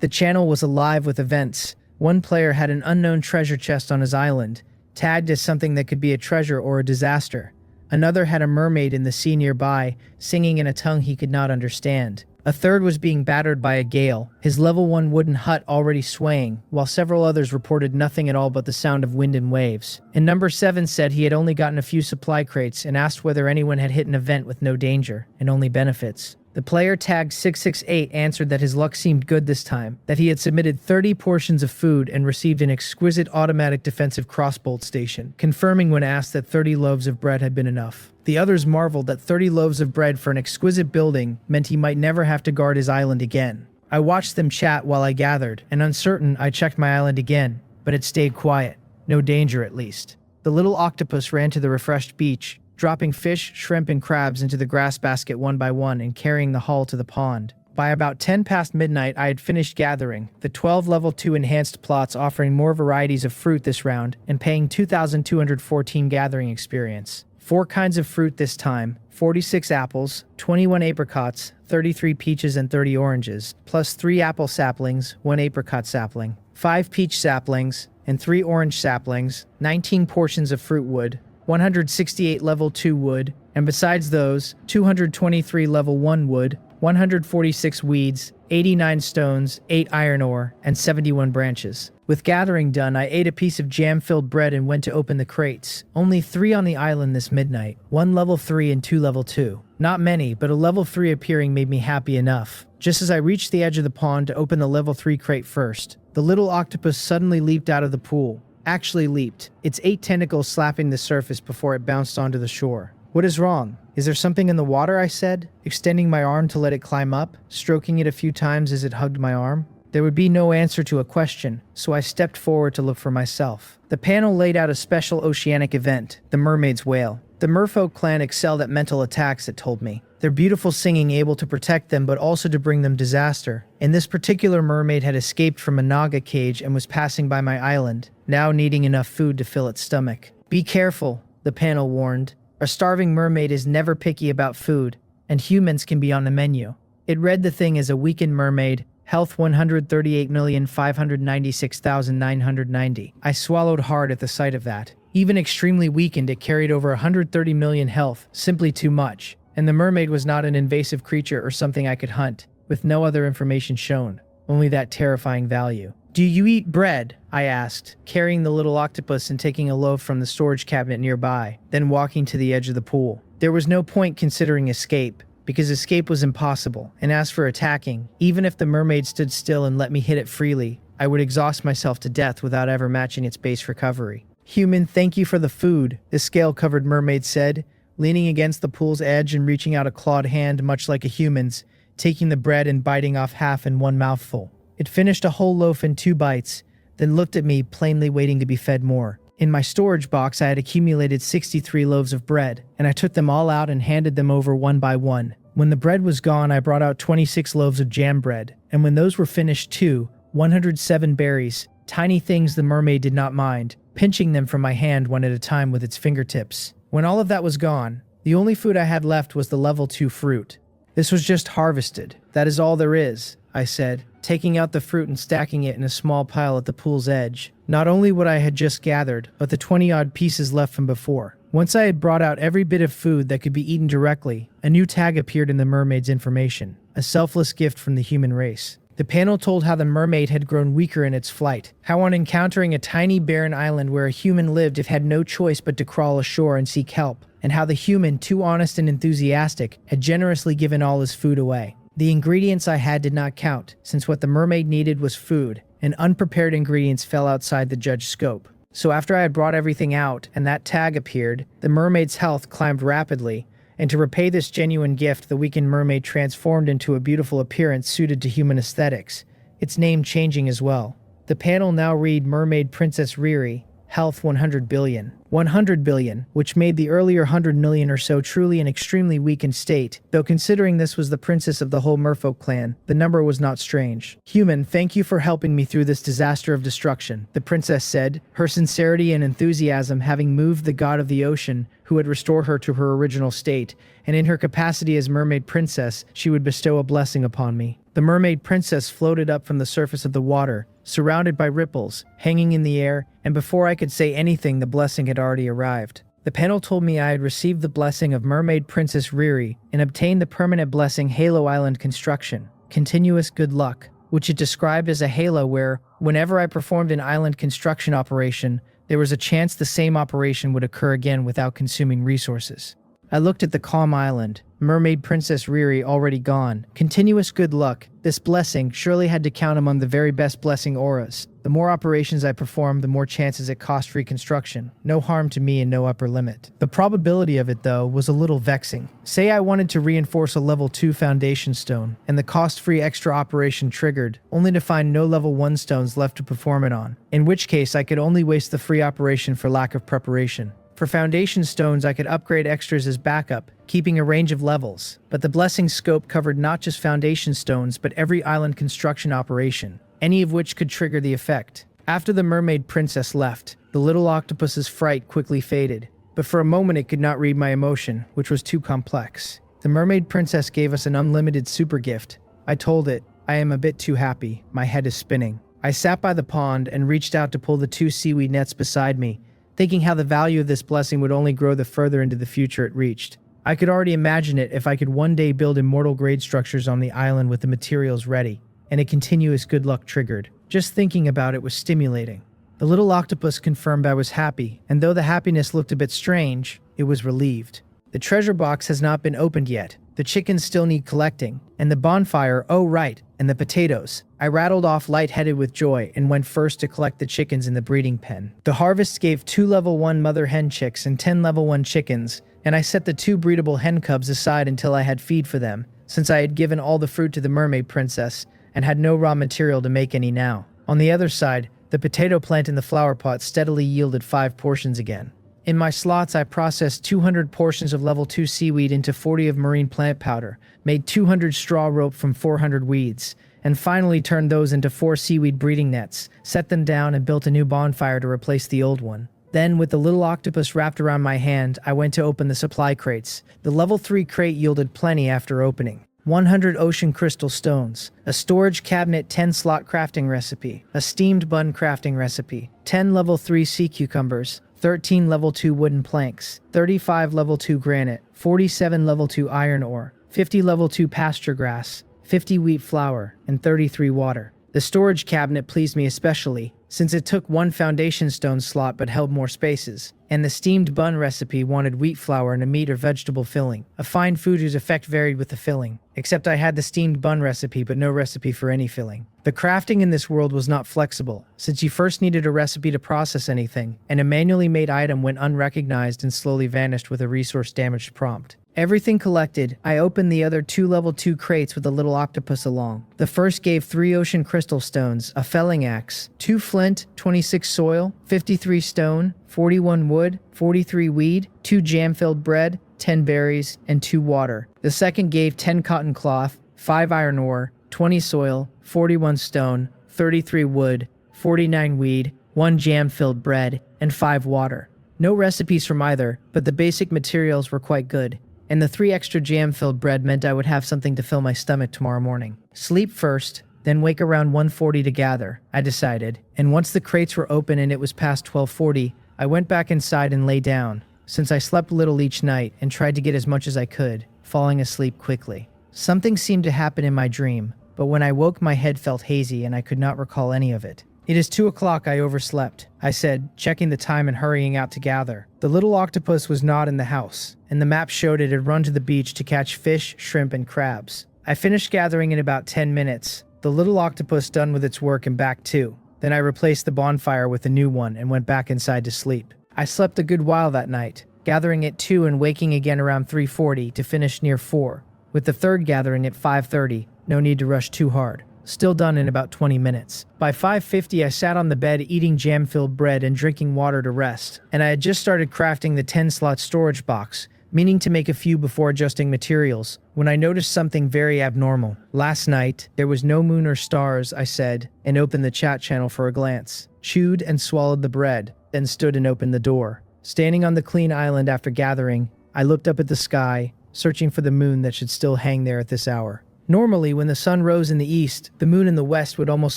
The channel was alive with events. One player had an unknown treasure chest on his island, tagged as something that could be a treasure or a disaster. Another had a mermaid in the sea nearby, singing in a tongue he could not understand. A third was being battered by a gale, his level 1 wooden hut already swaying, while several others reported nothing at all but the sound of wind and waves. And number 7 said he had only gotten a few supply crates and asked whether anyone had hit an event with no danger, and only benefits. The player tagged 668 answered that his luck seemed good this time, that he had submitted 30 portions of food and received an exquisite automatic defensive crossbolt station, confirming when asked that 30 loaves of bread had been enough. The others marveled that 30 loaves of bread for an exquisite building meant he might never have to guard his island again. I watched them chat while I gathered, and uncertain, I checked my island again, but it stayed quiet. No danger, at least. The little octopus ran to the refreshed beach, dropping fish, shrimp, and crabs into the grass basket one by one and carrying the haul to the pond. By about 10 past midnight, I had finished gathering, the 12 level 2 enhanced plots offering more varieties of fruit this round and paying 2,214 gathering experience. 4 kinds of fruit this time, 46 apples, 21 apricots, 33 peaches, and 30 oranges, plus 3 apple saplings, 1 apricot sapling, 5 peach saplings, and 3 orange saplings, 19 portions of fruit wood, 168 level 2 wood, and besides those, 223 level 1 wood, 146 weeds, 89 stones, 8 iron ore, and 71 branches. With gathering done, I ate a piece of jam-filled bread and went to open the crates. Only 3 on the island this midnight, 1 level 3 and 2 level 2. Not many, but a level 3 appearing made me happy enough. Just as I reached the edge of the pond to open the level 3 crate first, the little octopus suddenly leaped out of the pool. Actually leaped, its 8 tentacles slapping the surface before it bounced onto the shore. What is wrong? Is there something in the water? I said, extending my arm to let it climb up, stroking it a few times as it hugged my arm. There would be no answer to a question, so I stepped forward to look for myself. The panel laid out a special oceanic event, the mermaid's wail. The merfolk clan excelled at mental attacks, it told me. Their beautiful singing able to protect them but also to bring them disaster. And this particular mermaid had escaped from a naga cage and was passing by my island, now needing enough food to fill its stomach. Be careful, the panel warned. A starving mermaid is never picky about food, and humans can be on the menu. It read the thing as a weakened mermaid, health 138,596,990. I swallowed hard at the sight of that. Even extremely weakened, it carried over 130 million health, simply too much. And the mermaid was not an invasive creature or something I could hunt, with no other information shown, only that terrifying value. Do you eat bread? I asked, carrying the little octopus and taking a loaf from the storage cabinet nearby, then walking to the edge of the pool. There was no point considering escape, because escape was impossible, and as for attacking, even if the mermaid stood still and let me hit it freely, I would exhaust myself to death without ever matching its base recovery. Human, thank you for the food, the scale-covered mermaid said, leaning against the pool's edge and reaching out a clawed hand much like a human's, taking the bread and biting off half in one mouthful. It finished a whole loaf in 2 bites, then looked at me, plainly waiting to be fed more. In my storage box, I had accumulated 63 loaves of bread, and I took them all out and handed them over one by one. When the bread was gone, I brought out 26 loaves of jam bread, and when those were finished too, 107 berries, tiny things the mermaid did not mind, pinching them from my hand one at a time with its fingertips. When all of that was gone, the only food I had left was the level 2 fruit. This was just harvested. That is all there is, I said, taking out the fruit and stacking it in a small pile at the pool's edge. Not only what I had just gathered, but the 20-odd pieces left from before. Once I had brought out every bit of food that could be eaten directly, a new tag appeared in the mermaid's information, a selfless gift from the human race. The panel told how the mermaid had grown weaker in its flight, how on encountering a tiny barren island where a human lived it had no choice but to crawl ashore and seek help, and how the human, too honest and enthusiastic, had generously given all his food away. The ingredients I had did not count, since what the mermaid needed was food, and unprepared ingredients fell outside the judge's scope. So after I had brought everything out and that tag appeared, the mermaid's health climbed rapidly, and to repay this genuine gift, the weakened mermaid transformed into a beautiful appearance suited to human aesthetics, its name changing as well. The panel now read Mermaid Princess Riri, health 100 billion. 100 billion, which made the earlier 100 million or so truly an extremely weakened state, though considering this was the princess of the whole merfolk clan, the number was not strange. Human, thank you for helping me through this disaster of destruction, the princess said, her sincerity and enthusiasm having moved the god of the ocean, who had restored her to her original state, and in her capacity as mermaid princess, she would bestow a blessing upon me. The mermaid princess floated up from the surface of the water, surrounded by ripples, hanging in the air, and before I could say anything, the blessing had already arrived. The panel told me I had received the blessing of Mermaid Princess Riri and obtained the permanent blessing Halo Island Construction, continuous good luck, which it described as a halo where, whenever I performed an island construction operation, there was a chance the same operation would occur again without consuming resources. I looked at the calm island, Mermaid Princess Riri already gone. Continuous good luck. This blessing surely had to count among the very best blessing auras. The more operations I performed, the more chances it cost reconstruction. No harm to me and no upper limit. The probability of it, though, was a little vexing. Say I wanted to reinforce a level 2 foundation stone, and the cost-free extra operation triggered, only to find no level 1 stones left to perform it on. In which case, I could only waste the free operation for lack of preparation. For foundation stones, I could upgrade extras as backup, keeping a range of levels, but the blessing scope covered not just foundation stones but every island construction operation, any of which could trigger the effect. After the mermaid princess left, the little octopus's fright quickly faded, but for a moment it could not read my emotion, which was too complex. The mermaid princess gave us an unlimited super gift. I told it, I am a bit too happy, my head is spinning. I sat by the pond and reached out to pull the 2 seaweed nets beside me, thinking how the value of this blessing would only grow the further into the future it reached. I could already imagine it if I could one day build immortal grade structures on the island with the materials ready, and a continuous good luck triggered. Just thinking about it was stimulating. The little octopus confirmed I was happy, and though the happiness looked a bit strange, it was relieved. The treasure box has not been opened yet. The chickens still need collecting, and the bonfire, oh right, and the potatoes. I rattled off lightheaded with joy and went first to collect the chickens in the breeding pen. The harvest gave 2 level 1 mother hen chicks and 10 level 1 chickens, and I set the 2 breedable hen cubs aside until I had feed for them, since I had given all the fruit to the mermaid princess and had no raw material to make any now. On the other side, the potato plant in the flower pot steadily yielded 5 portions again. In my slots, I processed 200 portions of level 2 seaweed into 40 of marine plant powder, made 200 straw rope from 400 weeds, and finally turned those into 4 seaweed breeding nets, set them down and built a new bonfire to replace the old one. Then, with the little octopus wrapped around my hand, I went to open the supply crates. The level 3 crate yielded plenty after opening. 100 ocean crystal stones, a storage cabinet 10-slot crafting recipe, a steamed bun crafting recipe, 10 level 3 sea cucumbers, 13 level 2 wooden planks, 35 level 2 granite, 47 level 2 iron ore, 50 level 2 pasture grass, 50 wheat flour, and 33 water. The storage cabinet pleased me especially, since it took 1 foundation stone slot but held more spaces, and the steamed bun recipe wanted wheat flour and a meat or vegetable filling, a fine food whose effect varied with the filling, except I had the steamed bun recipe but no recipe for any filling. The crafting in this world was not flexible, since you first needed a recipe to process anything, and a manually made item went unrecognized and slowly vanished with a resource-damaged prompt. Everything collected, I opened the other 2 level 2 crates with a little octopus along. The first gave 3 ocean crystal stones, a felling axe, 2 flint, 26 soil, 53 stone, 41 wood, 43 weed, 2 jam-filled bread, 10 berries, and 2 water. The second gave 10 cotton cloth, 5 iron ore, 20 soil, 41 stone, 33 wood, 49 weed, 1 jam-filled bread, and 5 water. No recipes from either, but the basic materials were quite good. And the 3 extra jam-filled bread meant I would have something to fill my stomach tomorrow morning. Sleep first, then wake around 1:40 to gather, I decided. And once the crates were open and it was past 12:40, I went back inside and lay down, since I slept little each night and tried to get as much as I could, falling asleep quickly. Something seemed to happen in my dream, but when I woke my head felt hazy and I could not recall any of it. "It is 2 o'clock, I overslept," I said, checking the time and hurrying out to gather. The little octopus was not in the house, and the map showed it had run to the beach to catch fish, shrimp, and crabs. I finished gathering in about 10 minutes, the little octopus done with its work and back too. Then I replaced the bonfire with a new one and went back inside to sleep. I slept a good while that night, gathering at 2 and waking again around 3:40 to finish near 4, with the third gathering at 5:30, no need to rush too hard. Still done in about 20 minutes. By 5:50, I sat on the bed eating jam-filled bread and drinking water to rest, and I had just started crafting the 10-slot storage box, meaning to make a few before adjusting materials, when I noticed something very abnormal. "Last night, there was no moon or stars," I said, and opened the chat channel for a glance. Chewed and swallowed the bread, then stood and opened the door. Standing on the clean island after gathering, I looked up at the sky, searching for the moon that should still hang there at this hour. Normally, when the sun rose in the east, the moon in the west would almost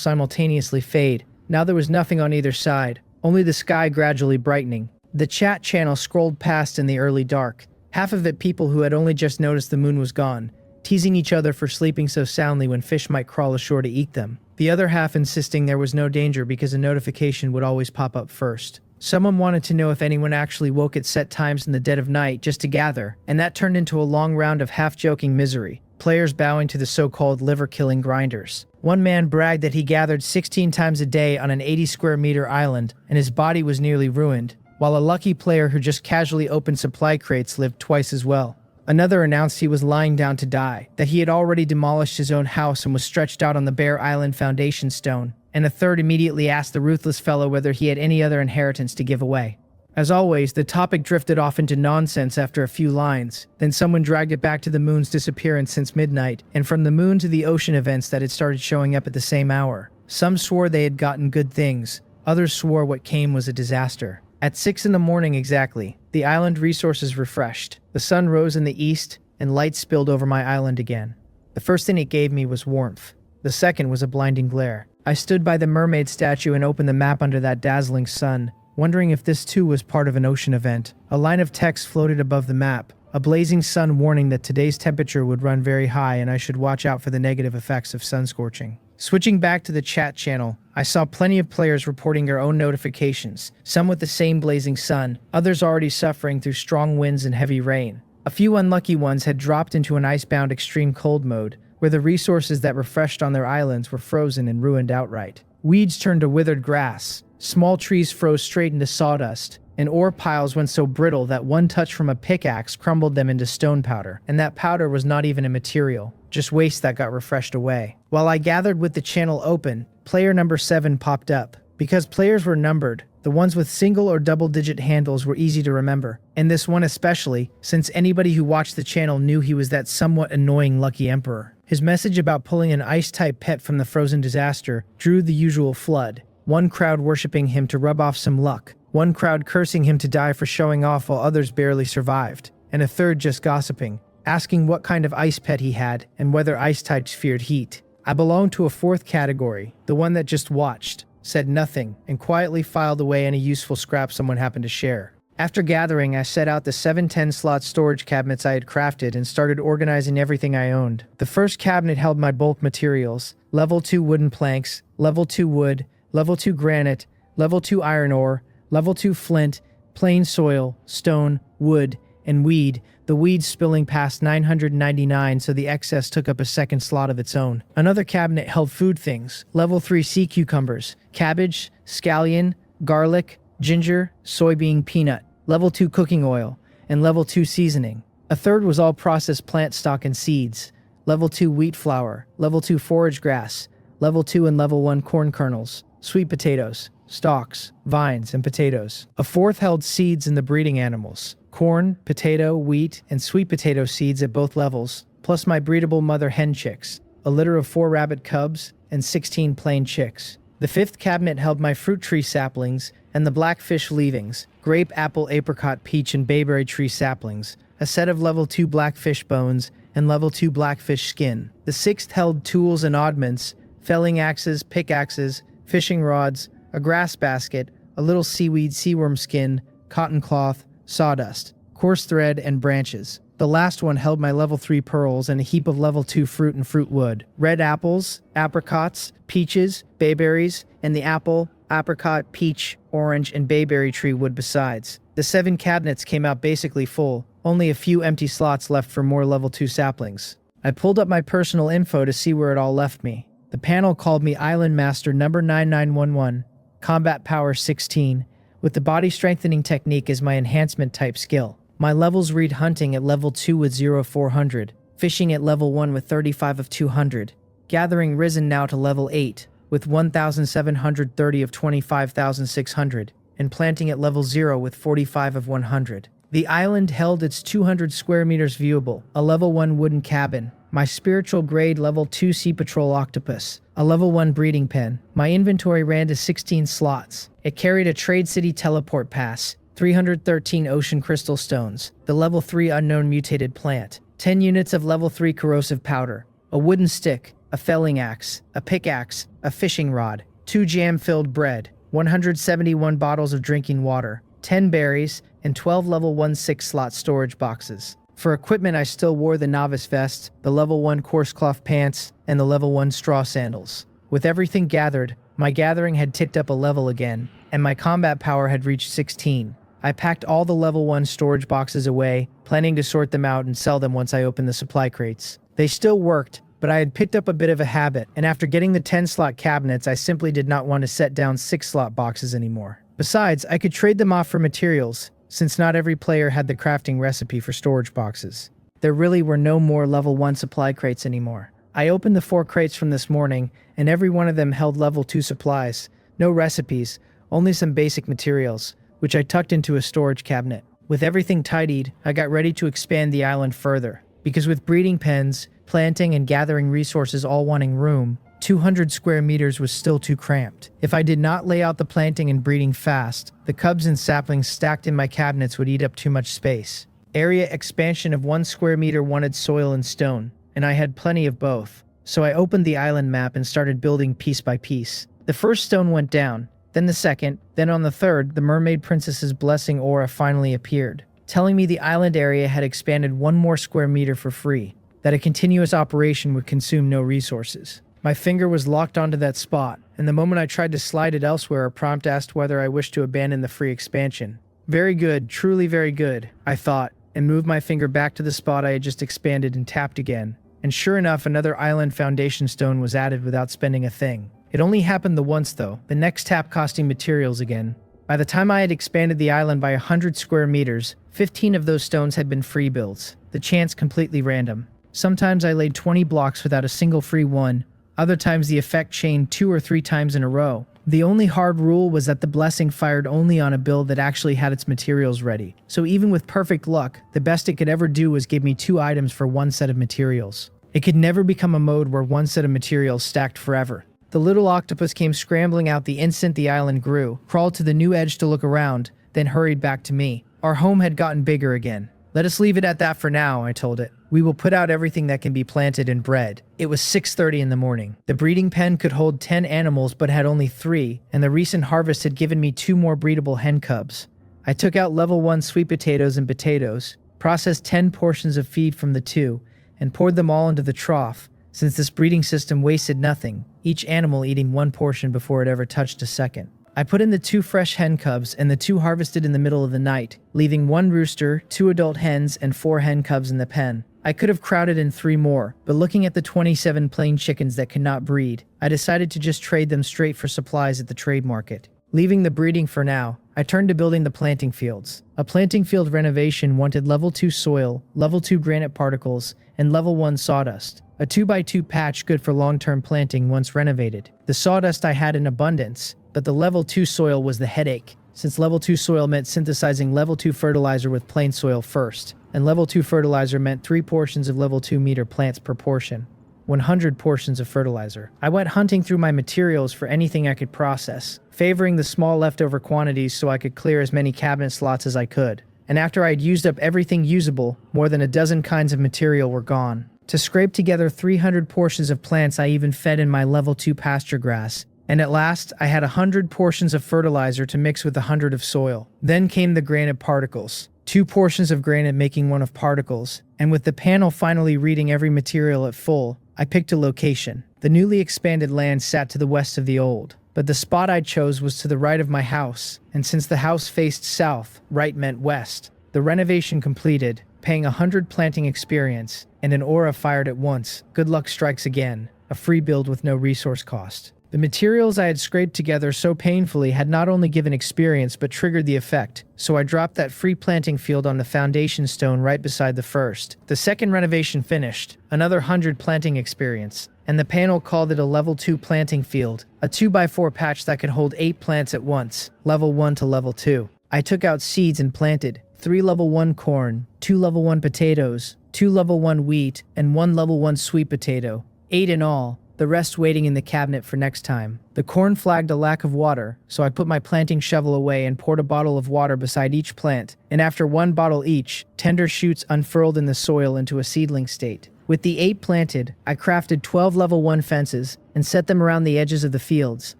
simultaneously fade. Now there was nothing on either side, only the sky gradually brightening. The chat channel scrolled past in the early dark, half of it people who had only just noticed the moon was gone, teasing each other for sleeping so soundly when fish might crawl ashore to eat them. The other half insisting there was no danger because a notification would always pop up first. Someone wanted to know if anyone actually woke at set times in the dead of night just to gather, and that turned into a long round of half-joking misery. Players bowing to the so-called liver-killing grinders. One man bragged that he gathered 16 times a day on an 80-square-meter island, and his body was nearly ruined, while a lucky player who just casually opened supply crates lived twice as well. Another announced he was lying down to die, that he had already demolished his own house and was stretched out on the bare island foundation stone, and a third immediately asked the ruthless fellow whether he had any other inheritance to give away. As always, the topic drifted off into nonsense after a few lines. Then someone dragged it back to the moon's disappearance since midnight, and from the moon to the ocean events that had started showing up at the same hour. Some swore they had gotten good things. Others swore what came was a disaster. At 6 in the morning exactly, the island resources refreshed. The sun rose in the east, and light spilled over my island again. The first thing it gave me was warmth. The second was a blinding glare. I stood by the mermaid statue and opened the map under that dazzling sun, wondering if this too was part of an ocean event. A line of text floated above the map, a blazing sun warning that today's temperature would run very high and I should watch out for the negative effects of sun scorching. Switching back to the chat channel, I saw plenty of players reporting their own notifications, some with the same blazing sun, others already suffering through strong winds and heavy rain. A few unlucky ones had dropped into an icebound extreme cold mode, where the resources that refreshed on their islands were frozen and ruined outright. Weeds turned to withered grass, small trees froze straight into sawdust, and ore piles went so brittle that one touch from a pickaxe crumbled them into stone powder, and that powder was not even a material, just waste that got refreshed away. While I gathered with the channel open, player number 7 popped up. Because players were numbered, the ones with single or double-digit handles were easy to remember, and this one especially, since anybody who watched the channel knew he was that somewhat annoying Lucky Emperor. His message about pulling an ice-type pet from the frozen disaster drew the usual flood. One crowd worshipping him to rub off some luck, one crowd cursing him to die for showing off while others barely survived, and a third just gossiping, asking what kind of ice pet he had and whether ice types feared heat. I belonged to a fourth category, the one that just watched, said nothing, and quietly filed away any useful scrap someone happened to share. After gathering, I set out the 7 10-slot storage cabinets I had crafted and started organizing everything I owned. The first cabinet held my bulk materials, level 2 wooden planks, level 2 wood, level 2 granite, level 2 iron ore, level 2 flint, plain soil, stone, wood, and weed, the weeds spilling past 999 so the excess took up a second slot of its own. Another cabinet held food things, level 3 sea cucumbers, cabbage, scallion, garlic, ginger, soybean, peanut, level 2 cooking oil, and level 2 seasoning. A third was all processed plant stock and seeds, level 2 wheat flour, level 2 forage grass, level 2 and level 1 corn kernels, sweet potatoes, stalks, vines, and potatoes. A fourth held seeds in the breeding animals, corn, potato, wheat, and sweet potato seeds at both levels, plus my breedable mother hen chicks, a litter of 4 rabbit cubs, and 16 plain chicks. The 5th cabinet held my fruit tree saplings and the blackfish leavings, grape, apple, apricot, peach, and bayberry tree saplings, a set of level 2 blackfish bones, and level 2 blackfish skin. The 6th held tools and oddments, felling axes, pickaxes, fishing rods, a grass basket, a little seaweed, seaworm skin, cotton cloth, sawdust, coarse thread, and branches. The last one held my level 3 pearls and a heap of level 2 fruit and fruit wood. Red apples, apricots, peaches, bayberries, and the apple, apricot, peach, orange, and bayberry tree wood besides. The 7 cabinets came out basically full, only a few empty slots left for more level 2 saplings. I pulled up my personal info to see where it all left me. The panel called me Island Master number 9911, Combat Power 16, with the body strengthening technique as my enhancement type skill. My levels read hunting at level 2 with 0 of 400, fishing at level 1 with 35 of 200, gathering risen now to level 8 with 1,730 of 25,600, and planting at level 0 with 45 of 100. The island held its 200 square meters viewable, a level 1 wooden cabin, my spiritual grade level 2 sea patrol octopus, a level 1 breeding pen. My inventory ran to 16 slots. It carried a Trade City teleport pass, 313 ocean crystal stones, the level 3 unknown mutated plant, 10 units of level 3 corrosive powder, a wooden stick, a felling axe, a pickaxe, a fishing rod, 2 jam-filled bread, 171 bottles of drinking water, 10 berries, and 12 level 1 6-slot storage boxes. For equipment, I still wore the novice vest, the level 1 coarse cloth pants, and the level 1 straw sandals. With everything gathered, my gathering had ticked up a level again, and my combat power had reached 16. I packed all the level 1 storage boxes away, planning to sort them out and sell them once I opened the supply crates. They still worked, but I had picked up a bit of a habit, and after getting the 10-slot cabinets, I simply did not want to set down 6-slot boxes anymore. Besides, I could trade them off for materials, since not every player had the crafting recipe for storage boxes. There really were no more level 1 supply crates anymore. I opened the 4 crates from this morning, and every one of them held level 2 supplies. No recipes, only some basic materials, which I tucked into a storage cabinet. With everything tidied, I got ready to expand the island further, because with breeding pens, planting, and gathering resources all wanting room, 200 square meters was still too cramped. If I did not lay out the planting and breeding fast, the cubs and saplings stacked in my cabinets would eat up too much space. Area expansion of 1 square meter wanted soil and stone, and I had plenty of both. So I opened the island map and started building piece by piece. The first stone went down, then the second, then on the third, the Mermaid Princess's blessing aura finally appeared, telling me the island area had expanded 1 more square meter for free, that a continuous operation would consume no resources. My finger was locked onto that spot, and the moment I tried to slide it elsewhere, a prompt asked whether I wished to abandon the free expansion. Very good, truly very good, I thought, and moved my finger back to the spot I had just expanded and tapped again. And sure enough, another island foundation stone was added without spending a thing. It only happened the once though, the next tap costing materials again. By the time I had expanded the island by 100 square meters, 15 of those stones had been free builds, the chance completely random. Sometimes I laid 20 blocks without a single free one, other times the effect chained 2 or 3 times in a row. The only hard rule was that the blessing fired only on a build that actually had its materials ready. So even with perfect luck, the best it could ever do was give me 2 items for 1 set of materials. It could never become a mode where 1 set of materials stacked forever. The little octopus came scrambling out the instant the island grew, crawled to the new edge to look around, then hurried back to me. Our home had gotten bigger again. Let us leave it at that for now, I told it. We will put out everything that can be planted and bred. It was 6:30 in the morning. The breeding pen could hold 10 animals but had only 3, and the recent harvest had given me 2 more breedable hen cubs. I took out level 1 sweet potatoes and potatoes, processed 10 portions of feed from the 2, and poured them all into the trough, since this breeding system wasted nothing, each animal eating 1 portion before it ever touched a second. I put in the 2 fresh hen cubs and the 2 harvested in the middle of the night, leaving 1 rooster, 2 adult hens, and 4 hen cubs in the pen. I could have crowded in 3 more, but looking at the 27 plain chickens that could not breed, I decided to just trade them straight for supplies at the trade market. Leaving the breeding for now, I turned to building the planting fields. A planting field renovation wanted level 2 soil, level 2 granite particles, and level 1 sawdust. A 2x2 patch good for long-term planting once renovated. The sawdust I had in abundance, but the level 2 soil was the headache, since level 2 soil meant synthesizing level 2 fertilizer with plain soil first, and level 2 fertilizer meant 3 portions of level 2 meter plants per portion. 100 portions of fertilizer. I went hunting through my materials for anything I could process, favoring the small leftover quantities so I could clear as many cabinet slots as I could. And after I'd used up everything usable, more than a dozen kinds of material were gone. To scrape together 300 portions of plants I even fed in my level 2 pasture grass, and at last I had 100 portions of fertilizer to mix with 100 of soil. Then came the granite particles. 2 portions of granite making 1 of particles, and with the panel finally reading every material at full, I picked a location. The newly expanded land sat to the west of the old, but the spot I chose was to the right of my house, and since the house faced south, right meant west. The renovation completed, paying 100 planting experience, and an aura fired at once. Good luck strikes again, a free build with no resource cost. The materials I had scraped together so painfully had not only given experience but triggered the effect, so I dropped that free planting field on the foundation stone right beside the first. The second renovation finished, another 100 planting experience, and the panel called it a level 2 planting field, a 2x4 patch that could hold 8 plants at once, level 1 to level 2. I took out seeds and planted 3 level 1 corn, 2 level 1 potatoes, 2 level 1 wheat, and 1 level 1 sweet potato, 8 in all, the rest waiting in the cabinet for next time. The corn flagged a lack of water, so I put my planting shovel away and poured a bottle of water beside each plant, and after 1 bottle each, tender shoots unfurled in the soil into a seedling state. With the 8 planted, I crafted 12 level 1 fences and set them around the edges of the fields.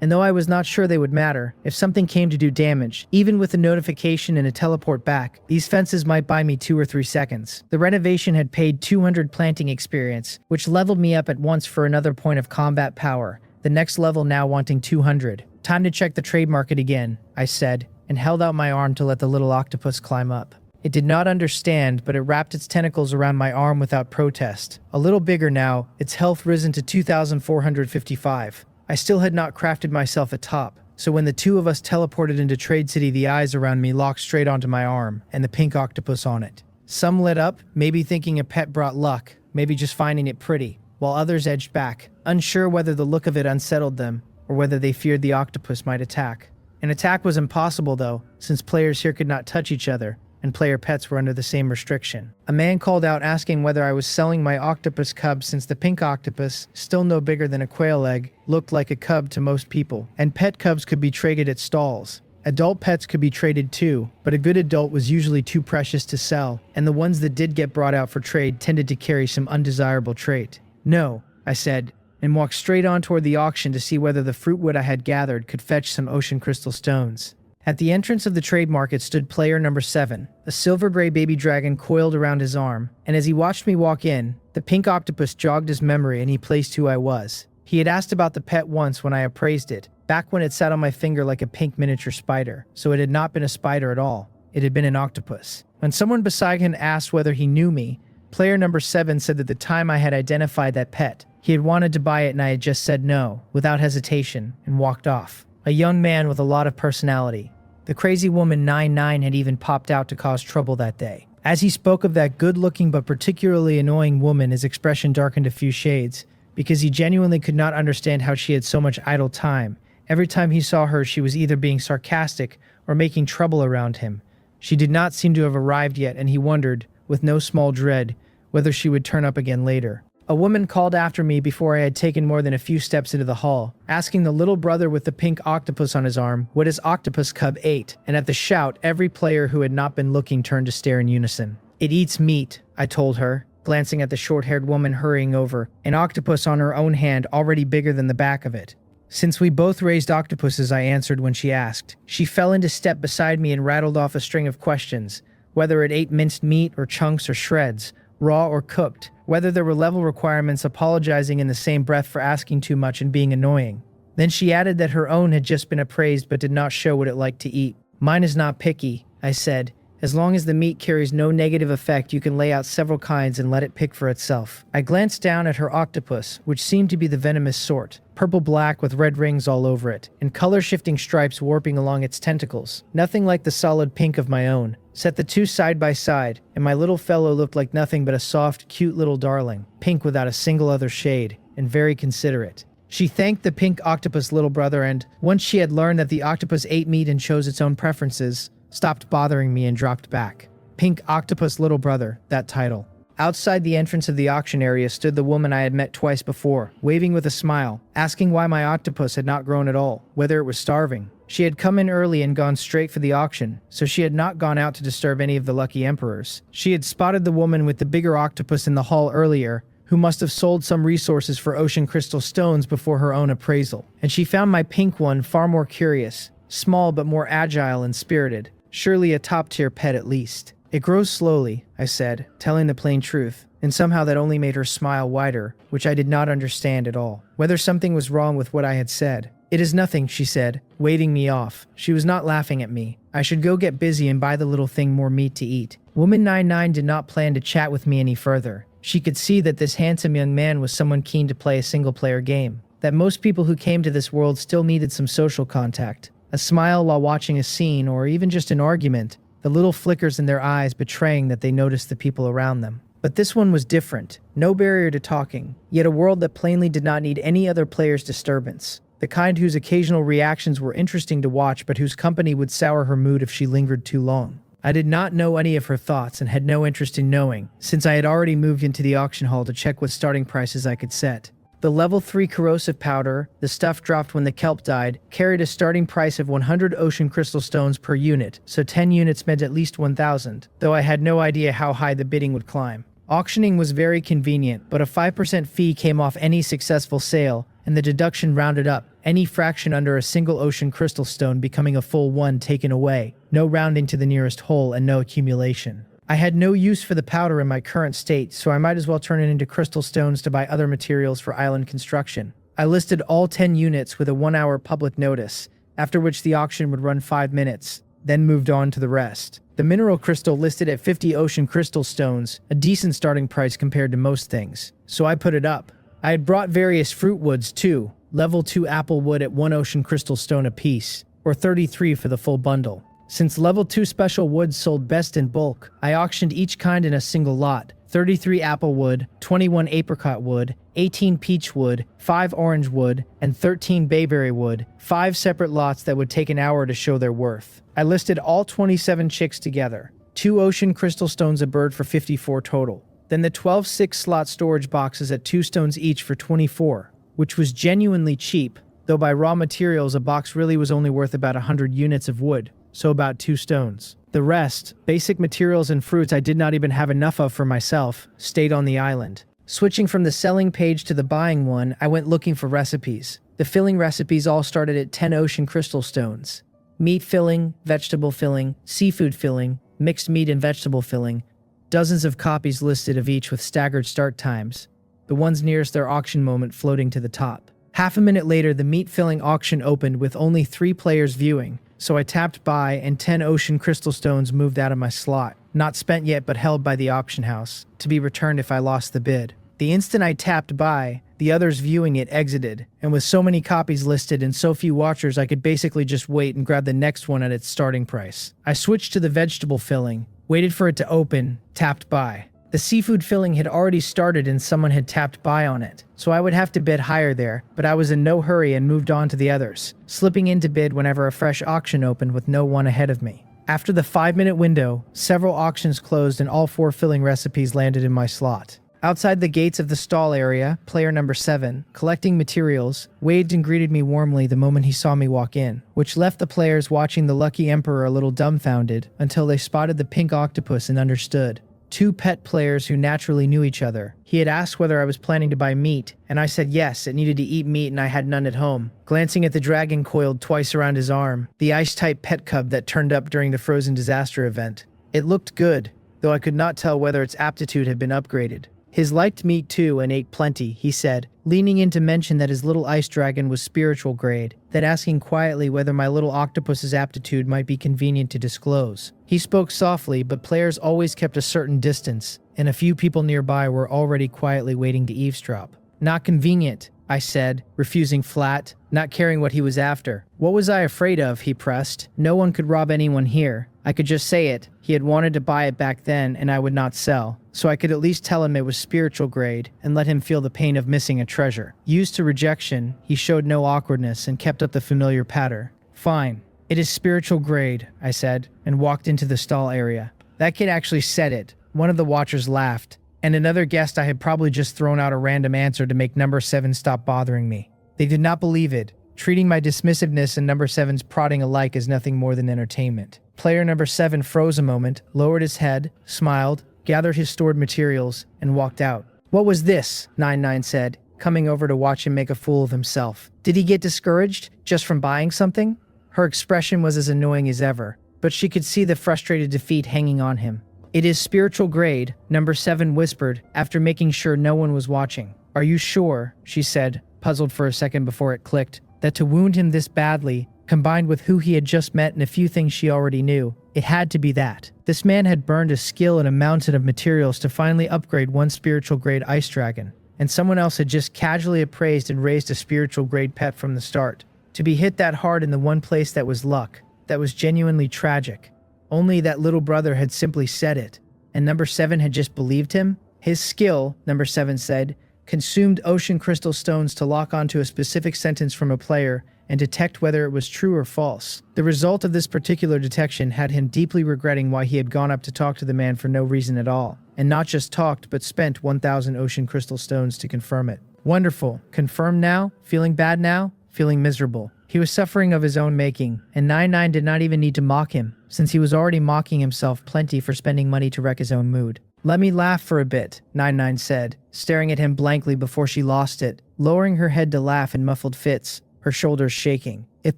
And though I was not sure they would matter, if something came to do damage, even with a notification and a teleport back, these fences might buy me 2 or 3 seconds. The renovation had paid 200 planting experience, which leveled me up at once for another point of combat power, the next level now wanting 200. Time to check the trade market again, I said, and held out my arm to let the little octopus climb up. It did not understand, but it wrapped its tentacles around my arm without protest. A little bigger now, its health risen to 2,455. I still had not crafted myself a top, so when the two of us teleported into Trade City, the eyes around me locked straight onto my arm, and the pink octopus on it. Some lit up, maybe thinking a pet brought luck, maybe just finding it pretty, while others edged back, unsure whether the look of it unsettled them, or whether they feared the octopus might attack. An attack was impossible though, since players here could not touch each other, and player pets were under the same restriction. A man called out asking whether I was selling my octopus cub, since the pink octopus, still no bigger than a quail egg, looked like a cub to most people, and pet cubs could be traded at stalls. Adult pets could be traded too, but a good adult was usually too precious to sell, and the ones that did get brought out for trade tended to carry some undesirable trait. No, I said, and walked straight on toward the auction to see whether the fruitwood I had gathered could fetch some ocean crystal stones. At the entrance of the trade market stood player number 7, a silver-gray baby dragon coiled around his arm, and as he watched me walk in, the pink octopus jogged his memory and he placed who I was. He had asked about the pet once when I appraised it, back when it sat on my finger like a pink miniature spider, so it had not been a spider at all. It had been an octopus. When someone beside him asked whether he knew me, player number 7 said that the time I had identified that pet, he had wanted to buy it and I had just said no, without hesitation, and walked off. A young man with a lot of personality. The crazy woman 99 had even popped out to cause trouble that day. As he spoke of that good-looking but particularly annoying woman, his expression darkened a few shades, because he genuinely could not understand how she had so much idle time. Every time he saw her, she was either being sarcastic or making trouble around him. She did not seem to have arrived yet, and he wondered, with no small dread, whether she would turn up again later. A woman called after me before I had taken more than a few steps into the hall, asking the little brother with the pink octopus on his arm what his octopus cub ate, and at the shout, every player who had not been looking turned to stare in unison. It eats meat, I told her, glancing at the short-haired woman hurrying over, an octopus on her own hand already bigger than the back of it. Since we both raised octopuses, I answered when she asked. She fell into step beside me and rattled off a string of questions, whether it ate minced meat or chunks or shreds, raw or cooked, whether there were level requirements, apologizing in the same breath for asking too much and being annoying. Then she added that her own had just been appraised but did not show what it liked to eat. Mine is not picky, I said. As long as the meat carries no negative effect, you can lay out several kinds and let it pick for itself. I glanced down at her octopus, which seemed to be the venomous sort, purple-black with red rings all over it, and color-shifting stripes warping along its tentacles. Nothing like the solid pink of my own. Set the two side by side, and my little fellow looked like nothing but a soft, cute little darling, pink without a single other shade, and very considerate. She thanked the pink octopus little brother and, once she had learned that the octopus ate meat and chose its own preferences, stopped bothering me and dropped back. Pink octopus little brother, that title. Outside the entrance of the auction area stood the woman I had met twice before, waving with a smile, asking why my octopus had not grown at all, whether it was starving. She had come in early and gone straight for the auction, so she had not gone out to disturb any of the lucky emperors. She had spotted the woman with the bigger octopus in the hall earlier, who must have sold some resources for ocean crystal stones before her own appraisal. And she found my pink one far more curious, small but more agile and spirited. Surely a top-tier pet at least. It grows slowly, I said, telling the plain truth, and somehow that only made her smile wider, which I did not understand at all. Whether something was wrong with what I had said. It is nothing, she said, waving me off. She was not laughing at me. I should go get busy and buy the little thing more meat to eat. Woman 99 did not plan to chat with me any further. She could see that this handsome young man was someone keen to play a single-player game. That most people who came to this world still needed some social contact. A smile while watching a scene, or even just an argument. The little flickers in their eyes betraying that they noticed the people around them. But this one was different. No barrier to talking, yet a world that plainly did not need any other player's disturbance. The kind whose occasional reactions were interesting to watch but whose company would sour her mood if she lingered too long. I did not know any of her thoughts and had no interest in knowing, since I had already moved into the auction hall to check what starting prices I could set. The level 3 corrosive powder, the stuff dropped when the kelp died, carried a starting price of 100 ocean crystal stones per unit, so 10 units meant at least 1,000, though I had no idea how high the bidding would climb. Auctioning was very convenient, but a 5% fee came off any successful sale, and the deduction rounded up, any fraction under a single ocean crystal stone becoming a full one taken away, no rounding to the nearest whole and no accumulation. I had no use for the powder in my current state, so I might as well turn it into crystal stones to buy other materials for island construction. I listed all 10 units with a 1-hour public notice, after which the auction would run 5 minutes, then moved on to the rest. The mineral crystal listed at 50 ocean crystal stones, a decent starting price compared to most things, so I put it up. I had brought various fruit woods too, level 2 apple wood at 1 ocean crystal stone apiece, or 33 for the full bundle. Since level 2 special woods sold best in bulk, I auctioned each kind in a single lot. 33 apple wood, 21 apricot wood, 18 peach wood, 5 orange wood, and 13 bayberry wood, 5 separate lots that would take an hour to show their worth. I listed all 27 chicks together. 2 ocean crystal stones a bird for 54 total. Then the 12 6-slot storage boxes at 2 stones each for 24, which was genuinely cheap, though by raw materials a box really was only worth about 100 units of wood. So about 2 stones. The rest, basic materials and fruits I did not even have enough of for myself, stayed on the island. Switching from the selling page to the buying one, I went looking for recipes. The filling recipes all started at 10 ocean crystal stones. Meat filling, vegetable filling, seafood filling, mixed meat and vegetable filling. Dozens of copies listed of each with staggered start times. The ones nearest their auction moment floating to the top. Half a minute later, the meat filling auction opened with only 3 players viewing. So I tapped buy and 10 ocean crystal stones moved out of my slot, not spent yet but held by the auction house, to be returned if I lost the bid. The instant I tapped buy, the others viewing it exited, and with so many copies listed and so few watchers I could basically just wait and grab the next one at its starting price. I switched to the vegetable filling, waited for it to open, tapped buy. The seafood filling had already started and someone had tapped buy on it, so I would have to bid higher there, but I was in no hurry and moved on to the others, slipping in to bid whenever a fresh auction opened with no one ahead of me. After the 5-minute window, several auctions closed and all 4 filling recipes landed in my slot. Outside the gates of the stall area, player number 7, collecting materials, waved and greeted me warmly the moment he saw me walk in, which left the players watching the lucky emperor a little dumbfounded until they spotted the pink octopus and understood. 2 pet players who naturally knew each other. He had asked whether I was planning to buy meat, and I said yes, it needed to eat meat and I had none at home. Glancing at the dragon coiled twice around his arm, the ice-type pet cub that turned up during the frozen disaster event. It looked good, though I could not tell whether its aptitude had been upgraded. His liked meat too and ate plenty, he said, leaning in to mention that his little ice dragon was spiritual grade, then asking quietly whether my little octopus's aptitude might be convenient to disclose. He spoke softly, but players always kept a certain distance, and a few people nearby were already quietly waiting to eavesdrop. Not convenient, I said, refusing flat, not caring what he was after. What was I afraid of, he pressed. No one could rob anyone here. I could just say it. He had wanted to buy it back then, and I would not sell. So I could at least tell him it was spiritual grade, and let him feel the pain of missing a treasure. Used to rejection, he showed no awkwardness and kept up the familiar patter. Fine. It is spiritual grade, I said, and walked into the stall area. That kid actually said it. One of the watchers laughed. And another guessed I had probably just thrown out a random answer to make number 7 stop bothering me. They did not believe it, treating my dismissiveness and number 7's prodding alike as nothing more than entertainment. Player number 7 froze a moment, lowered his head, smiled, gathered his stored materials, and walked out. "What was this?" 99 said, coming over to watch him make a fool of himself. Did he get discouraged just from buying something? Her expression was as annoying as ever, but she could see the frustrated defeat hanging on him. "It is spiritual grade," number 7 whispered, after making sure no one was watching. "Are you sure?" she said, puzzled for a second before it clicked, that to wound him this badly, combined with who he had just met and a few things she already knew, it had to be that. This man had burned a skill and a mountain of materials to finally upgrade one spiritual grade ice dragon, and someone else had just casually appraised and raised a spiritual grade pet from the start. To be hit that hard in the one place that was luck, that was genuinely tragic. Only that little brother had simply said it, and number 7 had just believed him. His skill, number 7 said, consumed ocean crystal stones to lock onto a specific sentence from a player and detect whether it was true or false. The result of this particular detection had him deeply regretting why he had gone up to talk to the man for no reason at all, and not just talked but spent 1,000 ocean crystal stones to confirm it. Wonderful. Confirmed now? Feeling bad now? Feeling miserable. He was suffering of his own making, and 99 did not even need to mock him, since he was already mocking himself plenty for spending money to wreck his own mood. "Let me laugh for a bit," 99 said, staring at him blankly before she lost it, lowering her head to laugh in muffled fits, her shoulders shaking. If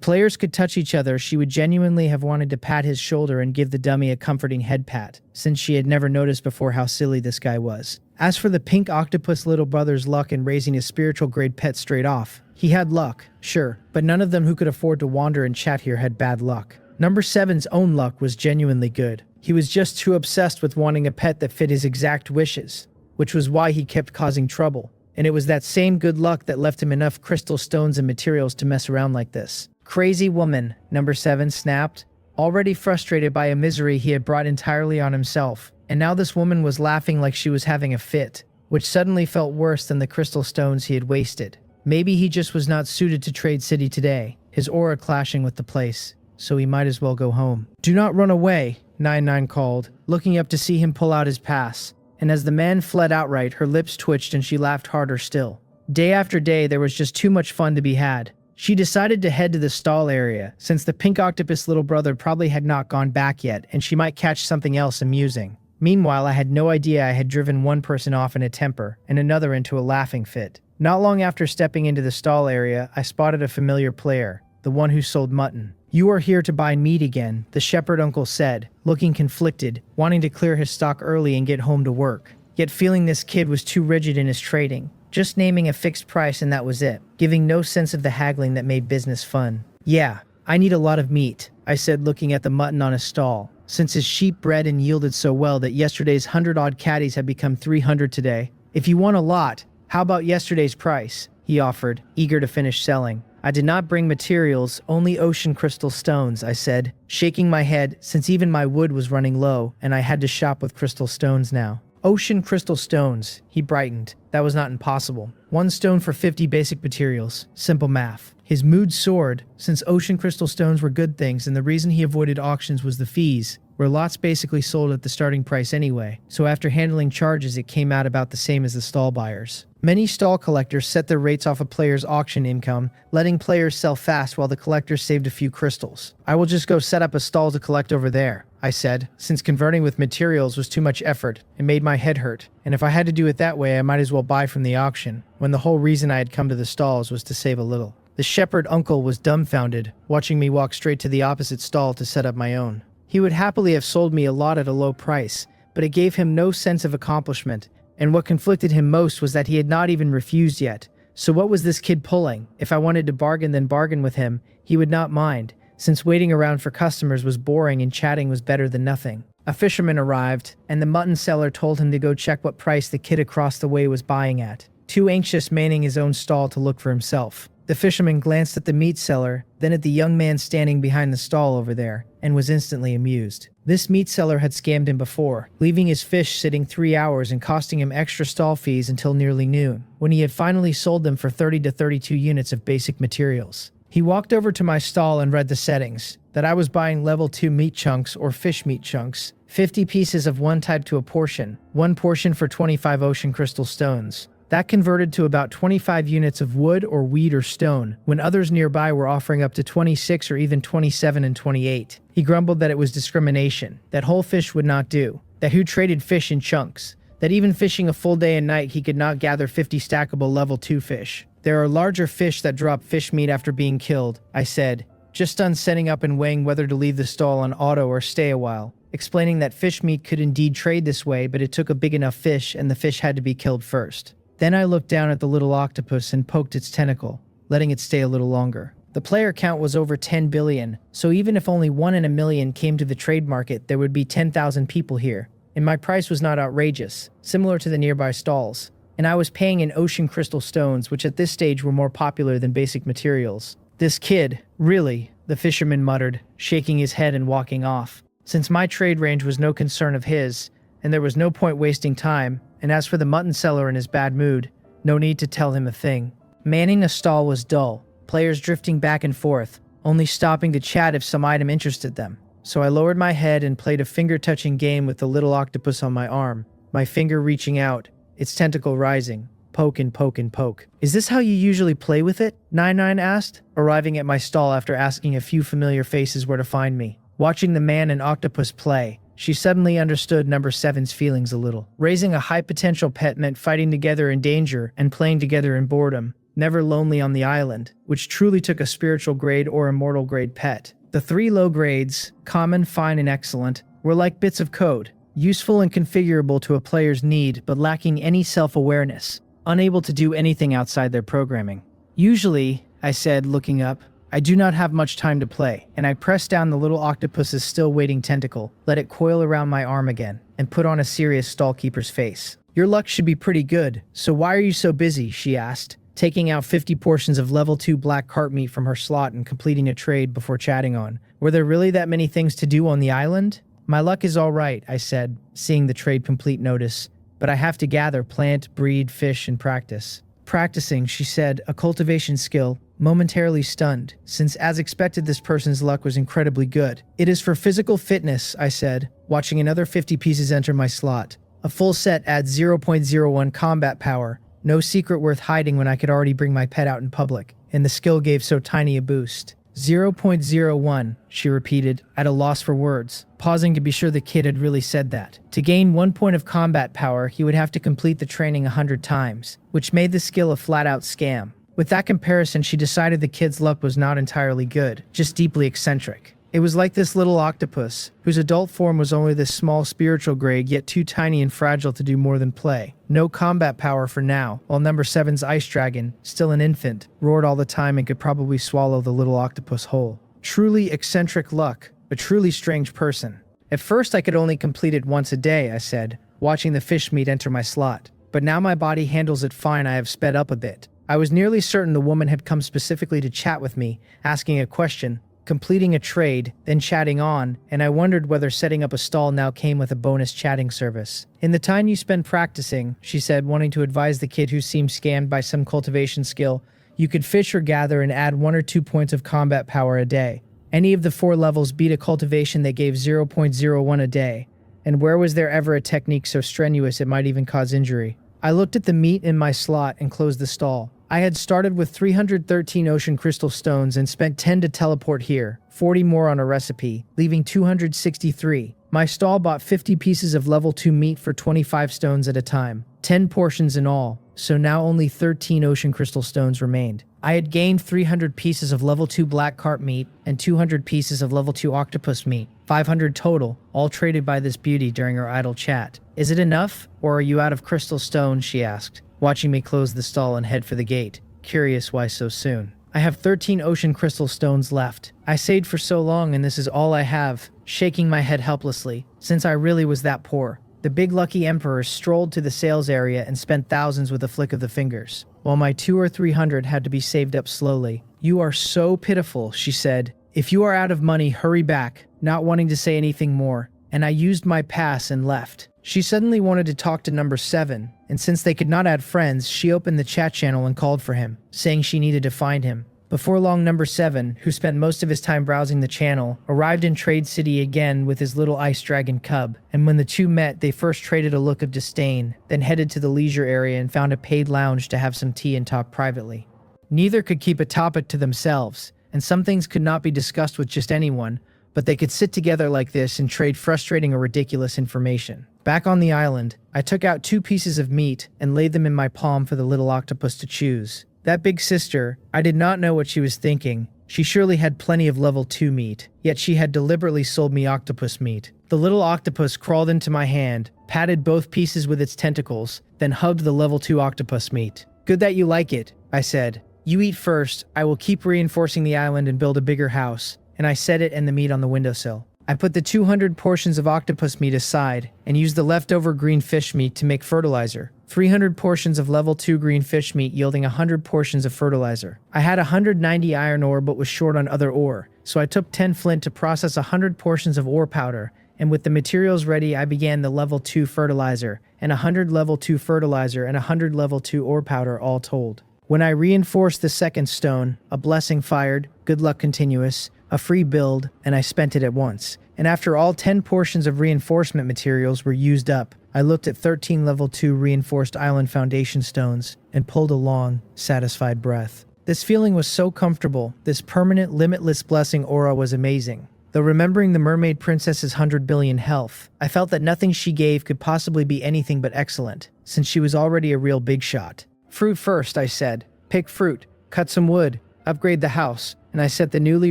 players could touch each other, she would genuinely have wanted to pat his shoulder and give the dummy a comforting head pat, since she had never noticed before how silly this guy was. As for the pink octopus little brother's luck in raising his spiritual grade pet straight off, he had luck, sure, but none of them who could afford to wander and chat here had bad luck. Number 7's own luck was genuinely good. He was just too obsessed with wanting a pet that fit his exact wishes, which was why he kept causing trouble. And it was that same good luck that left him enough crystal stones and materials to mess around like this. "Crazy woman," number 7 snapped, already frustrated by a misery he had brought entirely on himself. And now this woman was laughing like she was having a fit, which suddenly felt worse than the crystal stones he had wasted. Maybe he just was not suited to Trade City today, his aura clashing with the place, so he might as well go home. "Do not run away," 99 called, looking up to see him pull out his pass. And as the man fled outright, her lips twitched and she laughed harder still. Day after day, there was just too much fun to be had. She decided to head to the stall area, since the pink octopus little brother probably had not gone back yet, and she might catch something else amusing. Meanwhile, I had no idea I had driven one person off in a temper and another into a laughing fit. Not long after stepping into the stall area, I spotted a familiar player, the one who sold mutton. "You are here to buy meat again," the shepherd uncle said, looking conflicted, wanting to clear his stock early and get home to work, yet feeling this kid was too rigid in his trading, just naming a fixed price and that was it, giving no sense of the haggling that made business fun. "Yeah, I need a lot of meat," I said, looking at the mutton on his stall, since his sheep bred and yielded so well that yesterday's 100-odd catties had become 300 today. "If you want a lot, how about yesterday's price?" he offered, eager to finish selling. "I did not bring materials, only ocean crystal stones," I said, shaking my head since even my wood was running low and I had to shop with crystal stones now. "Ocean crystal stones," he brightened. That was not impossible. 1 stone for 50 basic materials. Simple math. His mood soared, since ocean crystal stones were good things and the reason he avoided auctions was the fees, where lots basically sold at the starting price anyway, so after handling charges it came out about the same as the stall buyers. Many stall collectors set their rates off a player's auction income, letting players sell fast while the collectors saved a few crystals. "I will just go set up a stall to collect over there," I said, since converting with materials was too much effort and made my head hurt, and if I had to do it that way I might as well buy from the auction, when the whole reason I had come to the stalls was to save a little. The shepherd uncle was dumbfounded, watching me walk straight to the opposite stall to set up my own. He would happily have sold me a lot at a low price, but it gave him no sense of accomplishment, and what conflicted him most was that he had not even refused yet. So what was this kid pulling? If I wanted to bargain, then bargain with him, he would not mind, since waiting around for customers was boring and chatting was better than nothing. A fisherman arrived, and the mutton seller told him to go check what price the kid across the way was buying at, too anxious manning his own stall to look for himself. The fisherman glanced at the meat seller, then at the young man standing behind the stall over there, and was instantly amused. This meat seller had scammed him before, leaving his fish sitting 3 hours and costing him extra stall fees until nearly noon, when he had finally sold them for 30 to 32 units of basic materials. He walked over to my stall and read the settings, that I was buying level 2 meat chunks or fish meat chunks, 50 pieces of one type to a portion, one portion for 25 ocean crystal stones. That converted to about 25 units of wood or weed or stone, when others nearby were offering up to 26 or even 27 and 28. He grumbled that it was discrimination, that whole fish would not do, that who traded fish in chunks, that even fishing a full day and night he could not gather 50 stackable level 2 fish. There are larger fish that drop fish meat after being killed, I said, just done setting up and weighing whether to leave the stall on auto or stay a while, explaining that fish meat could indeed trade this way, but it took a big enough fish and the fish had to be killed first. Then I looked down at the little octopus and poked its tentacle, letting it stay a little longer. The player count was over 10 billion, so even if only 1 in a million came to the trade market, there would be 10,000 people here. And my price was not outrageous, similar to the nearby stalls. And I was paying in ocean crystal stones, which at this stage were more popular than basic materials. This kid, really, the fisherman muttered, shaking his head and walking off. Since my trade range was no concern of his, and there was no point wasting time, and as for the mutton seller in his bad mood, no need to tell him a thing. Manning a stall was dull, players drifting back and forth, only stopping to chat if some item interested them. So I lowered my head and played a finger-touching game with the little octopus on my arm, my finger reaching out, its tentacle rising, poke and poke and poke. "Is this how you usually play with it?" 99 asked, arriving at my stall after asking a few familiar faces where to find me. Watching the man and octopus play, she suddenly understood number 7's feelings a little. Raising a high-potential pet meant fighting together in danger and playing together in boredom, never lonely on the island, which truly took a spiritual grade or immortal grade pet. The 3 low grades, common, fine, and excellent, were like bits of code, useful and configurable to a player's need but lacking any self-awareness, unable to do anything outside their programming. "Usually," I said, looking up, "I do not have much time to play," and I pressed down the little octopus's still waiting tentacle, let it coil around my arm again, and put on a serious stallkeeper's face. "Your luck should be pretty good, so why are you so busy?" she asked, taking out 50 portions of level 2 black carp meat from her slot and completing a trade before chatting on. "Were there really that many things to do on the island?" "My luck is all right," I said, seeing the trade complete notice, "but I have to gather, plant, breed, fish, and practice." "Practicing," she said, "a cultivation skill," momentarily stunned, since as expected this person's luck was incredibly good. "It is for physical fitness," I said, watching another 50 pieces enter my slot. "A full set adds 0.01 combat power, no secret worth hiding when I could already bring my pet out in public, and the skill gave so tiny a boost." 0.01, she repeated, at a loss for words, pausing to be sure the kid had really said that. To gain 1 point of combat power, he would have to complete the training 100 times, which made the skill a flat-out scam. With that comparison, she decided the kid's luck was not entirely good, just deeply eccentric. It was like this little octopus, whose adult form was only this small spiritual grade, yet too tiny and fragile to do more than play. No combat power for now, while number 7's ice dragon, still an infant, roared all the time and could probably swallow the little octopus whole. Truly eccentric luck, a truly strange person. "At first I could only complete it once a day," I said, watching the fish meat enter my slot. "But now my body handles it fine. I have sped up a bit." I was nearly certain the woman had come specifically to chat with me, asking a question, completing a trade, then chatting on, and I wondered whether setting up a stall now came with a bonus chatting service. "In the time you spend practicing," she said, wanting to advise the kid who seemed scammed by some cultivation skill, "you could fish or gather and add 1 or 2 points of combat power a day. Any of the 4 levels beat a cultivation that gave 0.01 a day. And where was there ever a technique so strenuous it might even cause injury?" I looked at the meat in my slot and closed the stall. I had started with 313 ocean crystal stones and spent 10 to teleport here, 40 more on a recipe, leaving 263. My stall bought 50 pieces of level 2 meat for 25 stones at a time, 10 portions in all, so now only 13 ocean crystal stones remained. I had gained 300 pieces of level 2 black carp meat and 200 pieces of level 2 octopus meat, 500 total, all traded by this beauty during our idle chat. "Is it enough, or are you out of crystal stones?" she asked, watching me close the stall and head for the gate, curious why so soon. "I have 13 ocean crystal stones left. I saved for so long and this is all I have," shaking my head helplessly, since I really was that poor. The big lucky emperor strolled to the sales area and spent thousands with a flick of the fingers, while my 200 or 300 had to be saved up slowly. "You are so pitiful," she said. "If you are out of money, hurry back," not wanting to say anything more, and I used my pass and left. She suddenly wanted to talk to number 7, and since they could not add friends, she opened the chat channel and called for him, saying she needed to find him. Before long, number 7, who spent most of his time browsing the channel, arrived in Trade City again with his little ice dragon cub, and when the two met, they first traded a look of disdain, then headed to the leisure area and found a paid lounge to have some tea and talk privately. Neither could keep a topic to themselves, and some things could not be discussed with just anyone, but they could sit together like this and trade frustrating or ridiculous information. Back on the island, I took out 2 pieces of meat and laid them in my palm for the little octopus to choose. That big sister, I did not know what she was thinking. She surely had plenty of level 2 meat, yet she had deliberately sold me octopus meat. The little octopus crawled into my hand, patted both pieces with its tentacles, then hugged the level 2 octopus meat. "Good that you like it," I said. "You eat first, I will keep reinforcing the island and build a bigger house." And I set it and the meat on the windowsill. I put the 200 portions of octopus meat aside and used the leftover green fish meat to make fertilizer. 300 portions of level 2 green fish meat yielding 100 portions of fertilizer. I had 190 iron ore but was short on other ore, so I took 10 flint to process 100 portions of ore powder, and with the materials ready I began the level 2 fertilizer, and 100 level 2 fertilizer and 100 level 2 ore powder all told. When I reinforced the second stone, a blessing fired, good luck continuous, a free build, and I spent it at once. And after all 10 portions of reinforcement materials were used up, I looked at 13 level 2 reinforced island foundation stones and pulled a long, satisfied breath. This feeling was so comfortable, this permanent, limitless blessing aura was amazing. Though remembering the mermaid princess's 100 billion health, I felt that nothing she gave could possibly be anything but excellent, since she was already a real big shot. "Fruit first," I said. "Pick fruit, cut some wood, upgrade the house," and I set the newly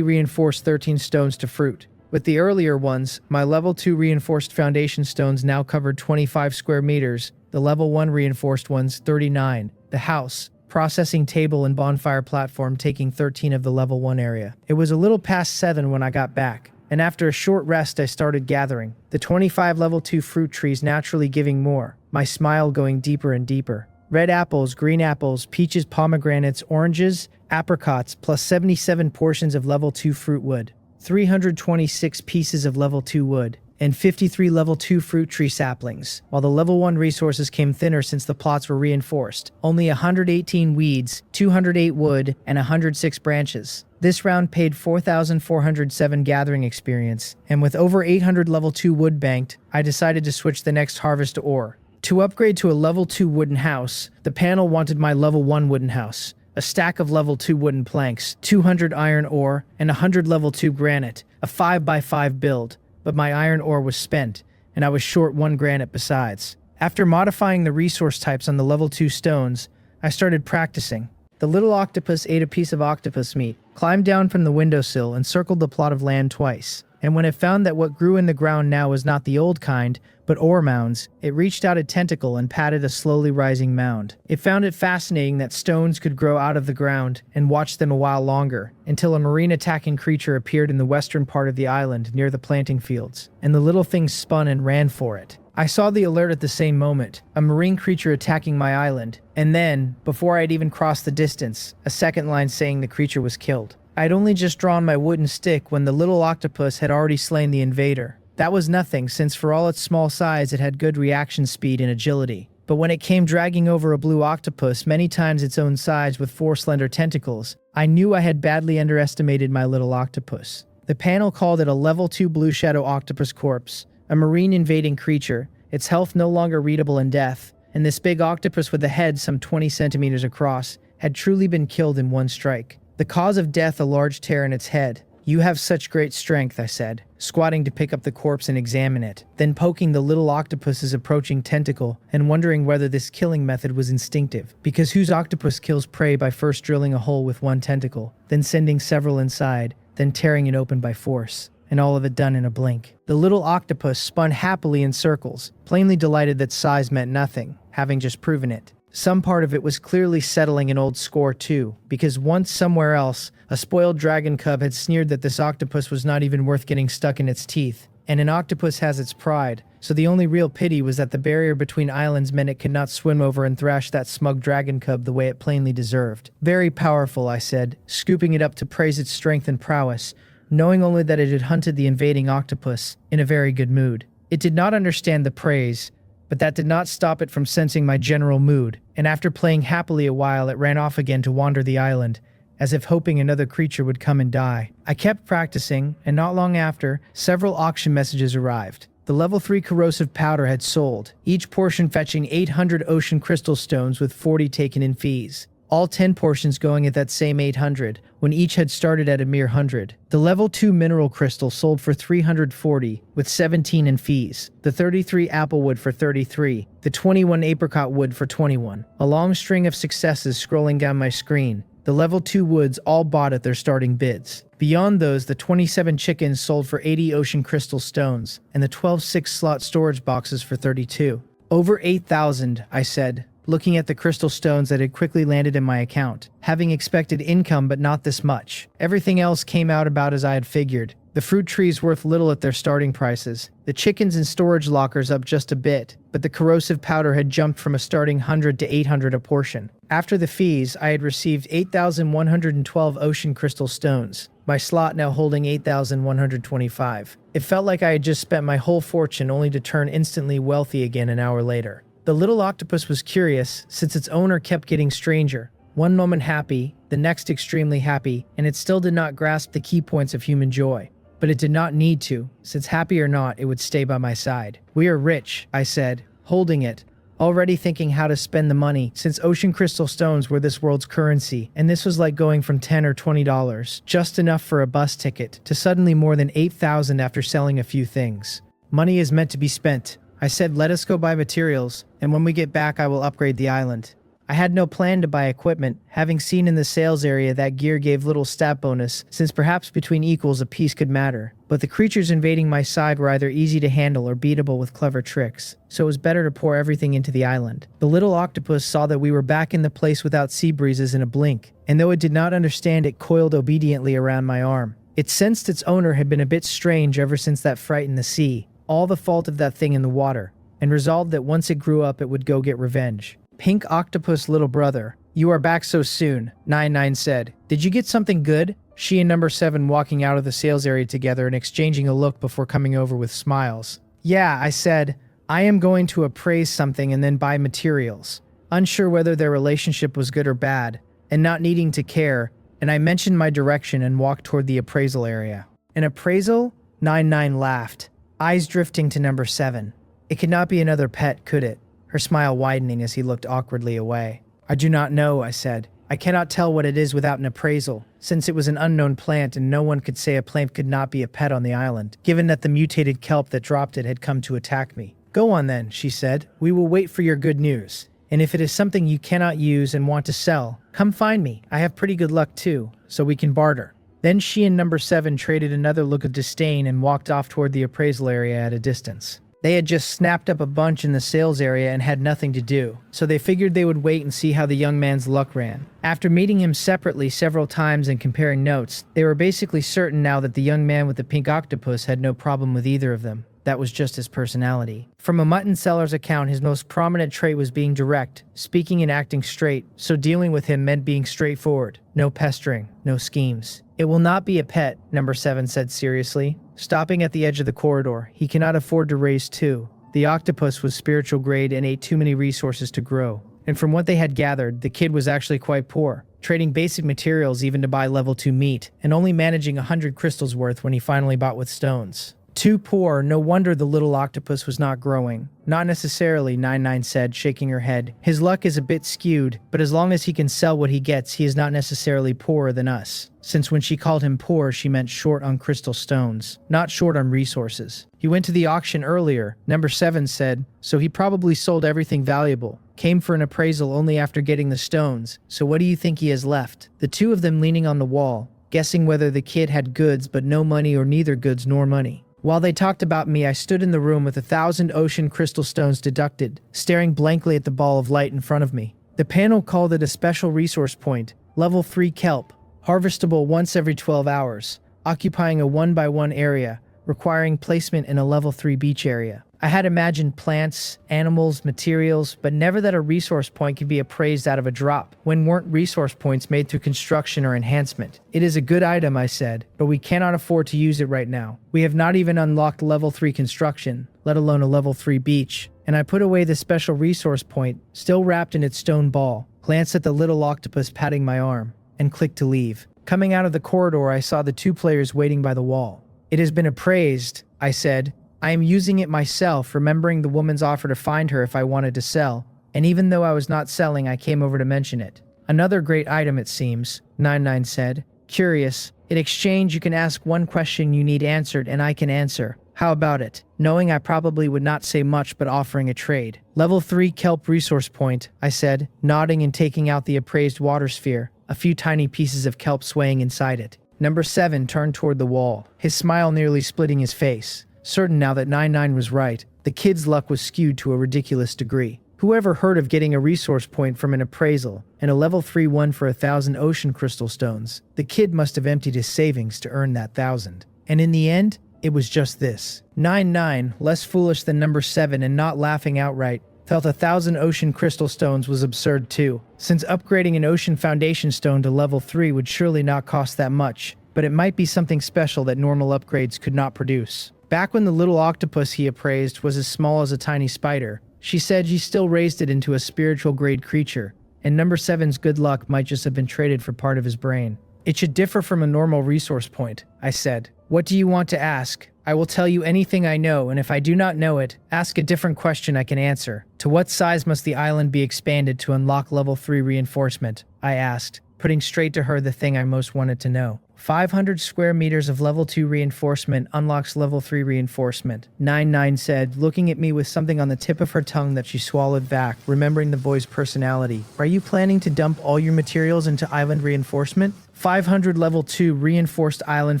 reinforced 13 stones to fruit. With the earlier ones, my level 2 reinforced foundation stones now covered 25 square meters, the level 1 reinforced ones 39, the house, processing table and bonfire platform taking 13 of the level 1 area. It was a little past 7 when I got back, and after a short rest I started gathering, the 25 level 2 fruit trees naturally giving more, my smile going deeper and deeper. Red apples, green apples, peaches, pomegranates, oranges, apricots, plus 77 portions of level 2 fruit wood, 326 pieces of level 2 wood, and 53 level 2 fruit tree saplings, while the level 1 resources came thinner since the plots were reinforced. Only 118 weeds, 208 wood, and 106 branches. This round paid 4,407 gathering experience, and with over 800 level 2 wood banked, I decided to switch the next harvest to ore. To upgrade to a level 2 wooden house, the panel wanted my level 1 wooden house. A stack of level 2 wooden planks, 200 iron ore, and 100 level 2 granite, a 5x5 build, but my iron ore was spent, and I was short 1 granite besides. After modifying the resource types on the level 2 stones, I started practicing. The little octopus ate a piece of octopus meat, climbed down from the windowsill, and circled the plot of land twice. And when it found that what grew in the ground now was not the old kind, but ore mounds, it reached out a tentacle and patted a slowly rising mound. It found it fascinating that stones could grow out of the ground, and watched them a while longer, until a marine attacking creature appeared in the western part of the island near the planting fields, and the little thing spun and ran for it. I saw the alert at the same moment, a marine creature attacking my island, and then, before I'd even crossed the distance, a second line saying the creature was killed. I'd only just drawn my wooden stick when the little octopus had already slain the invader. That was nothing, since for all its small size it had good reaction speed and agility. But when it came dragging over a blue octopus many times its own size with 4 slender tentacles, I knew I had badly underestimated my little octopus. The panel called it a level 2 blue shadow octopus corpse, a marine invading creature, its health no longer readable in death, and this big octopus with a head some 20 centimeters across had truly been killed in one strike. The cause of death a large tear in its head. "You have such great strength," I said, squatting to pick up the corpse and examine it, then poking the little octopus's approaching tentacle and wondering whether this killing method was instinctive, because whose octopus kills prey by first drilling a hole with one tentacle, then sending several inside, then tearing it open by force, and all of it done in a blink. The little octopus spun happily in circles, plainly delighted that size meant nothing, having just proven it. Some part of it was clearly settling an old score too, because once somewhere else, a spoiled dragon cub had sneered that this octopus was not even worth getting stuck in its teeth. And an octopus has its pride, so the only real pity was that the barrier between islands meant it could not swim over and thrash that smug dragon cub the way it plainly deserved. "Very powerful," I said, scooping it up to praise its strength and prowess, knowing only that it had hunted the invading octopus, in a very good mood. It did not understand the praise, but that did not stop it from sensing my general mood, and after playing happily a while it ran off again to wander the island, as if hoping another creature would come and die. I kept practicing, and not long after, several auction messages arrived. The level 3 corrosive powder had sold, each portion fetching 800 ocean crystal stones with 40 taken in fees. All 10 portions going at that same 800, when each had started at a mere 100. The level 2 mineral crystal sold for 340, with 17 in fees. The 33 apple wood for 33. The 21 apricot wood for 21. A long string of successes scrolling down my screen. The level 2 woods all bought at their starting bids. Beyond those, the 27 chickens sold for 80 ocean crystal stones, and the 12 6-slot storage boxes for 32. Over 8,000, I said, looking at the crystal stones that had quickly landed in my account, having expected income but not this much. Everything else came out about as I had figured. The fruit trees worth little at their starting prices, the chickens and storage lockers up just a bit, but the corrosive powder had jumped from a starting 100 to 800 a portion. After the fees, I had received 8,112 ocean crystal stones, my slot now holding 8,125. It felt like I had just spent my whole fortune only to turn instantly wealthy again an hour later. The little octopus was curious, since its owner kept getting stranger. One moment happy, the next extremely happy, and it still did not grasp the key points of human joy. But it did not need to, since happy or not, it would stay by my side. "We are rich," I said, holding it, already thinking how to spend the money, since ocean crystal stones were this world's currency, and this was like going from $10 or $20, just enough for a bus ticket, to suddenly more than 8,000 after selling a few things. Money is meant to be spent. I said, let us go buy materials, and when we get back I will upgrade the island. I had no plan to buy equipment, having seen in the sales area that gear gave little stat bonus, since perhaps between equals a piece could matter. But the creatures invading my side were either easy to handle or beatable with clever tricks, so it was better to pour everything into the island. The little octopus saw that we were back in the place without sea breezes in a blink, and though it did not understand, it coiled obediently around my arm. It sensed its owner had been a bit strange ever since that fright in the sea, all the fault of that thing in the water, and resolved that once it grew up it would go get revenge. "Pink octopus little brother, you are back so soon," 99 said. "Did you get something good?" She and number 7 walking out of the sales area together and exchanging a look before coming over with smiles. "Yeah," I said. "I am going to appraise something and then buy materials." Unsure whether their relationship was good or bad, and not needing to care, and I mentioned my direction and walked toward the appraisal area. "An appraisal?" 99 laughed, eyes drifting to number 7. "It could not be another pet, could it?" Her smile widening as he looked awkwardly away. "I do not know," I said. "I cannot tell what it is without an appraisal, since it was an unknown plant and no one could say a plant could not be a pet on the island, given that the mutated kelp that dropped it had come to attack me." "Go on then," she said. "We will wait for your good news. And if it is something you cannot use and want to sell, come find me. I have pretty good luck too, so we can barter." Then she and number 7 traded another look of disdain and walked off toward the appraisal area at a distance. They had just snapped up a bunch in the sales area and had nothing to do, so they figured they would wait and see how the young man's luck ran. After meeting him separately several times and comparing notes, they were basically certain now that the young man with the pink octopus had no problem with either of them. That was just his personality. From a mutton seller's account, his most prominent trait was being direct, speaking and acting straight, so dealing with him meant being straightforward. No pestering, no schemes. "It will not be a pet," number 7 said seriously, stopping at the edge of the corridor. "He cannot afford to raise two. The octopus was spiritual grade and ate too many resources to grow." And from what they had gathered, the kid was actually quite poor, trading basic materials even to buy level 2 meat, and only managing 100 crystals worth when he finally bought with stones. "Too poor, no wonder the little octopus was not growing." "Not necessarily," 99 said, shaking her head. "His luck is a bit skewed, but as long as he can sell what he gets, he is not necessarily poorer than us." Since when she called him poor, she meant short on crystal stones, not short on resources. "He went to the auction earlier," number 7 said, "so he probably sold everything valuable. Came for an appraisal only after getting the stones, so what do you think he has left?" The two of them leaning on the wall, guessing whether the kid had goods but no money or neither goods nor money. While they talked about me, I stood in the room with 1,000 ocean crystal stones deducted, staring blankly at the ball of light in front of me. The panel called it a special resource point, level 3 kelp, harvestable once every 12 hours, occupying a 1x1 area, requiring placement in a level 3 beach area. I had imagined plants, animals, materials, but never that a resource point could be appraised out of a drop, when weren't resource points made through construction or enhancement. "It is a good item," I said, "but we cannot afford to use it right now. We have not even unlocked level 3 construction, let alone a level 3 beach." And I put away the special resource point, still wrapped in its stone ball, glanced at the little octopus patting my arm, and clicked to leave. Coming out of the corridor, I saw the two players waiting by the wall. "It has been appraised," I said. "I am using it myself, remembering the woman's offer to find her if I wanted to sell, and even though I was not selling, I came over to mention it." "Another great item, it seems," 99 said. "Curious. In exchange, you can ask one question you need answered, and I can answer. How about it?" Knowing I probably would not say much but offering a trade. "Level 3 kelp resource point," I said, nodding and taking out the appraised water sphere, a few tiny pieces of kelp swaying inside it. Number 7 turned toward the wall, his smile nearly splitting his face. Certain now that 99 was right, the kid's luck was skewed to a ridiculous degree. Whoever heard of getting a resource point from an appraisal, and a level 3 one for 1,000 ocean crystal stones? The kid must have emptied his savings to earn that 1,000. And in the end, it was just this. 99, less foolish than number 7 and not laughing outright, felt 1,000 ocean crystal stones was absurd too, since upgrading an ocean foundation stone to level 3 would surely not cost that much, but it might be something special that normal upgrades could not produce. Back when the little octopus he appraised was as small as a tiny spider, she said she still raised it into a spiritual grade creature, and number 7's good luck might just have been traded for part of his brain. "It should differ from a normal resource point," I said. "What do you want to ask? I will tell you anything I know, and if I do not know it, ask a different question I can answer." "To what size must the island be expanded to unlock level 3 reinforcement?" I asked, putting straight to her the thing I most wanted to know. 500 square meters of level 2 reinforcement unlocks level 3 reinforcement, 99 said, looking at me with something on the tip of her tongue that she swallowed back, remembering the boy's personality. "Are you planning to dump all your materials into island reinforcement?" 500 level 2 reinforced island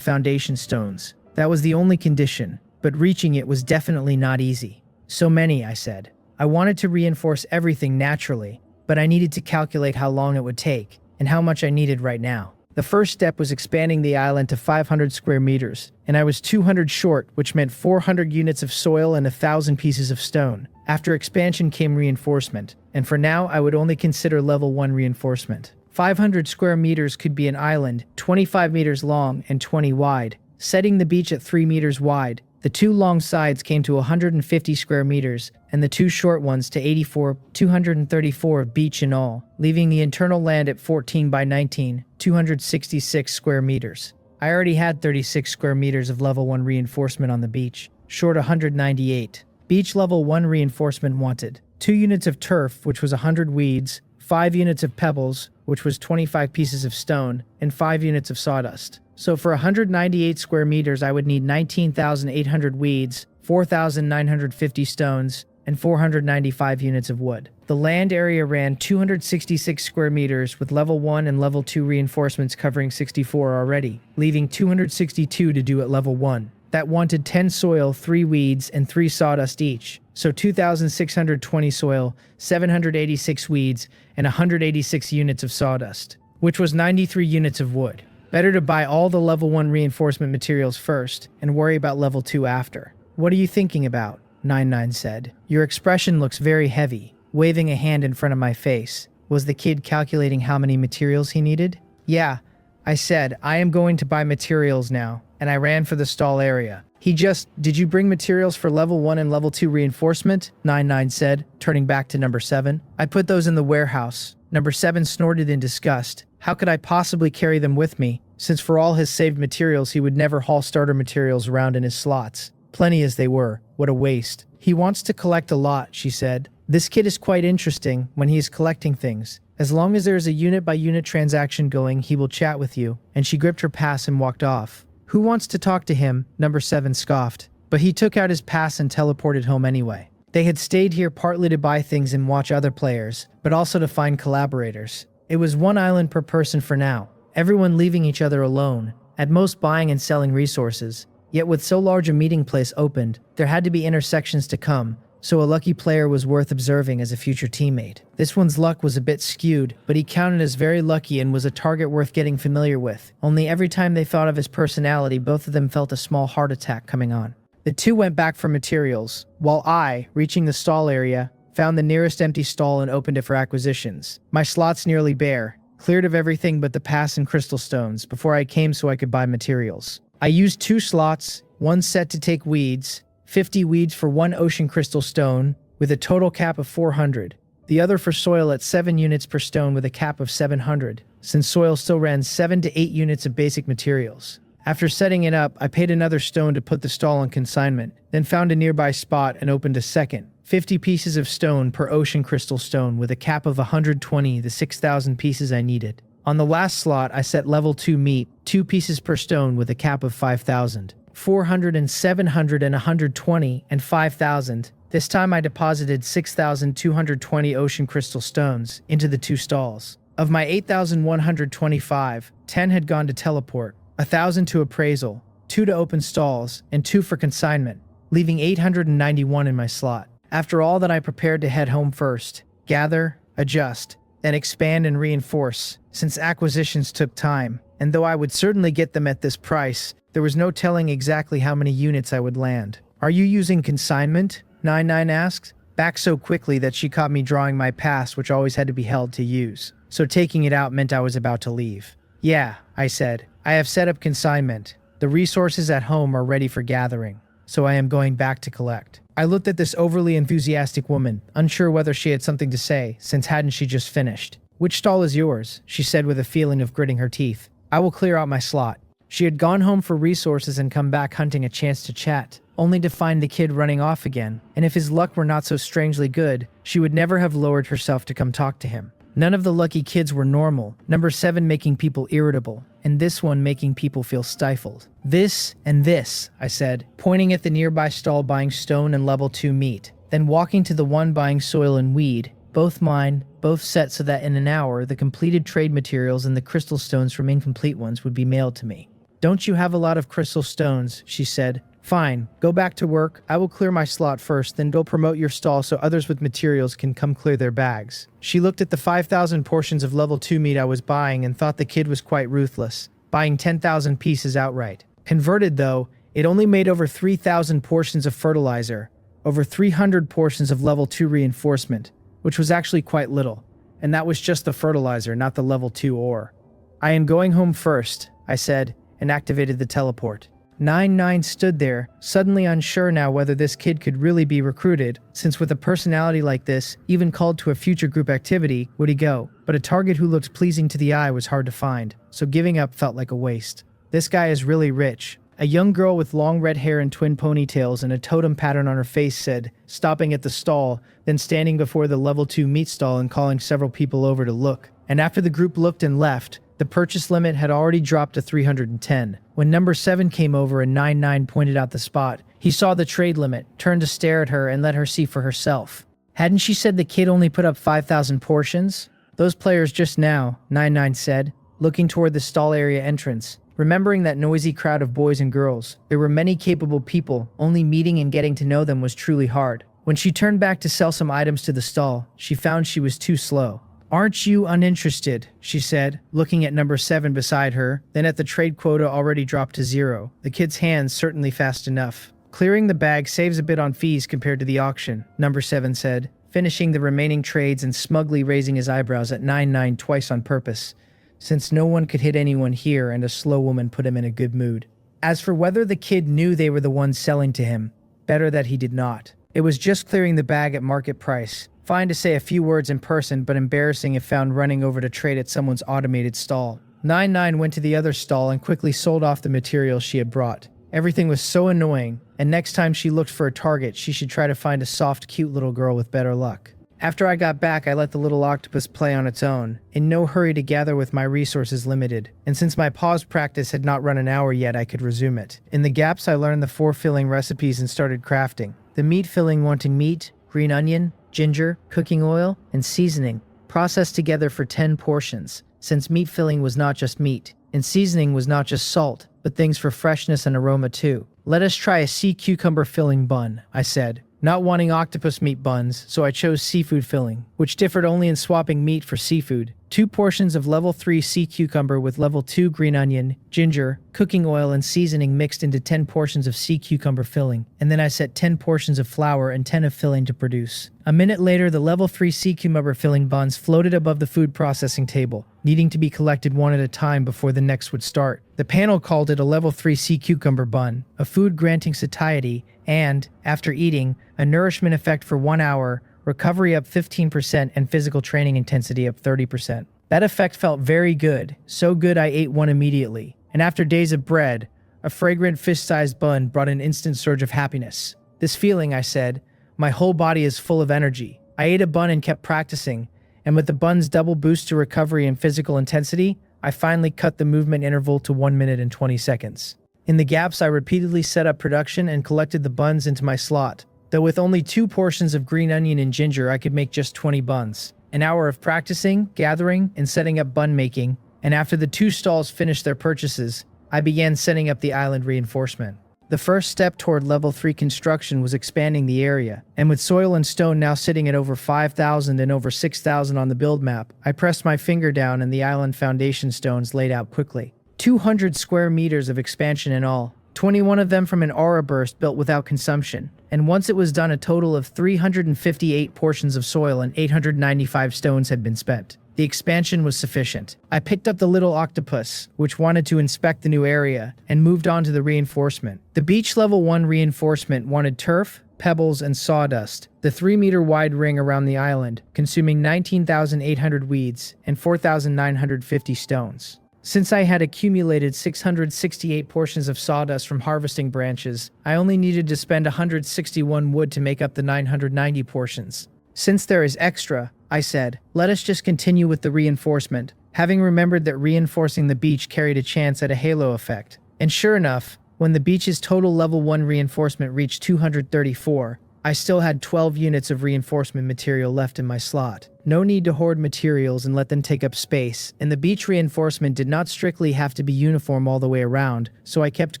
foundation stones. That was the only condition, but reaching it was definitely not easy. "So many," I said. "I wanted to reinforce everything naturally, but I needed to calculate how long it would take, and how much I needed right now. The first step was expanding the island to 500 square meters, and I was 200 short, which meant 400 units of soil and 1,000 pieces of stone. After expansion came reinforcement, and for now I would only consider level 1 reinforcement. 500 square meters could be an island, 25 meters long and 20 wide, setting the beach at 3 meters wide. The 2 long sides came to 150 square meters, and the 2 short ones to 84, 234 of beach in all, leaving the internal land at 14 by 19, 266 square meters. I already had 36 square meters of level 1 reinforcement on the beach, short 198. Beach level 1 reinforcement wanted 2 units of turf, which was 100 weeds, 5 units of pebbles, which was 25 pieces of stone, and 5 units of sawdust. So for 198 square meters, I would need 19,800 weeds, 4,950 stones, and 495 units of wood. The land area ran 266 square meters with level 1 and level 2 reinforcements covering 64 already, leaving 262 to do at level 1. That wanted 10 soil, 3 weeds, and 3 sawdust each. So 2,620 soil, 786 weeds, and 186 units of sawdust, which was 93 units of wood. Better to buy all the level 1 reinforcement materials first and worry about level 2 after. "What are you thinking about?" 99 said. "Your expression looks very heavy," waving a hand in front of my face. Was the kid calculating how many materials he needed? "Yeah," I said. "I am going to buy materials now," and I ran for the stall area. Did you bring materials for level 1 and level 2 reinforcement?" 99 said, turning back to number 7. "I put those in the warehouse." Number 7 snorted in disgust. How could I possibly carry them with me, since for all his saved materials he would never haul starter materials around in his slots? Plenty as they were. What a waste. "He wants to collect a lot," she said. "This kid is quite interesting when he is collecting things. As long as there is a unit-by-unit transaction going, he will chat with you." And she gripped her pass and walked off. "Who wants to talk to him?" Number 7 scoffed. But he took out his pass and teleported home anyway. They had stayed here partly to buy things and watch other players, but also to find collaborators. It was 1 island per person for now, everyone leaving each other alone, at most buying and selling resources. Yet with so large a meeting place opened, there had to be intersections to come, so a lucky player was worth observing as a future teammate. This one's luck was a bit skewed, but he counted as very lucky and was a target worth getting familiar with. Only every time they thought of his personality, both of them felt a small heart attack coming on. The 2 went back for materials, while I, reaching the stall area, found the nearest empty stall and opened it for acquisitions. My slots nearly bare, cleared of everything but the pass and crystal stones before I came so I could buy materials. I used 2 slots, one set to take weeds, 50 weeds for 1 ocean crystal stone, with a total cap of 400. The other for soil at 7 units per stone with a cap of 700. since soil still ran 7 to 8 units of basic materials. After setting it up, I paid another stone to put the stall on consignment, then found a nearby spot and opened a second. 50 pieces of stone per ocean crystal stone with a cap of 120, the 6,000 pieces I needed. On the last slot, I set level 2 meat, 2 pieces per stone with a cap of 5,000. 400 and 700 and 120 and 5,000. This time I deposited 6,220 ocean crystal stones into the 2 stalls. Of my 8,125, 10 had gone to teleport, 1,000 to appraisal, 2 to open stalls, and 2 for consignment, leaving 891 in my slot. After all that, I prepared to head home first, gather, adjust, then expand and reinforce, since acquisitions took time, and though I would certainly get them at this price, there was no telling exactly how many units I would land. "Are you using consignment?" 99 asked, back so quickly that she caught me drawing my pass, which always had to be held to use, so taking it out meant I was about to leave. "Yeah," I said. "I have set up consignment. The resources at home are ready for gathering, so I am going back to collect." I looked at this overly enthusiastic woman, unsure whether she had something to say, since hadn't she just finished. "Which stall is yours?" she said with a feeling of gritting her teeth. "I will clear out my slot." She had gone home for resources and come back hunting a chance to chat, only to find the kid running off again, and if his luck were not so strangely good, she would never have lowered herself to come talk to him. None of the lucky kids were normal, number 7 making people irritable, and this one making people feel stifled. "This and this," I said, pointing at the nearby stall buying stone and level 2 meat, then walking to the one buying soil and weed, both mine, both set so that in an hour the completed trade materials and the crystal stones from incomplete ones would be mailed to me. "Don't you have a lot of crystal stones?" she said. "Fine, go back to work. I will clear my slot first, then go promote your stall so others with materials can come clear their bags." She looked at the 5,000 portions of level 2 meat I was buying and thought the kid was quite ruthless, buying 10,000 pieces outright. Converted though, it only made over 3,000 portions of fertilizer, over 300 portions of level 2 reinforcement, which was actually quite little, and that was just the fertilizer, not the level 2 ore. "I am going home first," I said, and activated the teleport. 99 stood there, suddenly unsure now whether this kid could really be recruited, since with a personality like this, even called to a future group activity, would he go? But a target who looked pleasing to the eye was hard to find, so giving up felt like a waste. "This guy is really rich." A young girl with long red hair and twin ponytails and a totem pattern on her face said, stopping at the stall, then standing before the level 2 meat stall and calling several people over to look. And after the group looked and left, the purchase limit had already dropped to 310. When number 7 came over and 99 pointed out the spot, he saw the trade limit, turned to stare at her and let her see for herself. "Hadn't she said the kid only put up 5,000 portions?" "Those players just now," 99 said, looking toward the stall area entrance. Remembering that noisy crowd of boys and girls, there were many capable people, only meeting and getting to know them was truly hard. When she turned back to sell some items to the stall, she found she was too slow. "Aren't you uninterested?" she said, looking at number 7 beside her, then at the trade quota already dropped to 0. The kid's hands certainly fast enough. "Clearing the bag saves a bit on fees compared to the auction," number 7 said, finishing the remaining trades and smugly raising his eyebrows at 99 twice on purpose, since no one could hit anyone here and a slow woman put him in a good mood. As for whether the kid knew they were the ones selling to him, better that he did not. It was just clearing the bag at market price. Fine to say a few words in person, but embarrassing if found running over to trade at someone's automated stall. 99 went to the other stall and quickly sold off the materials she had brought. Everything was so annoying, and next time she looked for a target, she should try to find a soft, cute little girl with better luck. After I got back, I let the little octopus play on its own, in no hurry to gather with my resources limited, and since my pause practice had not run an hour yet, I could resume it. In the gaps, I learned the 4 filling recipes and started crafting. The meat filling wanting meat, green onion, ginger, cooking oil, and seasoning, processed together for 10 portions, since meat filling was not just meat, and seasoning was not just salt, but things for freshness and aroma too. "Let us try a sea cucumber filling bun," I said, not wanting octopus meat buns, so I chose seafood filling, which differed only in swapping meat for seafood. 2 portions of level 3 sea cucumber with level 2 green onion, ginger, cooking oil, and seasoning mixed into 10 portions of sea cucumber filling, and then I set 10 portions of flour and 10 of filling to produce. A minute later, the level 3 sea cucumber filling buns floated above the food processing table, needing to be collected one at a time before the next would start. The panel called it a level 3 sea cucumber bun, a food granting satiety, and, after eating, a nourishment effect for 1 hour, recovery up 15%, and physical training intensity up 30%. That effect felt very good, so good I ate one immediately. And after days of bread, a fragrant fist-sized bun brought an instant surge of happiness. This feeling, I said, my whole body is full of energy. I ate a bun and kept practicing, and with the bun's double boost to recovery and physical intensity, I finally cut the movement interval to 1 minute and 20 seconds. In the gaps, I repeatedly set up production and collected the buns into my slot. Though with only 2 portions of green onion and ginger, I could make just 20 buns. An hour of practicing, gathering, and setting up bun making, and after the 2 stalls finished their purchases, I began setting up the island reinforcement. The first step toward level 3 construction was expanding the area, and with soil and stone now sitting at over 5,000 and over 6,000 on the build map, I pressed my finger down and the island foundation stones laid out quickly. 200 square meters of expansion in all, 21 of them from an aura burst built without consumption, and once it was done, a total of 358 portions of soil and 895 stones had been spent. The expansion was sufficient. I picked up the little octopus, which wanted to inspect the new area, and moved on to the reinforcement. The beach level 1 reinforcement wanted turf, pebbles, and sawdust, the 3-meter wide ring around the island, consuming 19,800 weeds and 4,950 stones. Since I had accumulated 668 portions of sawdust from harvesting branches, I only needed to spend 161 wood to make up the 990 portions. Since there is extra, I said, let us just continue with the reinforcement, having remembered that reinforcing the beach carried a chance at a halo effect. And sure enough, when the beach's total level 1 reinforcement reached 234, I still had 12 units of reinforcement material left in my slot. No need to hoard materials and let them take up space, and the beach reinforcement did not strictly have to be uniform all the way around, so I kept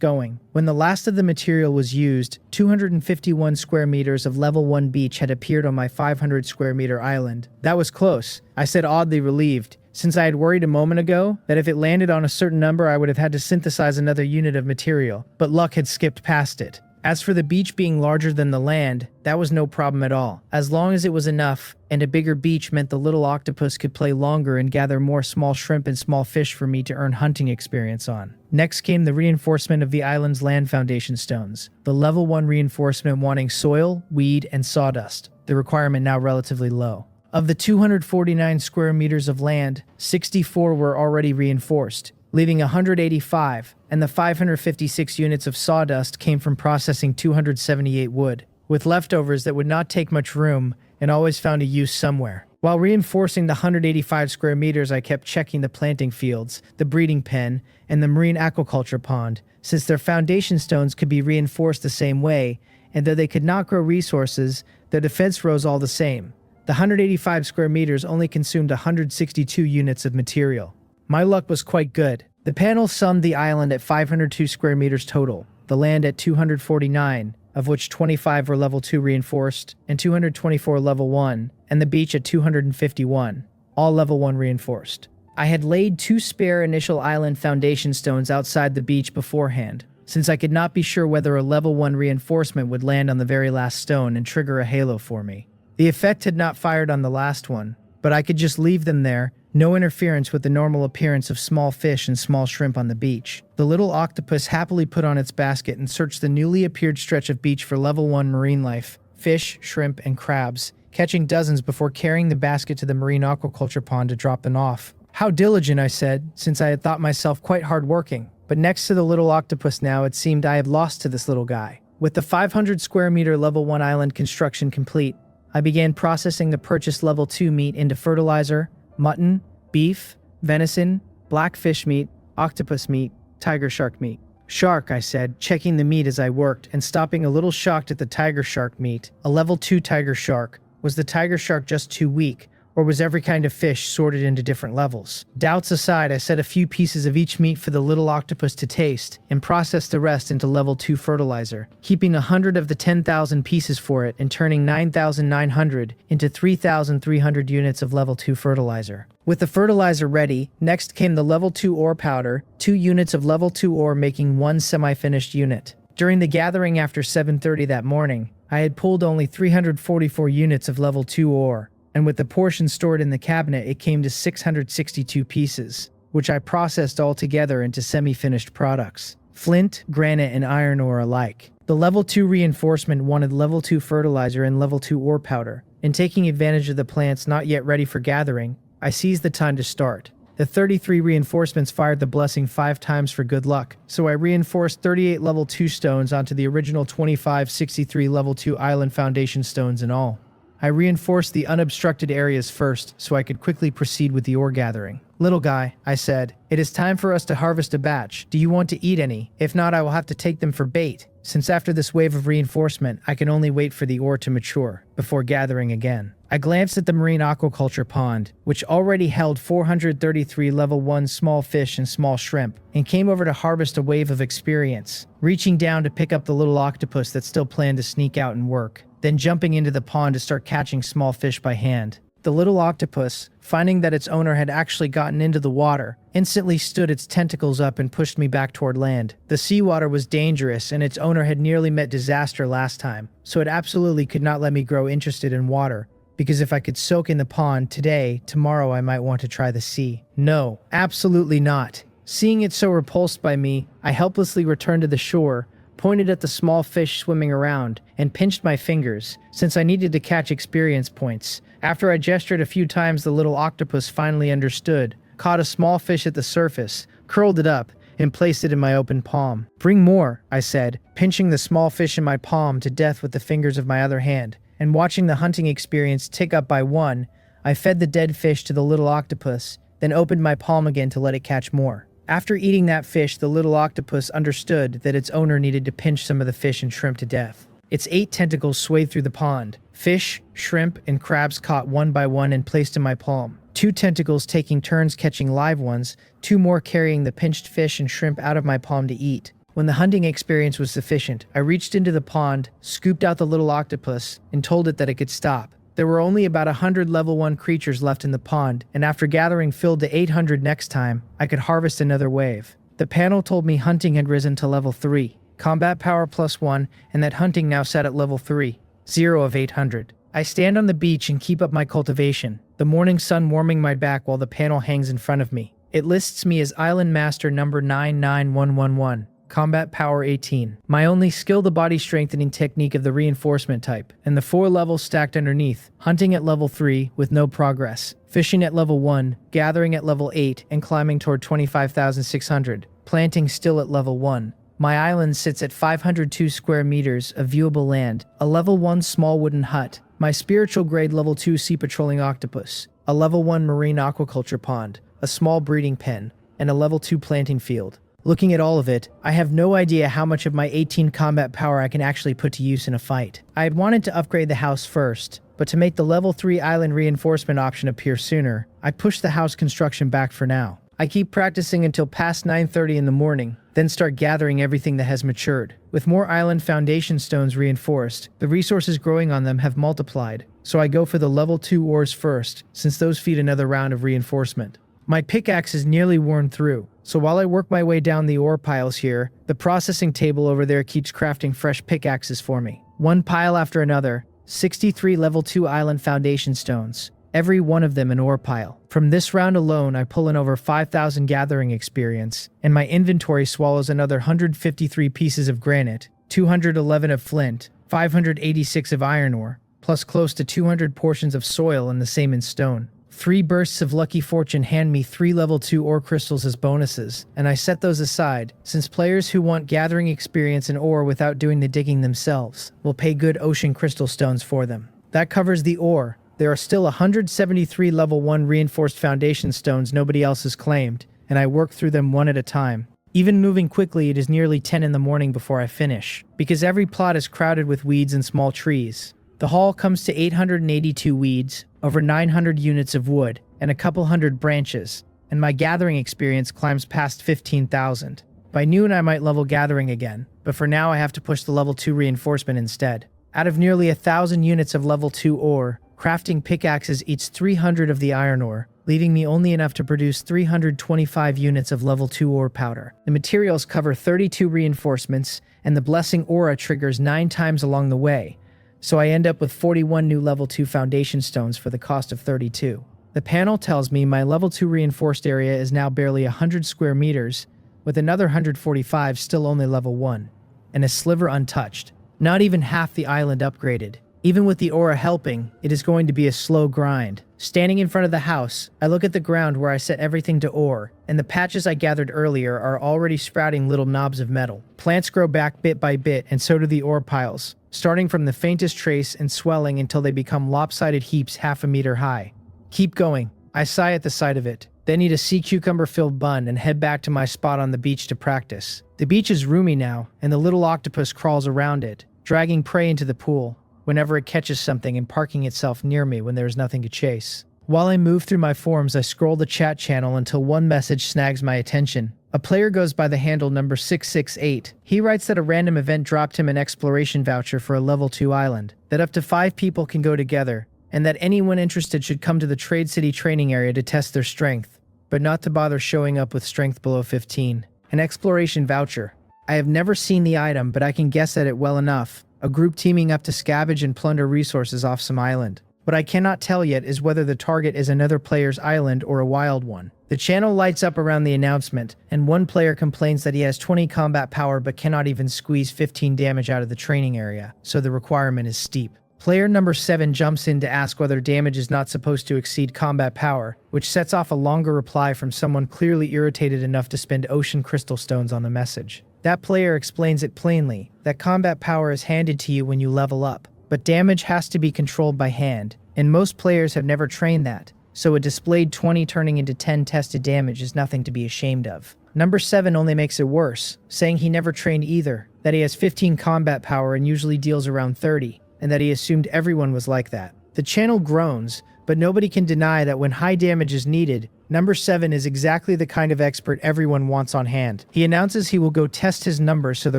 going. When the last of the material was used, 251 square meters of level 1 beach had appeared on my 500 square meter island. That was close, I said, oddly relieved, since I had worried a moment ago that if it landed on a certain number I would have had to synthesize another unit of material, but luck had skipped past it. As for the beach being larger than the land, that was no problem at all, as long as it was enough, and a bigger beach meant the little octopus could play longer and gather more small shrimp and small fish for me to earn hunting experience on. Next came the reinforcement of the island's land foundation stones, the level 1 reinforcement wanting soil, weed, and sawdust, the requirement now relatively low. Of the 249 square meters of land, 64 were already reinforced, leaving 185, and the 556 units of sawdust came from processing 278 wood, with leftovers that would not take much room and always found a use somewhere. While reinforcing the 185 square meters, I kept checking the planting fields, the breeding pen, and the marine aquaculture pond, since their foundation stones could be reinforced the same way, and though they could not grow resources, their defense rose all the same. The 185 square meters only consumed 162 units of material. My luck was quite good. The panel summed the island at 502 square meters total, the land at 249, of which 25 were level 2 reinforced, and 224 level 1, and the beach at 251, all level 1 reinforced. I had laid 2 spare initial island foundation stones outside the beach beforehand, since I could not be sure whether a level 1 reinforcement would land on the very last stone and trigger a halo for me. The effect had not fired on the last one, but I could just leave them there, no interference with the normal appearance of small fish and small shrimp on the beach. The little octopus happily put on its basket and searched the newly appeared stretch of beach for level 1 marine life, fish, shrimp, and crabs, catching dozens before carrying the basket to the marine aquaculture pond to drop them off. How diligent, I said, since I had thought myself quite hard-working. But next to the little octopus now, it seemed I had lost to this little guy. With the 500 square meter level 1 island construction complete, I began processing the purchased level 2 meat into fertilizer, mutton, beef, venison, black fish meat, octopus meat, tiger shark meat. Shark, I said, checking the meat as I worked and stopping a little shocked at the tiger shark meat. A level 2 tiger shark. Was the tiger shark just too weak, or was every kind of fish sorted into different levels? Doubts aside, I set a few pieces of each meat for the little octopus to taste and processed the rest into level 2 fertilizer, keeping 100 of the 10,000 pieces for it and turning 9,900 into 3,300 units of level 2 fertilizer. With the fertilizer ready, next came the level 2 ore powder, 2 units of level 2 ore making 1 semi-finished unit. During the gathering after 7:30 that morning, I had pulled only 344 units of level 2 ore, and with the portion stored in the cabinet it came to 662 pieces, which I processed all together into semi-finished products, flint, granite, and iron ore alike. The level 2 reinforcement wanted level 2 fertilizer and level 2 ore powder, and taking advantage of the plants not yet ready for gathering, I seized the time to start. The 33 reinforcements fired the blessing 5 times for good luck, so I reinforced 38 level 2 stones onto the original 63 level 2 island foundation stones in all. I reinforced the unobstructed areas first so I could quickly proceed with the ore gathering. Little guy, I said, it is time for us to harvest a batch. Do you want to eat any? If not, I will have to take them for bait, since after this wave of reinforcement, I can only wait for the ore to mature before gathering again. I glanced at the marine aquaculture pond, which already held 433 level 1 small fish and small shrimp, and came over to harvest a wave of experience, reaching down to pick up the little octopus that still planned to sneak out and work, then jumping into the pond to start catching small fish by hand. The little octopus, finding that its owner had actually gotten into the water, instantly stood its tentacles up and pushed me back toward land. The seawater was dangerous and its owner had nearly met disaster last time, so it absolutely could not let me grow interested in water, because if I could soak in the pond today, tomorrow I might want to try the sea. No, absolutely not. Seeing it so repulsed by me, I helplessly returned to the shore, pointed at the small fish swimming around, and pinched my fingers, since I needed to catch experience points. After I gestured a few times, the little octopus finally understood, caught a small fish at the surface, curled it up, and placed it in my open palm. Bring more, I said, pinching the small fish in my palm to death with the fingers of my other hand, and watching the hunting experience tick up by 1, I fed the dead fish to the little octopus, then opened my palm again to let it catch more. After eating that fish, the little octopus understood that its owner needed to pinch some of the fish and shrimp to death. Its 8 tentacles swayed through the pond. Fish, shrimp, and crabs caught one by one and placed in my palm. 2 tentacles taking turns catching live ones, 2 more carrying the pinched fish and shrimp out of my palm to eat. When the hunting experience was sufficient, I reached into the pond, scooped out the little octopus, and told it that it could stop. There were only about 100 level 1 creatures left in the pond, and after gathering filled to 800 next time, I could harvest another wave. The panel told me hunting had risen to level 3, combat power +1, and that hunting now sat at level 3, 0 of 800. I stand on the beach and keep up my cultivation, the morning sun warming my back while the panel hangs in front of me. It lists me as Island Master number 99111. Combat power 18. My only skill, the body strengthening technique of the reinforcement type, and the 4 levels stacked underneath, hunting at level 3 with no progress, fishing at level 1, gathering at level 8, and climbing toward 25,600, planting still at level 1. My island sits at 502 square meters of viewable land, a level 1 small wooden hut, my spiritual grade level 2 sea patrolling octopus, a level 1 marine aquaculture pond, a small breeding pen, and a level 2 planting field. Looking at all of it, I have no idea how much of my 18 combat power I can actually put to use in a fight. I had wanted to upgrade the house first, but to make the level 3 island reinforcement option appear sooner, I pushed the house construction back for now. I keep practicing until past 9:30 in the morning, then start gathering everything that has matured. With more island foundation stones reinforced, the resources growing on them have multiplied, so I go for the level 2 ores first, since those feed another round of reinforcement. My pickaxe is nearly worn through, so while I work my way down the ore piles here, the processing table over there keeps crafting fresh pickaxes for me. One pile after another, 63 level 2 island foundation stones, every one of them an ore pile. From this round alone, I pull in over 5,000 gathering experience, and my inventory swallows another 153 pieces of granite, 211 of flint, 586 of iron ore, plus close to 200 portions of soil and the same in stone. 3 bursts of lucky fortune hand me 3 level 2 ore crystals as bonuses, and I set those aside, since players who want gathering experience in ore without doing the digging themselves will pay good ocean crystal stones for them. That covers the ore. There are still 173 level 1 reinforced foundation stones nobody else has claimed, and I work through them one at a time. Even moving quickly, it is nearly 10 in the morning before I finish, because every plot is crowded with weeds and small trees. The haul comes to 882 weeds, over 900 units of wood, and a couple hundred branches, and my gathering experience climbs past 15,000. By noon I might level gathering again, but for now I have to push the level 2 reinforcement instead. Out of nearly 1,000 units of level 2 ore, crafting pickaxes eats 300 of the iron ore, leaving me only enough to produce 325 units of level 2 ore powder. The materials cover 32 reinforcements, and the blessing aura triggers 9 times along the way, so I end up with 41 new level 2 foundation stones for the cost of 32. The panel tells me my level 2 reinforced area is now barely 100 square meters, with another 145 still only level 1, and a sliver untouched. Not even half the island upgraded. Even with the aura helping, it is going to be a slow grind, Standing in front of the house, I look at the ground where I set everything to ore, and the patches I gathered earlier are already sprouting little knobs of metal. Plants grow back bit by bit, and so do the ore piles, starting from the faintest trace and swelling until they become lopsided heaps half a meter high. Keep going. I sigh at the sight of it, then eat a sea cucumber-filled bun and head back to my spot on the beach to practice. The beach is roomy now, and the little octopus crawls around it, dragging prey into the pool whenever it catches something and parking itself near me when there is nothing to chase. While I move through my forums, I scroll the chat channel until one message snags my attention. A player goes by the handle number 668. He writes that a random event dropped him an exploration voucher for a level 2 island, that up to 5 people can go together, and that anyone interested should come to the Trade City training area to test their strength, but not to bother showing up with strength below 15. An exploration voucher. I have never seen the item, but I can guess at it well enough. A group teaming up to scavenge and plunder resources off some island. What I cannot tell yet is whether the target is another player's island or a wild one. The channel lights up around the announcement, and one player complains that he has 20 combat power but cannot even squeeze 15 damage out of the training area, so the requirement is steep. Player number 7 jumps in to ask whether damage is not supposed to exceed combat power, which sets off a longer reply from someone clearly irritated enough to spend ocean crystal stones on the message. That player explains it plainly, that combat power is handed to you when you level up, but damage has to be controlled by hand, and most players have never trained that, so a displayed 20 turning into 10 tested damage is nothing to be ashamed of. Number 7 only makes it worse, saying he never trained either, that he has 15 combat power and usually deals around 30, and that he assumed everyone was like that. The channel groans, but nobody can deny that when high damage is needed, number 7 is exactly the kind of expert everyone wants on hand. He announces he will go test his numbers so the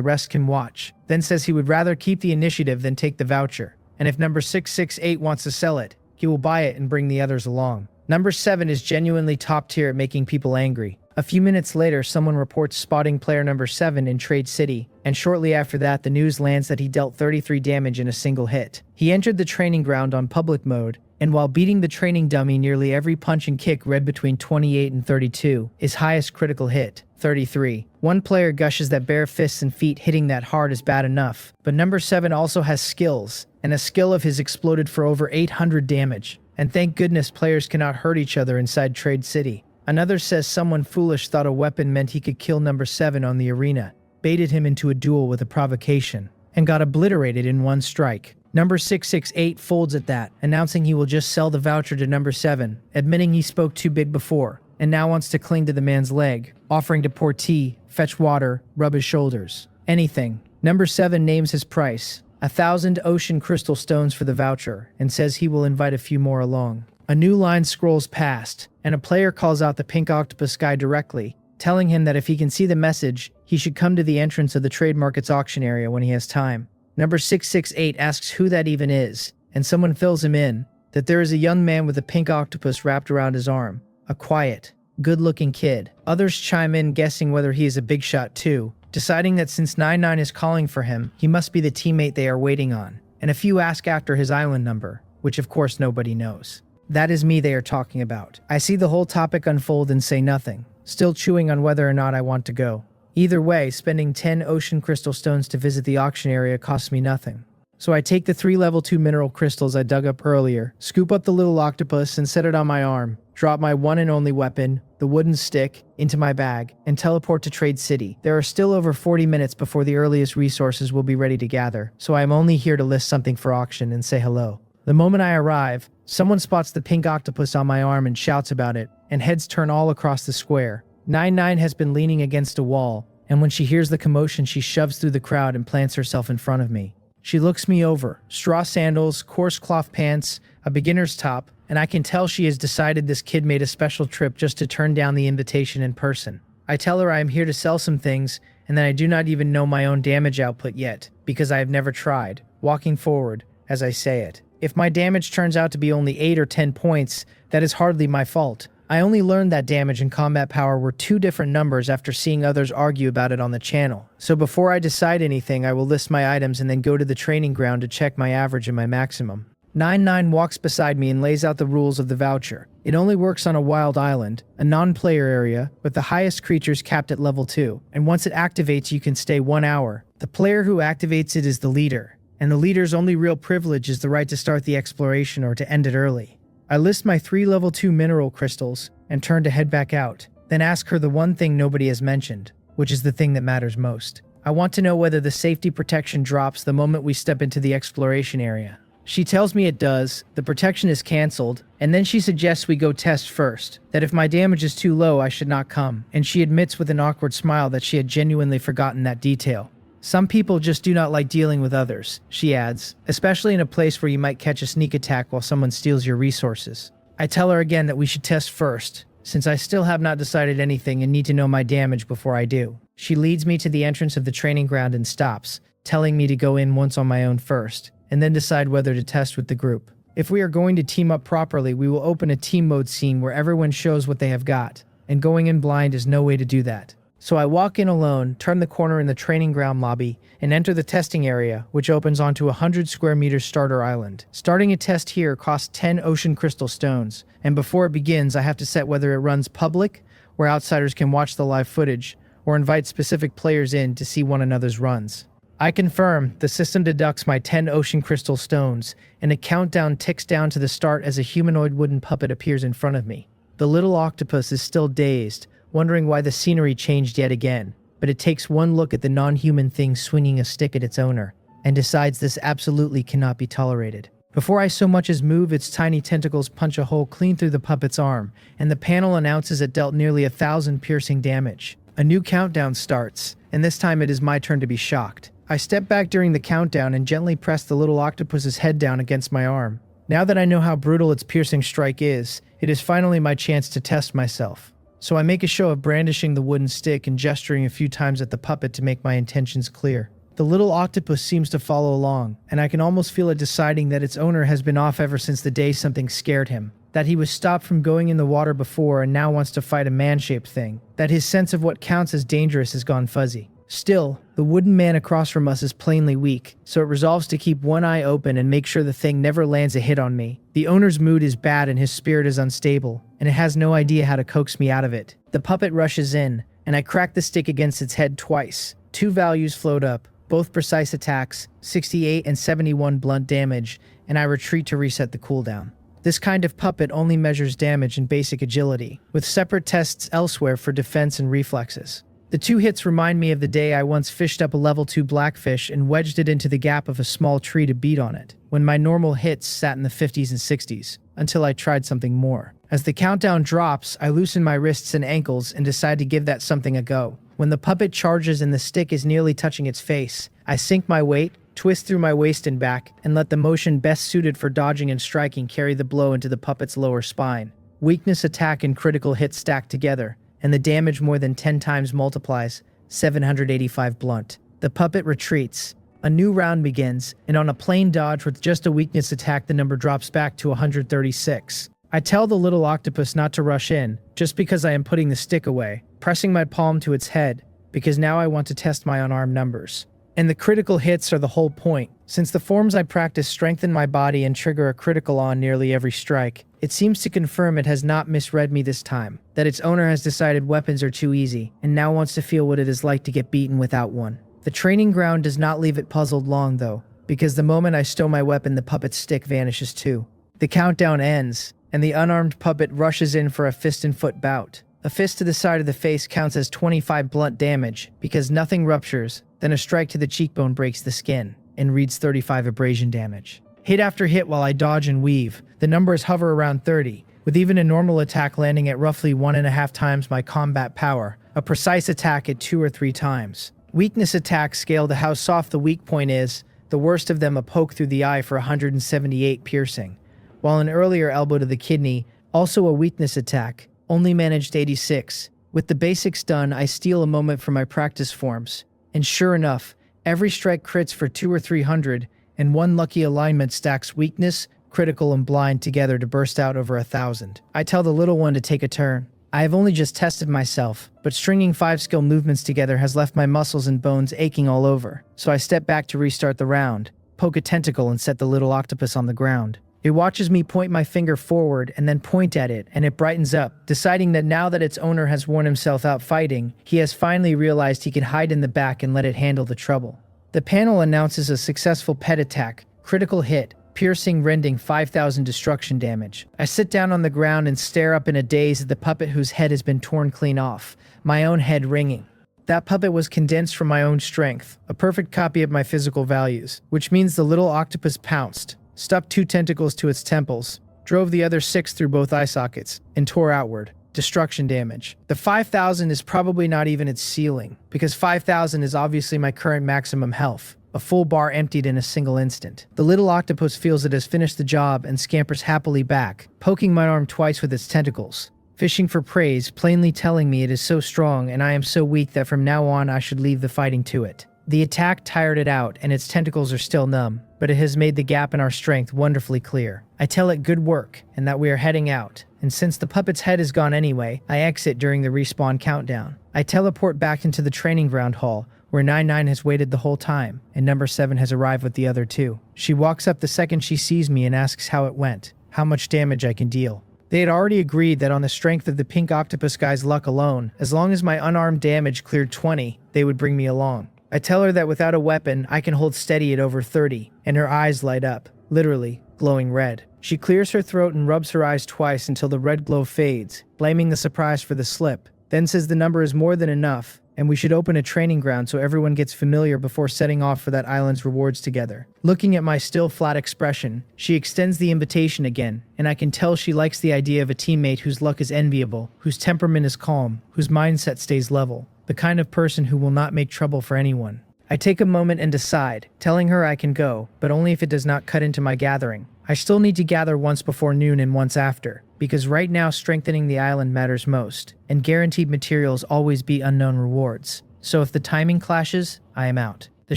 rest can watch, then says he would rather keep the initiative than take the voucher, and if number 668 wants to sell it, he will buy it and bring the others along. Number 7 is genuinely top tier at making people angry. A few minutes later, someone reports spotting player number 7 in Trade City, and shortly after that the news lands that he dealt 33 damage in a single hit. He entered the training ground on public mode, and while beating the training dummy nearly every punch and kick read between 28 and 32, his highest critical hit, 33. One player gushes that bare fists and feet hitting that hard is bad enough, but number 7 also has skills, and a skill of his exploded for over 800 damage. And thank goodness players cannot hurt each other inside Trade City. Another says someone foolish thought a weapon meant he could kill number 7 on the arena, baited him into a duel with a provocation, and got obliterated in one strike. Number 668 folds at that, announcing he will just sell the voucher to number 7, admitting he spoke too big before, and now wants to cling to the man's leg, offering to pour tea, fetch water, rub his shoulders. Anything. Number 7 names his price, 1,000 ocean crystal stones for the voucher, and says he will invite a few more along. A new line scrolls past, and a player calls out the pink octopus guy directly, telling him that if he can see the message, he should come to the entrance of the trade market's auction area when he has time. Number 668 asks who that even is, and someone fills him in, that there is a young man with a pink octopus wrapped around his arm. A quiet, good-looking kid. Others chime in guessing whether he is a big shot too, deciding that since 99 is calling for him, he must be the teammate they are waiting on, and a few ask after his island number, which of course nobody knows. That is me they are talking about. I see the whole topic unfold and say nothing, still chewing on whether or not I want to go. Either way, spending 10 ocean crystal stones to visit the auction area costs me nothing. So I take the 3 level 2 mineral crystals I dug up earlier, scoop up the little octopus and set it on my arm, drop my one and only weapon, the wooden stick, into my bag, and teleport to Trade City. There are still over 40 minutes before the earliest resources will be ready to gather, so I am only here to list something for auction and say hello. The moment I arrive, someone spots the pink octopus on my arm and shouts about it, and heads turn all across the square. 99 has been leaning against a wall, and when she hears the commotion she shoves through the crowd and plants herself in front of me. She looks me over, straw sandals, coarse cloth pants, a beginner's top, and I can tell she has decided this kid made a special trip just to turn down the invitation in person. I tell her I am here to sell some things, and that I do not even know my own damage output yet, because I have never tried, walking forward, as I say it. If my damage turns out to be only 8 or 10 points, that is hardly my fault. I only learned that damage and combat power were 2 different numbers after seeing others argue about it on the channel. So before I decide anything, I will list my items and then go to the training ground to check my average and my maximum. 99 walks beside me and lays out the rules of the voucher. It only works on a wild island, a non-player area, with the highest creatures capped at level 2, and once it activates you can stay 1 hour. The player who activates it is the leader, and the leader's only real privilege is the right to start the exploration or to end it early. I list my 3 level 2 mineral crystals and turn to head back out, then ask her the one thing nobody has mentioned, which is the thing that matters most. I want to know whether the safety protection drops the moment we step into the exploration area. She tells me it does, the protection is cancelled, and then she suggests we go test first, that if my damage is too low I should not come, and she admits with an awkward smile that she had genuinely forgotten that detail. Some people just do not like dealing with others, she adds, especially in a place where you might catch a sneak attack while someone steals your resources. I tell her again that we should test first, since I still have not decided anything and need to know my damage before I do. She leads me to the entrance of the training ground and stops, telling me to go in once on my own first, and then decide whether to test with the group. If we are going to team up properly, we will open a team mode scene where everyone shows what they have got, and going in blind is no way to do that. So I walk in alone, turn the corner in the training ground lobby, and enter the testing area, which opens onto a 100 square meters starter island. Starting a test here costs 10 ocean crystal stones, and before it begins I have to set whether it runs public, where outsiders can watch the live footage, or invite specific players in to see one another's runs. I confirm, the system deducts my 10 ocean crystal stones, and a countdown ticks down to the start as a humanoid wooden puppet appears in front of me. The little octopus is still dazed, wondering why the scenery changed yet again, but it takes one look at the non-human thing swinging a stick at its owner, and decides this absolutely cannot be tolerated. Before I so much as move, its tiny tentacles punch a hole clean through the puppet's arm, and the panel announces it dealt nearly 1,000 piercing damage. A new countdown starts, and this time it is my turn to be shocked. I step back during the countdown and gently press the little octopus's head down against my arm. Now that I know how brutal its piercing strike is, it is finally my chance to test myself. So I make a show of brandishing the wooden stick and gesturing a few times at the puppet to make my intentions clear. The little octopus seems to follow along, and I can almost feel it deciding that its owner has been off ever since the day something scared him. That he was stopped from going in the water before and now wants to fight a man-shaped thing. That his sense of what counts as dangerous has gone fuzzy. Still, the wooden man across from us is plainly weak, so it resolves to keep one eye open and make sure the thing never lands a hit on me. The owner's mood is bad and his spirit is unstable, and it has no idea how to coax me out of it. The puppet rushes in, and I crack the stick against its head twice. 2 values float up, both precise attacks, 68 and 71 blunt damage, and I retreat to reset the cooldown. This kind of puppet only measures damage and basic agility, with separate tests elsewhere for defense and reflexes. The 2 hits remind me of the day I once fished up a level 2 blackfish and wedged it into the gap of a small tree to beat on it, when my normal hits sat in the 50s and 60s, until I tried something more. As the countdown drops, I loosen my wrists and ankles and decide to give that something a go. When the puppet charges and the stick is nearly touching its face, I sink my weight, twist through my waist and back, and let the motion best suited for dodging and striking carry the blow into the puppet's lower spine. Weakness, attack, and critical hit stack together, and the damage more than 10 times multiplies, 785 blunt. The puppet retreats. A new round begins, and on a plain dodge with just a weakness attack the number drops back to 136. I tell the little octopus not to rush in, just because I am putting the stick away, pressing my palm to its head, because now I want to test my unarmed numbers. And the critical hits are the whole point. Since the forms I practice strengthen my body and trigger a critical on nearly every strike, it seems to confirm it has not misread me this time, that its owner has decided weapons are too easy, and now wants to feel what it is like to get beaten without one. The training ground does not leave it puzzled long though, because the moment I stow my weapon the puppet's stick vanishes too. The countdown ends, and the unarmed puppet rushes in for a fist and foot bout. A fist to the side of the face counts as 25 blunt damage, because nothing ruptures, then a strike to the cheekbone breaks the skin, and reads 35 abrasion damage. Hit after hit while I dodge and weave, the numbers hover around 30, with even a normal attack landing at roughly 1.5 times my combat power, a precise attack at 2 or 3 times. Weakness attacks scale to how soft the weak point is, the worst of them a poke through the eye for 178 piercing, while an earlier elbow to the kidney, also a weakness attack, only managed 86. With the basics done, I steal a moment for my practice forms, and sure enough, every strike crits for 200 or 300, and one lucky alignment stacks weakness, critical, and blind together to burst out over 1,000. I tell the little one to take a turn. I have only just tested myself, but stringing 5 skill movements together has left my muscles and bones aching all over, so I step back to restart the round, poke a tentacle and set the little octopus on the ground. It watches me point my finger forward and then point at it, and it brightens up, deciding that now that its owner has worn himself out fighting, he has finally realized he can hide in the back and let it handle the trouble. The panel announces a successful pet attack, critical hit, Piercing, rending, 5,000 destruction damage. I sit down on the ground and stare up in a daze at the puppet whose head has been torn clean off, my own head ringing. That puppet was condensed from my own strength, a perfect copy of my physical values, which means the little octopus pounced, stuck 2 tentacles to its temples, drove the other 6 through both eye sockets, and tore outward. Destruction damage. The 5,000 is probably not even its ceiling, because 5,000 is obviously my current maximum health. A full bar emptied in a single instant. The little octopus feels it has finished the job and scampers happily back, poking my arm twice with its tentacles, fishing for praise, plainly telling me it is so strong and I am so weak that from now on I should leave the fighting to it. The attack tired it out and its tentacles are still numb, but it has made the gap in our strength wonderfully clear. I tell it good work and that we are heading out, and since the puppet's head is gone anyway, I exit during the respawn countdown. I teleport back into the training ground hall, where 99 has waited the whole time, and number 7 has arrived with the other 2. She walks up the second she sees me and asks how it went, how much damage I can deal. They had already agreed that on the strength of the pink octopus guy's luck alone, as long as my unarmed damage cleared 20, they would bring me along. I tell her that without a weapon, I can hold steady at over 30, and her eyes light up, literally, glowing red. She clears her throat and rubs her eyes twice until the red glow fades, blaming the surprise for the slip, then says the number is more than enough, and we should open a training ground so everyone gets familiar before setting off for that island's rewards together. Looking at my still flat expression, she extends the invitation again, and I can tell she likes the idea of a teammate whose luck is enviable, whose temperament is calm, whose mindset stays level, the kind of person who will not make trouble for anyone. I take a moment and decide, telling her I can go, but only if it does not cut into my gathering. I still need to gather once before noon and once after, because right now strengthening the island matters most, and guaranteed materials always beat unknown rewards. So if the timing clashes, I am out. The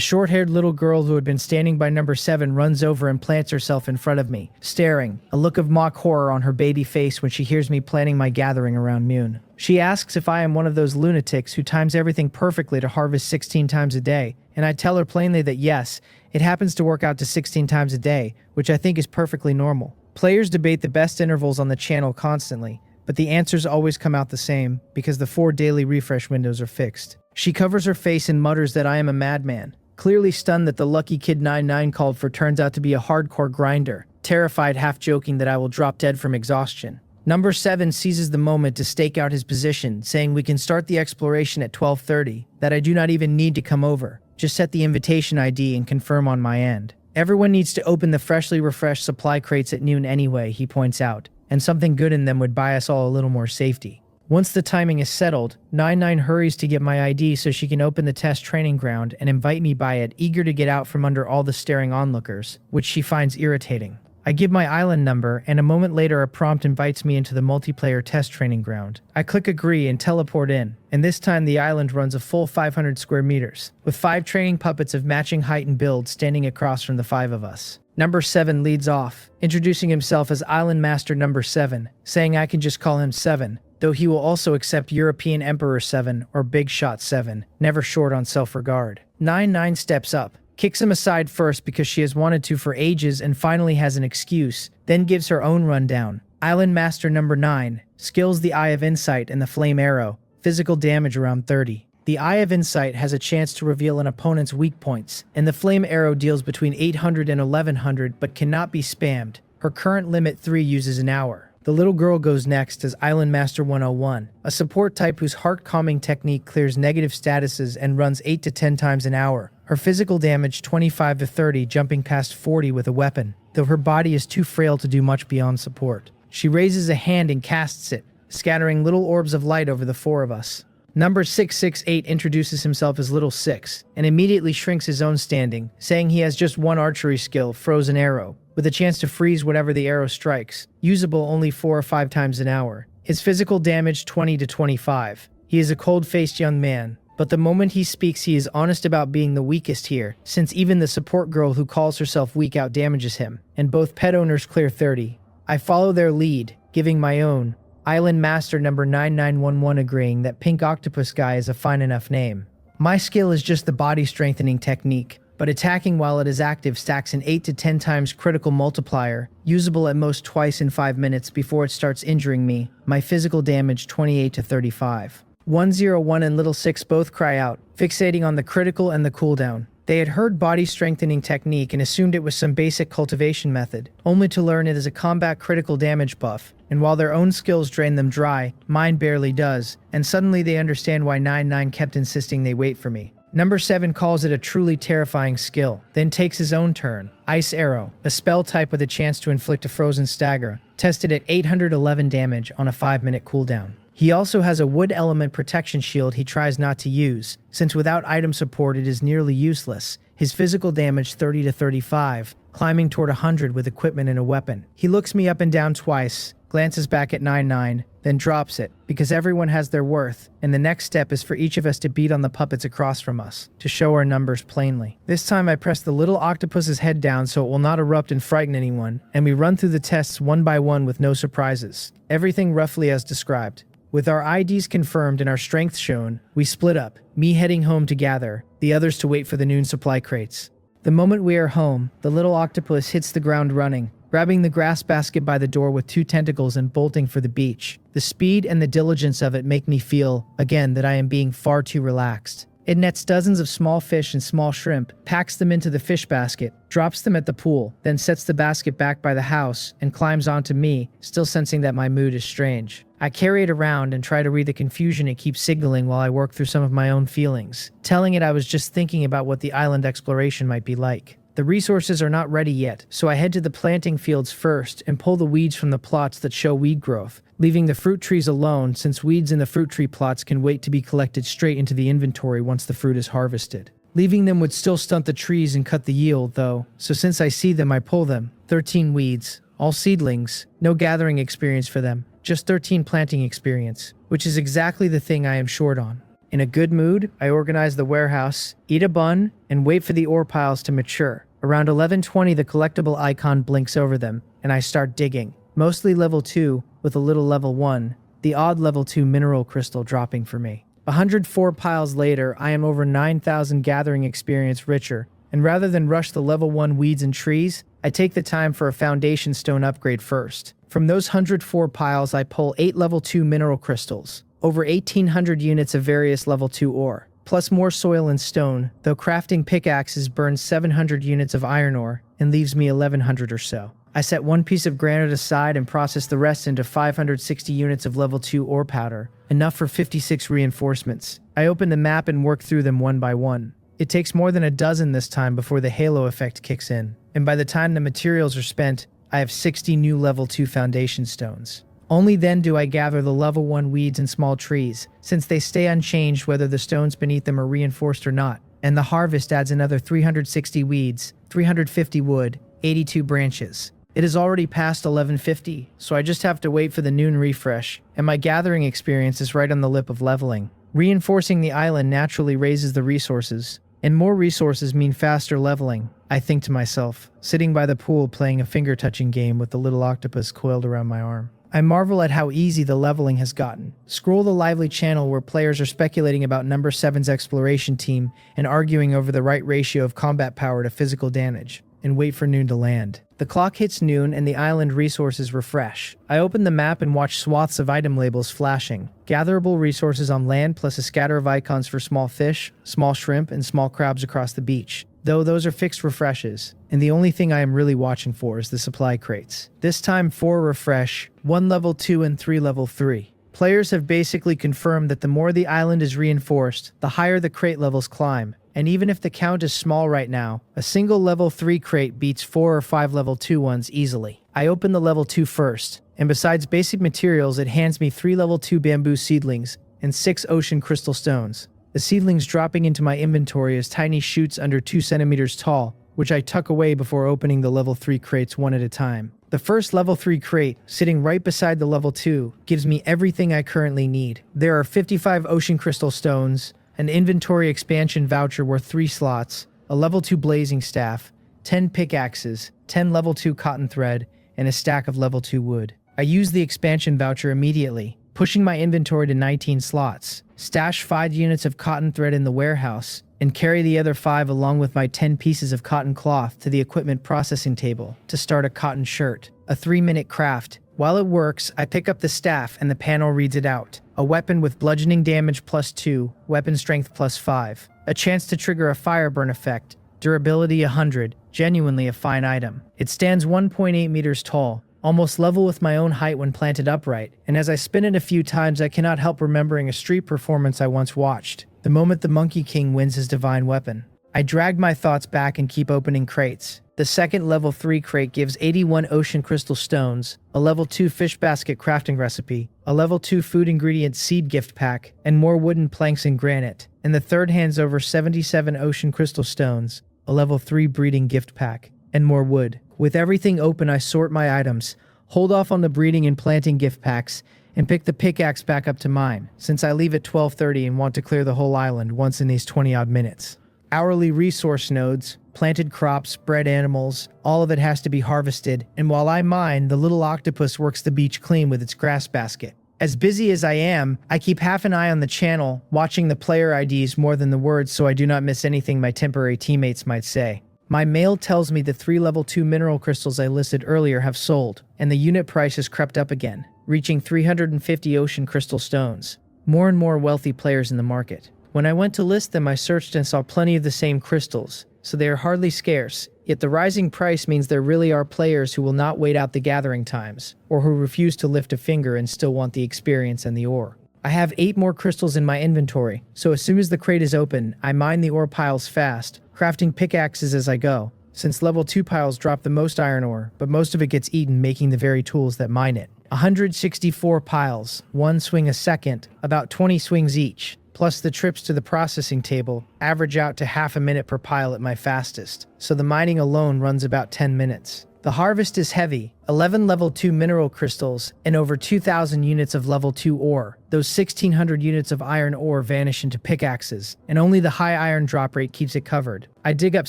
short-haired little girl who had been standing by number 7 runs over and plants herself in front of me, staring, a look of mock horror on her baby face when she hears me planning my gathering around noon. She asks if I am one of those lunatics who times everything perfectly to harvest 16 times a day, and I tell her plainly that yes, it happens to work out to 16 times a day, which I think is perfectly normal. Players debate the best intervals on the channel constantly, but the answers always come out the same because the 4 daily refresh windows are fixed. She covers her face and mutters that I am a madman, clearly stunned that the lucky kid 99 called for turns out to be a hardcore grinder, terrified, half joking that I will drop dead from exhaustion. Number 7 seizes the moment to stake out his position, saying we can start the exploration at 12:30, that I do not even need to come over. Just set the invitation ID and confirm on my end. Everyone needs to open the freshly refreshed supply crates at noon anyway, he points out, and something good in them would buy us all a little more safety. Once the timing is settled, 99 hurries to get my ID so she can open the test training ground and invite me by it, eager to get out from under all the staring onlookers, which she finds irritating. I give my island number, and a moment later a prompt invites me into the multiplayer test training ground. I click agree and teleport in, and this time the island runs a full 500 square meters, with 5 training puppets of matching height and build standing across from the 5 of us. Number 7 leads off, introducing himself as Island Master Number 7, saying I can just call him 7, though he will also accept European Emperor 7 or Big Shot 7, never short on self-regard. 99 steps up, kicks him aside first because she has wanted to for ages and finally has an excuse, then gives her own rundown. Island Master Number 9, skills the Eye of Insight and the Flame Arrow, physical damage around 30. The Eye of Insight has a chance to reveal an opponent's weak points, and the Flame Arrow deals between 800 and 1100 but cannot be spammed. Her current limit 3 uses an hour. The little girl goes next as Island Master 101, a support type whose heart-calming technique clears negative statuses and runs 8 to 10 times an hour. Her physical damage 25 to 30, jumping past 40 with a weapon, though her body is too frail to do much beyond support. She raises a hand and casts it, scattering little orbs of light over the 4 of us. Number 668 introduces himself as Little 6, and immediately shrinks his own standing, saying he has just one archery skill, Frozen Arrow, with a chance to freeze whatever the arrow strikes, usable only 4 or 5 times an hour. His physical damage 20 to 25. He is a cold-faced young man, but the moment he speaks he is honest about being the weakest here, since even the support girl who calls herself weak out damages him, and both pet owners clear 30. I follow their lead, giving my own, Island Master Number 9911 agreeing that Pink Octopus Guy is a fine enough name. My skill is just the body strengthening technique, but attacking while it is active stacks an 8 to 10 times critical multiplier, usable at most twice in 5 minutes before it starts injuring me. My physical damage 28 to 35. 101 and Little 6 both cry out, fixating on the critical and the cooldown. They had heard body strengthening technique and assumed it was some basic cultivation method, only to learn it is a combat critical damage buff, and while their own skills drain them dry, mine barely does, and suddenly they understand why 9-9 kept insisting they wait for me. Number 7 calls it a truly terrifying skill, then takes his own turn. Ice Arrow, a spell type with a chance to inflict a frozen stagger, tested at 811 damage on a 5-minute cooldown. He also has a wood element protection shield he tries not to use, since without item support it is nearly useless. His physical damage 30 to 35, climbing toward 100 with equipment and a weapon. He looks me up and down twice, glances back at 9-9, then drops it, because everyone has their worth, and the next step is for each of us to beat on the puppets across from us, to show our numbers plainly. This time I press the little octopus's head down so it will not erupt and frighten anyone, and we run through the tests one by one with no surprises. Everything roughly as described. With our IDs confirmed and our strength shown, we split up, me heading home to gather, the others to wait for the noon supply crates. The moment we are home, the little octopus hits the ground running, grabbing the grass basket by the door with 2 tentacles and bolting for the beach. The speed and the diligence of it make me feel, again, that I am being far too relaxed. It nets dozens of small fish and small shrimp, packs them into the fish basket, drops them at the pool, then sets the basket back by the house and climbs onto me, still sensing that my mood is strange. I carry it around and try to read the confusion it keeps signaling while I work through some of my own feelings, telling it I was just thinking about what the island exploration might be like. The resources are not ready yet, so I head to the planting fields first and pull the weeds from the plots that show weed growth, leaving the fruit trees alone since weeds in the fruit tree plots can wait to be collected straight into the inventory once the fruit is harvested. Leaving them would still stunt the trees and cut the yield, though, so since I see them I pull them. 13 weeds, all seedlings, no gathering experience for them, just 13 planting experience, which is exactly the thing I am short on. In a good mood, I organize the warehouse, eat a bun, and wait for the ore piles to mature. Around 11:20 the collectible icon blinks over them, and I start digging. Mostly level 2, with a little level 1, the odd level 2 mineral crystal dropping for me. 104 piles later, I am over 9,000 gathering experience richer, and rather than rush the level 1 weeds and trees, I take the time for a foundation stone upgrade first. From those 104 piles I pull 8 level 2 mineral crystals, over 1,800 units of various level 2 ore, plus more soil and stone, though crafting pickaxes burns 700 units of iron ore and leaves me 1,100 or so. I set one piece of granite aside and process the rest into 560 units of level 2 ore powder, enough for 56 reinforcements. I open the map and work through them one by one. It takes more than a dozen this time before the halo effect kicks in, and by the time the materials are spent, I have 60 new level 2 foundation stones. Only then do I gather the level 1 weeds and small trees, since they stay unchanged whether the stones beneath them are reinforced or not, and the harvest adds another 360 weeds, 350 wood, 82 branches. It is already past 11:50, so I just have to wait for the noon refresh, and my gathering experience is right on the lip of leveling. Reinforcing the island naturally raises the resources, and more resources mean faster leveling, I think to myself, sitting by the pool playing a finger-touching game with the little octopus coiled around my arm. I marvel at how easy the leveling has gotten. Scroll the lively channel where players are speculating about number 7's exploration team and arguing over the right ratio of combat power to physical damage, and wait for noon to land. The clock hits noon and the island resources refresh. I open the map and watch swaths of item labels flashing. Gatherable resources on land plus a scatter of icons for small fish, small shrimp, and small crabs across the beach. Though those are fixed refreshes, and the only thing I am really watching for is the supply crates. This time 4 refresh, 1 level 2 and 3 level 3. Players have basically confirmed that the more the island is reinforced, the higher the crate levels climb, and even if the count is small right now, a single level 3 crate beats 4 or 5 level 2 ones easily. I open the level 2 first, and besides basic materials it hands me 3 level 2 bamboo seedlings and 6 ocean crystal stones. The seedlings dropping into my inventory as tiny shoots under 2 centimeters tall, which I tuck away before opening the level 3 crates one at a time. The first level 3 crate, sitting right beside the level 2, gives me everything I currently need. There are 55 ocean crystal stones, an inventory expansion voucher worth 3 slots, a level 2 blazing staff, 10 pickaxes, 10 level 2 cotton thread, and a stack of level 2 wood. I use the expansion voucher immediately, pushing my inventory to 19 slots, stash 5 units of cotton thread in the warehouse, and carry the other 5 along with my 10 pieces of cotton cloth to the equipment processing table to start a cotton shirt, a 3-minute craft. While it works, I pick up the staff and the panel reads it out. A weapon with bludgeoning damage +2, weapon strength +5. A chance to trigger a fire burn effect. Durability 100. Genuinely a fine item. It stands 1.8 meters tall, almost level with my own height when planted upright, and as I spin it a few times I cannot help remembering a street performance I once watched. The moment the Monkey King wins his divine weapon. I drag my thoughts back and keep opening crates. The second level 3 crate gives 81 ocean crystal stones, a level 2 fish basket crafting recipe, a level 2 food ingredient seed gift pack, and more wooden planks and granite. And the third hands over 77 ocean crystal stones, a level 3 breeding gift pack, and more wood. With everything open, I sort my items, hold off on the breeding and planting gift packs, and pick the pickaxe back up to mine, since I leave at 12:30 and want to clear the whole island once in these 20-odd minutes. Hourly resource nodes, planted crops, bred animals, all of it has to be harvested, and while I mine, the little octopus works the beach clean with its grass basket. As busy as I am, I keep half an eye on the channel, watching the player IDs more than the words so I do not miss anything my temporary teammates might say. My mail tells me the 3 level 2 mineral crystals I listed earlier have sold, and the unit price has crept up again, reaching 350 ocean crystal stones. More and more wealthy players in the market. When I went to list them, I searched and saw plenty of the same crystals, so they are hardly scarce, yet the rising price means there really are players who will not wait out the gathering times, or who refuse to lift a finger and still want the experience and the ore. I have 8 more crystals in my inventory, so as soon as the crate is open, I mine the ore piles fast, crafting pickaxes as I go, since level 2 piles drop the most iron ore, but most of it gets eaten making the very tools that mine it. 164 piles, 1 swing a second, about 20 swings each, plus the trips to the processing table, average out to half a minute per pile at my fastest, so the mining alone runs about 10 minutes. The harvest is heavy, 11 level 2 mineral crystals, and over 2,000 units of level 2 ore. Those 1,600 units of iron ore vanish into pickaxes, and only the high iron drop rate keeps it covered. I dig up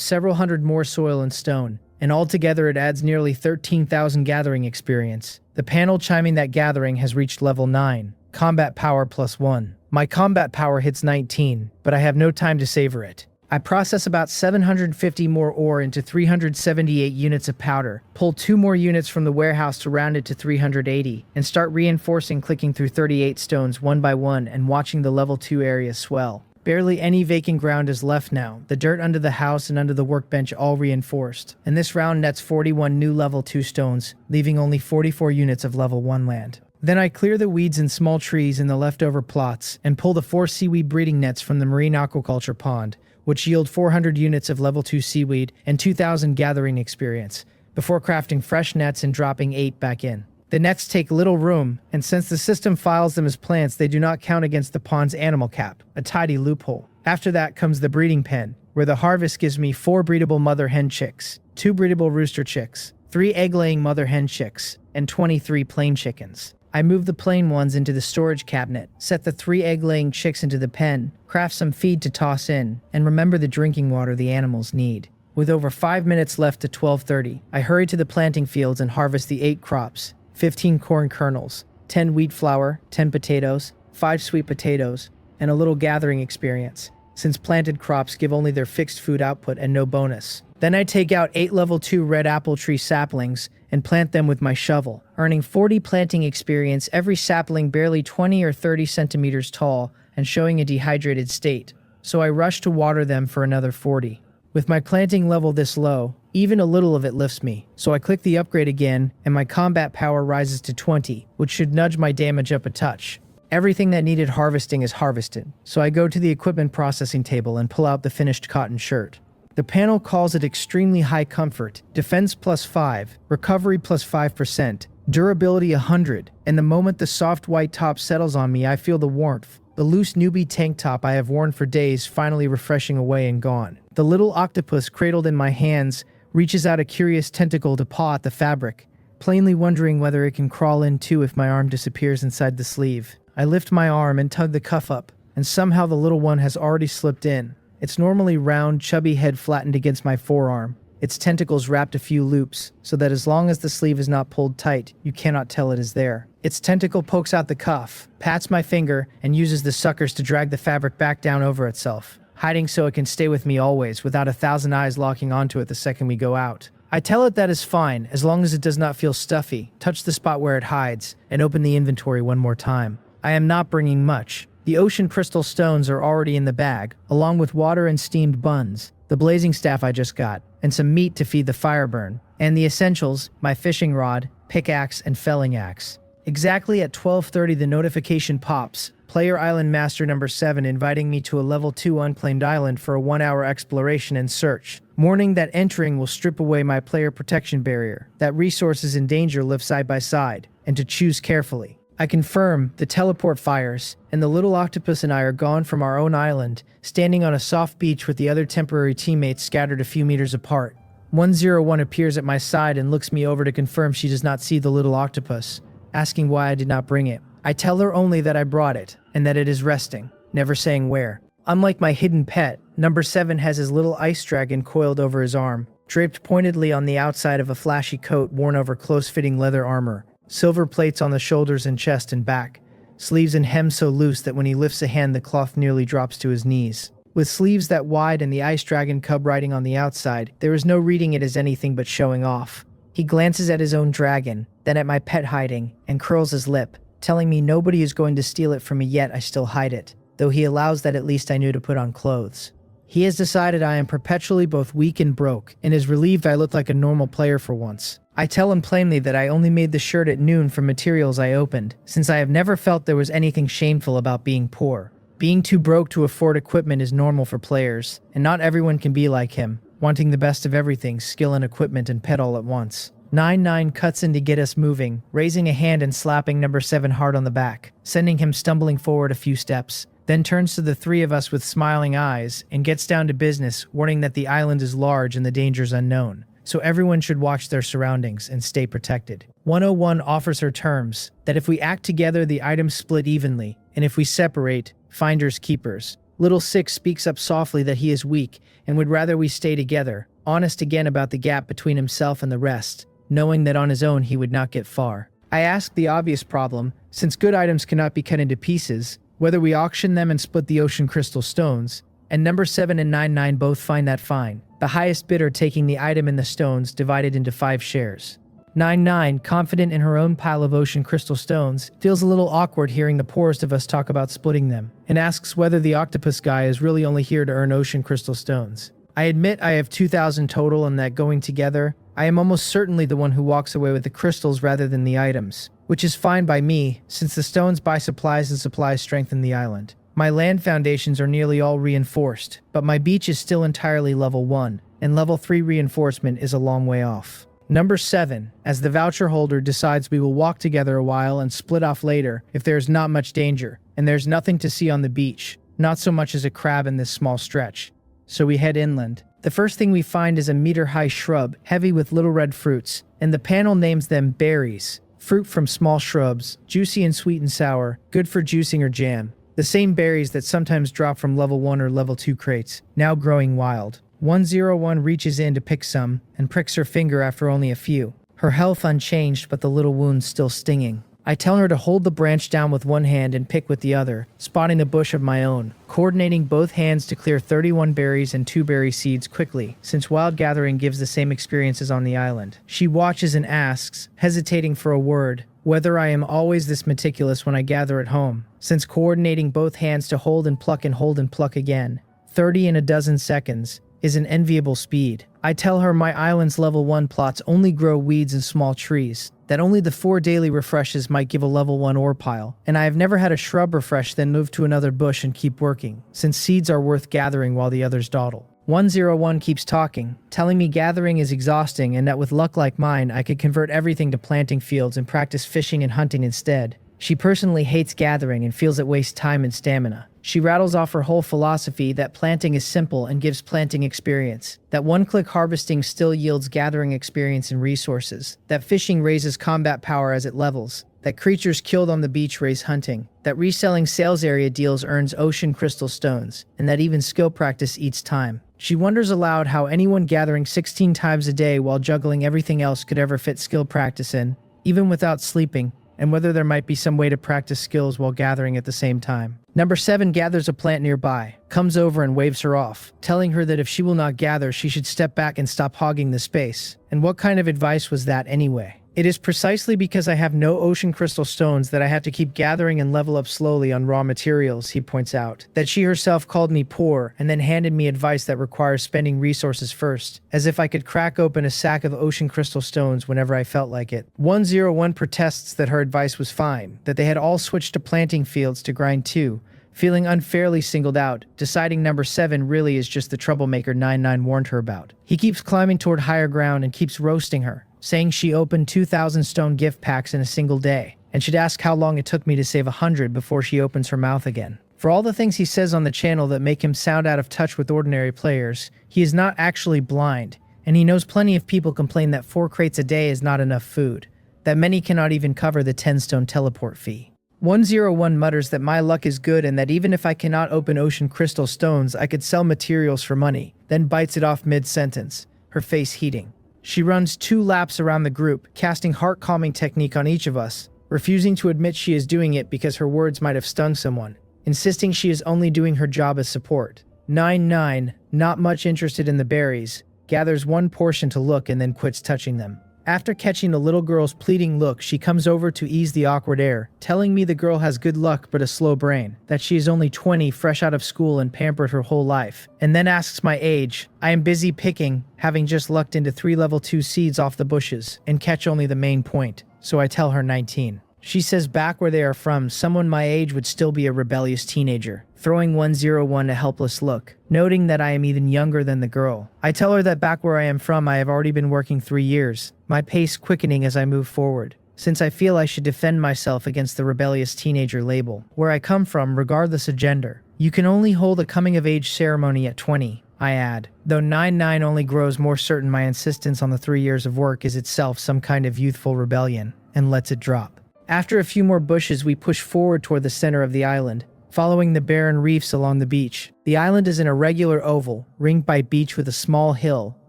several hundred more soil and stone, and altogether it adds nearly 13,000 gathering experience. The panel chiming that gathering has reached level 9, combat power +1. My combat power hits 19, but I have no time to savor it. I process about 750 more ore into 378 units of powder, pull 2 more units from the warehouse to round it to 380, and start reinforcing, clicking through 38 stones one by one and watching the level 2 area swell. Barely any vacant ground is left now, the dirt under the house and under the workbench all reinforced, and this round nets 41 new level 2 stones, leaving only 44 units of level 1 land. Then I clear the weeds and small trees in the leftover plots and pull the 4 seaweed breeding nets from the marine aquaculture pond, which yield 400 units of level 2 seaweed and 2,000 gathering experience, before crafting fresh nets and dropping 8 back in. The nets take little room, and since the system files them as plants, they do not count against the pond's animal cap, a tidy loophole. After that comes the breeding pen, where the harvest gives me 4 breedable mother hen chicks, 2 breedable rooster chicks, 3 egg-laying mother hen chicks, and 23 plain chickens. I move the plain ones into the storage cabinet, set the 3 egg-laying chicks into the pen, craft some feed to toss in, and remember the drinking water the animals need. With over 5 minutes left to 12:30, I hurry to the planting fields and harvest the 8 crops, 15 corn kernels, 10 wheat flour, 10 potatoes, 5 sweet potatoes, and a little gathering experience, since planted crops give only their fixed food output and no bonus. Then I take out 8 level 2 red apple tree saplings and plant them with my shovel, earning 40 planting experience, every sapling barely 20 or 30 centimeters tall and showing a dehydrated state, so I rush to water them for another 40. With my planting level this low, even a little of it lifts me, so I click the upgrade again and my combat power rises to 20, which should nudge my damage up a touch. Everything that needed harvesting is harvested, so I go to the equipment processing table and pull out the finished cotton shirt. The panel calls it extremely high comfort, defense +5, recovery +5%, durability 100, and the moment the soft white top settles on me I feel the warmth. The loose newbie tank top I have worn for days finally refreshing away and gone. The little octopus cradled in my hands reaches out a curious tentacle to paw at the fabric, plainly wondering whether it can crawl in too if my arm disappears inside the sleeve. I lift my arm and tug the cuff up, and somehow the little one has already slipped in. Its normally round, chubby head flattened against my forearm, its tentacles wrapped a few loops, so that as long as the sleeve is not pulled tight, you cannot tell it is there. Its tentacle pokes out the cuff, pats my finger, and uses the suckers to drag the fabric back down over itself, hiding so it can stay with me always, without 1,000 eyes locking onto it the second we go out. I tell it that is fine, as long as it does not feel stuffy, touch the spot where it hides, and open the inventory one more time. I am not bringing much. The ocean crystal stones are already in the bag, along with water and steamed buns, the blazing staff I just got, and some meat to feed the fire burn, and the essentials, my fishing rod, pickaxe, and felling axe. Exactly at 12:30 the notification pops, Player Island Master number 7 inviting me to a level 2 unclaimed island for a 1-hour exploration and search. Warning that entering will strip away my player protection barrier, that resources in danger live side by side, and to choose carefully. I confirm the teleport fires, and the little octopus and I are gone from our own island, standing on a soft beach with the other temporary teammates scattered a few meters apart. 101 appears at my side and looks me over to confirm she does not see the little octopus, asking why I did not bring it. I tell her only that I brought it, and that it is resting, never saying where. Unlike my hidden pet, number 7 has his little ice dragon coiled over his arm, draped pointedly on the outside of a flashy coat worn over close-fitting leather armor, silver plates on the shoulders and chest and back, sleeves and hem so loose that when he lifts a hand the cloth nearly drops to his knees. With sleeves that wide and the ice dragon cub riding on the outside, there is no reading it as anything but showing off. He glances at his own dragon, then at my pet hiding, and curls his lip, telling me nobody is going to steal it from me yet I still hide it, though he allows that at least I knew to put on clothes. He has decided I am perpetually both weak and broke, and is relieved I look like a normal player for once. I tell him plainly that I only made the shirt at noon from materials I opened, since I have never felt there was anything shameful about being poor. Being too broke to afford equipment is normal for players, and not everyone can be like him, wanting the best of everything, skill and equipment and pet all at once. 99 cuts in to get us moving, raising a hand and slapping number 7 hard on the back, sending him stumbling forward a few steps, then turns to the 3 of us with smiling eyes and gets down to business, warning that the island is large and the dangers unknown, so everyone should watch their surroundings and stay protected. 101 offers her terms, that if we act together the items split evenly, and if we separate, finders keepers. Little 6 speaks up softly that he is weak and would rather we stay together, honest again about the gap between himself and the rest, knowing that on his own he would not get far. I ask the obvious problem, since good items cannot be cut into pieces, whether we auction them and split the ocean crystal stones, and number 7 and 99 both find that fine, the highest bidder taking the item and the stones divided into 5 shares. 99, confident in her own pile of ocean crystal stones, feels a little awkward hearing the poorest of us talk about splitting them, and asks whether the octopus guy is really only here to earn ocean crystal stones. I admit I have 2,000 total and that going together, I am almost certainly the one who walks away with the crystals rather than the items, which is fine by me, since the stones buy supplies and supplies strengthen the island. My land foundations are nearly all reinforced, but my beach is still entirely level 1, and level 3 reinforcement is a long way off. Number 7, as the voucher holder decides we will walk together a while and split off later if there is not much danger, and there's nothing to see on the beach, not so much as a crab in this small stretch. So we head inland. The first thing we find is a meter-high shrub, heavy with little red fruits, and the panel names them berries. Fruit from small shrubs, juicy and sweet and sour, good for juicing or jam. The same berries that sometimes drop from level 1 or level 2 crates, now growing wild. 101 reaches in to pick some, and pricks her finger after only a few. Her health unchanged, but the little wounds still stinging. I tell her to hold the branch down with one hand and pick with the other, spotting the bush of my own, coordinating both hands to clear 31 berries and 2 berry seeds quickly, since wild gathering gives the same experience as on the island. She watches and asks, hesitating for a word, whether I am always this meticulous when I gather at home, since coordinating both hands to hold and pluck again, 30 in a dozen seconds, is an enviable speed. I tell her my island's level 1 plots only grow weeds and small trees, that only the 4 daily refreshes might give a level 1 ore pile, and I have never had a shrub refresh then move to another bush and keep working, since seeds are worth gathering while the others dawdle. 101 keeps talking, telling me gathering is exhausting and that with luck like mine I could convert everything to planting fields and practice fishing and hunting instead. She personally hates gathering and feels it wastes time and stamina. She rattles off her whole philosophy that planting is simple and gives planting experience, that one-click harvesting still yields gathering experience and resources, that fishing raises combat power as it levels, that creatures killed on the beach raise hunting, that reselling sales area deals earns ocean crystal stones, and that even skill practice eats time. She wonders aloud how anyone gathering 16 times a day while juggling everything else could ever fit skill practice in, even without sleeping, and whether there might be some way to practice skills while gathering at the same time. Number 7 gathers a plant nearby, comes over and waves her off, telling her that if she will not gather, she should step back and stop hogging the space. And what kind of advice was that anyway? It is precisely because I have no ocean crystal stones that I have to keep gathering and level up slowly on raw materials, he points out, that she herself called me poor and then handed me advice that requires spending resources first, as if I could crack open a sack of ocean crystal stones whenever I felt like it. 101 protests that her advice was fine, that they had all switched to planting fields to grind too, feeling unfairly singled out, deciding number 7 really is just the troublemaker 99 warned her about. He keeps climbing toward higher ground and keeps roasting her, saying she opened 2,000 stone gift packs in a single day, and should ask how long it took me to save 100 before she opens her mouth again. For all the things he says on the channel that make him sound out of touch with ordinary players, he is not actually blind, and he knows plenty of people complain that 4 crates a day is not enough food, that many cannot even cover the 10 stone teleport fee. 101 mutters that my luck is good and that even if I cannot open ocean crystal stones, I could sell materials for money, then bites it off mid-sentence, her face heating. She runs 2 laps around the group, casting heart-calming technique on each of us, refusing to admit she is doing it because her words might have stung someone, insisting she is only doing her job as support. 99, not much interested in the berries, gathers 1 portion to look and then quits touching them. After catching the little girl's pleading look, she comes over to ease the awkward air, telling me the girl has good luck but a slow brain, that she is only 20, fresh out of school and pampered her whole life, and then asks my age. I am busy picking, having just lucked into 3 level 2 seeds off the bushes, and catch only the main point, so I tell her 19. She says back where they are from, someone my age would still be a rebellious teenager, throwing 101 a helpless look, noting that I am even younger than the girl. I tell her that back where I am from I have already been working 3 years, my pace quickening as I move forward, since I feel I should defend myself against the rebellious teenager label. Where I come from, regardless of gender, you can only hold a coming-of-age ceremony at 20, I add, though 99 only grows more certain my insistence on the 3 years of work is itself some kind of youthful rebellion, and lets it drop. After a few more bushes, we push forward toward the center of the island, following the barren reefs along the beach. The island is an irregular oval, ringed by beach with a small hill,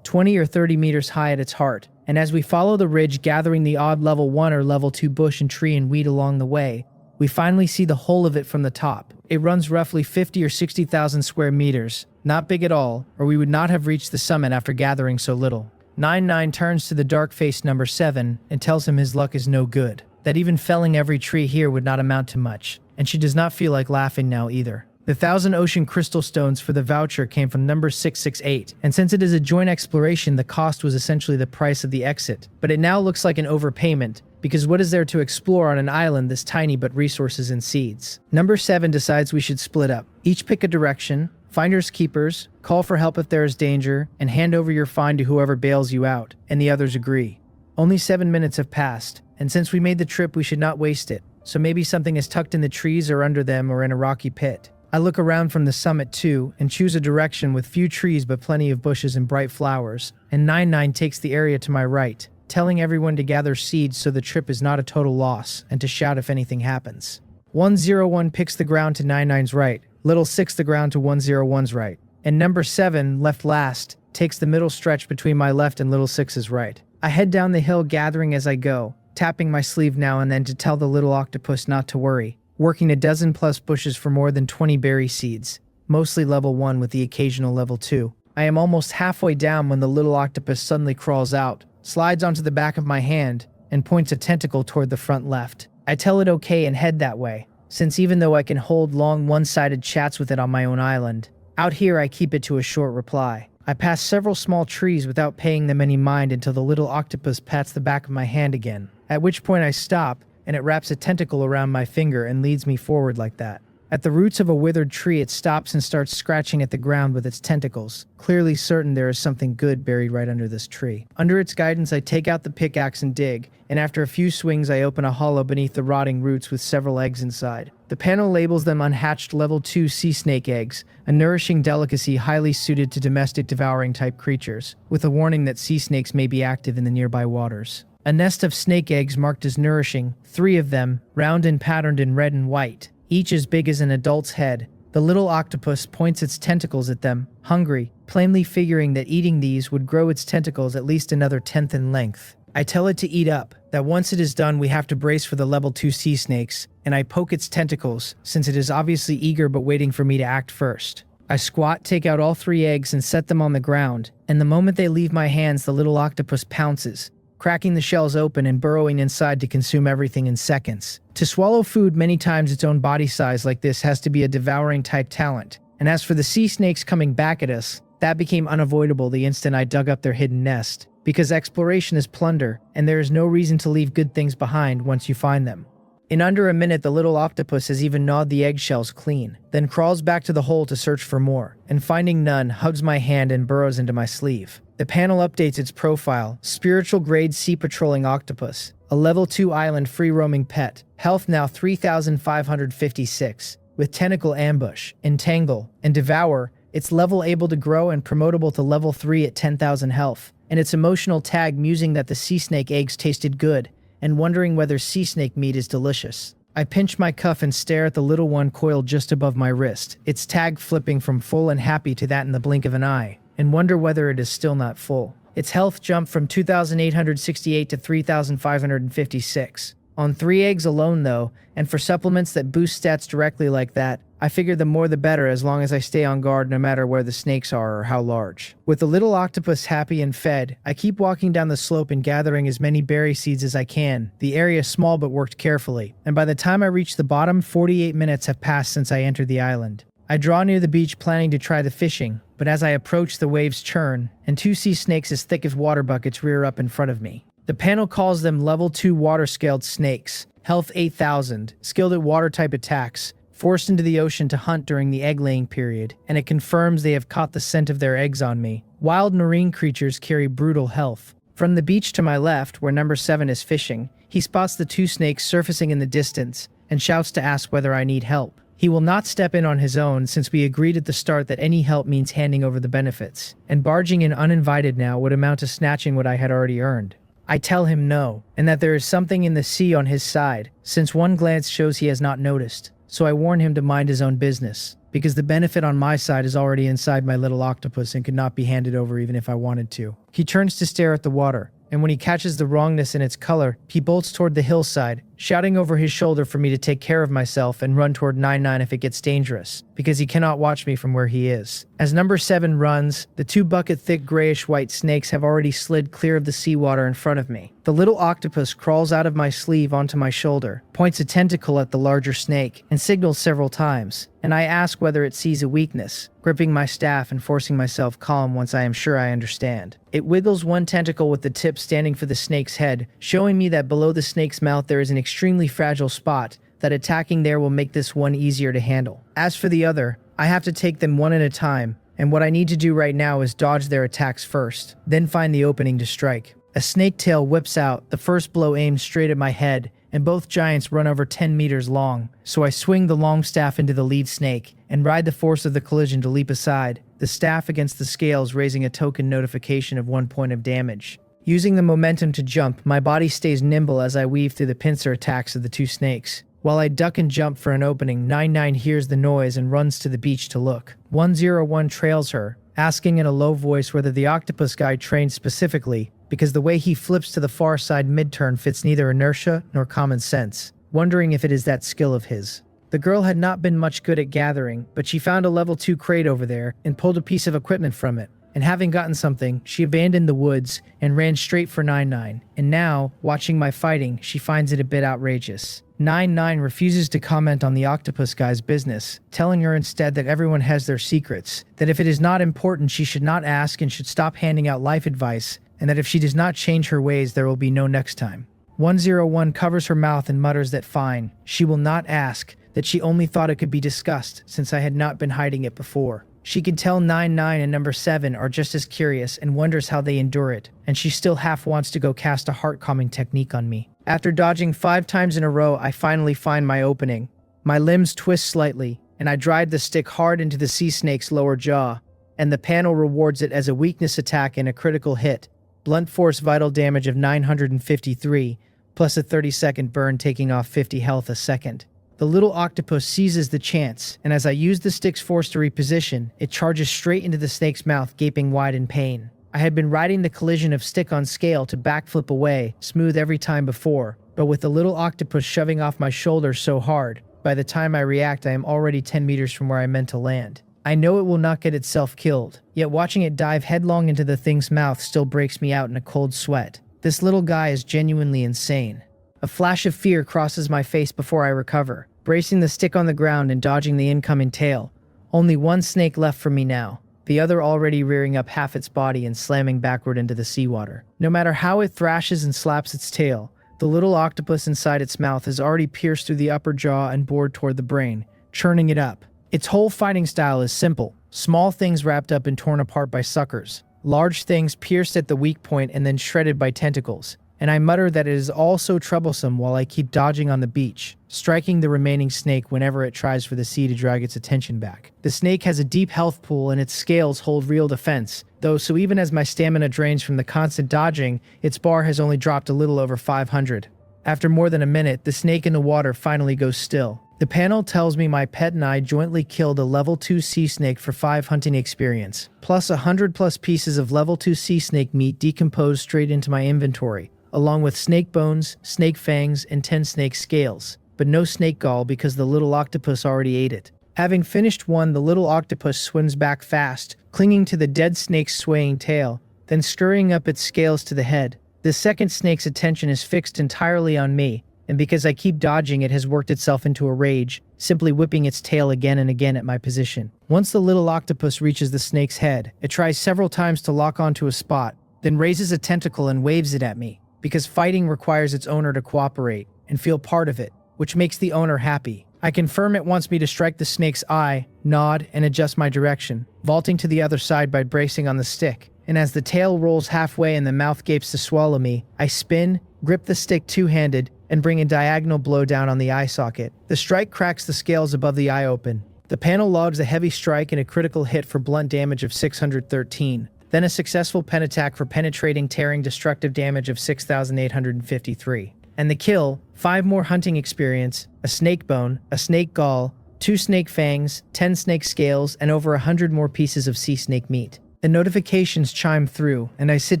20 or 30 meters high at its heart, and as we follow the ridge, gathering the odd level 1 or level 2 bush and tree and weed along the way, we finally see the whole of it from the top. It runs roughly 50 or 60,000 square meters, not big at all, or we would not have reached the summit after gathering so little. 99 turns to the dark-faced number 7 and tells him his luck is no good, that even felling every tree here would not amount to much, and she does not feel like laughing now either. The 1,000 ocean crystal stones for the voucher came from number 668, and since it is a joint exploration, the cost was essentially the price of the exit, but it now looks like an overpayment, because what is there to explore on an island this tiny but resources and seeds? Number 7 decides we should split up. Each pick a direction, finders keepers, call for help if there is danger, and hand over your find to whoever bails you out, and the others agree. Only 7 minutes have passed, and since we made the trip, we should not waste it, so maybe something is tucked in the trees or under them or in a rocky pit. I look around from the summit too, and choose a direction with few trees but plenty of bushes and bright flowers, and 99 takes the area to my right, telling everyone to gather seeds so the trip is not a total loss, and to shout if anything happens. 101 picks the ground to 99's right, little 6 the ground to 101's right, and number 7, left last, takes the middle stretch between my left and little 6's right. I head down the hill gathering as I go, tapping my sleeve now and then to tell the little octopus not to worry, working a dozen plus bushes for more than 20 berry seeds, mostly level 1 with the occasional level 2. I am almost halfway down when the little octopus suddenly crawls out, slides onto the back of my hand, and points a tentacle toward the front left. I tell it okay and head that way, since even though I can hold long one-sided chats with it on my own island, out here I keep it to a short reply. I pass several small trees without paying them any mind until the little octopus pats the back of my hand again, at which point I stop, and it wraps a tentacle around my finger and leads me forward like that. At the roots of a withered tree, it stops and starts scratching at the ground with its tentacles, clearly certain there is something good buried right under this tree. Under its guidance, I take out the pickaxe and dig, and after a few swings, I open a hollow beneath the rotting roots with several eggs inside. The panel labels them unhatched level 2 sea snake eggs, a nourishing delicacy highly suited to domestic devouring type creatures, with a warning that sea snakes may be active in the nearby waters. A nest of snake eggs marked as nourishing, 3 of them, round and patterned in red and white, each as big as an adult's head. The little octopus points its tentacles at them, hungry, plainly figuring that eating these would grow its tentacles at least another 10th in length. I tell it to eat up, that once it is done we have to brace for the level 2 sea snakes, and I poke its tentacles, since it is obviously eager but waiting for me to act first. I squat, take out all 3 eggs and set them on the ground, and the moment they leave my hands the little octopus pounces, cracking the shells open and burrowing inside to consume everything in seconds. To swallow food many times its own body size like this has to be a devouring type talent. And as for the sea snakes coming back at us, that became unavoidable the instant I dug up their hidden nest, because exploration is plunder, and there is no reason to leave good things behind once you find them. In under a minute, the little octopus has even gnawed the eggshells clean, then crawls back to the hole to search for more, and finding none, hugs my hand and burrows into my sleeve. The panel updates its profile: spiritual grade sea patrolling octopus, a level 2 island free-roaming pet, health now 3,556, with tentacle ambush, entangle, and devour. Its level able to grow and promotable to level 3 at 10,000 health, and its emotional tag musing that the sea snake eggs tasted good, and wondering whether sea snake meat is delicious. I pinch my cuff and stare at the little one coiled just above my wrist, its tag flipping from full and happy to that in the blink of an eye, and wonder whether it is still not full. Its health jumped from 2,868 to 3,556. On 3 eggs alone though, and for supplements that boost stats directly like that, I figure the more the better as long as I stay on guard no matter where the snakes are or how large. With the little octopus happy and fed, I keep walking down the slope and gathering as many berry seeds as I can. The area is small but worked carefully, and by the time I reach the bottom, 48 minutes have passed since I entered the island. I draw near the beach planning to try the fishing, but as I approach the waves churn, and 2 sea snakes as thick as water buckets rear up in front of me. The panel calls them level 2 water-scaled snakes, health 8,000, skilled at water-type attacks, forced into the ocean to hunt during the egg-laying period, and it confirms they have caught the scent of their eggs on me. Wild marine creatures carry brutal health. From the beach to my left, where number 7 is fishing, he spots the 2 snakes surfacing in the distance, and shouts to ask whether I need help. He will not step in on his own since we agreed at the start that any help means handing over the benefits, and barging in uninvited now would amount to snatching what I had already earned. I tell him no, and that there is something in the sea on his side, since one glance shows he has not noticed. So I warn him to mind his own business, because the benefit on my side is already inside my little octopus and could not be handed over even if I wanted to. He turns to stare at the water, and when he catches the wrongness in its color, he bolts toward the hillside, shouting over his shoulder for me to take care of myself and run toward 99 if it gets dangerous, because he cannot watch me from where he is. As number 7 runs, the 2 bucket-thick grayish-white snakes have already slid clear of the seawater in front of me. The little octopus crawls out of my sleeve onto my shoulder, points a tentacle at the larger snake, and signals several times, and I ask whether it sees a weakness, gripping my staff and forcing myself calm once I am sure I understand. It wiggles one tentacle with the tip standing for the snake's head, showing me that below the snake's mouth there is an extremely fragile spot, that attacking there will make this one easier to handle. As for the other, I have to take them one at a time, and what I need to do right now is dodge their attacks first, then find the opening to strike. A snake tail whips out, the first blow aimed straight at my head, and both giants run over 10 meters long, so I swing the long staff into the lead snake, and ride the force of the collision to leap aside, the staff against the scales raising a token notification of 1 point of damage. Using the momentum to jump, my body stays nimble as I weave through the pincer attacks of the 2 snakes. While I duck and jump for an opening, 99 hears the noise and runs to the beach to look. 101 trails her, asking in a low voice whether the octopus guy trained specifically, because the way he flips to the far side mid-turn fits neither inertia nor common sense, wondering if it is that skill of his. The girl had not been much good at gathering, but she found a level 2 crate over there and pulled a piece of equipment from it. And having gotten something, she abandoned the woods and ran straight for 99. And now, watching my fighting, she finds it a bit outrageous. 99 refuses to comment on the octopus guy's business, telling her instead that everyone has their secrets, that if it is not important she should not ask and should stop handing out life advice, and that if she does not change her ways there will be no next time. 101 covers her mouth and mutters that fine, she will not ask, that she only thought it could be discussed since I had not been hiding it before. She could tell 99 and number 7 are just as curious and wonders how they endure it, and she still half wants to go cast a heart-calming technique on me. After dodging 5 times in a row, I finally find my opening. My limbs twist slightly, and I drive the stick hard into the sea snake's lower jaw, and the panel rewards it as a weakness attack and a critical hit. Blunt force vital damage of 953, plus a 30-second burn taking off 50 health a second. The little octopus seizes the chance, and as I use the stick's force to reposition, it charges straight into the snake's mouth, gaping wide in pain. I had been riding the collision of stick on scale to backflip away, smooth every time before, but with the little octopus shoving off my shoulder so hard, by the time I react I am already 10 meters from where I meant to land. I know it will not get itself killed, yet watching it dive headlong into the thing's mouth still breaks me out in a cold sweat. This little guy is genuinely insane. A flash of fear crosses my face before I recover, bracing the stick on the ground and dodging the incoming tail. Only one snake left for me now, the other already rearing up half its body and slamming backward into the seawater. No matter how it thrashes and slaps its tail, the little octopus inside its mouth has already pierced through the upper jaw and bored toward the brain, churning it up. Its whole fighting style is simple: small things wrapped up and torn apart by suckers, large things pierced at the weak point and then shredded by tentacles. And I mutter that it is all so troublesome while I keep dodging on the beach, striking the remaining snake whenever it tries for the sea to drag its attention back. The snake has a deep health pool and its scales hold real defense, though, so even as my stamina drains from the constant dodging, its bar has only dropped a little over 500. After more than a minute, the snake in the water finally goes still. The panel tells me my pet and I jointly killed a level 2 sea snake for 5 hunting experience, plus 100+ pieces of level 2 sea snake meat decomposed straight into my inventory, along with snake bones, snake fangs, and 10 snake scales, but no snake gall because the little octopus already ate it. Having finished one, the little octopus swims back fast, clinging to the dead snake's swaying tail, then scurrying up its scales to the head. The second snake's attention is fixed entirely on me, and because I keep dodging, it has worked itself into a rage, simply whipping its tail again and again at my position. Once the little octopus reaches the snake's head, it tries several times to lock onto a spot, then raises a tentacle and waves it at me, because fighting requires its owner to cooperate and feel part of it, which makes the owner happy. I confirm it wants me to strike the snake's eye, nod, and adjust my direction, vaulting to the other side by bracing on the stick. And as the tail rolls halfway and the mouth gapes to swallow me, I spin, grip the stick two-handed, and bring a diagonal blow down on the eye socket. The strike cracks the scales above the eye open. The panel logs a heavy strike and a critical hit for blunt damage of 613. Then a successful pen attack for penetrating, tearing, destructive damage of 6,853. And the kill: 5 more hunting experience, a snake bone, a snake gall, 2 snake fangs, 10 snake scales, and over 100 more pieces of sea snake meat. The notifications chime through, and I sit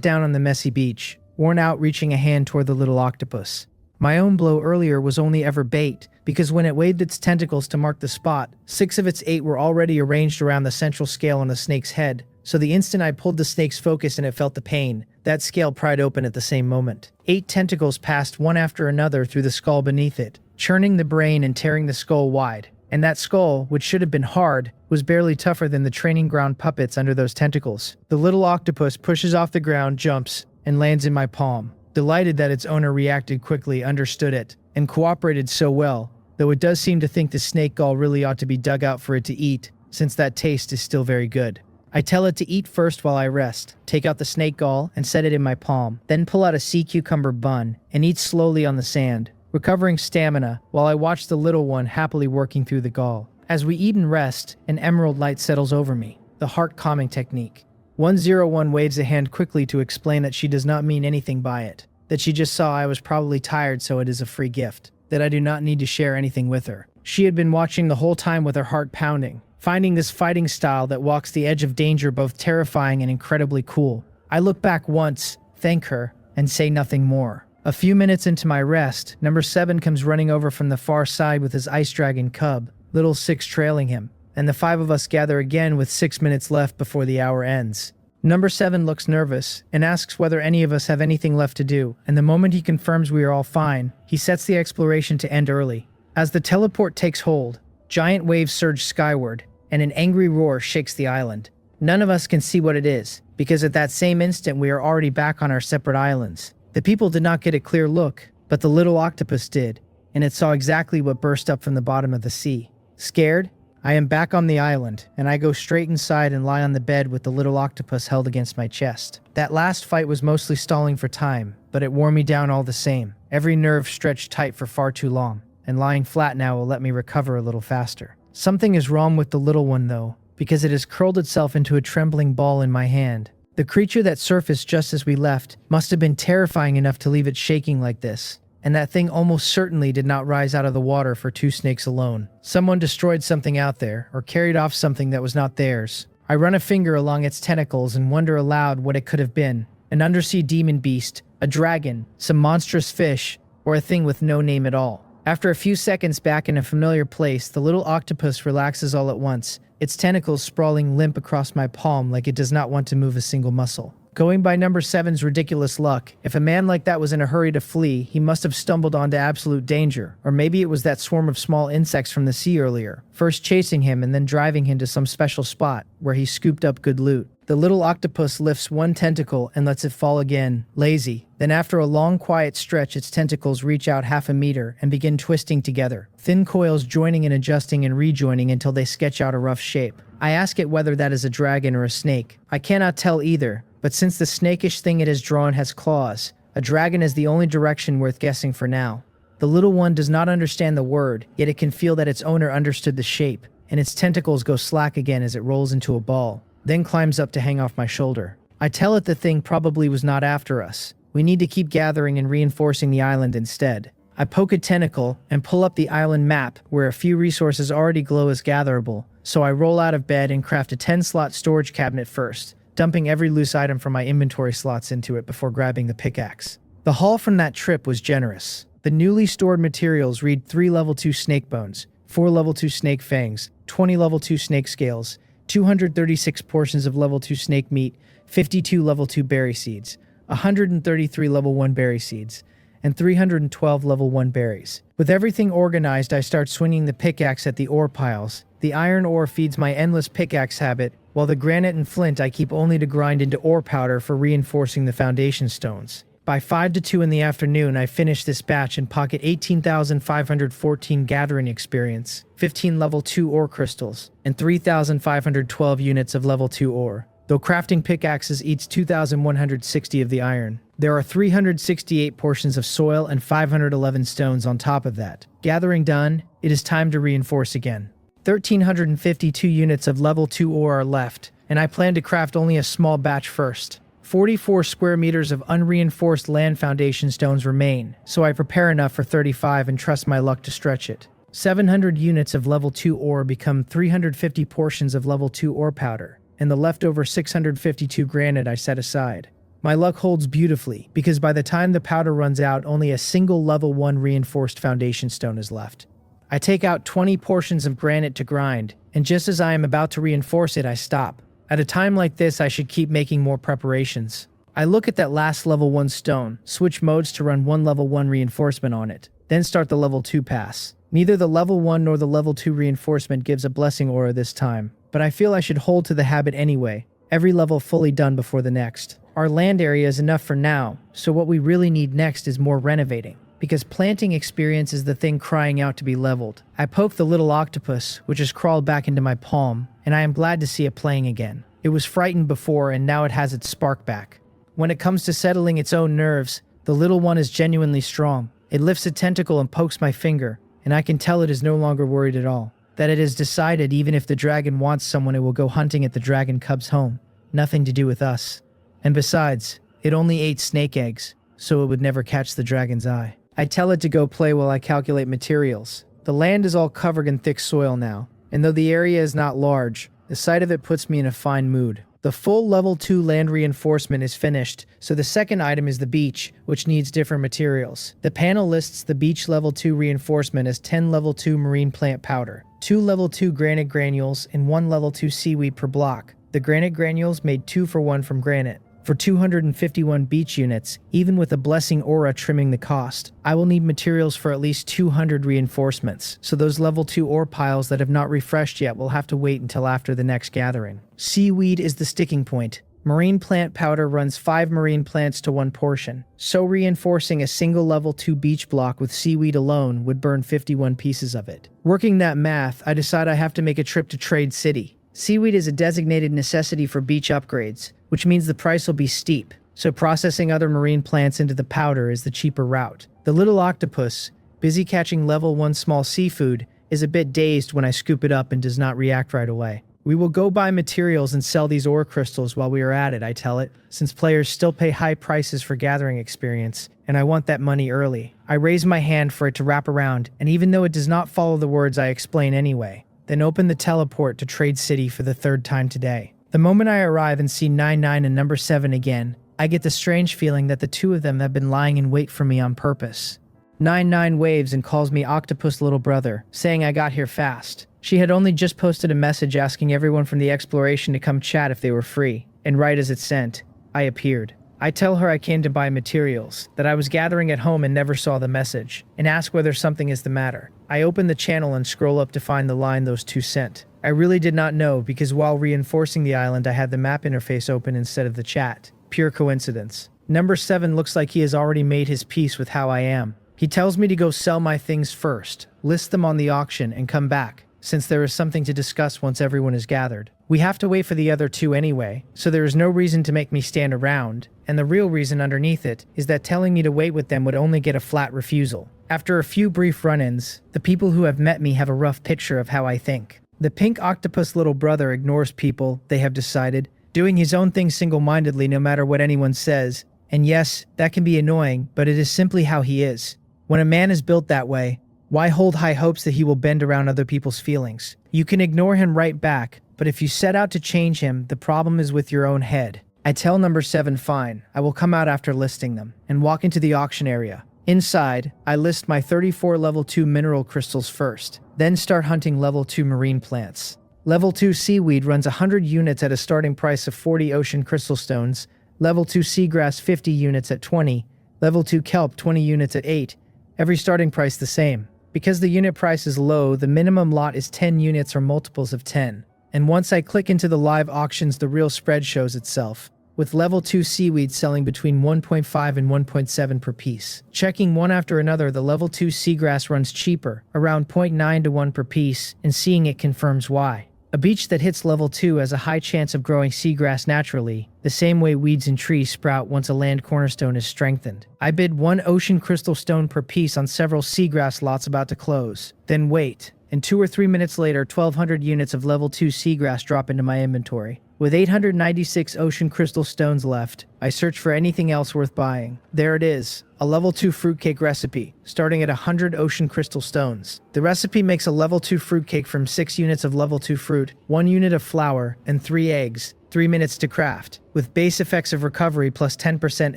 down on the messy beach, worn out, reaching a hand toward the little octopus. My own blow earlier was only ever bait, because when it waved its tentacles to mark the spot, 6 of its 8 were already arranged around the central scale on the snake's head. So the instant I pulled the snake's focus and it felt the pain, that scale pried open at the same moment. 8 tentacles passed one after another through the skull beneath it, churning the brain and tearing the skull wide. And that skull, which should have been hard, was barely tougher than the training ground puppets under those tentacles. The little octopus pushes off the ground, jumps, and lands in my palm. Delighted that its owner reacted quickly, understood it, and cooperated so well, though it does seem to think the snake gall really ought to be dug out for it to eat, since that taste is still very good. I tell it to eat first while I rest, take out the snake gall and set it in my palm, then pull out a sea cucumber bun and eat slowly on the sand, recovering stamina while I watch the little one happily working through the gall. As we eat and rest, an emerald light settles over me, the heart calming technique. 101 waves a hand quickly to explain that she does not mean anything by it, that she just saw I was probably tired, so it is a free gift, that I do not need to share anything with her. She had been watching the whole time with her heart pounding, finding this fighting style that walks the edge of danger both terrifying and incredibly cool. I look back once, thank her, and say nothing more. A few minutes into my rest, number 7 comes running over from the far side with his ice dragon cub, little 6 trailing him, and the 5 of us gather again with 6 minutes left before the hour ends. Number 7 looks nervous and asks whether any of us have anything left to do, and the moment he confirms we are all fine, he sets the exploration to end early. As the teleport takes hold, giant waves surge skyward, and an angry roar shakes the island. None of us can see what it is, because at that same instant we are already back on our separate islands. The people did not get a clear look, but the little octopus did, and it saw exactly what burst up from the bottom of the sea. Scared? I am back on the island, and I go straight inside and lie on the bed with the little octopus held against my chest. That last fight was mostly stalling for time, but it wore me down all the same. Every nerve stretched tight for far too long, and lying flat now will let me recover a little faster. Something is wrong with the little one though, because it has curled itself into a trembling ball in my hand. The creature that surfaced just as we left must have been terrifying enough to leave it shaking like this, and that thing almost certainly did not rise out of the water for 2 snakes alone. Someone destroyed something out there, or carried off something that was not theirs. I run a finger along its tentacles and wonder aloud what it could have been. An undersea demon beast, a dragon, some monstrous fish, or a thing with no name at all. After a few seconds back in a familiar place, the little octopus relaxes all at once, its tentacles sprawling limp across my palm like it does not want to move a single muscle. Going by number 7's ridiculous luck, if a man like that was in a hurry to flee, he must have stumbled onto absolute danger, or maybe it was that swarm of small insects from the sea earlier, first chasing him and then driving him to some special spot where he scooped up good loot. The little octopus lifts one tentacle and lets it fall again, lazy. Then after a long quiet stretch, its tentacles reach out half a meter and begin twisting together, thin coils joining and adjusting and rejoining until they sketch out a rough shape. I ask it whether that is a dragon or a snake. I cannot tell either, but since the snakish thing it has drawn has claws, a dragon is the only direction worth guessing for now. The little one does not understand the word, yet it can feel that its owner understood the shape, and its tentacles go slack again as it rolls into a ball, then climbs up to hang off my shoulder. I tell it the thing probably was not after us. We need to keep gathering and reinforcing the island instead. I poke a tentacle and pull up the island map where a few resources already glow as gatherable, so I roll out of bed and craft a 10-slot storage cabinet first, dumping every loose item from my inventory slots into it before grabbing the pickaxe. The haul from that trip was generous. The newly stored materials read 3 level 2 snake bones, 4 level 2 snake fangs, 20 level 2 snake scales, 236 portions of level 2 snake meat, 52 level 2 berry seeds, 133 level 1 berry seeds, and 312 level 1 berries. With everything organized, I start swinging the pickaxe at the ore piles. The iron ore feeds my endless pickaxe habit, while the granite and flint I keep only to grind into ore powder for reinforcing the foundation stones. By 5 to 2 in the afternoon, I finish this batch and pocket 18,514 gathering experience, 15 level 2 ore crystals, and 3,512 units of level 2 ore. Though crafting pickaxes eats 2,160 of the iron, there are 368 portions of soil and 511 stones on top of that. Gathering done, it is time to reinforce again. 1,352 units of level 2 ore are left, and I plan to craft only a small batch first. 44 square meters of unreinforced land foundation stones remain, so I prepare enough for 35 and trust my luck to stretch it. 700 units of level 2 ore become 350 portions of level 2 ore powder, and the leftover 652 granite I set aside. My luck holds beautifully, because by the time the powder runs out, only a single level 1 reinforced foundation stone is left. I take out 20 portions of granite to grind, and just as I am about to reinforce it, I stop. At a time like this, I should keep making more preparations. I look at that last level 1 stone, switch modes to run one level 1 reinforcement on it, then start the level 2 pass. Neither the level 1 nor the level 2 reinforcement gives a blessing aura this time, but I feel I should hold to the habit anyway, every level fully done before the next. Our land area is enough for now, so what we really need next is more renovating, because planting experience is the thing crying out to be leveled. I poke the little octopus, which has crawled back into my palm, and I am glad to see it playing again. It was frightened before, and now it has its spark back. When it comes to settling its own nerves, the little one is genuinely strong. It lifts a tentacle and pokes my finger, and I can tell it is no longer worried at all. That it has decided even if the dragon wants someone, it will go hunting at the dragon cub's home. Nothing to do with us. And besides, it only ate snake eggs, so it would never catch the dragon's eye. I tell it to go play while I calculate materials. The land is all covered in thick soil now, and though the area is not large, the sight of it puts me in a fine mood. The full level 2 land reinforcement is finished, so the second item is the beach, which needs different materials. The panel lists the beach level 2 reinforcement as 10 level 2 marine plant powder, 2 level 2 granite granules, and 1 level 2 seaweed per block. The granite granules made 2 for 1 from granite. For 251 beach units, even with a blessing aura trimming the cost, I will need materials for at least 200 reinforcements, so those level 2 ore piles that have not refreshed yet will have to wait until after the next gathering. Seaweed is the sticking point. Marine plant powder runs 5 marine plants to 1 portion, so reinforcing a single level 2 beach block with seaweed alone would burn 51 pieces of it. Working that math, I decide I have to make a trip to Trade City. Seaweed is a designated necessity for beach upgrades, which means the price will be steep, so processing other marine plants into the powder is the cheaper route. The little octopus, busy catching level 1 small seafood, is a bit dazed when I scoop it up and does not react right away. We will go buy materials and sell these ore crystals while we are at it, I tell it, since players still pay high prices for gathering experience, and I want that money early. I raise my hand for it to wrap around, and even though it does not follow the words, I explain anyway. Then open the teleport to Trade City for the 3rd time today. The moment I arrive and see 99 and number 7 again, I get the strange feeling that the two of them have been lying in wait for me on purpose. 99 waves and calls me Octopus Little Brother, saying I got here fast. She had only just posted a message asking everyone from the exploration to come chat if they were free, and right as it's sent, I appeared. I tell her I came to buy materials, that I was gathering at home and never saw the message, and ask whether something is the matter. I open the channel and scroll up to find the line those two sent. I really did not know because while reinforcing the island I had the map interface open instead of the chat. Pure coincidence. Number 7 looks like he has already made his peace with how I am. He tells me to go sell my things first, list them on the auction, and come back, since there is something to discuss once everyone is gathered. We have to wait for the other two anyway, so there is no reason to make me stand around, and the real reason underneath it is that telling me to wait with them would only get a flat refusal. After a few brief run-ins, the people who have met me have a rough picture of how I think. The pink octopus little brother ignores people, they have decided, doing his own thing single-mindedly no matter what anyone says, and yes, that can be annoying, but it is simply how he is. When a man is built that way, why hold high hopes that he will bend around other people's feelings? You can ignore him right back, but if you set out to change him, the problem is with your own head. I tell number 7 fine, I will come out after listing them, and walk into the auction area. Inside, I list my 34 level 2 mineral crystals first, then start hunting level 2 marine plants. Level 2 seaweed runs 100 units at a starting price of 40 ocean crystal stones, level 2 seagrass 50 units at 20, level 2 kelp 20 units at 8, every starting price the same. Because the unit price is low, the minimum lot is 10 units or multiples of 10. And once I click into the live auctions, the real spread shows itself, with level 2 seaweed selling between 1.5 and 1.7 per piece. Checking one after another, the level 2 seagrass runs cheaper, around 0.9 to 1 per piece, and seeing it confirms why. A beach that hits level 2 has a high chance of growing seagrass naturally, the same way weeds and trees sprout once a land cornerstone is strengthened. I bid 1 ocean crystal stone per piece on several seagrass lots about to close. Then wait, and 2 or 3 minutes later 1,200 units of level 2 seagrass drop into my inventory. With 896 ocean crystal stones left, I search for anything else worth buying. There it is, a level 2 fruitcake recipe, starting at 100 ocean crystal stones. The recipe makes a level 2 fruitcake from 6 units of level 2 fruit, 1 unit of flour, and 3 eggs, 3 minutes to craft, with base effects of recovery plus 10%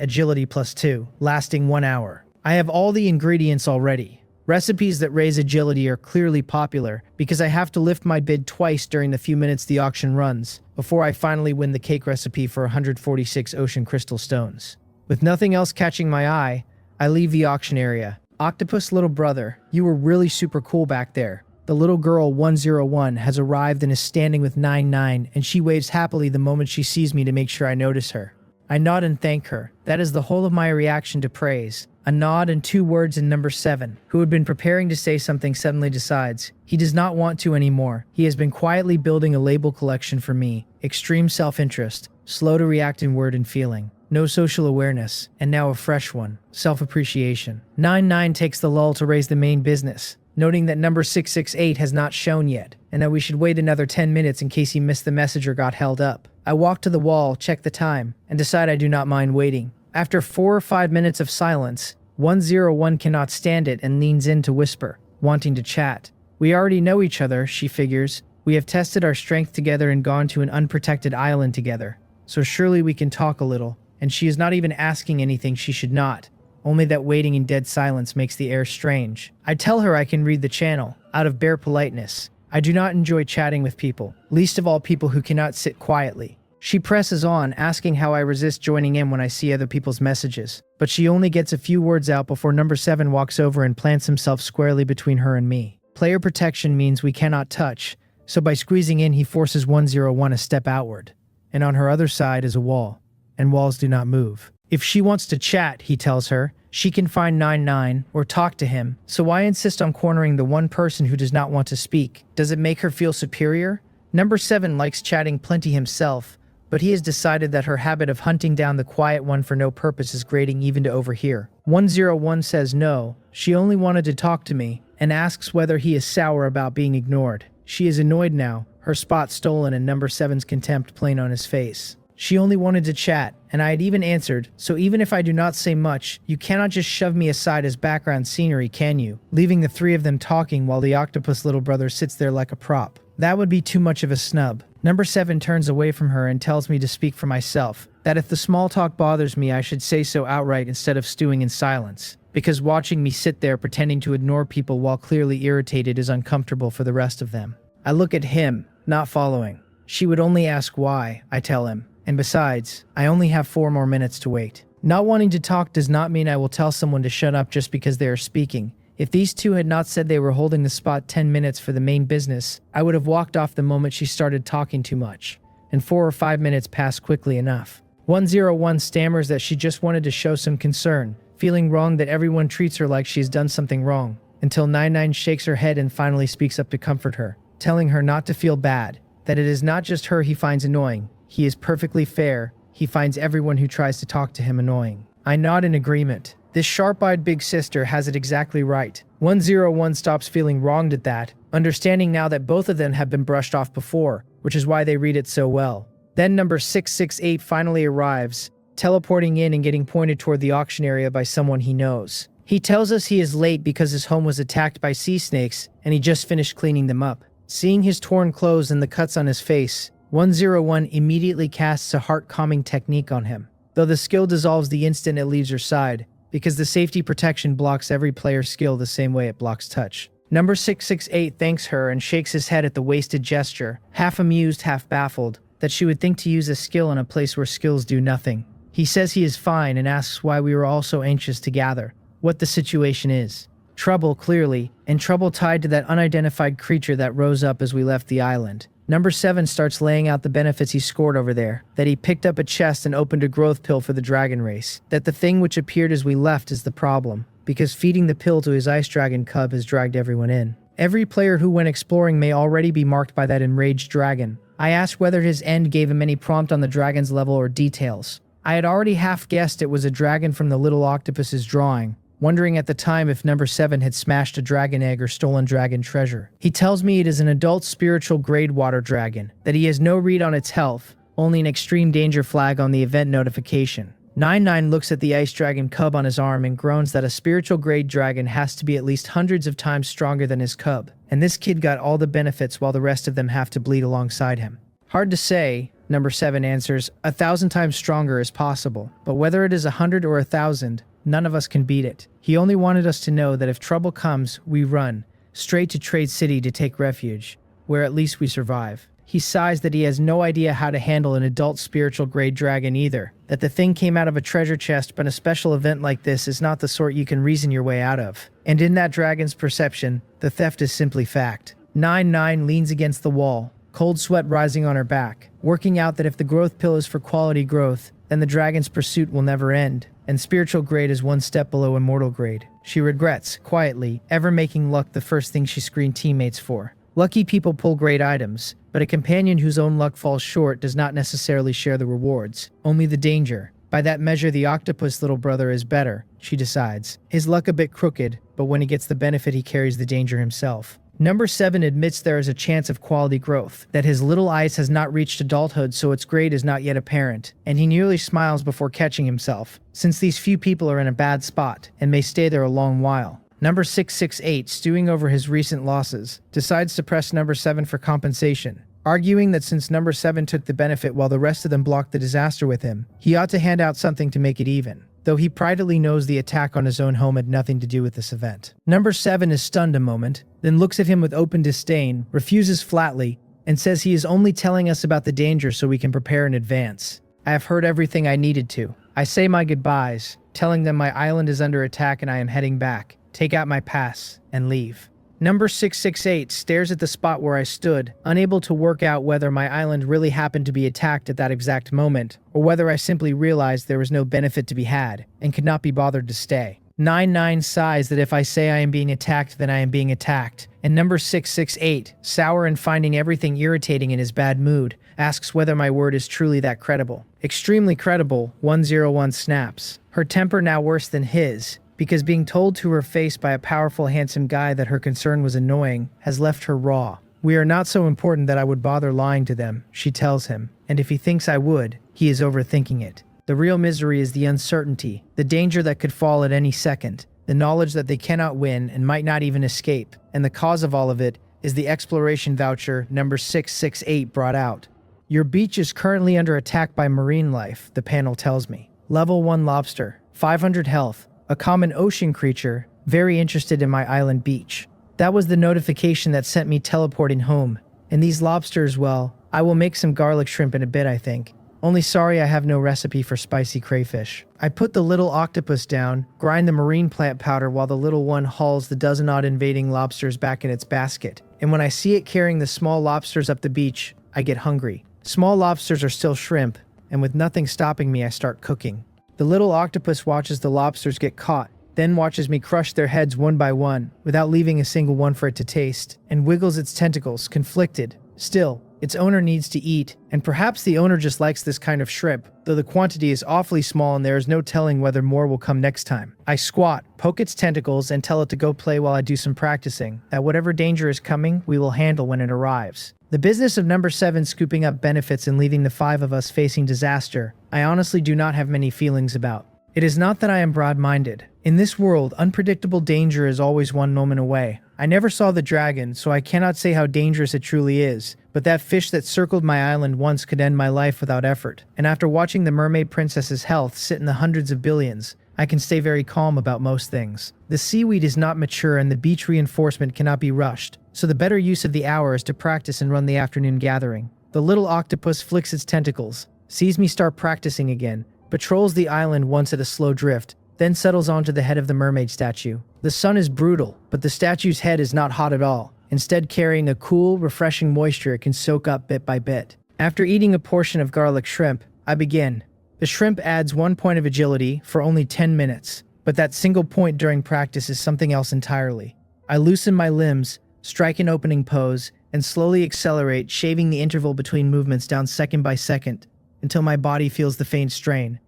agility plus 2, lasting 1 hour. I have all the ingredients already. Recipes that raise agility are clearly popular because I have to lift my bid twice during the few minutes the auction runs, before I finally win the cake recipe for 146 ocean crystal stones. With nothing else catching my eye, I leave the auction area. Octopus little brother, you were really super cool back there. The little girl 101 has arrived and is standing with 99, and she waves happily the moment she sees me to make sure I notice her. I nod and thank her. That is the whole of my reaction to praise. A nod and 2 words, and number 7, who had been preparing to say something, suddenly decides he does not want to anymore. He has been quietly building a label collection for me. Extreme self-interest, slow to react in word and feeling, no social awareness, and now a fresh one, self-appreciation. 99 takes the lull to raise the main business, noting that number 668 has not shown yet, and that we should wait another 10 minutes in case he missed the message or got held up. I walk to the wall, check the time, and decide I do not mind waiting. After 4 or 5 minutes of silence, 101 cannot stand it and leans in to whisper, wanting to chat. We already know each other, she figures. We have tested our strength together and gone to an unprotected island together. So surely we can talk a little. And she is not even asking anything she should not. Only that waiting in dead silence makes the air strange. I tell her I can read the channel, out of bare politeness. I do not enjoy chatting with people, least of all people who cannot sit quietly. She presses on, asking how I resist joining in when I see other people's messages. But she only gets a few words out before number 7 walks over and plants himself squarely between her and me. Player protection means we cannot touch, so by squeezing in he forces 101 a step outward. And on her other side is a wall, and walls do not move. If she wants to chat, he tells her, she can find 99 or talk to him, so I insist on cornering the one person who does not want to speak. Does it make her feel superior? Number 7 likes chatting plenty himself, but he has decided that her habit of hunting down the quiet one for no purpose is grating even to overhear. 101 says no, she only wanted to talk to me, and asks whether he is sour about being ignored. She is annoyed now, her spot stolen and number 7's contempt plain on his face. She only wanted to chat, and I had even answered, so even if I do not say much, you cannot just shove me aside as background scenery, can you? Leaving the 3 of them talking while the octopus little brother sits there like a prop. That would be too much of a snub. Number 7 turns away from her and tells me to speak for myself, that if the small talk bothers me I should say so outright instead of stewing in silence, because watching me sit there pretending to ignore people while clearly irritated is uncomfortable for the rest of them. I look at him, not following. She would only ask why, I tell him, And besides, I only have 4 more minutes to wait. Not wanting to talk does not mean I will tell someone to shut up just because they are speaking. If these two had not said they were holding the spot 10 minutes for the main business, I would have walked off the moment she started talking too much. And 4 or 5 minutes passed quickly enough. 101 stammers that she just wanted to show some concern, feeling wrong that everyone treats her like she's done something wrong, until 99 shakes her head and finally speaks up to comfort her, telling her not to feel bad, that it is not just her he finds annoying. He is perfectly fair. He finds everyone who tries to talk to him annoying. I nod in agreement. This sharp-eyed big sister has it exactly right. 101 stops feeling wronged at that, understanding now that both of them have been brushed off before, which is why they read it so well. Then number 668 finally arrives, teleporting in and getting pointed toward the auction area by someone he knows. He tells us he is late because his home was attacked by sea snakes and he just finished cleaning them up. Seeing his torn clothes and the cuts on his face, 101 immediately casts a heart-calming technique on him, though the skill dissolves the instant it leaves her side, because the safety protection blocks every player's skill the same way it blocks touch. Number 668 thanks her and shakes his head at the wasted gesture, half amused, half baffled, that she would think to use a skill in a place where skills do nothing. He says he is fine and asks why we were all so anxious to gather, what the situation is. Trouble, clearly, and trouble tied to that unidentified creature that rose up as we left the island. Number 7 starts laying out the benefits he scored over there, that he picked up a chest and opened a growth pill for the dragon race, that the thing which appeared as we left is the problem, because feeding the pill to his ice dragon cub has dragged everyone in. Every player who went exploring may already be marked by that enraged dragon. I asked whether his end gave him any prompt on the dragon's level or details. I had already half guessed it was a dragon from the little octopus's drawing, wondering at the time if number 7 had smashed a dragon egg or stolen dragon treasure. He tells me it is an adult spiritual grade water dragon, that he has no read on its health, only an extreme danger flag on the event notification. 99 looks at the ice dragon cub on his arm and groans that a spiritual grade dragon has to be at least hundreds of times stronger than his cub, and this kid got all the benefits while the rest of them have to bleed alongside him. Hard to say, number 7 answers, 1,000 times stronger is possible, but whether it is 100 or 1,000, none of us can beat it. He only wanted us to know that if trouble comes, we run, straight to Trade City to take refuge, where at least we survive. He sighs that he has no idea how to handle an adult spiritual grade dragon either, that the thing came out of a treasure chest, but a special event like this is not the sort you can reason your way out of. And in that dragon's perception, the theft is simply fact. 99 leans against the wall, cold sweat rising on her back, working out that if the growth pill is for quality growth, then the dragon's pursuit will never end, and spiritual grade is one step below immortal grade. She regrets, quietly, ever making luck the first thing she screened teammates for. Lucky people pull great items, but a companion whose own luck falls short does not necessarily share the rewards, only the danger. By that measure, the octopus little brother is better, she decides. His luck a bit crooked, but when he gets the benefit he carries the danger himself. Number 7 admits there is a chance of quality growth, that his little ice has not reached adulthood so its grade is not yet apparent, and he nearly smiles before catching himself, since these few people are in a bad spot, and may stay there a long while. Number 668, stewing over his recent losses, decides to press number 7 for compensation, arguing that since number 7 took the benefit while the rest of them blocked the disaster with him, he ought to hand out something to make it even, though he pridefully knows the attack on his own home had nothing to do with this event. Number 7 is stunned a moment, then looks at him with open disdain, refuses flatly, and says he is only telling us about the danger so we can prepare in advance. I have heard everything I needed to. I say my goodbyes, telling them my island is under attack and I am heading back, take out my pass, and leave. Number 668 stares at the spot where I stood, unable to work out whether my island really happened to be attacked at that exact moment, or whether I simply realized there was no benefit to be had, and could not be bothered to stay. 99 sighs that if I say I am being attacked, then I am being attacked, and number 668, sour and finding everything irritating in his bad mood, asks whether my word is truly that credible. Extremely credible, 101 snaps, her temper now worse than his, because being told to her face by a powerful, handsome guy that her concern was annoying has left her raw. We are not so important that I would bother lying to them, she tells him, and if he thinks I would, he is overthinking it. The real misery is the uncertainty, the danger that could fall at any second, the knowledge that they cannot win and might not even escape, and the cause of all of it is the exploration voucher number 668 brought out. Your beach is currently under attack by marine life, the panel tells me. Level 1 lobster, 500 health, a common ocean creature, very interested in my island beach. That was the notification that sent me teleporting home. And these lobsters, well, I will make some garlic shrimp in a bit, I think. Only sorry I have no recipe for spicy crayfish. I put the little octopus down, grind the marine plant powder while the little one hauls the dozen-odd invading lobsters back in its basket. And when I see it carrying the small lobsters up the beach, I get hungry. Small lobsters are still shrimp, and with nothing stopping me, I start cooking. The little octopus watches the lobsters get caught, then watches me crush their heads one by one, without leaving a single one for it to taste, and wiggles its tentacles, conflicted. Still, its owner needs to eat, and perhaps the owner just likes this kind of shrimp, though the quantity is awfully small and there is no telling whether more will come next time. I squat, poke its tentacles, and tell it to go play while I do some practicing, that whatever danger is coming, we will handle when it arrives. The business of number 7 scooping up benefits and leaving the 5 of us facing disaster, I honestly do not have many feelings about. It is not that I am broad-minded. In this world, unpredictable danger is always one moment away. I never saw the dragon, so I cannot say how dangerous it truly is, but that fish that circled my island once could end my life without effort. And after watching the mermaid princess's health sit in the hundreds of billions, I can stay very calm about most things. The seaweed is not mature and the beach reinforcement cannot be rushed, so the better use of the hour is to practice and run the afternoon gathering. The little octopus flicks its tentacles, sees me start practicing again, patrols the island once at a slow drift, then settles onto the head of the mermaid statue. The sun is brutal, but the statue's head is not hot at all, instead carrying a cool, refreshing moisture it can soak up bit by bit. After eating a portion of garlic shrimp, I begin. The shrimp adds 1 point of agility for only 10 minutes, but that single point during practice is something else entirely. I loosen my limbs, strike an opening pose, and slowly accelerate, shaving the interval between movements down second by second, until my body feels the faint strain,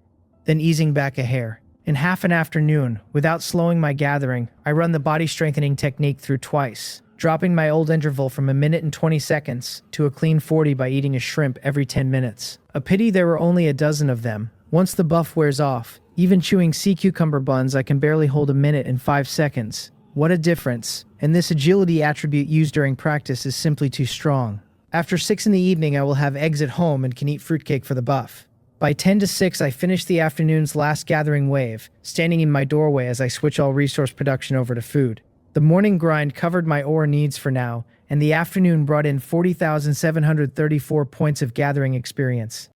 then easing back a hair. In half an afternoon, without slowing my gathering, I run the body strengthening technique through twice, dropping my old interval from 1 minute and 20 seconds to a clean 40 by eating a shrimp every 10 minutes. A pity there were only a dozen of them. Once the buff wears off, even chewing sea cucumber buns I can barely hold 1 minute and 5 seconds. What a difference, and this agility attribute used during practice is simply too strong. After 6 in the evening I will have eggs at home and can eat fruitcake for the buff. By 10 to 6 I finish the afternoon's last gathering wave, standing in my doorway as I switch all resource production over to food. The morning grind covered my ore needs for now, and the afternoon brought in 40,734 points of gathering experience.